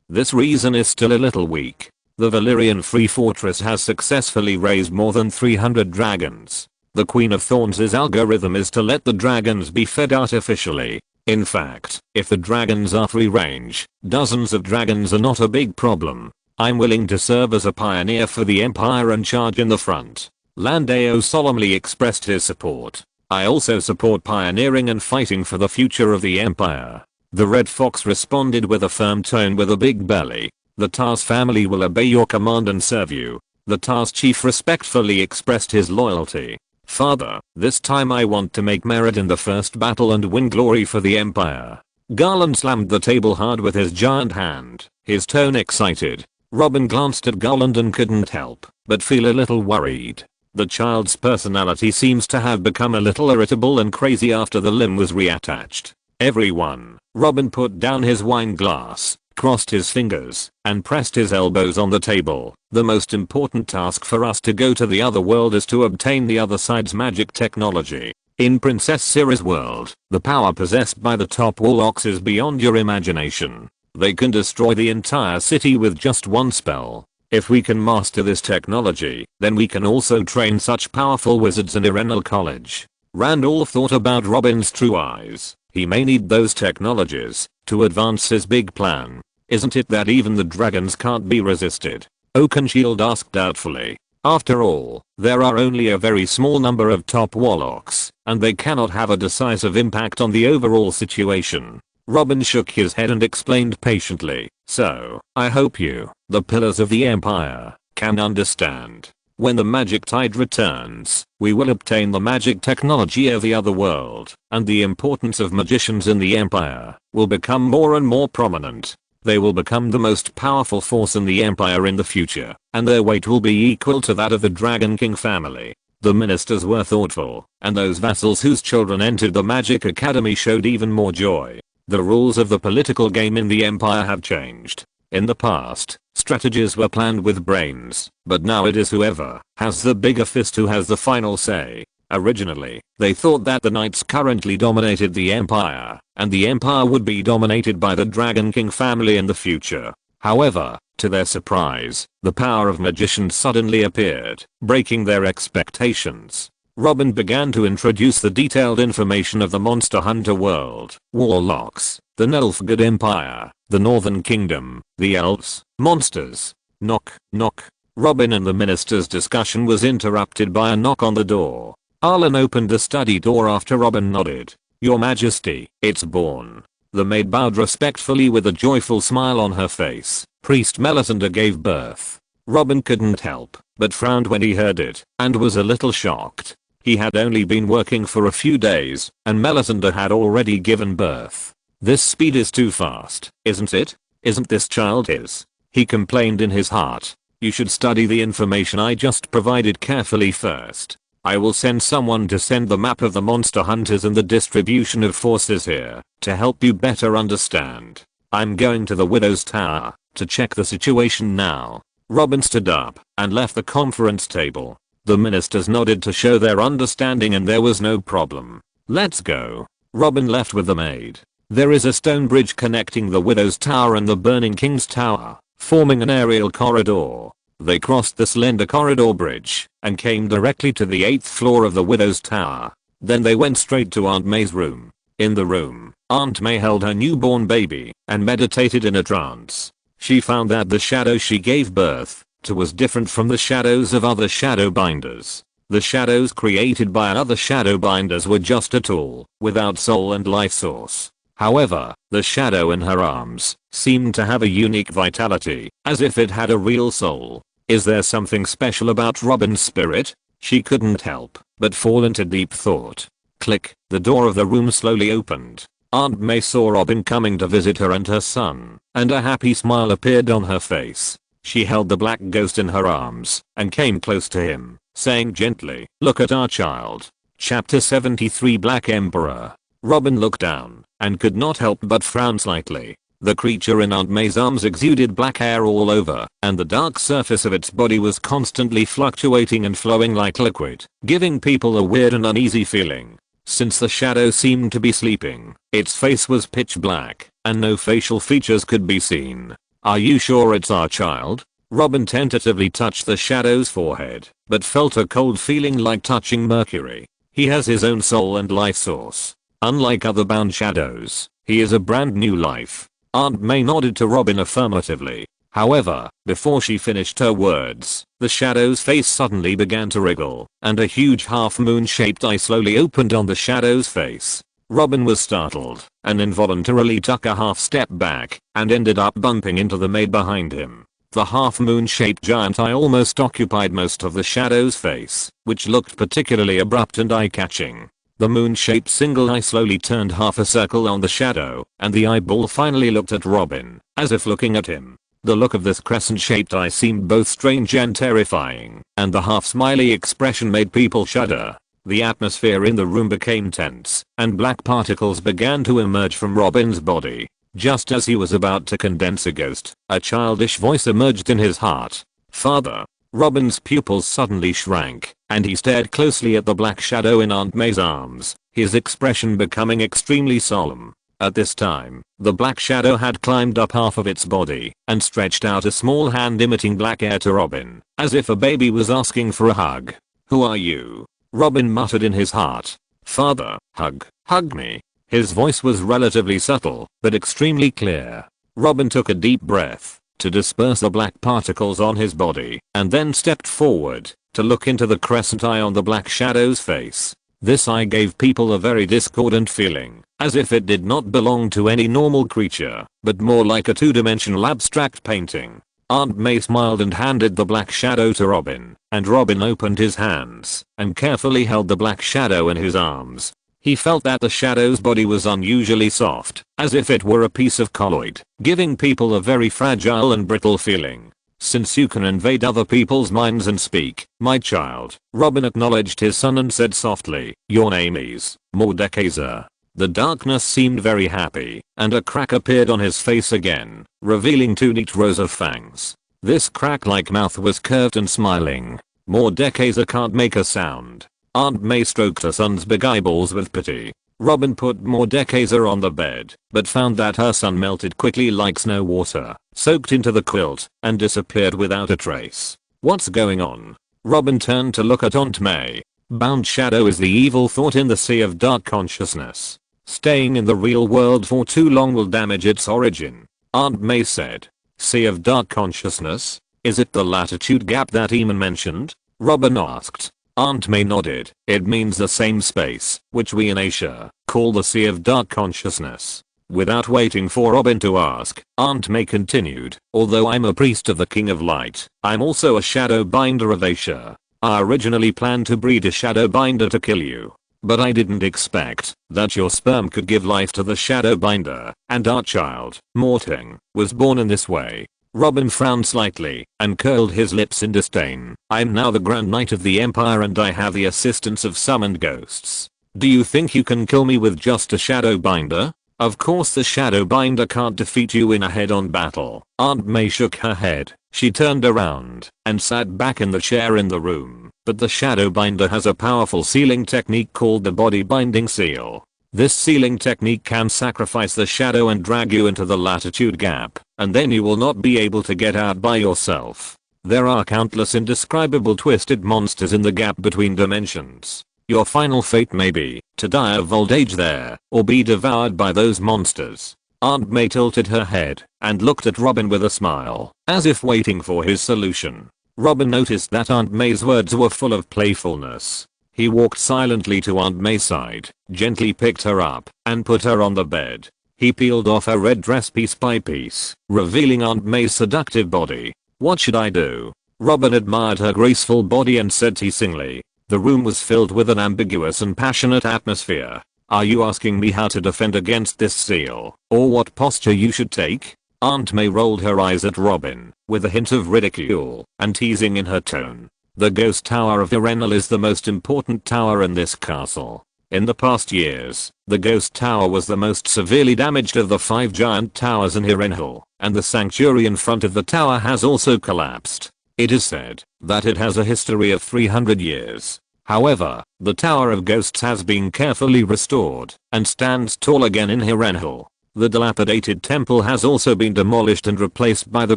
This reason is still a little weak. The Valyrian Free Fortress has successfully raised more than 300 dragons. The Queen of Thorns' algorithm is to let the dragons be fed artificially. In fact, if the dragons are free range, dozens of dragons are not a big problem. I'm willing to serve as a pioneer for the Empire and charge in the front. Landeo solemnly expressed his support. I also support pioneering and fighting for the future of the Empire. The Red Fox responded with a firm tone with a big belly. The Tars family will obey your command and serve you. The Tars chief respectfully expressed his loyalty. Father, this time I want to make merit in the first battle and win glory for the Empire. Garland slammed the table hard with his giant hand, his tone excited. Robin glanced at Garland and couldn't help but feel a little worried. The child's personality seems to have become a little irritable and crazy after the limb was reattached. Everyone. Robin put down his wine glass, crossed his fingers, and pressed his elbows on the table. The most important task for us to go to the other world is to obtain the other side's magic technology. In Princess Ciri's world, the power possessed by the top warlocks is beyond your imagination. They can destroy the entire city with just one spell. If we can master this technology, then we can also train such powerful wizards in Irenal College. Randall thought about Robin's true eyes. He may need those technologies to advance his big plan. Isn't it that even the dragons can't be resisted? Oakenshield asked doubtfully. After all, there are only a very small number of top warlocks, and they cannot have a decisive impact on the overall situation. Robin shook his head and explained patiently. So, I hope you, the pillars of the Empire, can understand. When the magic tide returns, we will obtain the magic technology of the other world, and the importance of magicians in the Empire will become more and more prominent. They will become the most powerful force in the Empire in the future, and their weight will be equal to that of the Dragon King family. The ministers were thoughtful, and those vassals whose children entered the Magic Academy showed even more joy. The rules of the political game in the Empire have changed. In the past, strategies were planned with brains, but now it is whoever has the bigger fist who has the final say. Originally, they thought that the knights currently dominated the Empire, and the Empire would be dominated by the Dragon King family in the future. However, to their surprise, the power of magicians suddenly appeared, breaking their expectations. Robin began to introduce the detailed information of the Monster Hunter world, warlocks, the Nilfgaard Empire, the Northern Kingdom, the elves, monsters. Knock, knock. Robin and the minister's discussion was interrupted by a knock on the door. Arlen opened the study door after Robin nodded. Your Majesty, it's Born. The maid bowed respectfully with a joyful smile on her face. Priest Melisandre gave birth. Robin couldn't help but frowned when he heard it, and was a little shocked. He had only been working for a few days, and Melisandre had already given birth. This speed is too fast, isn't it? Isn't this child his? He complained in his heart. You should study the information I just provided carefully first. I will send someone to send the map of the monster hunters and the distribution of forces here, to help you better understand. I'm going to the Widow's Tower, to check the situation now. Robin stood up, and left the conference table. The ministers nodded to show their understanding and there was no problem. Let's go. Robin left with the maid. There is a stone bridge connecting the Widow's Tower and the Burning King's Tower, forming an aerial corridor. They crossed the slender corridor bridge, and came directly to the 8th floor of the Widow's Tower. Then they went straight to Aunt May's room. In the room, Aunt May held her newborn baby, and meditated in a trance. She found that the shadow she gave birth to was different from the shadows of other shadow binders. The shadows created by other shadow binders were just a tool, without soul and life source. However, the shadow in her arms seemed to have a unique vitality, as if it had a real soul. Is there something special about Robin's spirit? She couldn't help but fall into deep thought. Click, the door of the room slowly opened. Aunt May saw Robin coming to visit her and her son, and a happy smile appeared on her face. She held the black ghost in her arms, and came close to him, saying gently, "Look at our child." Chapter 73 Black Emperor. Robin looked down, and could not help but frown slightly. The creature in Aunt May's arms exuded black hair all over, and the dark surface of its body was constantly fluctuating and flowing like liquid, giving people a weird and uneasy feeling. Since the shadow seemed to be sleeping, its face was pitch black, and no facial features could be seen. "Are you sure it's our child?" Robin tentatively touched the shadow's forehead, but felt a cold feeling like touching mercury. He has his own soul and life source. Unlike other bound shadows, he is a brand new life. Aunt May nodded to Robin affirmatively. However, before she finished her words, the shadow's face suddenly began to wriggle, and a huge half-moon shaped eye slowly opened on the shadow's face. Robin was startled, and involuntarily took a half step back, and ended up bumping into the maid behind him. The half-moon shaped giant eye almost occupied most of the shadow's face, which looked particularly abrupt and eye-catching. The moon-shaped single eye slowly turned half a circle on the shadow, and the eyeball finally looked at Robin, as if looking at him. The look of this crescent-shaped eye seemed both strange and terrifying, and the half-smiley expression made people shudder. The atmosphere in the room became tense, and black particles began to emerge from Robin's body. Just as he was about to condense a ghost, a childish voice emerged in his heart. "Father." Robin's pupils suddenly shrank, and he stared closely at the black shadow in Aunt May's arms, his expression becoming extremely solemn. At this time, the black shadow had climbed up half of its body and stretched out a small hand emitting black air to Robin, as if a baby was asking for a hug. "Who are you?" Robin muttered in his heart. "Father, hug me." His voice was relatively subtle, but extremely clear. Robin took a deep breath to disperse the black particles on his body, and then stepped forward to look into the crescent eye on the black shadow's face. This eye gave people a very discordant feeling, as if it did not belong to any normal creature, but more like a two-dimensional abstract painting. Aunt May smiled and handed the black shadow to Robin, and Robin opened his hands and carefully held the black shadow in his arms. He felt that the shadow's body was unusually soft, as if it were a piece of colloid, giving people a very fragile and brittle feeling. "Since you can invade other people's minds and speak, my child," Robin acknowledged his son and said softly, "Your name is Mordekaiser." The darkness seemed very happy, and a crack appeared on his face again, revealing 2 neat rows of fangs. This crack-like mouth was curved and smiling. "Mordekaiser can't make a sound." Aunt May stroked her son's big eyeballs with pity. Robin put Mordekaiser on the bed, but found that her son melted quickly like snow water, soaked into the quilt, and disappeared without a trace. "What's going on?" Robin turned to look at Aunt May. "Bound shadow is the evil thought in the sea of dark consciousness. Staying in the real world for too long will damage its origin," Aunt May said. "Sea of dark consciousness? Is it the latitude gap that Eamon mentioned?" Robin asked. Aunt May nodded. "It means the same space, which we in Asia call the Sea of Dark Consciousness." Without waiting for Robin to ask, Aunt May continued, "Although I'm a priest of the King of Light, I'm also a shadow binder of Asia. I originally planned to breed a shadow binder to kill you. But I didn't expect that your sperm could give life to the shadow binder, and our child, Morting, was born in this way." Robin frowned slightly and curled his lips in disdain. "I'm now the Grand Knight of the Empire and I have the assistance of summoned ghosts. Do you think you can kill me with just a shadow binder? Of course the shadow binder can't defeat you in a head-on battle." Aunt May shook her head. She turned around and sat back in the chair in the room. "But the shadow binder has a powerful sealing technique called the body binding seal. This sealing technique can sacrifice the shadow and drag you into the latitude gap, and then you will not be able to get out by yourself. There are countless indescribable twisted monsters in the gap between dimensions. Your final fate may be to die of old age there, or be devoured by those monsters." Aunt May tilted her head and looked at Robin with a smile, as if waiting for his solution. Robin noticed that Aunt May's words were full of playfulness. He walked silently to Aunt May's side, gently picked her up, and put her on the bed. He peeled off her red dress piece by piece, revealing Aunt May's seductive body. "What should I do?" Robin admired her graceful body and said teasingly. The room was filled with an ambiguous and passionate atmosphere. "Are you asking me how to defend against this seal, or what posture you should take?" Aunt May rolled her eyes at Robin, with a hint of ridicule and teasing in her tone. "The ghost tower of Irenal is the most important tower in this castle. In the past years, the ghost tower was the most severely damaged of the 5 giant towers in Irenal, and the sanctuary in front of the tower has also collapsed. It is said that it has a history of 300 years. However, the Tower of Ghosts has been carefully restored and stands tall again in Hirenhal. The dilapidated temple has also been demolished and replaced by the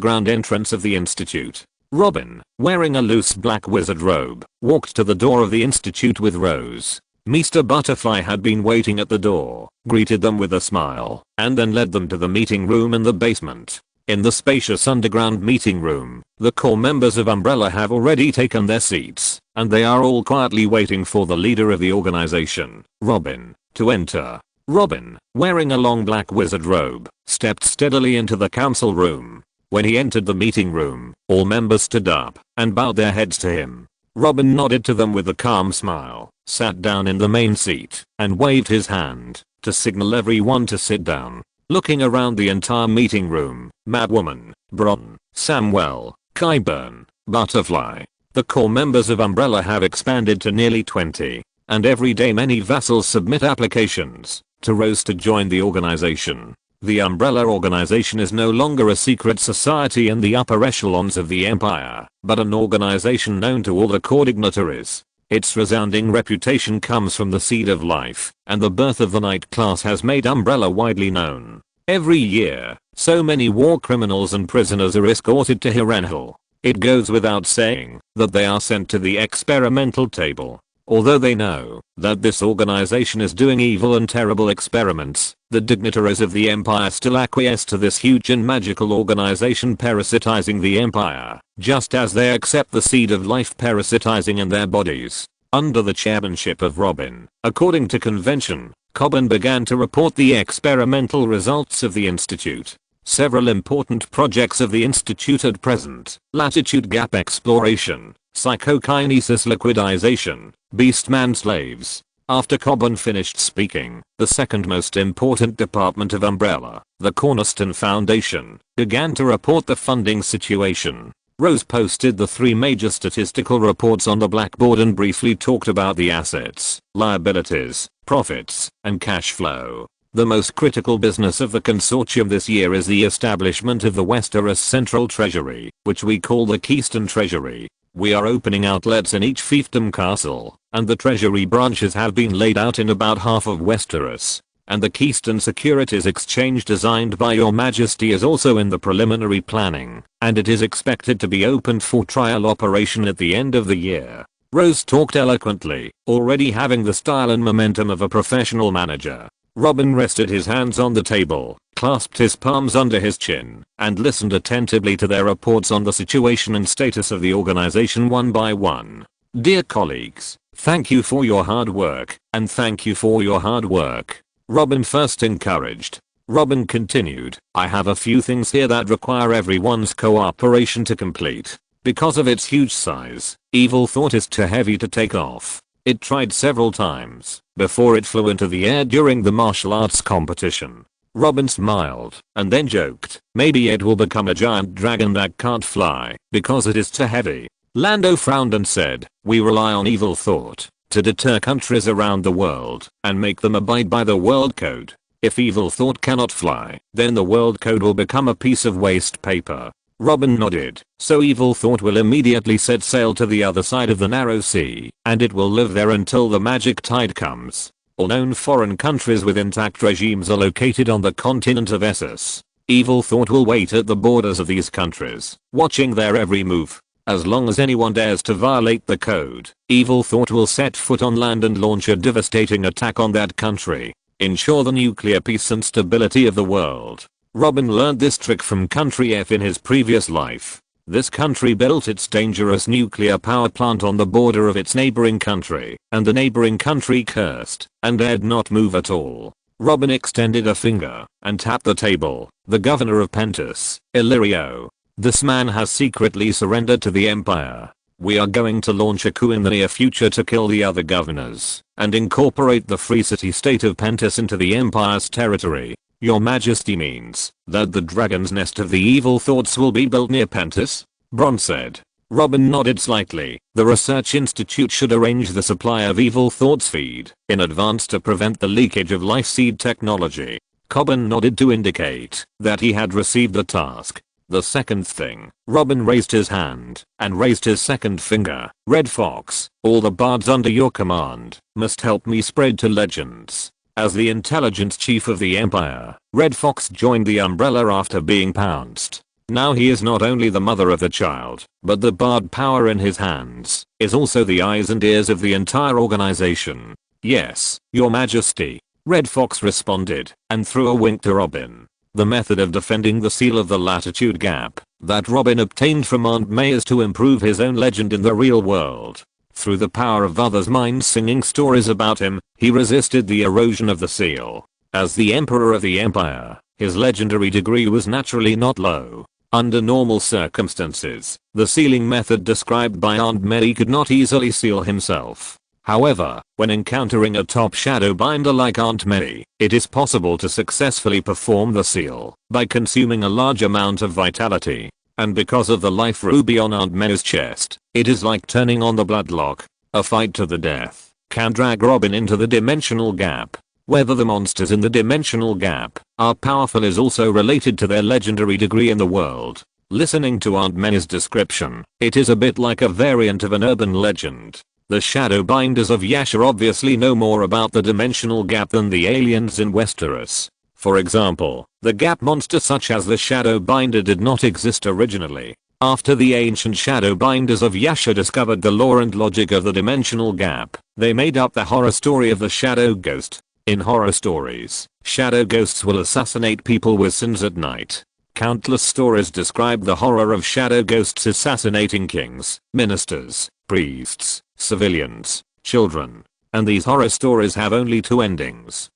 ground entrance of the institute. Robin, wearing a loose black wizard robe, walked to the door of the institute with Rose. Mr. Butterfly had been waiting at the door, greeted them with a smile, and then led them to the meeting room in the basement. In the spacious underground meeting room, the core members of Umbrella have already taken their seats, and they are all quietly waiting for the leader of the organization, Robin, to enter. Robin, wearing a long black wizard robe, stepped steadily into the council room. When he entered the meeting room, all members stood up and bowed their heads to him. Robin nodded to them with a calm smile, sat down in the main seat, and waved his hand to signal everyone to sit down. Looking around the entire meeting room, Madwoman, Bron, Samwell, Kyburn, Butterfly, the core members of Umbrella have expanded to nearly 20, and every day many vassals submit applications to Rose to join the organization. The Umbrella organization is no longer a secret society in the upper echelons of the empire, but an organization known to all the core dignitaries. Its resounding reputation comes from the seed of life, and the birth of the Knight class has made Umbrella widely known. Every year, so many war criminals and prisoners are escorted to Hirenhal. It goes without saying that they are sent to the experimental table. Although they know that this organization is doing evil and terrible experiments, the dignitaries of the empire still acquiesce to this huge and magical organization parasitizing the empire, just as they accept the seed of life parasitizing in their bodies. Under the chairmanship of Robin, according to convention, Coben began to report the experimental results of the institute. Several important projects of the institute at present: latitude gap exploration, psychokinesis liquidization, beastman slaves. After Coben finished speaking, the second most important department of Umbrella, the Cornerstone Foundation, began to report the funding situation. Rose posted the 3 major statistical reports on the blackboard and briefly talked about the assets, liabilities, profits, and cash flow. The most critical business of the consortium this year is the establishment of the Westeros Central Treasury, which we call the Keystone Treasury. We are opening outlets in each fiefdom castle, and the treasury branches have been laid out in about half of Westeros. And the Keystone Securities Exchange designed by Your Majesty is also in the preliminary planning, and it is expected to be opened for trial operation at the end of the year. Rose talked eloquently, already having the style and momentum of a professional manager. Robin rested his hands on the table, clasped his palms under his chin, and listened attentively to their reports on the situation and status of the organization one by one. Dear colleagues, thank you for your hard work, and thank you for your hard work. Robin first encouraged. Robin continued, I have a few things here that require everyone's cooperation to complete. Because of its huge size, Evil Thought is too heavy to take off. It tried several times before it flew into the air during the martial arts competition. Robin smiled and then joked, maybe it will become a giant dragon that can't fly because it is too heavy. Lando frowned and said, we rely on Evil Thought to deter countries around the world and make them abide by the world code. If Evil Thought cannot fly, then the world code will become a piece of waste paper. Robin nodded. So Evil Thought will immediately set sail to the other side of the narrow sea, and it will live there until the magic tide comes. All known foreign countries with intact regimes are located on the continent of Essos. Evil Thought will wait at the borders of these countries, watching their every move. As long as anyone dares to violate the code, Evil Thought will set foot on land and launch a devastating attack on that country. Ensure the nuclear peace and stability of the world. Robin learned this trick from Country F in his previous life. This country built its dangerous nuclear power plant on the border of its neighboring country, and the neighboring country cursed and dared not move at all. Robin extended a finger and tapped the table. The governor of Pentus, Illyrio. This man has secretly surrendered to the Empire. We are going to launch a coup in the near future to kill the other governors and incorporate the free city-state of Pentus into the Empire's territory. Your Majesty means that the dragon's nest of the Evil Thoughts will be built near Pentus? Bron said. Robin nodded slightly. The research institute should arrange the supply of Evil Thoughts feed in advance to prevent the leakage of life seed technology. Coben nodded to indicate that he had received the task. The second thing, Robin raised his hand and raised his second finger. Red Fox, all the bards under your command must help me spread to legends. As the intelligence chief of the empire, Red Fox joined the umbrella after being pounced. Now he is not only the mother of the child, but the bard power in his hands is also the eyes and ears of the entire organization. Yes, your majesty, Red Fox responded and threw a wink to Robin. The method of defending the seal of the latitude gap that Robin obtained from Aunt May is to improve his own legend in the real world. Through the power of others' minds singing stories about him, he resisted the erosion of the seal. As the emperor of the empire, his legendary degree was naturally not low. Under normal circumstances, the sealing method described by Aunt May could not easily seal himself. However, when encountering a top shadow binder like Aunt May, it is possible to successfully perform the seal by consuming a large amount of vitality. And because of the life ruby on Aunt May's chest, it is like turning on the bloodlock. A fight to the death can drag Robin into the dimensional gap. Whether the monsters in the dimensional gap are powerful is also related to their legendary degree in the world. Listening to Aunt May's description, it is a bit like a variant of an urban legend. The Shadow Binders of Yasha obviously know more about the dimensional gap than the aliens in Westeros. For example, the gap monster such as the Shadow Binder did not exist originally. After the ancient Shadow Binders of Yasha discovered the lore and logic of the dimensional gap, they made up the horror story of the Shadow Ghost. In horror stories, shadow ghosts will assassinate people with sins at night. Countless stories describe the horror of shadow ghosts assassinating kings, ministers, priests, civilians, children. And these horror stories have only two endings.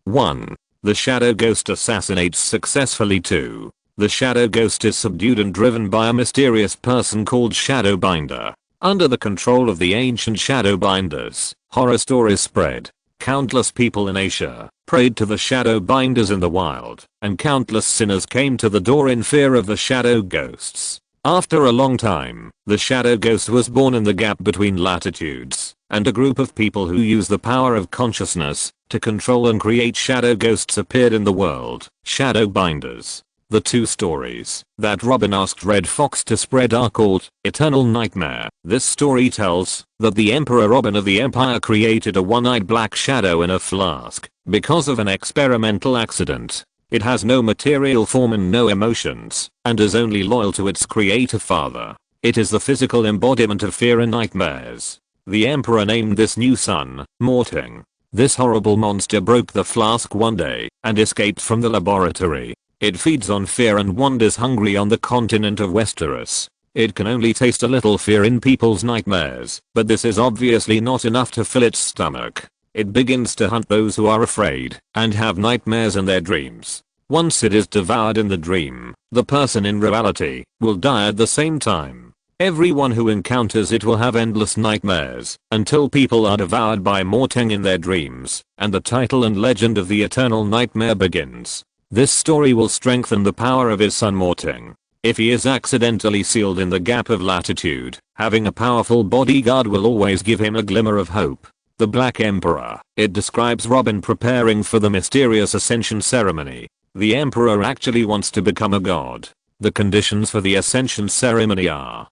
1. The shadow ghost assassinates successfully. 2. The shadow ghost is subdued and driven by a mysterious person called Shadow Binder. Under the control of the ancient Shadow Binders, horror stories spread. Countless people in Asia prayed to the Shadow Binders in the wild, and countless sinners came to the door in fear of the shadow ghosts. After a long time, the shadow ghost was born in the gap between latitudes, and a group of people who use the power of consciousness to control and create shadow ghosts appeared in the world, Shadow Binders. The two stories that Robin asked Red Fox to spread are called Eternal Nightmare. This story tells that the Emperor Robin of the Empire created a one-eyed black shadow in a flask because of an experimental accident. It has no material form and no emotions, and is only loyal to its creator father. It is the physical embodiment of fear and nightmares. The Emperor named this new son Morting. This horrible monster broke the flask one day and escaped from the laboratory. It feeds on fear and wanders hungry on the continent of Westeros. It can only taste a little fear in people's nightmares, but this is obviously not enough to fill its stomach. It begins to hunt those who are afraid and have nightmares in their dreams. Once it is devoured in the dream, the person in reality will die at the same time. Everyone who encounters it will have endless nightmares until people are devoured by Morting in their dreams, and the title and legend of the Eternal Nightmare begins. This story will strengthen the power of his son Morting. If he is accidentally sealed in the gap of latitude, having a powerful bodyguard will always give him a glimmer of hope. The Black Emperor. It describes Robin preparing for the mysterious ascension ceremony. The Emperor actually wants to become a god. The conditions for the ascension ceremony are: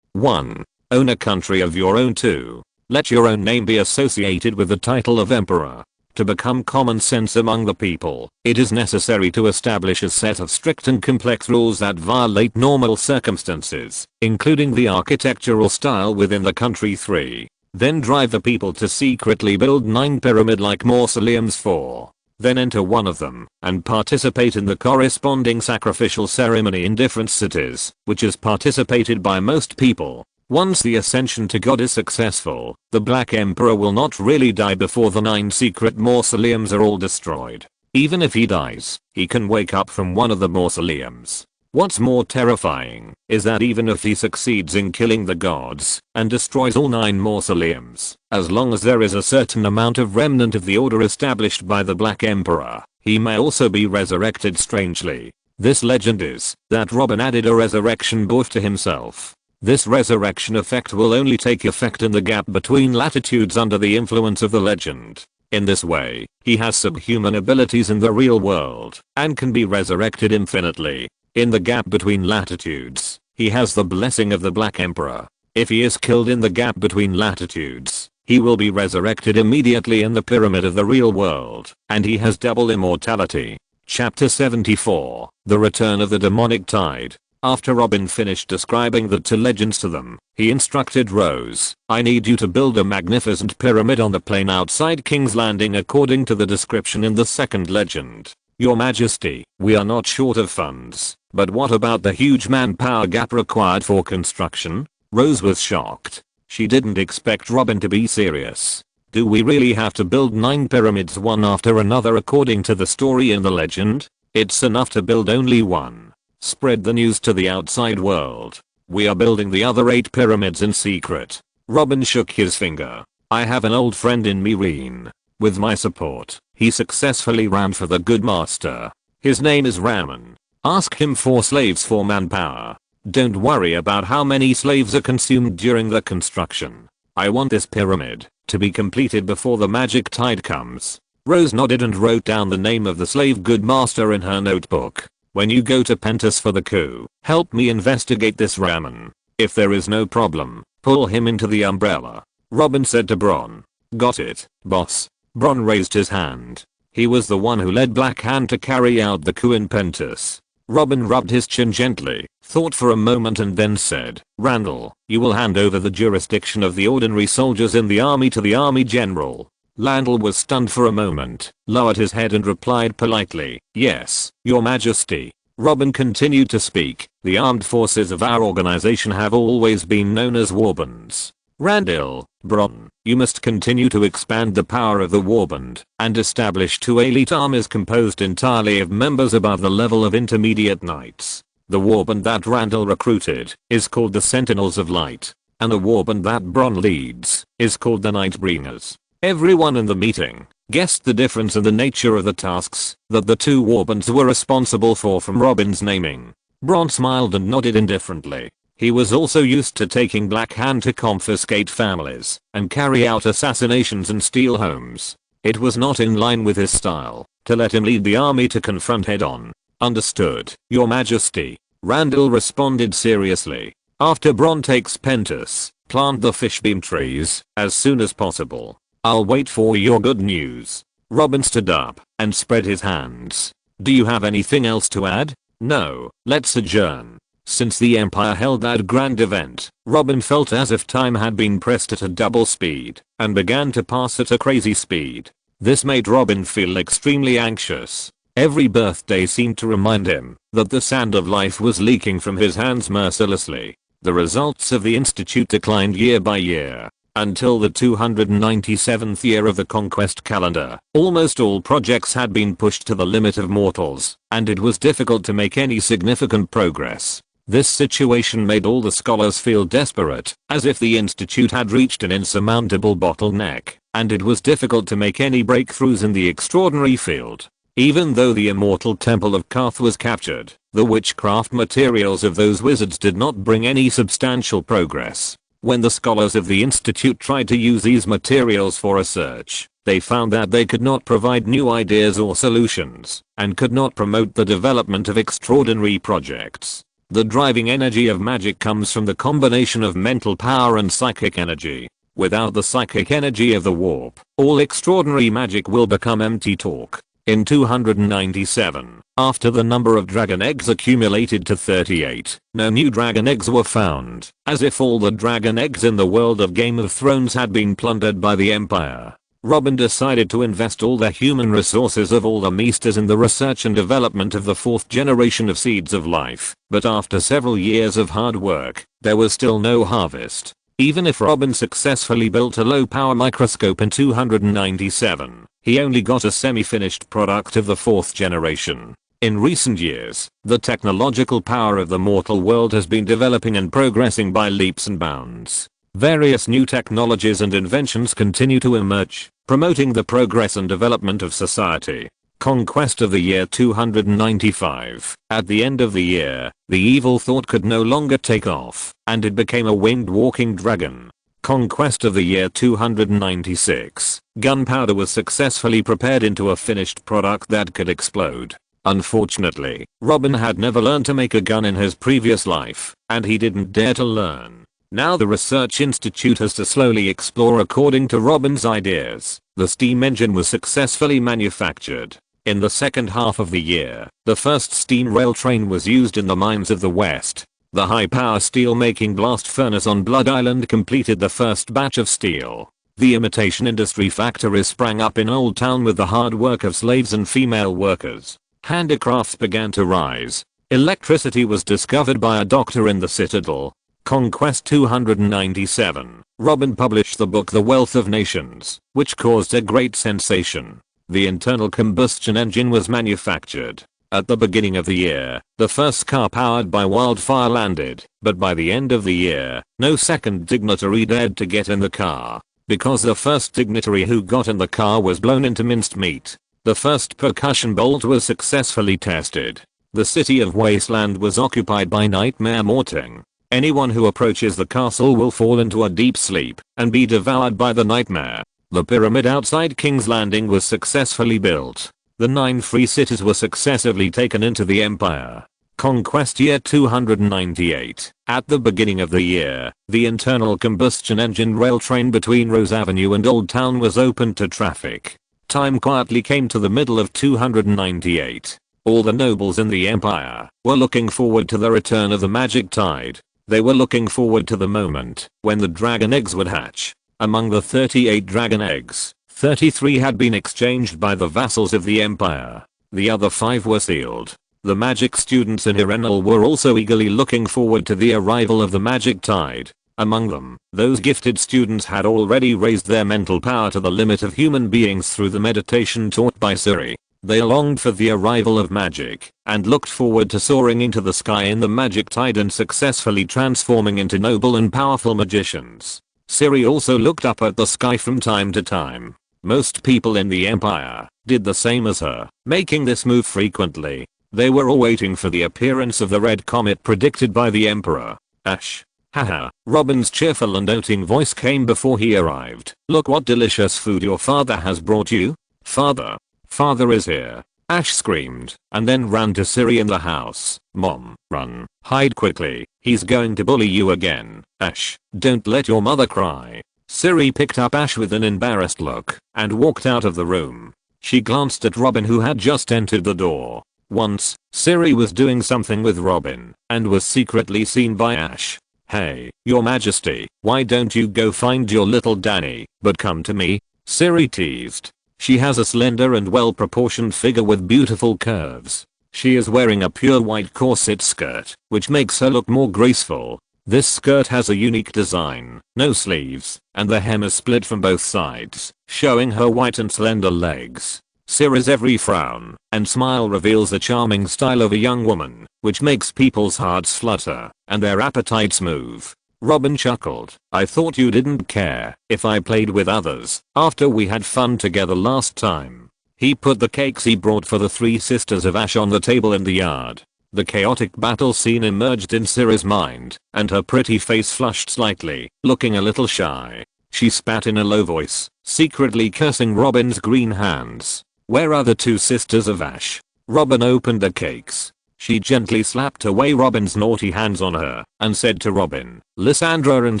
1. Own a country of your own. 2. Let your own name be associated with the title of Emperor. To become common sense among the people, it is necessary to establish a set of strict and complex rules that violate normal circumstances, including the architectural style within the country. 3. Then drive the people to secretly build 9 pyramid-like mausoleums. 4. Then enter one of them and participate in the corresponding sacrificial ceremony in different cities, which is participated by most people. Once the ascension to God is successful, the Black Emperor will not really die before the 9 secret mausoleums are all destroyed. Even if he dies, he can wake up from one of the mausoleums. What's more terrifying is that even if he succeeds in killing the gods and destroys all 9 mausoleums, as long as there is a certain amount of remnant of the order established by the Black Emperor, he may also be resurrected strangely. This legend is that Robin added a resurrection buff to himself. This resurrection effect will only take effect in the gap between latitudes under the influence of the legend. In this way, he has subhuman abilities in the real world and can be resurrected infinitely. In the gap between latitudes, he has the blessing of the Black Emperor. If he is killed in the gap between latitudes, he will be resurrected immediately in the pyramid of the real world, and he has double immortality. Chapter 74, The Return of the Demonic Tide. After Robin finished describing the two legends to them, he instructed Rose, I need you to build a magnificent pyramid on the plain outside King's Landing according to the description in the second legend. Your Majesty, we are not short of funds, but what about the huge manpower gap required for construction? Rose was shocked. She didn't expect Robin to be serious. Do we really have to build 9 pyramids one after another according to the story in the legend? It's enough to build only one. Spread the news to the outside world. We are building the other 8 pyramids in secret. Robin shook his finger. I have an old friend in Mireen. With my support, he successfully ran for the good master. His name is Raman. Ask him for slaves for manpower. Don't worry about how many slaves are consumed during the construction. I want this pyramid to be completed before the magic tide comes. Rose nodded and wrote down the name of the slave good master in her notebook. When you go to Pentus for the coup, help me investigate this Raman. If there is no problem, pull him into the umbrella. Robin said to Bronn. Got it, boss. Bronn raised his hand. He was the one who led Black Hand to carry out the coup in Pentus. Robin rubbed his chin gently, thought for a moment and then said, Randall, you will hand over the jurisdiction of the ordinary soldiers in the army to the army general. Randall was stunned for a moment, lowered his head and replied politely, yes, your majesty. Robin continued to speak, the armed forces of our organization have always been known as warbands. Randall, Bronn, you must continue to expand the power of the warband and establish 2 elite armies composed entirely of members above the level of intermediate knights. The warband that Randall recruited is called the Sentinels of Light, and the warband that Bronn leads is called the Nightbringers. Everyone in the meeting guessed the difference in the nature of the tasks that the 2 warbands were responsible for from Robin's naming. Bronn smiled and nodded indifferently. He was also used to taking Black Hand to confiscate families and carry out assassinations and steal homes. It was not in line with his style to let him lead the army to confront head-on. Understood, your majesty. Randall responded seriously. After Bronn takes Pentus, plant the fishbeam trees as soon as possible. I'll wait for your good news. Robin stood up and spread his hands. Do you have anything else to add? No, let's adjourn. Since the Empire held that grand event, Robin felt as if time had been pressed at a double speed and began to pass at a crazy speed. This made Robin feel extremely anxious. Every birthday seemed to remind him that the sand of life was leaking from his hands mercilessly. The results of the Institute declined year by year. Until the 297th year of the conquest calendar, almost all projects had been pushed to the limit of mortals, and it was difficult to make any significant progress. This situation made all the scholars feel desperate, as if the Institute had reached an insurmountable bottleneck, and it was difficult to make any breakthroughs in the extraordinary field. Even though the immortal temple of Karth was captured, the witchcraft materials of those wizards did not bring any substantial progress. When the scholars of the Institute tried to use these materials for research, they found that they could not provide new ideas or solutions, and could not promote the development of extraordinary projects. The driving energy of magic comes from the combination of mental power and psychic energy. Without the psychic energy of the warp, all extraordinary magic will become empty talk. In 297, after the number of dragon eggs accumulated to 38, no new dragon eggs were found, as if all the dragon eggs in the world of Game of Thrones had been plundered by the Empire. Robin decided to invest all the human resources of all the Meesters in the research and development of the 4th generation of Seeds of Life, but after several years of hard work, there was still no harvest. Even if Robin successfully built a low-power microscope in 297, he only got a semi-finished product of the 4th generation. In recent years, the technological power of the mortal world has been developing and progressing by leaps and bounds. Various new technologies and inventions continue to emerge, promoting the progress and development of society. Conquest of the year 295. At the end of the year, the evil thought could no longer take off, and it became a winged walking dragon. Conquest of the year 296. Gunpowder was successfully prepared into a finished product that could explode. Unfortunately, Robin had never learned to make a gun in his previous life, and he didn't dare to learn. Now the research institute has to slowly explore according to Robin's ideas. The steam engine was successfully manufactured. In the second half of the year, the first steam rail train was used in the mines of the West. The high-power steel-making blast furnace on Blood Island completed the first batch of steel. The imitation industry factories sprang up in Old Town with the hard work of slaves and female workers. Handicrafts began to rise. Electricity was discovered by a doctor in the Citadel. Conquest 297. Robin published the book The Wealth of Nations, which caused a great sensation. The internal combustion engine was manufactured. At the beginning of the year, the first car powered by wildfire landed, but by the end of the year, no second dignitary dared to get in the car. Because the first dignitary who got in the car was blown into minced meat. The first percussion bolt was successfully tested. The city of Wasteland was occupied by Nightmare Morting. Anyone who approaches the castle will fall into a deep sleep and be devoured by the nightmare. The pyramid outside King's Landing was successfully built. The 9 free cities were successively taken into the empire. Conquest year 298. At the beginning of the year, the internal combustion engine rail train between Rose Avenue and Old Town was opened to traffic. Time quietly came to the middle of 298. All the nobles in the empire were looking forward to the return of the magic tide. They were looking forward to the moment when the dragon eggs would hatch. Among the 38 dragon eggs, 33 had been exchanged by the vassals of the empire. The other 5 were sealed. The magic students in Irenal were also eagerly looking forward to the arrival of the magic tide. Among them, those gifted students had already raised their mental power to the limit of human beings through the meditation taught by Siri. They longed for the arrival of magic, and looked forward to soaring into the sky in the magic tide and successfully transforming into noble and powerful magicians. Siri also looked up at the sky from time to time. Most people in the empire did the same as her, making this move frequently. They were all waiting for the appearance of the red comet predicted by the emperor. Ash. Haha. Robin's cheerful and doting voice came before he arrived. Look what delicious food your father has brought you. Father. Father is here. Ash screamed, and then ran to Siri in the house. Mom, run. Hide quickly. He's going to bully you again. Ash, don't let your mother cry. Siri picked up Ash with an embarrassed look, and walked out of the room. She glanced at Robin who had just entered the door. Once, Siri was doing something with Robin, and was secretly seen by Ash. Hey, your majesty, why don't you go find your little Danny, but come to me? Siri teased. She has a slender and well-proportioned figure with beautiful curves. She is wearing a pure white corset skirt, which makes her look more graceful. This skirt has a unique design, no sleeves, and the hem is split from both sides, showing her white and slender legs. Siri's every frown and smile reveals the charming style of a young woman, which makes people's hearts flutter and their appetites move. Robin chuckled. I thought you didn't care if I played with others after we had fun together last time. He put the cakes he brought for the 3 sisters of Ash on the table in the yard. The chaotic battle scene emerged in Siri's mind, and her pretty face flushed slightly, looking a little shy. She spat in a low voice, secretly cursing Robin's green hands. Where are the 2 sisters of Ash? Robin opened the cakes. She gently slapped away Robin's naughty hands on her, and said to Robin, Lysandra and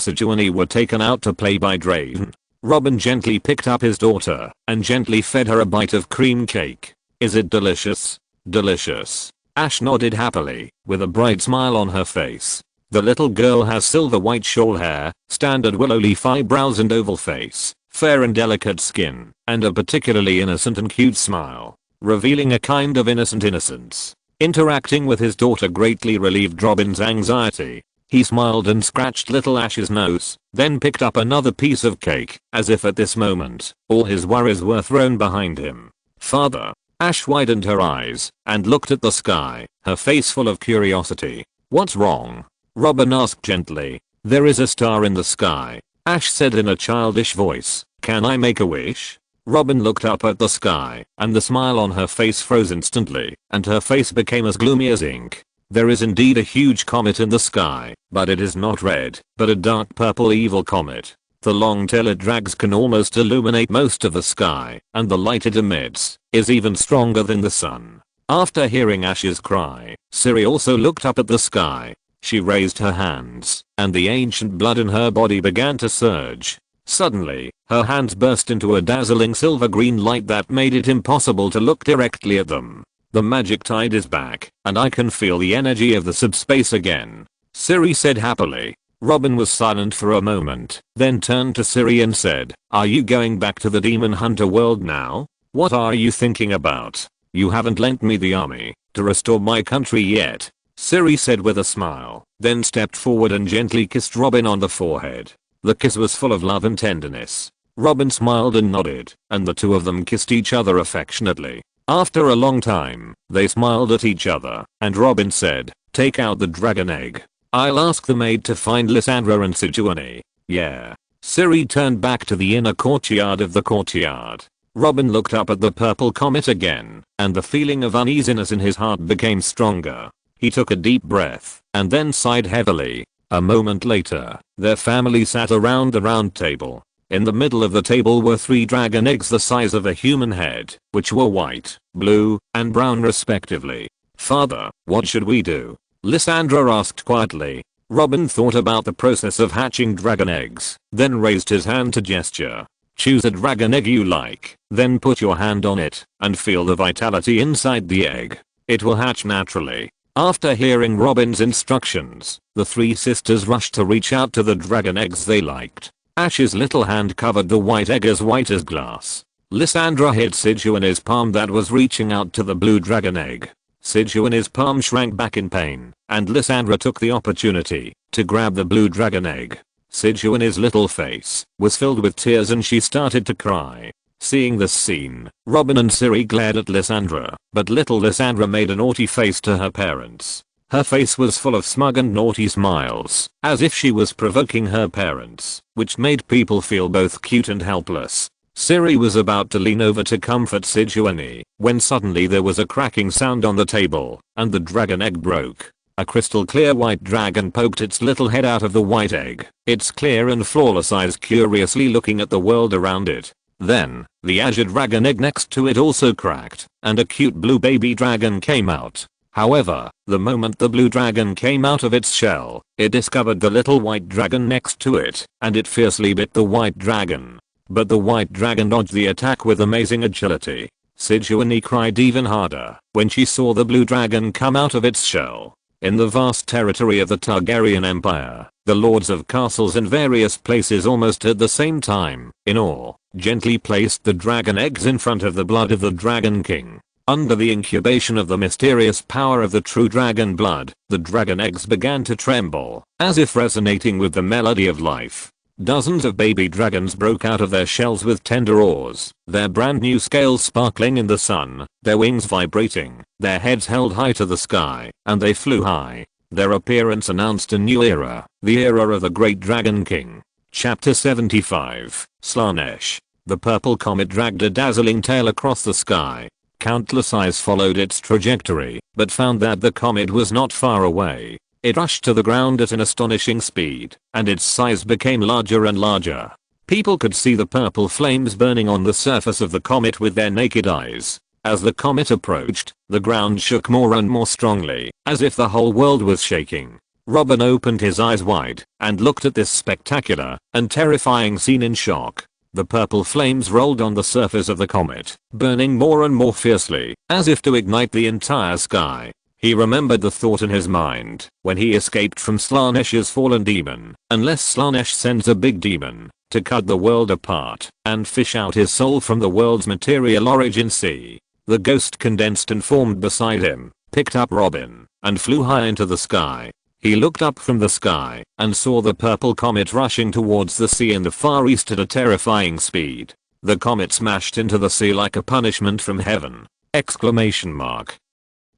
Sejuani were taken out to play by Draven. Robin gently picked up his daughter, and gently fed her a bite of cream cake. Is it delicious? Delicious. Ash nodded happily, with a bright smile on her face. The little girl has silver white shawl hair, standard willow leaf eyebrows and oval face, fair and delicate skin, and a particularly innocent and cute smile, revealing a kind of innocent innocence. Interacting with his daughter greatly relieved Robin's anxiety. He smiled and scratched little Ash's nose, then picked up another piece of cake, as if at this moment, all his worries were thrown behind him. Father. Ash widened her eyes, and looked at the sky, her face full of curiosity. What's wrong? Robin asked gently. There is a star in the sky. Ash said in a childish voice. Can I make a wish? Robin looked up at the sky, and the smile on her face froze instantly, and her face became as gloomy as ink. There is indeed a huge comet in the sky, but it is not red, but a dark purple evil comet. The long tail it drags can almost illuminate most of the sky, and the light it emits is even stronger than the sun. After hearing Ash's cry, Siri also looked up at the sky. She raised her hands, and the ancient blood in her body began to surge. Suddenly, her hands burst into a dazzling silver-green light that made it impossible to look directly at them. The magic tide is back, and I can feel the energy of the subspace again, Siri said happily. Robin was silent for a moment, then turned to Siri and said, "Are you going back to the demon hunter world now? What are you thinking about? You haven't lent me the army to restore my country yet," Siri said with a smile, then stepped forward and gently kissed Robin on the forehead. The kiss was full of love and tenderness. Robin smiled and nodded, and the two of them kissed each other affectionately. After a long time, they smiled at each other, and Robin said, "Take out the dragon egg. I'll ask the maid to find Lysandra and Sejuani." "Yeah." Siri turned back to the inner courtyard of the courtyard. Robin looked up at the purple comet again, and the feeling of uneasiness in his heart became stronger. He took a deep breath, and then sighed heavily. A moment later, their family sat around the round table. In the middle of the table were 3 dragon eggs the size of a human head, which were white, blue, and brown respectively. "Father, what should we do?" Lysandra asked quietly. Robin thought about the process of hatching dragon eggs, then raised his hand to gesture. "Choose a dragon egg you like, then put your hand on it, and feel the vitality inside the egg. It will hatch naturally." After hearing Robin's instructions, the 3 sisters rushed to reach out to the dragon eggs they liked. Ash's little hand covered the white egg as white as glass. Lysandra hit Sejuani's palm that was reaching out to the blue dragon egg. Sejuani's palm shrank back in pain, and Lysandra took the opportunity to grab the blue dragon egg. Sejuani's little face was filled with tears and she started to cry. Seeing this scene, Robin and Siri glared at Lysandra, but little Lysandra made a naughty face to her parents. Her face was full of smug and naughty smiles, as if she was provoking her parents, which made people feel both cute and helpless. Siri was about to lean over to comfort Sejuani, when suddenly there was a cracking sound on the table, and the dragon egg broke. A crystal clear white dragon poked its little head out of the white egg, its clear and flawless eyes curiously looking at the world around it. Then, the azure dragon egg next to it also cracked, and a cute blue baby dragon came out. However, the moment the blue dragon came out of its shell, it discovered the little white dragon next to it, and it fiercely bit the white dragon. But the white dragon dodged the attack with amazing agility. Sejuani cried even harder when she saw the blue dragon come out of its shell. In the vast territory of the Targaryen Empire, the lords of castles in various places almost at the same time, in awe, gently placed the dragon eggs in front of the blood of the Dragon King. Under the incubation of the mysterious power of the true dragon blood, the dragon eggs began to tremble, as if resonating with the melody of life. Dozens of baby dragons broke out of their shells with tender oars, their brand new scales sparkling in the sun, their wings vibrating, their heads held high to the sky, and they flew high. Their appearance announced a new era, the era of the great Dragon King. Chapter 75, Slaanesh. The purple comet dragged a dazzling tail across the sky. Countless eyes followed its trajectory, but found that the comet was not far away. It rushed to the ground at an astonishing speed, and its size became larger and larger. People could see the purple flames burning on the surface of the comet with their naked eyes. As the comet approached, the ground shook more and more strongly, as if the whole world was shaking. Robin opened his eyes wide, and looked at this spectacular and terrifying scene in shock. The purple flames rolled on the surface of the comet, burning more and more fiercely, as if to ignite the entire sky. He remembered the thought in his mind when he escaped from Slaanesh's fallen demon. Unless Slaanesh sends a big demon to cut the world apart and fish out his soul from the world's material origin sea. The ghost condensed and formed beside him, picked up Robin, and flew high into the sky. He looked up from the sky and saw the purple comet rushing towards the sea in the far east at a terrifying speed. The comet smashed into the sea like a punishment from heaven! Exclamation mark.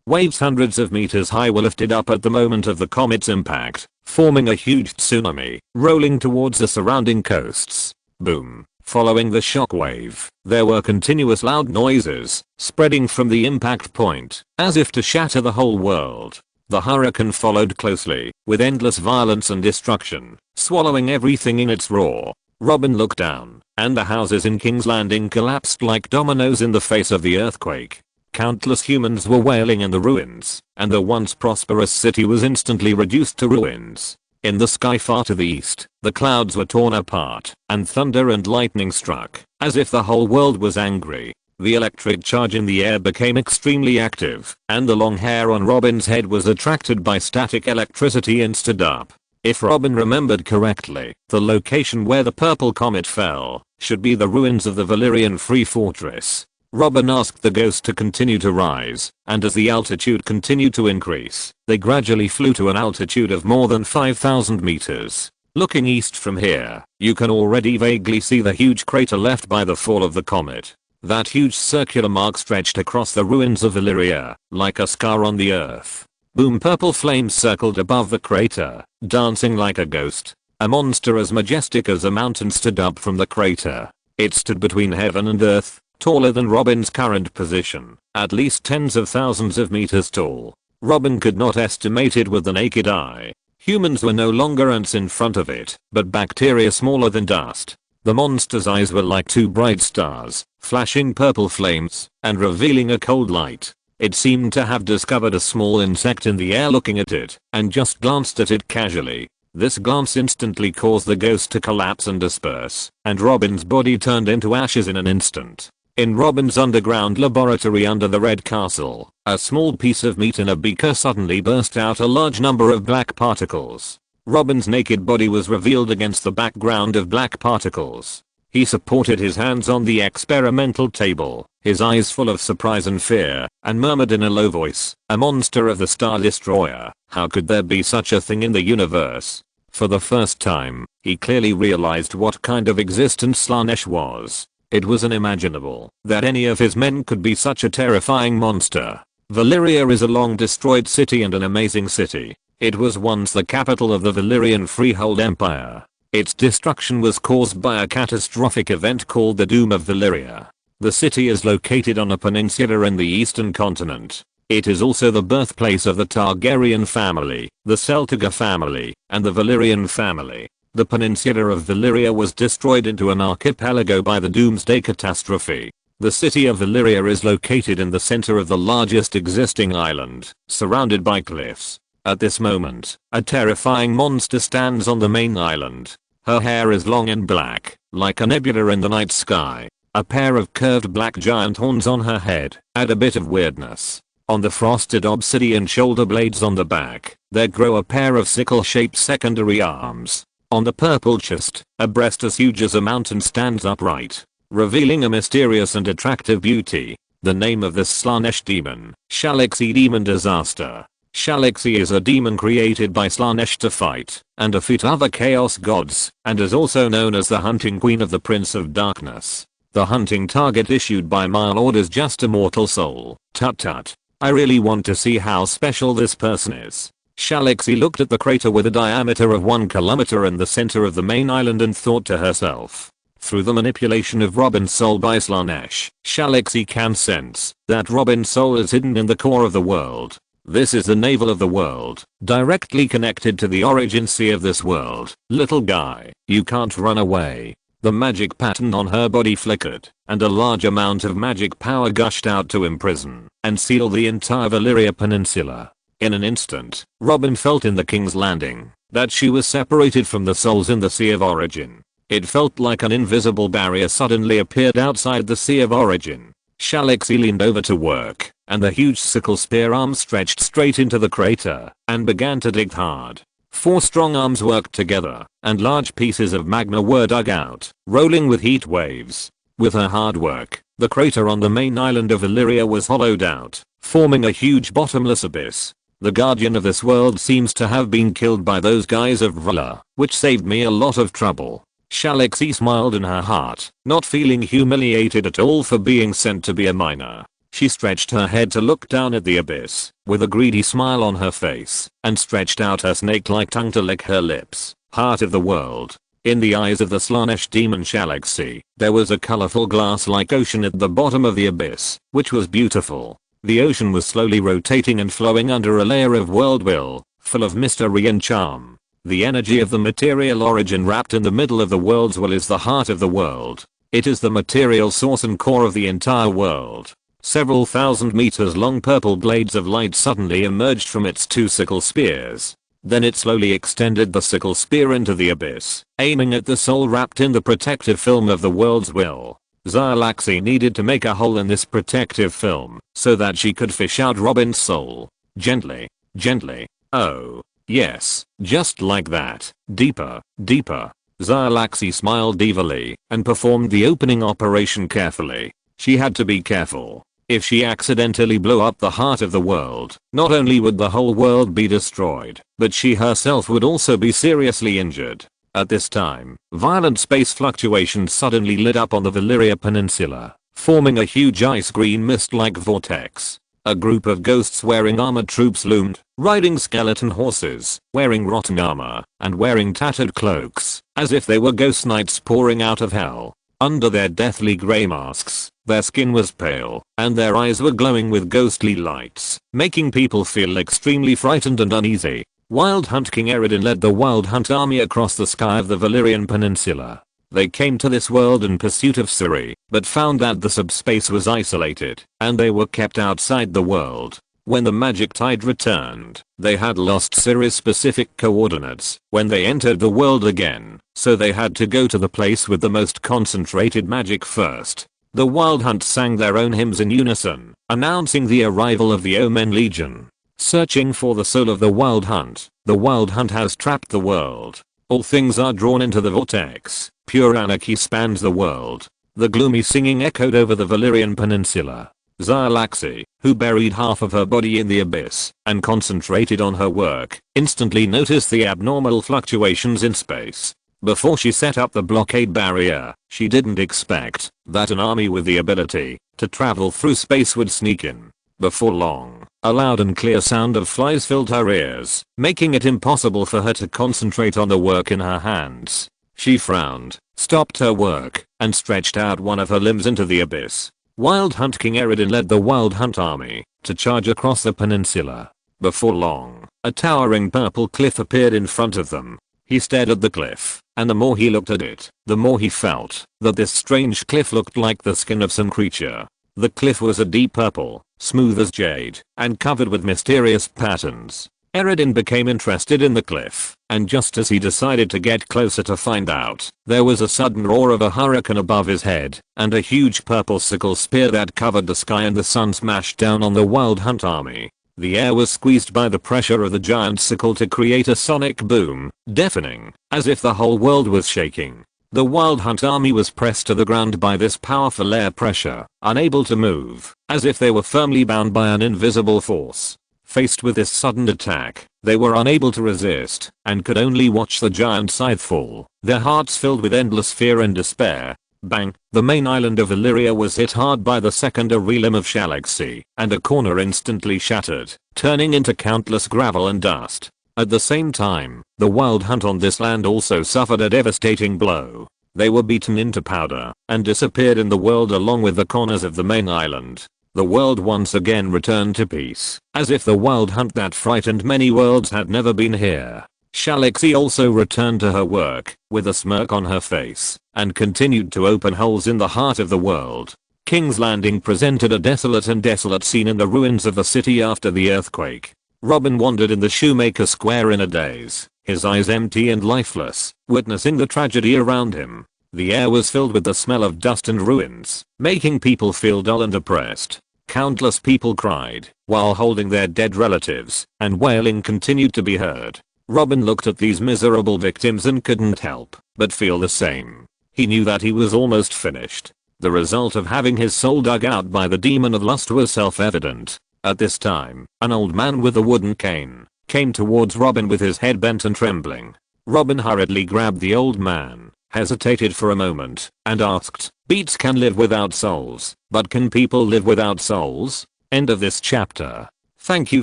Waves hundreds of meters high were lifted up at the moment of the comet's impact, forming a huge tsunami, rolling towards the surrounding coasts. Boom. Following the shock wave, there were continuous loud noises, spreading from the impact point, as if to shatter the whole world. The hurricane followed closely, with endless violence and destruction, swallowing everything in its roar. Robin looked down, and the houses in King's Landing collapsed like dominoes in the face of the earthquake. Countless humans were wailing in the ruins, and the once prosperous city was instantly reduced to ruins. In the sky far to the east, the clouds were torn apart, and thunder and lightning struck, as if the whole world was angry. The electric charge in the air became extremely active, and the long hair on Robin's head was attracted by static electricity and stood up. If Robin remembered correctly, the location where the purple comet fell should be the ruins of the Valyrian Free Fortress. Robin asked the ghost to continue to rise, and as the altitude continued to increase, they gradually flew to an altitude of more than 5,000 meters. Looking east from here, you can already vaguely see the huge crater left by the fall of the comet. That huge circular mark stretched across the ruins of Valyria, like a scar on the earth. Boom, purple flames circled above the crater, dancing like a ghost. A monster as majestic as a mountain stood up from the crater. It stood between heaven and earth, taller than Robin's current position, at least tens of thousands of meters tall. Robin could not estimate it with the naked eye. Humans were no longer ants in front of it, but bacteria smaller than dust. The monster's eyes were like two bright stars, flashing purple flames, and revealing a cold light. It seemed to have discovered a small insect in the air looking at it, and just glanced at it casually. This glance instantly caused the ghost to collapse and disperse, and Robin's body turned into ashes in an instant. In Robin's underground laboratory under the Red Castle, a small piece of meat in a beaker suddenly burst out a large number of black particles. Robin's naked body was revealed against the background of black particles. He supported his hands on the experimental table, his eyes full of surprise and fear, and murmured in a low voice, "A monster of the Star Destroyer, how could there be such a thing in the universe?" For the first time, he clearly realized what kind of existence Slaanesh was. It was unimaginable that any of his men could be such a terrifying monster. Valyria is a long destroyed city and an amazing city. It was once the capital of the Valyrian Freehold Empire. Its destruction was caused by a catastrophic event called the Doom of Valyria. The city is located on a peninsula in the eastern continent. It is also the birthplace of the Targaryen family, the Celtiga family, and the Valyrian family. The peninsula of Valyria was destroyed into an archipelago by the Doomsday catastrophe. The city of Valyria is located in the center of the largest existing island, surrounded by cliffs. At this moment, a terrifying monster stands on the main island. Her hair is long and black, like a nebula in the night sky. A pair of curved black giant horns on her head add a bit of weirdness. On the frosted obsidian shoulder blades on the back, there grow a pair of sickle-shaped secondary arms. On the purple chest, a breast as huge as a mountain stands upright, revealing a mysterious and attractive beauty. The name of this Slaanesh demon, Shalaxi Demon Disaster. Shalaxi is a demon created by Slaanesh to fight and defeat other chaos gods, and is also known as the hunting queen of the Prince of Darkness. The hunting target issued by Mile orders just a mortal soul. Tut tut. I really want to see how special this person is. Shalaxi looked at the crater with a diameter of 1 kilometer in the center of the main island and thought to herself. Through the manipulation of Robin's soul by Slaanesh, Shalaxi can sense that Robin's soul is hidden in the core of the world. This is the navel of the world, directly connected to the origin sea of this world. Little guy, you can't run away. The magic pattern on her body flickered, and a large amount of magic power gushed out to imprison and seal the entire Valyria Peninsula. In an instant, Robin felt in the King's Landing that she was separated from the souls in the Sea of Origin. It felt like an invisible barrier suddenly appeared outside the Sea of Origin. Shalaxi leaned over to work, and the huge sickle spear arm stretched straight into the crater and began to dig hard. 4 strong arms worked together, and large pieces of magma were dug out, rolling with heat waves. With her hard work, the crater on the main island of Valyria was hollowed out, forming a huge bottomless abyss. The guardian of this world seems to have been killed by those guys of Valor, which saved me a lot of trouble. Shalaxi smiled in her heart, not feeling humiliated at all for being sent to be a miner. She stretched her head to look down at the abyss, with a greedy smile on her face, and stretched out her snake-like tongue to lick her lips. Heart of the world. In the eyes of the Slaanesh demon Shalaxi, there was a colorful glass-like ocean at the bottom of the abyss, which was beautiful. The ocean was slowly rotating and flowing under a layer of world will, full of mystery and charm. The energy of the material origin wrapped in the middle of the world's will is the heart of the world. It is the material source and core of the entire world. Several thousand meters long purple blades of light suddenly emerged from its two sickle spears. Then it slowly extended the sickle spear into the abyss, aiming at the soul wrapped in the protective film of the world's will. Xylaxy needed to make a hole in this protective film so that she could fish out Robin's soul. Gently, gently. Oh, yes, just like that. Deeper, deeper. Xylaxy smiled evilly and performed the opening operation carefully. She had to be careful. If she accidentally blew up the heart of the world, not only would the whole world be destroyed, but she herself would also be seriously injured. At this time, violent space fluctuations suddenly lit up on the Valyria Peninsula, forming a huge ice-green mist-like vortex. A group of ghosts wearing armored troops loomed, riding skeleton horses, wearing rotten armor, and wearing tattered cloaks, as if they were ghost knights pouring out of hell. Under their deathly grey masks, their skin was pale, and their eyes were glowing with ghostly lights, making people feel extremely frightened and uneasy. Wild Hunt King Eredin led the Wild Hunt army across the sky of the Valyrian Peninsula. They came to this world in pursuit of Ciri, but found that the subspace was isolated, and they were kept outside the world. When the magic tide returned, they had lost Ciri's specific coordinates when they entered the world again, so they had to go to the place with the most concentrated magic first. The Wild Hunt sang their own hymns in unison, announcing the arrival of the Omen Legion. Searching for the soul of the Wild Hunt has trapped the world. All things are drawn into the vortex. Pure anarchy spans the world. The gloomy singing echoed over the Valyrian Peninsula. Xylaxy, who buried half of her body in the abyss and concentrated on her work, instantly noticed the abnormal fluctuations in space. Before she set up the blockade barrier, she didn't expect that an army with the ability to travel through space would sneak in. Before long, a loud and clear sound of flies filled her ears, making it impossible for her to concentrate on the work in her hands. She frowned, stopped her work, and stretched out one of her limbs into the abyss. Wild Hunt King Eredin led the Wild Hunt army to charge across the peninsula. Before long, a towering purple cliff appeared in front of them. He stared at the cliff, and the more he looked at it, the more he felt that this strange cliff looked like the skin of some creature. The cliff was a deep purple, smooth as jade, and covered with mysterious patterns. Eredin became interested in the cliff, and just as he decided to get closer to find out, there was a sudden roar of a hurricane above his head, and a huge purple sickle spear that covered the sky, and the sun smashed down on the Wild Hunt army. The air was squeezed by the pressure of the giant sickle to create a sonic boom, deafening, as if the whole world was shaking. The Wild Hunt army was pressed to the ground by this powerful air pressure, unable to move, as if they were firmly bound by an invisible force. Faced with this sudden attack, they were unable to resist, and could only watch the giant scythe fall, their hearts filled with endless fear and despair. Bang! The main island of Valyria was hit hard by the secondary limb of Xylaxy, and a corner instantly shattered, turning into countless gravel and dust. At the same time, the Wild Hunt on this land also suffered a devastating blow. They were beaten into powder and disappeared in the world along with the corners of the main island. The world once again returned to peace, as if the Wild Hunt that frightened many worlds had never been here. Xylaxy also returned to her work, with a smirk on her face, and continued to open holes in the heart of the world. King's Landing presented a desolate scene in the ruins of the city after the earthquake. Robin wandered in the Shoemaker Square in a daze, his eyes empty and lifeless, witnessing the tragedy around him. The air was filled with the smell of dust and ruins, making people feel dull and depressed. Countless people cried while holding their dead relatives, and wailing continued to be heard. Robin looked at these miserable victims and couldn't help but feel the same. He knew that he was almost finished. The result of having his soul dug out by the demon of lust was self-evident. At this time, an old man with a wooden cane came towards Robin with his head bent and trembling. Robin hurriedly grabbed the old man, hesitated for a moment, and asked, "Beats can live without souls, but can people live without souls?" End of this chapter. Thank you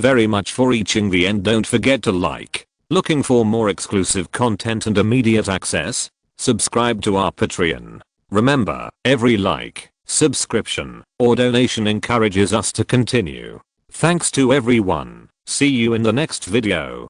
very much for reaching the end. Don't forget to like. Looking for more exclusive content and immediate access? Subscribe to our Patreon. Remember, every like, subscription, or donation encourages us to continue. Thanks to everyone. See you in the next video.